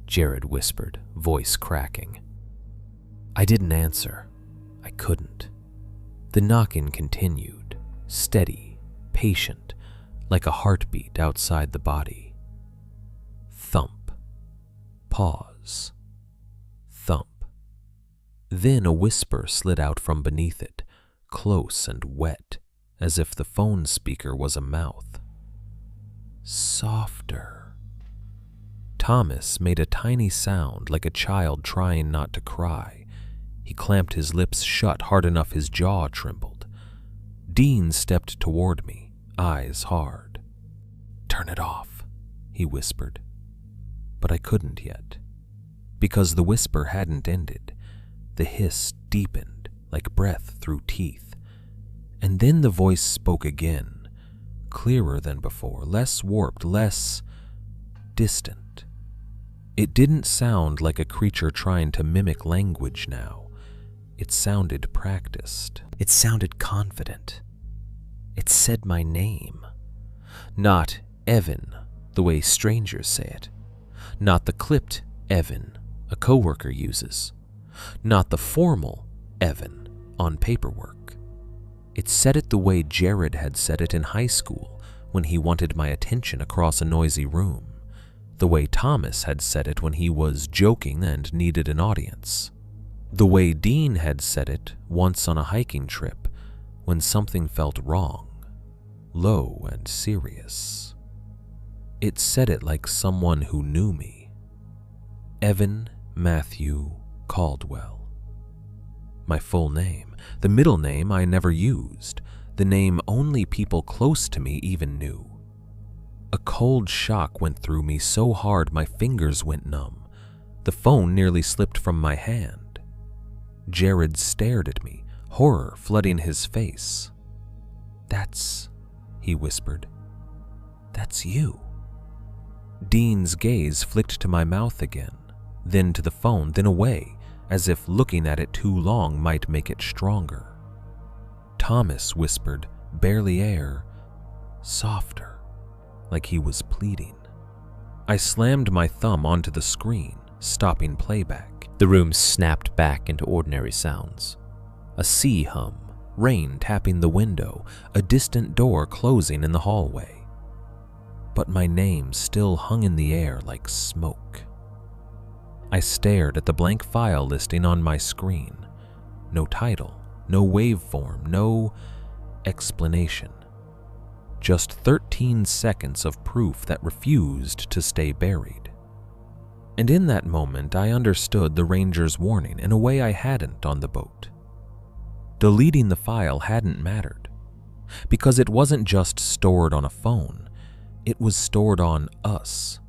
Jared whispered, voice cracking. I didn't answer. I couldn't. The knocking continued, steady, patient, like a heartbeat outside the body. Thump. Pause. Thump. Then a whisper slid out from beneath it, close and wet, as if the phone speaker was a mouth. Softer. Thomas made a tiny sound like a child trying not to cry. He clamped his lips shut hard enough his jaw trembled. Dean stepped toward me, eyes hard. "Turn it off," he whispered. But I couldn't yet, because the whisper hadn't ended. The hiss deepened like breath through teeth. And then the voice spoke again, clearer than before, less warped, less distant. It didn't sound like a creature trying to mimic language now. It sounded practiced. It sounded confident. It said my name. Not Evan, the way strangers say it. Not the clipped Evan a coworker uses. Not the formal Evan on paperwork. It said it the way Jared had said it in high school when he wanted my attention across a noisy room. The way Thomas had said it when he was joking and needed an audience. The way Dean had said it once on a hiking trip when something felt wrong, low and serious. It said it like someone who knew me. Evan Matthew Caldwell. My full name, the middle name I never used, the name only people close to me even knew. A cold shock went through me so hard my fingers went numb. The phone nearly slipped from my hand. Jared stared at me, horror flooding his face. "That's," he whispered, "that's you." Dean's gaze flicked to my mouth again, then to the phone, then away, as if looking at it too long might make it stronger. Thomas whispered, barely air, softer, like he was pleading. I slammed my thumb onto the screen, stopping playback. The room snapped back into ordinary sounds. A sea hum, rain tapping the window, a distant door closing in the hallway. But my name still hung in the air like smoke. I stared at the blank file listing on my screen. No title, no waveform, no explanation. Just 13 seconds of proof that refused to stay buried. And in that moment, I understood the ranger's warning in a way I hadn't on the boat. Deleting the file hadn't mattered, because it wasn't just stored on a phone, it was stored on us,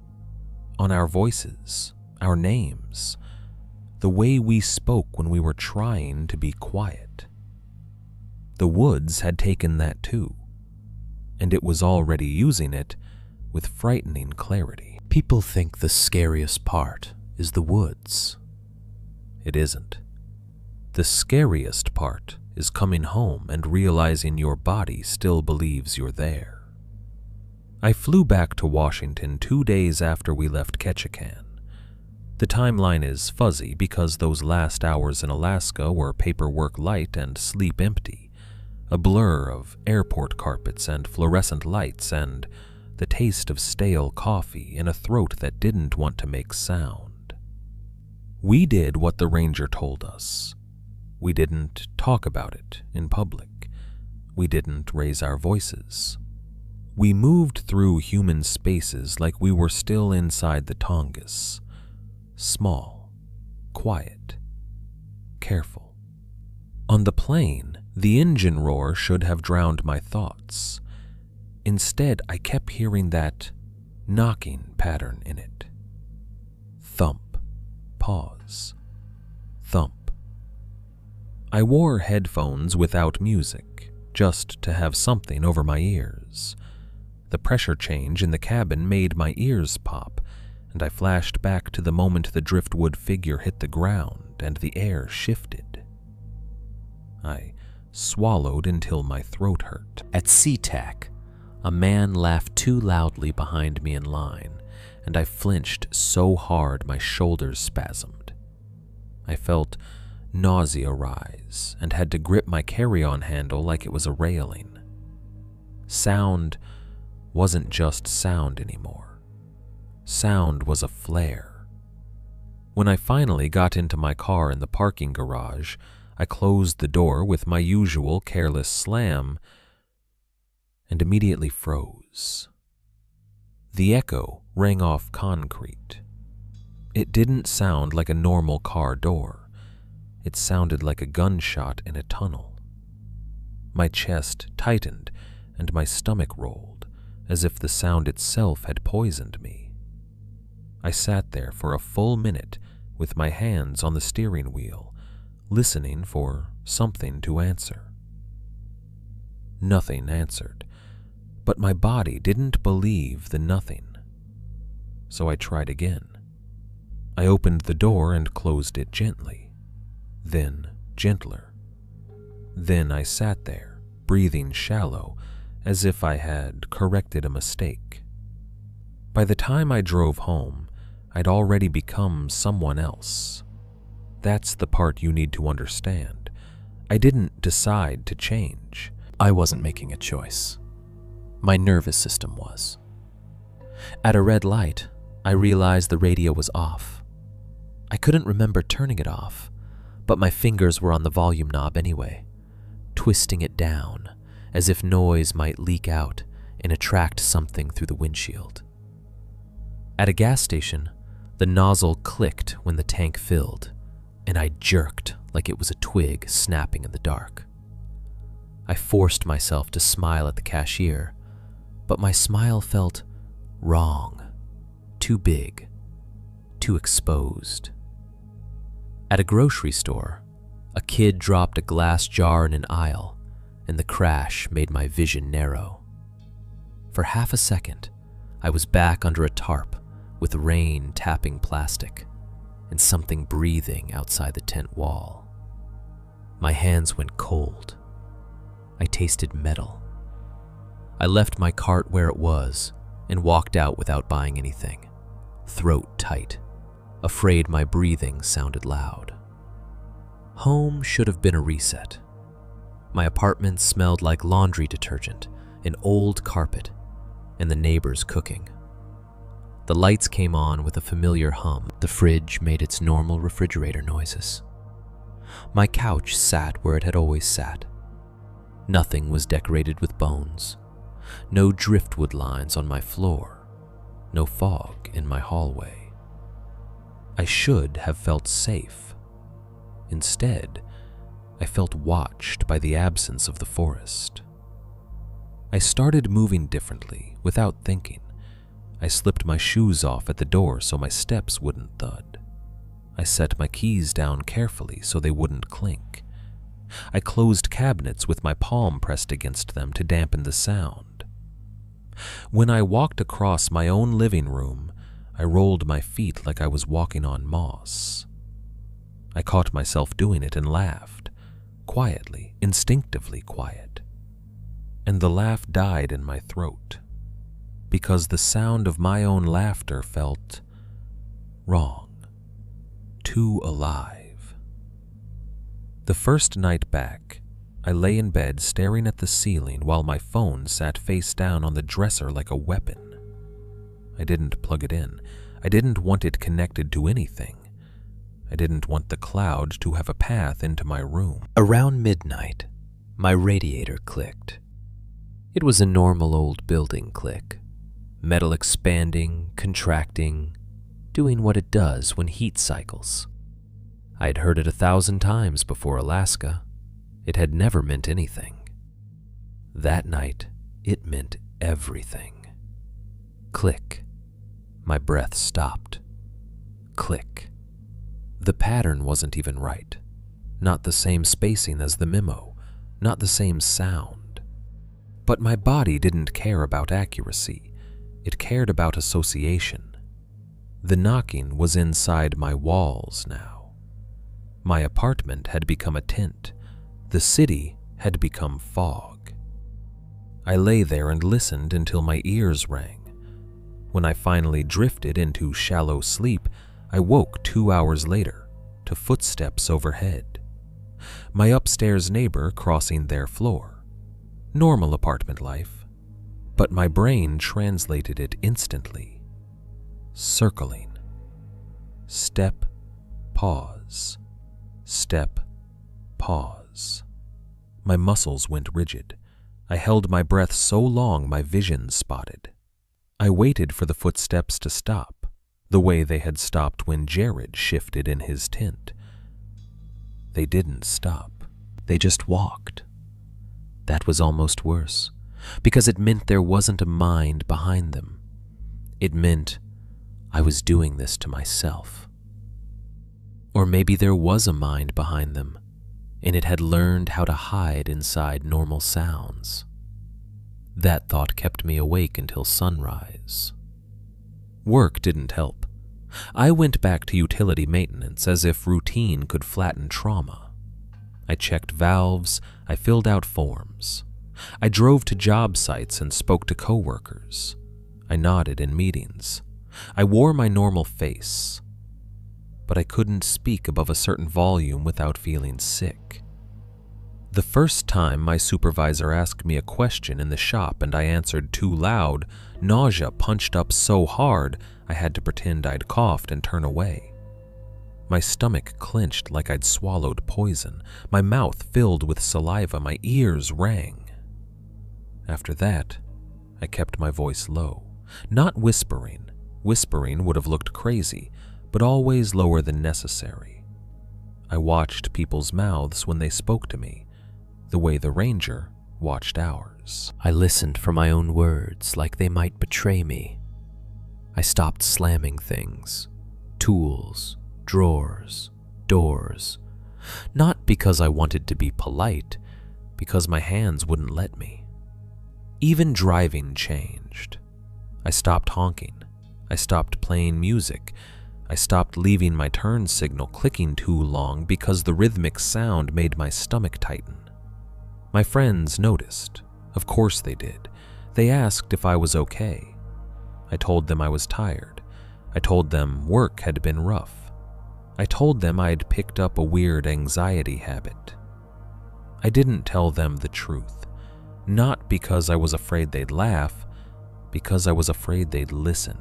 on our voices, our names, the way we spoke when we were trying to be quiet. The woods had taken that too, and it was already using it with frightening clarity. People think the scariest part is the woods. It isn't. The scariest part is coming home and realizing your body still believes you're there. I flew back to Washington 2 days after we left Ketchikan. The timeline is fuzzy because those last hours in Alaska were paperwork light and sleep empty, a blur of airport carpets and fluorescent lights and the taste of stale coffee in a throat that didn't want to make sound. We did what the ranger told us. We didn't talk about it in public. We didn't raise our voices. We moved through human spaces like we were still inside the Tongass. Small, quiet, careful. On the plane, the engine roar should have drowned my thoughts. Instead, I kept hearing that knocking pattern in it. Thump, pause, thump. I wore headphones without music, just to have something over my ears. The pressure change in the cabin made my ears pop, and I flashed back to the moment the driftwood figure hit the ground and the air shifted. I swallowed until my throat hurt. At SeaTac, a man laughed too loudly behind me in line, and I flinched so hard my shoulders spasmed. I felt nausea rise and had to grip my carry-on handle like it was a railing. Sound wasn't just sound anymore. Sound was a flare. When I finally got into my car in the parking garage, I closed the door with my usual careless slam and immediately froze. The echo rang off concrete. It didn't sound like a normal car door. It sounded like a gunshot in a tunnel. My chest tightened and my stomach rolled, as if the sound itself had poisoned me. I sat there for a full minute with my hands on the steering wheel, listening for something to answer. Nothing answered, but my body didn't believe the nothing. So I tried again. I opened the door and closed it gently, then gentler. Then I sat there, breathing shallow, as if I had corrected a mistake. By the time I drove home, I'd already become someone else. That's the part you need to understand. I didn't decide to change. I wasn't making a choice. My nervous system was. At a red light, I realized the radio was off. I couldn't remember turning it off, but my fingers were on the volume knob anyway, twisting it down as if noise might leak out and attract something through the windshield. At a gas station, the nozzle clicked when the tank filled, and I jerked like it was a twig snapping in the dark. I forced myself to smile at the cashier, but my smile felt wrong, too big, too exposed. At a grocery store, a kid dropped a glass jar in an aisle, and the crash made my vision narrow. For half a second, I was back under a tarp with rain tapping plastic and something breathing outside the tent wall. My hands went cold. I tasted metal. I left my cart where it was and walked out without buying anything, throat tight, afraid my breathing sounded loud. Home should have been a reset. My apartment smelled like laundry detergent, an old carpet, and the neighbors cooking. The lights came on with a familiar hum. The fridge made its normal refrigerator noises. My couch sat where it had always sat. Nothing was decorated with bones. No driftwood lines on my floor. No fog in my hallway. I should have felt safe. Instead, I felt watched by the absence of the forest. I started moving differently, without thinking. I slipped my shoes off at the door so my steps wouldn't thud. I set my keys down carefully so they wouldn't clink. I closed cabinets with my palm pressed against them to dampen the sound. When I walked across my own living room, I rolled my feet like I was walking on moss. I caught myself doing it and laughed, quietly, instinctively quiet. And the laugh died in my throat, because the sound of my own laughter felt wrong, too alive. The first night back, I lay in bed staring at the ceiling while my phone sat face down on the dresser like a weapon. I didn't plug it in. I didn't want it connected to anything. I didn't want the cloud to have a path into my room. Around midnight, my radiator clicked. It was a normal old building click. Metal expanding, contracting, doing what it does when heat cycles. I'd heard it 1,000 times before Alaska. It had never meant anything. That night, it meant everything. Click. My breath stopped. Click. The pattern wasn't even right. Not the same spacing as the memo. Not the same sound. But my body didn't care about accuracy. It cared about association. The knocking was inside my walls now. My apartment had become a tent. The city had become fog. I lay there and listened until my ears rang. When I finally drifted into shallow sleep, I woke 2 hours later to footsteps overhead. My upstairs neighbor crossing their floor. Normal apartment life. But my brain translated it instantly. Circling. Step, pause. Step, pause. My muscles went rigid. I held my breath so long my vision spotted. I waited for the footsteps to stop, the way they had stopped when Jared shifted in his tent. They didn't stop. They just walked. That was almost worse, because it meant there wasn't a mind behind them. It meant I was doing this to myself. Or maybe there was a mind behind them, and it had learned how to hide inside normal sounds. That thought kept me awake until sunrise. Work didn't help. I went back to utility maintenance as if routine could flatten trauma. I checked valves, I filled out forms. I drove to job sites and spoke to coworkers. I nodded in meetings. I wore my normal face. But I couldn't speak above a certain volume without feeling sick. The first time my supervisor asked me a question in the shop and I answered too loud, nausea punched up so hard I had to pretend I'd coughed and turn away. My stomach clenched like I'd swallowed poison. My mouth filled with saliva. My ears rang. After that, I kept my voice low, not whispering, Whispering would have looked crazy, but always lower than necessary. I watched people's mouths when they spoke to me, the way the ranger watched ours. I listened for my own words like they might betray me. I stopped slamming things, tools, drawers, doors, not because I wanted to be polite, because my hands wouldn't let me. Even driving changed. I stopped honking. I stopped playing music. I stopped leaving my turn signal clicking too long because the rhythmic sound made my stomach tighten. My friends noticed. Of course they did. They asked if I was okay. I told them I was tired. I told them work had been rough. I told them I'd picked up a weird anxiety habit. I didn't tell them the truth, not because I was afraid they'd laugh, because I was afraid they'd listen.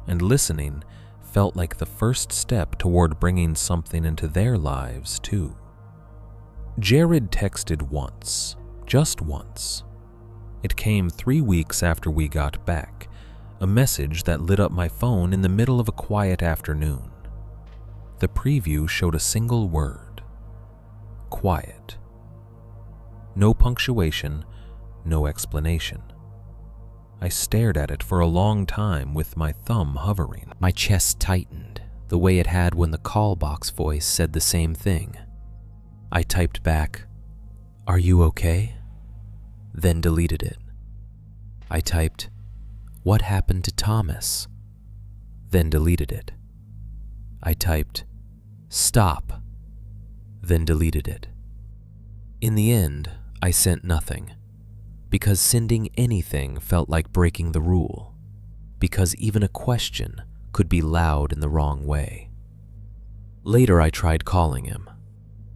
And listening felt like the first step toward bringing something into their lives, too. Jared texted once, just once. It came 3 weeks after we got back, a message that lit up my phone in the middle of a quiet afternoon. The preview showed a single word: quiet. No punctuation, no explanation. I stared at it for a long time with my thumb hovering. My chest tightened, the way it had when the call box voice said the same thing. I typed back, "Are you okay?" Then deleted it. I typed, "What happened to Thomas?" Then deleted it. I typed, "Stop," then deleted it. In the end, I sent nothing, because sending anything felt like breaking the rule, because even a question could be loud in the wrong way. Later, I tried calling him.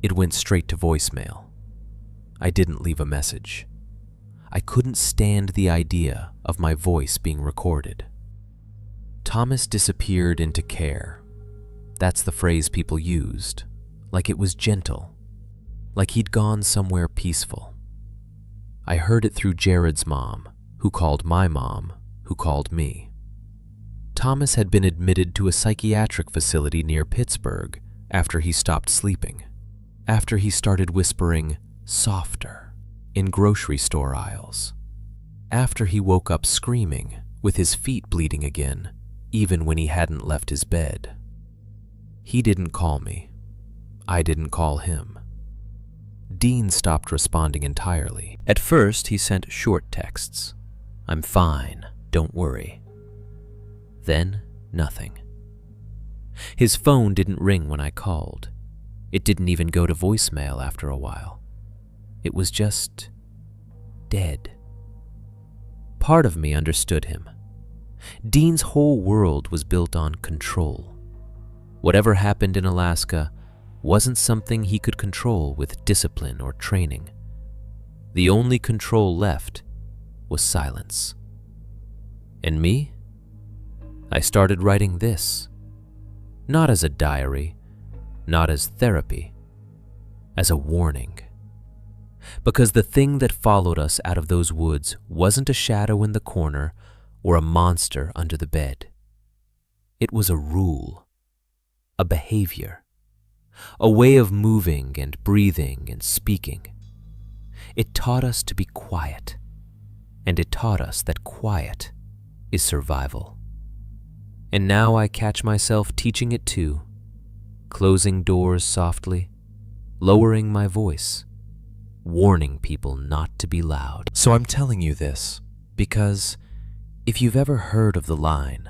It went straight to voicemail. I didn't leave a message. I couldn't stand the idea of my voice being recorded. Thomas disappeared into care. That's the phrase people used, like it was gentle, like he'd gone somewhere peaceful. I heard it through Jared's mom, who called my mom, who called me. Thomas had been admitted to a psychiatric facility near Pittsburgh after he stopped sleeping, after he started whispering softer in grocery store aisles, after he woke up screaming with his feet bleeding again, even when he hadn't left his bed. He didn't call me. I didn't call him. Dean stopped responding entirely. At first, he sent short texts. "I'm fine, don't worry." Then, nothing. His phone didn't ring when I called. It didn't even go to voicemail after a while. It was just dead. Part of me understood him. Dean's whole world was built on control. Whatever happened in Alaska wasn't something he could control with discipline or training. The only control left was silence. And me? I started writing this, not as a diary, not as therapy, as a warning. Because the thing that followed us out of those woods wasn't a shadow in the corner or a monster under the bed. It was a rule, a behavior, a way of moving and breathing and speaking. It taught us to be quiet, and it taught us that quiet is survival. And now I catch myself teaching it too, closing doors softly, lowering my voice, warning people not to be loud. So I'm telling you this because if you've ever heard of the line,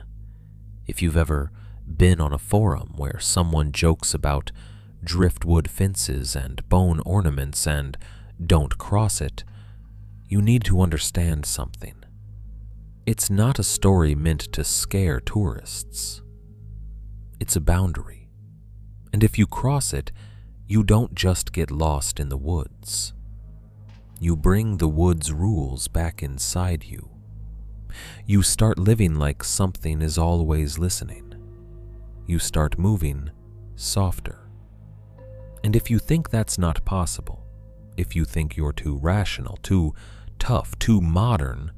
if you've ever been on a forum where someone jokes about driftwood fences and bone ornaments and don't cross it, you need to understand something. It's not a story meant to scare tourists. It's a boundary. And if you cross it, you don't just get lost in the woods. You bring the woods rules back inside you. You start living like something is always listening. You start moving softer. And if you think that's not possible, if you think you're too rational, too tough, too modern,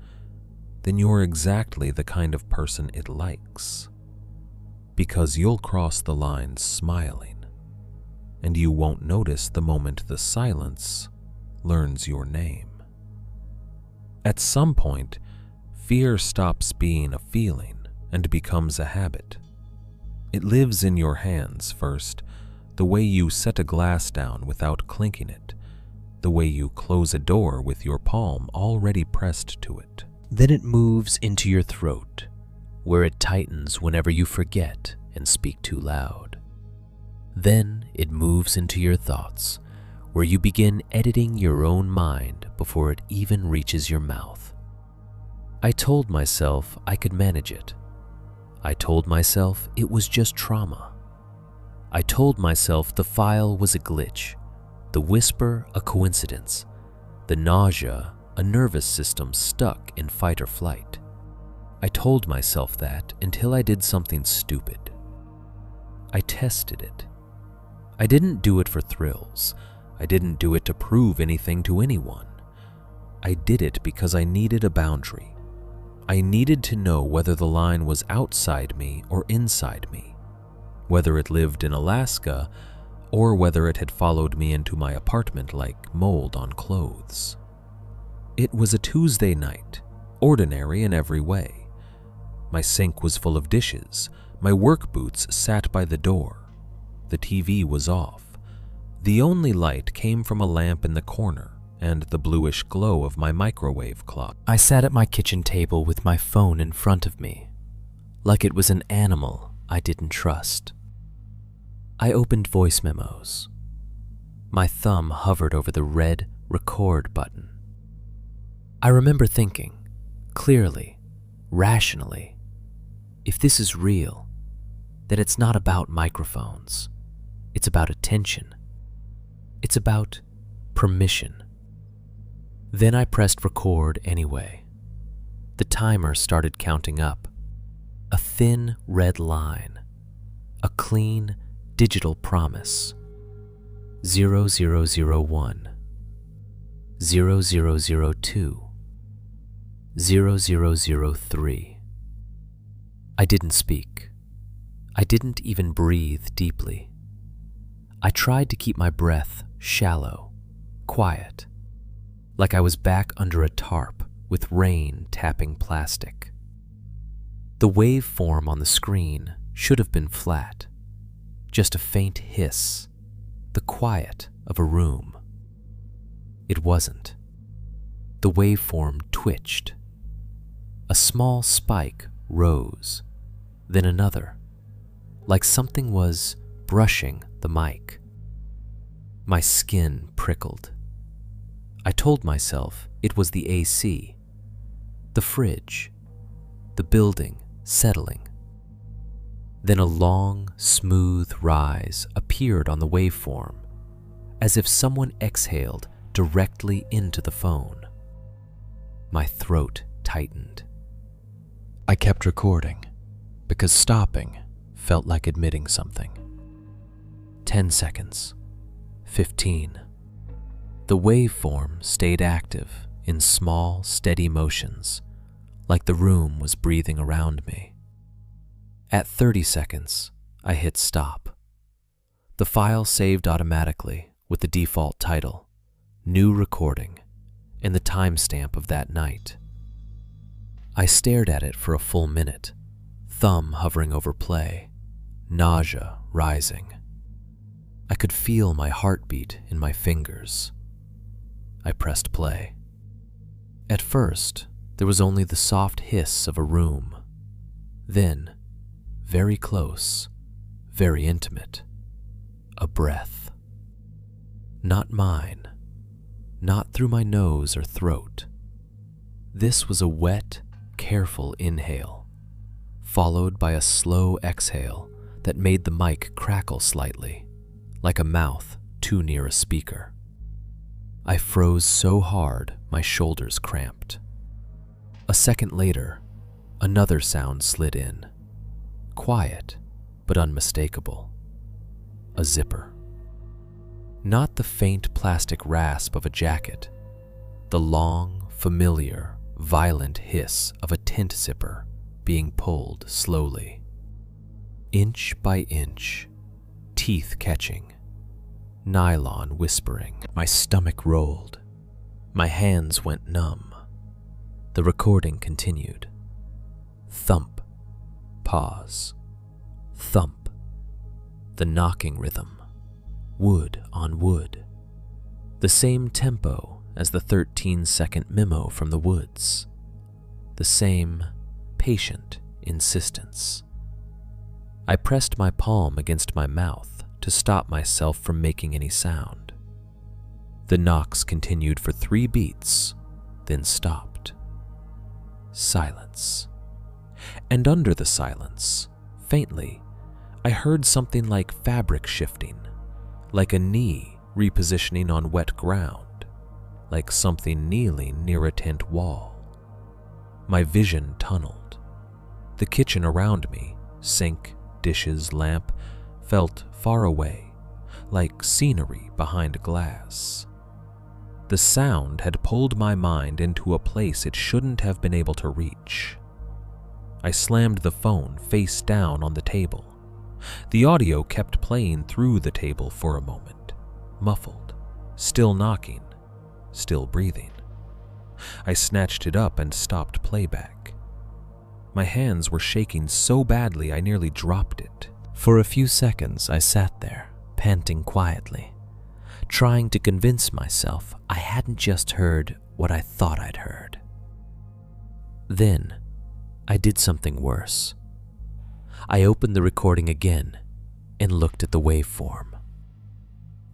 then you're exactly the kind of person it likes. Because you'll cross the line smiling, and you won't notice the moment the silence learns your name. At some point, fear stops being a feeling and becomes a habit. It lives in your hands first, the way you set a glass down without clinking it, the way you close a door with your palm already pressed to it. Then it moves into your throat, where it tightens whenever you forget and speak too loud. Then it moves into your thoughts, where you begin editing your own mind before it even reaches your mouth. I told myself I could manage it. I told myself it was just trauma. I told myself the file was a glitch, the whisper a coincidence, the nausea a nervous system stuck in fight or flight. I told myself that until I did something stupid. I tested it. I didn't do it for thrills. I didn't do it to prove anything to anyone. I did it because I needed a boundary. I needed to know whether the line was outside me or inside me, whether it lived in Alaska or whether it had followed me into my apartment like mold on clothes. It was a Tuesday night, ordinary in every way. My sink was full of dishes. My work boots sat by the door. The TV was off. The only light came from a lamp in the corner and the bluish glow of my microwave clock. I sat at my kitchen table with my phone in front of me, like it was an animal I didn't trust. I opened voice memos. My thumb hovered over the red record button. I remember thinking, clearly, rationally, if this is real, that it's not about microphones. It's about attention. It's about permission. Then I pressed record anyway. The timer started counting up. A thin red line. A clean digital promise. 0001. 0002. 0003. I didn't speak. I didn't even breathe deeply. I tried to keep my breath shallow, quiet, like I was back under a tarp with rain tapping plastic. The waveform on the screen should have been flat, just a faint hiss, the quiet of a room. It wasn't. The waveform twitched. A small spike rose, then another, like something was brushing the mic. My skin prickled. I told myself it was the AC, the fridge, the building settling. Then a long, smooth rise appeared on the waveform, as if someone exhaled directly into the phone. My throat tightened. I kept recording, because stopping felt like admitting something. 10 seconds. 15. The waveform stayed active in small, steady motions, like the room was breathing around me. At 30 seconds, I hit stop. The file saved automatically with the default title, New Recording, and the timestamp of that night. I stared at it for a full minute, thumb hovering over play, nausea rising. I could feel my heartbeat in my fingers. I pressed play. At first, there was only the soft hiss of a room. Then, very close, very intimate, a breath. Not mine, not through my nose or throat. This was a wet, careful inhale, followed by a slow exhale that made the mic crackle slightly, like a mouth too near a speaker. I froze so hard my shoulders cramped. A second later, another sound slid in, quiet but unmistakable. A zipper. Not the faint plastic rasp of a jacket, the long, familiar, violent hiss of a tent zipper being pulled slowly. Inch by inch, teeth catching, nylon whispering. My stomach rolled. My hands went numb. The recording continued. Thump, pause, thump. The knocking rhythm, wood on wood. The same tempo as the 13-second memo from the woods. The same patient insistence. I pressed my palm against my mouth to stop myself from making any sound. The knocks continued for 3 beats, then stopped. Silence. And under the silence, faintly, I heard something like fabric shifting, like a knee repositioning on wet ground, like something kneeling near a tent wall. My vision tunneled. The kitchen around me, sink, dishes, lamp, felt far away, like scenery behind glass. The sound had pulled my mind into a place it shouldn't have been able to reach. I slammed the phone face down on the table. The audio kept playing through the table for a moment, muffled, still knocking, still breathing. I snatched it up and stopped playback. My hands were shaking so badly I nearly dropped it. For a few seconds I sat there, panting quietly, trying to convince myself I hadn't just heard what I thought I'd heard. Then, I did something worse. I opened the recording again and looked at the waveform.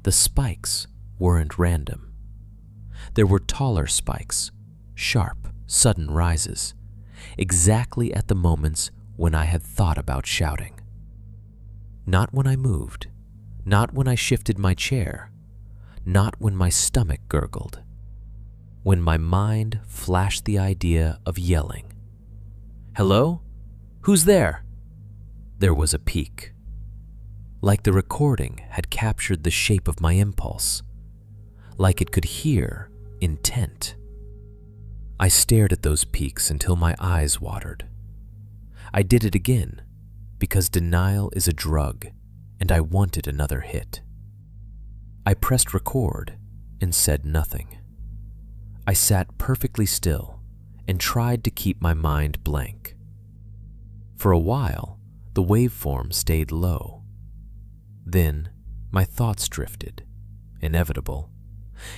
The spikes weren't random. There were taller spikes, sharp, sudden rises, exactly at the moments when I had thought about shouting. Not when I moved, not when I shifted my chair, not when my stomach gurgled. When my mind flashed the idea of yelling. "Hello? Who's there?" There was a peak. Like the recording had captured the shape of my impulse, like it could hear intent. I stared at those peaks until my eyes watered. I did it again, because denial is a drug, and I wanted another hit. I pressed record and said nothing. I sat perfectly still and tried to keep my mind blank. For a while, the waveform stayed low. Then my thoughts drifted, inevitable,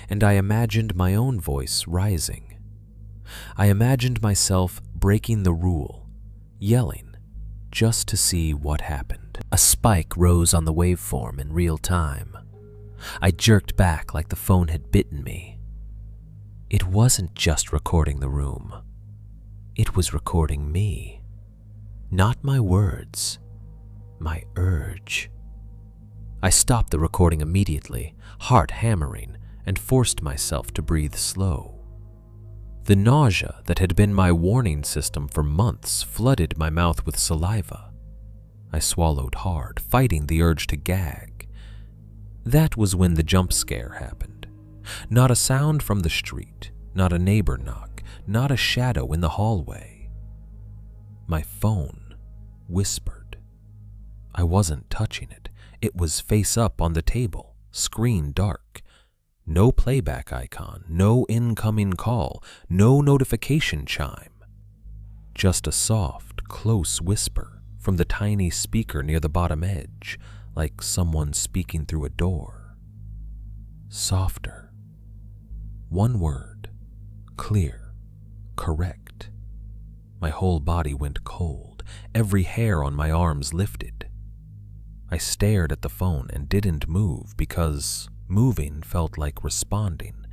and I imagined my own voice rising. I imagined myself breaking the rule, yelling, just to see what happened. A spike rose on the waveform in real time. I jerked back like the phone had bitten me. It wasn't just recording the room. It was recording me. Not my words, my urge. I stopped the recording immediately, heart hammering, and forced myself to breathe slow. The nausea that had been my warning system for months flooded my mouth with saliva. I swallowed hard, fighting the urge to gag. That was when the jump scare happened. Not a sound from the street, not a neighbor knock, not a shadow in the hallway. My phone whispered. I wasn't touching it. It was face up on the table, screen dark. No playback icon, no incoming call, no notification chime. Just a soft, close whisper from the tiny speaker near the bottom edge, like someone speaking through a door. Softer. One word, clear, correct. My whole body went cold, every hair on my arms lifted. I stared at the phone and didn't move because moving felt like responding,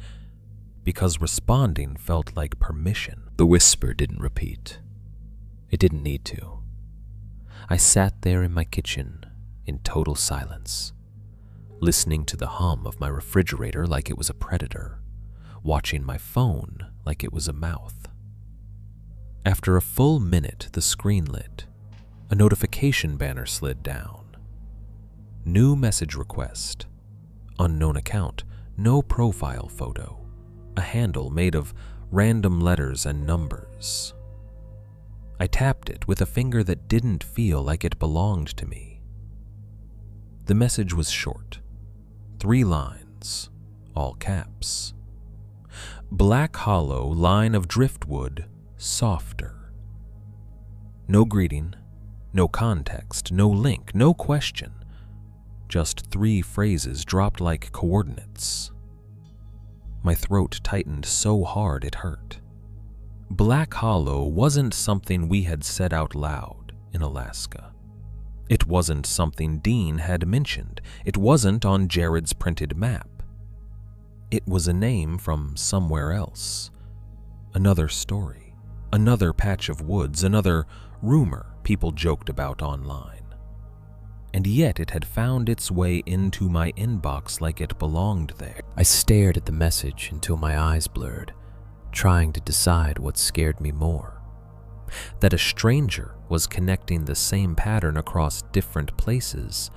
because responding felt like permission. The whisper didn't repeat. It didn't need to. I sat there in my kitchen in total silence, listening to the hum of my refrigerator like it was a predator, watching my phone like it was a mouth. After a full minute, the screen lit. A notification banner slid down. New message request. Unknown account, no profile photo. A handle made of random letters and numbers. I tapped it with a finger that didn't feel like it belonged to me. The message was short, 3 lines, all caps. Black hollow line of driftwood, softer. No greeting, no context, no link, no question. Just 3 phrases dropped like coordinates. My throat tightened so hard it hurt. Black hollow wasn't something we had said out loud in Alaska. It wasn't something Dean had mentioned. It wasn't on Jared's printed map. It was a name from somewhere else. Another story, another patch of woods, another rumor people joked about online. And yet it had found its way into my inbox like it belonged there. I stared at the message until my eyes blurred, trying to decide what scared me more. That a stranger was connecting the same pattern across different places,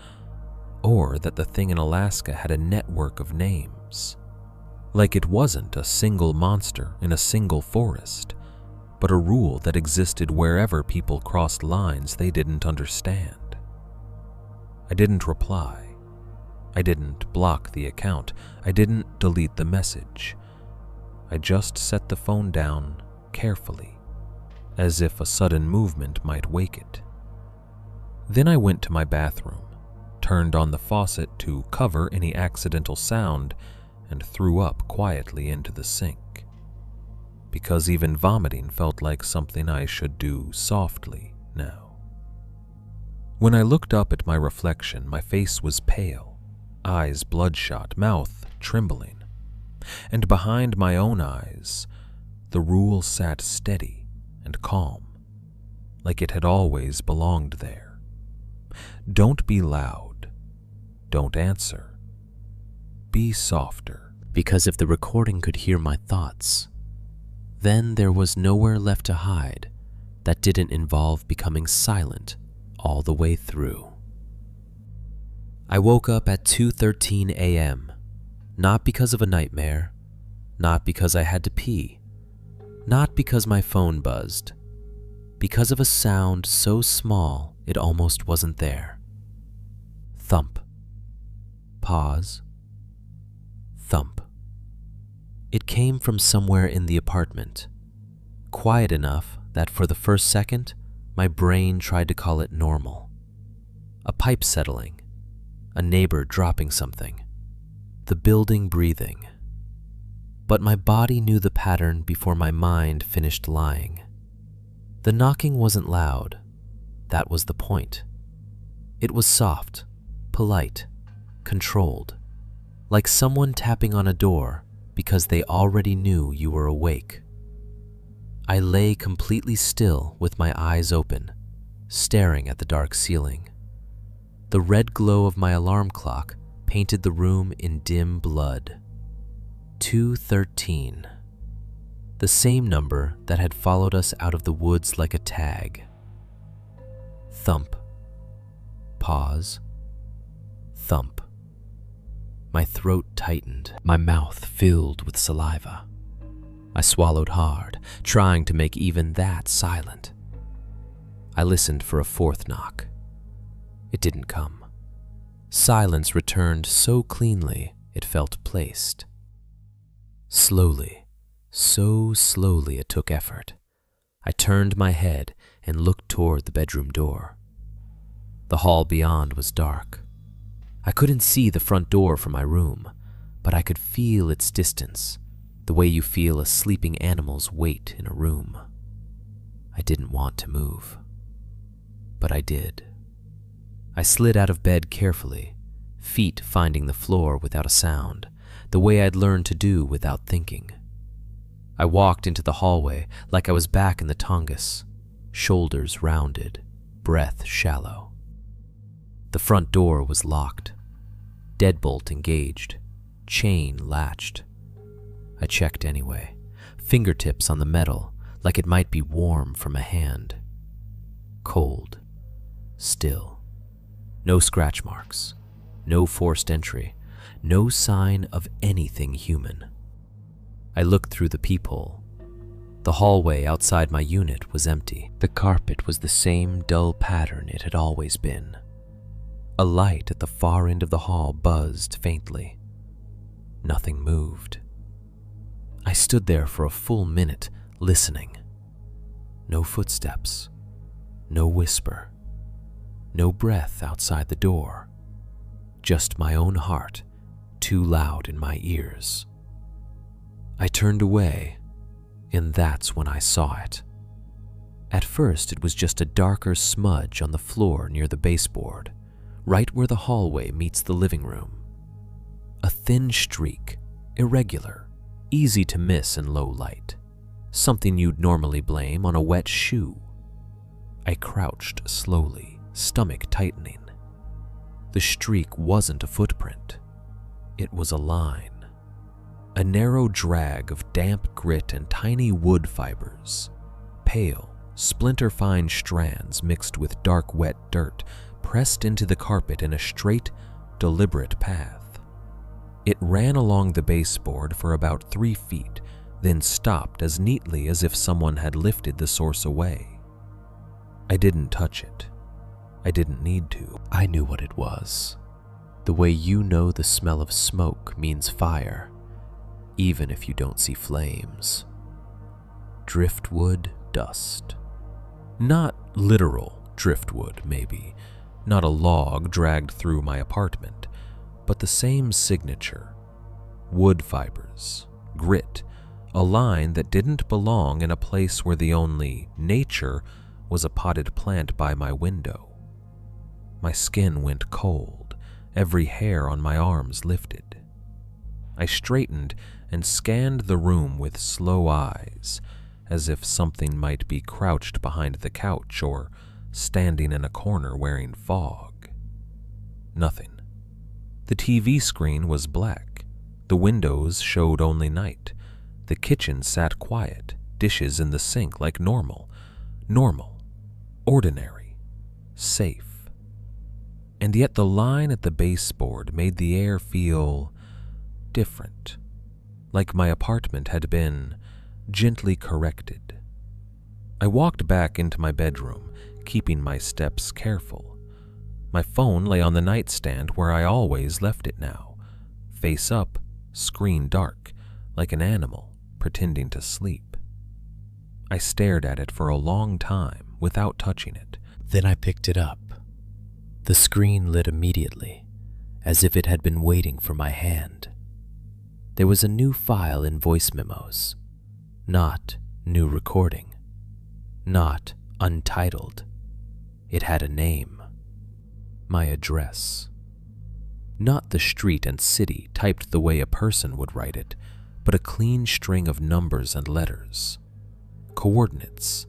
or that the thing in Alaska had a network of names. Like it wasn't a single monster in a single forest, but a rule that existed wherever people crossed lines they didn't understand. I didn't reply. I didn't block the account. I didn't delete the message. I just set the phone down carefully, as if a sudden movement might wake it. Then I went to my bathroom, turned on the faucet to cover any accidental sound, and threw up quietly into the sink. Because even vomiting felt like something I should do softly now. When I looked up at my reflection, my face was pale, eyes bloodshot, mouth trembling. And behind my own eyes, the rule sat steady and calm, like it had always belonged there. Don't be loud. Don't answer. Be softer. Because if the recording could hear my thoughts, then there was nowhere left to hide that didn't involve becoming silent all the way through. I woke up at 2:13 a.m., not because of a nightmare, not because I had to pee, not because my phone buzzed, because of a sound so small it almost wasn't there. Thump. Pause. Thump. It came from somewhere in the apartment, quiet enough that for the first second, my brain tried to call it normal. A pipe settling, a neighbor dropping something, the building breathing. But my body knew the pattern before my mind finished lying. The knocking wasn't loud. That was the point. It was soft, polite, controlled, like someone tapping on a door because they already knew you were awake. I lay completely still with my eyes open, staring at the dark ceiling. The red glow of my alarm clock painted the room in dim blood. 2:13. The same number that had followed us out of the woods like a tag. Thump. Pause. Thump. My throat tightened, my mouth filled with saliva. I swallowed hard, trying to make even that silent. I listened for a 4th knock. It didn't come. Silence returned so cleanly it felt placed. Slowly, so slowly it took effort. I turned my head and looked toward the bedroom door. The hall beyond was dark. I couldn't see the front door from my room, but I could feel its distance, the way you feel a sleeping animal's weight in a room. I didn't want to move, but I did. I slid out of bed carefully, feet finding the floor without a sound, the way I'd learned to do without thinking. I walked into the hallway like I was back in the Tongass, shoulders rounded, breath shallow. The front door was locked, deadbolt engaged, chain latched. I checked anyway, fingertips on the metal like it might be warm from a hand. Cold, still. No scratch marks, no forced entry, no sign of anything human. I looked through the peephole, The hallway outside my unit was empty. The carpet was the same dull pattern it had always been. A light at the far end of the hall buzzed faintly. Nothing moved. I stood there for a full minute, listening. No footsteps, no whisper, no breath outside the door. Just my own heart, too loud in my ears. I turned away, and that's when I saw it. At first, it was just a darker smudge on the floor near the baseboard, right where the hallway meets the living room. A thin streak, irregular, easy to miss in low light. Something you'd normally blame on a wet shoe. I crouched slowly, stomach tightening. The streak wasn't a footprint. It was a line. A narrow drag of damp grit and tiny wood fibers. Pale, splinter-fine strands mixed with dark wet dirt pressed into the carpet in a straight, deliberate path. It ran along the baseboard for about 3 feet, then stopped as neatly as if someone had lifted the source away. I didn't touch it. I didn't need to. I knew what it was. The way you know the smell of smoke means fire, even if you don't see flames. Driftwood dust. Not literal driftwood, maybe. Not a log dragged through my apartment, but the same signature. Wood fibers, grit, a line that didn't belong in a place where the only nature was a potted plant by my window. My skin went cold, every hair on my arms lifted. I straightened and scanned the room with slow eyes, as if something might be crouched behind the couch or standing in a corner wearing fog. Nothing. The TV screen was black. The windows showed only night. The kitchen sat quiet, dishes in the sink like normal. Normal. Ordinary. Safe. And yet the line at the baseboard made the air feel different, like my apartment had been gently corrected. I walked back into my bedroom, keeping my steps careful. My phone lay on the nightstand where I always left it now, face up, screen dark, like an animal pretending to sleep. I stared at it for a long time without touching it. Then I picked it up. The screen lit immediately, as if it had been waiting for my hand. There was a new file in voice memos, not new recording, not untitled. It had a name, my address. Not the street and city typed the way a person would write it, but a clean string of numbers and letters. Coordinates,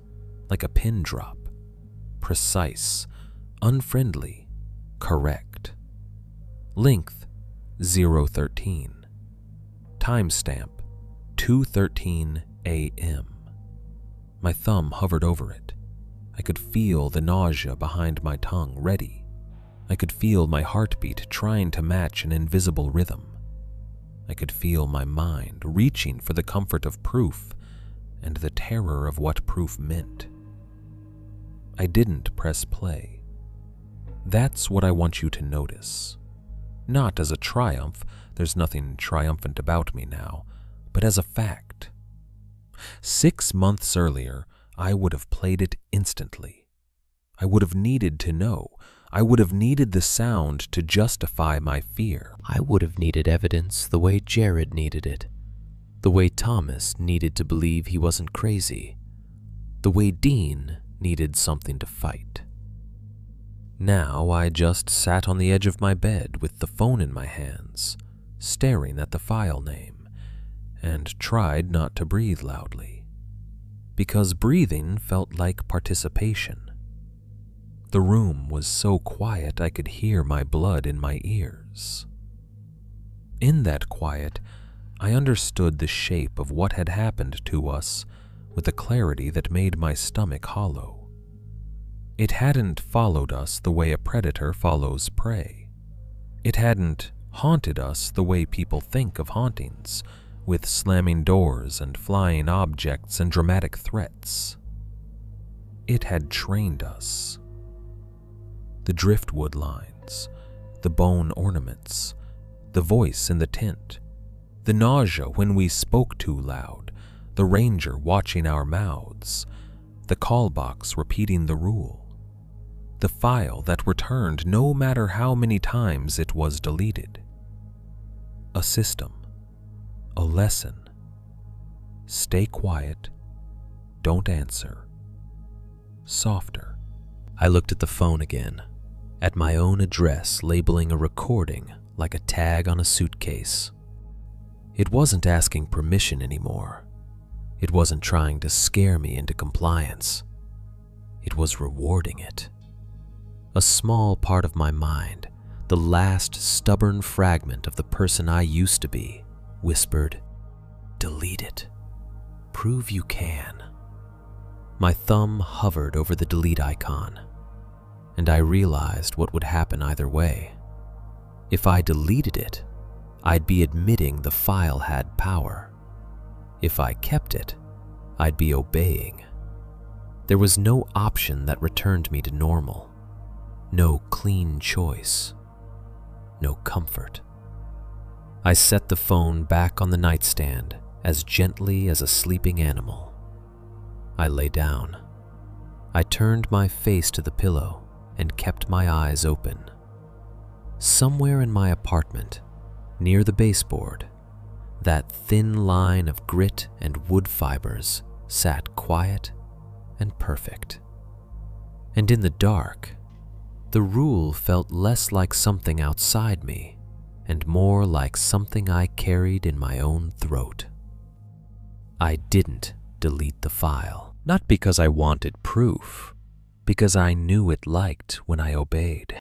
like a pin drop. Precise, unfriendly, correct. Length, 013. Timestamp, 2:13 a.m. My thumb hovered over it. I could feel the nausea behind my tongue ready. I could feel my heartbeat trying to match an invisible rhythm. I could feel my mind reaching for the comfort of proof and the terror of what proof meant. I didn't press play. That's what I want you to notice. Not as a triumph, there's nothing triumphant about me now, but as a fact. 6 months earlier, I would have played it instantly. I would have needed to know. I would have needed the sound to justify my fear. I would have needed evidence the way Jared needed it. The way Thomas needed to believe he wasn't crazy. The way Dean needed something to fight. Now I just sat on the edge of my bed with the phone in my hands, staring at the file name, and tried not to breathe loudly, because breathing felt like participation. The room was so quiet I could hear my blood in my ears. In that quiet, I understood the shape of what had happened to us with a clarity that made my stomach hollow. It hadn't followed us the way a predator follows prey. It hadn't haunted us the way people think of hauntings, with slamming doors and flying objects and dramatic threats. It had trained us. The driftwood lines, the bone ornaments, the voice in the tent, the nausea when we spoke too loud, the ranger watching our mouths, the call box repeating the rule, the file that returned no matter how many times it was deleted. A system, a lesson. Stay quiet, don't answer. Softer. I looked at the phone again, at my own address labeling a recording like a tag on a suitcase. It wasn't asking permission anymore. It wasn't trying to scare me into compliance. It was rewarding it. A small part of my mind, the last stubborn fragment of the person I used to be, whispered, "Delete it. Prove you can." My thumb hovered over the delete icon, and I realized what would happen either way. If I deleted it, I'd be admitting the file had power. If I kept it, I'd be obeying. There was no option that returned me to normal, no clean choice, no comfort. I set the phone back on the nightstand as gently as a sleeping animal. I lay down. I turned my face to the pillow and kept my eyes open. Somewhere in my apartment, near the baseboard, that thin line of grit and wood fibers sat quiet and perfect. And in the dark, the rule felt less like something outside me and more like something I carried in my own throat. I didn't delete the file, not because I wanted proof, because I knew it liked when I obeyed.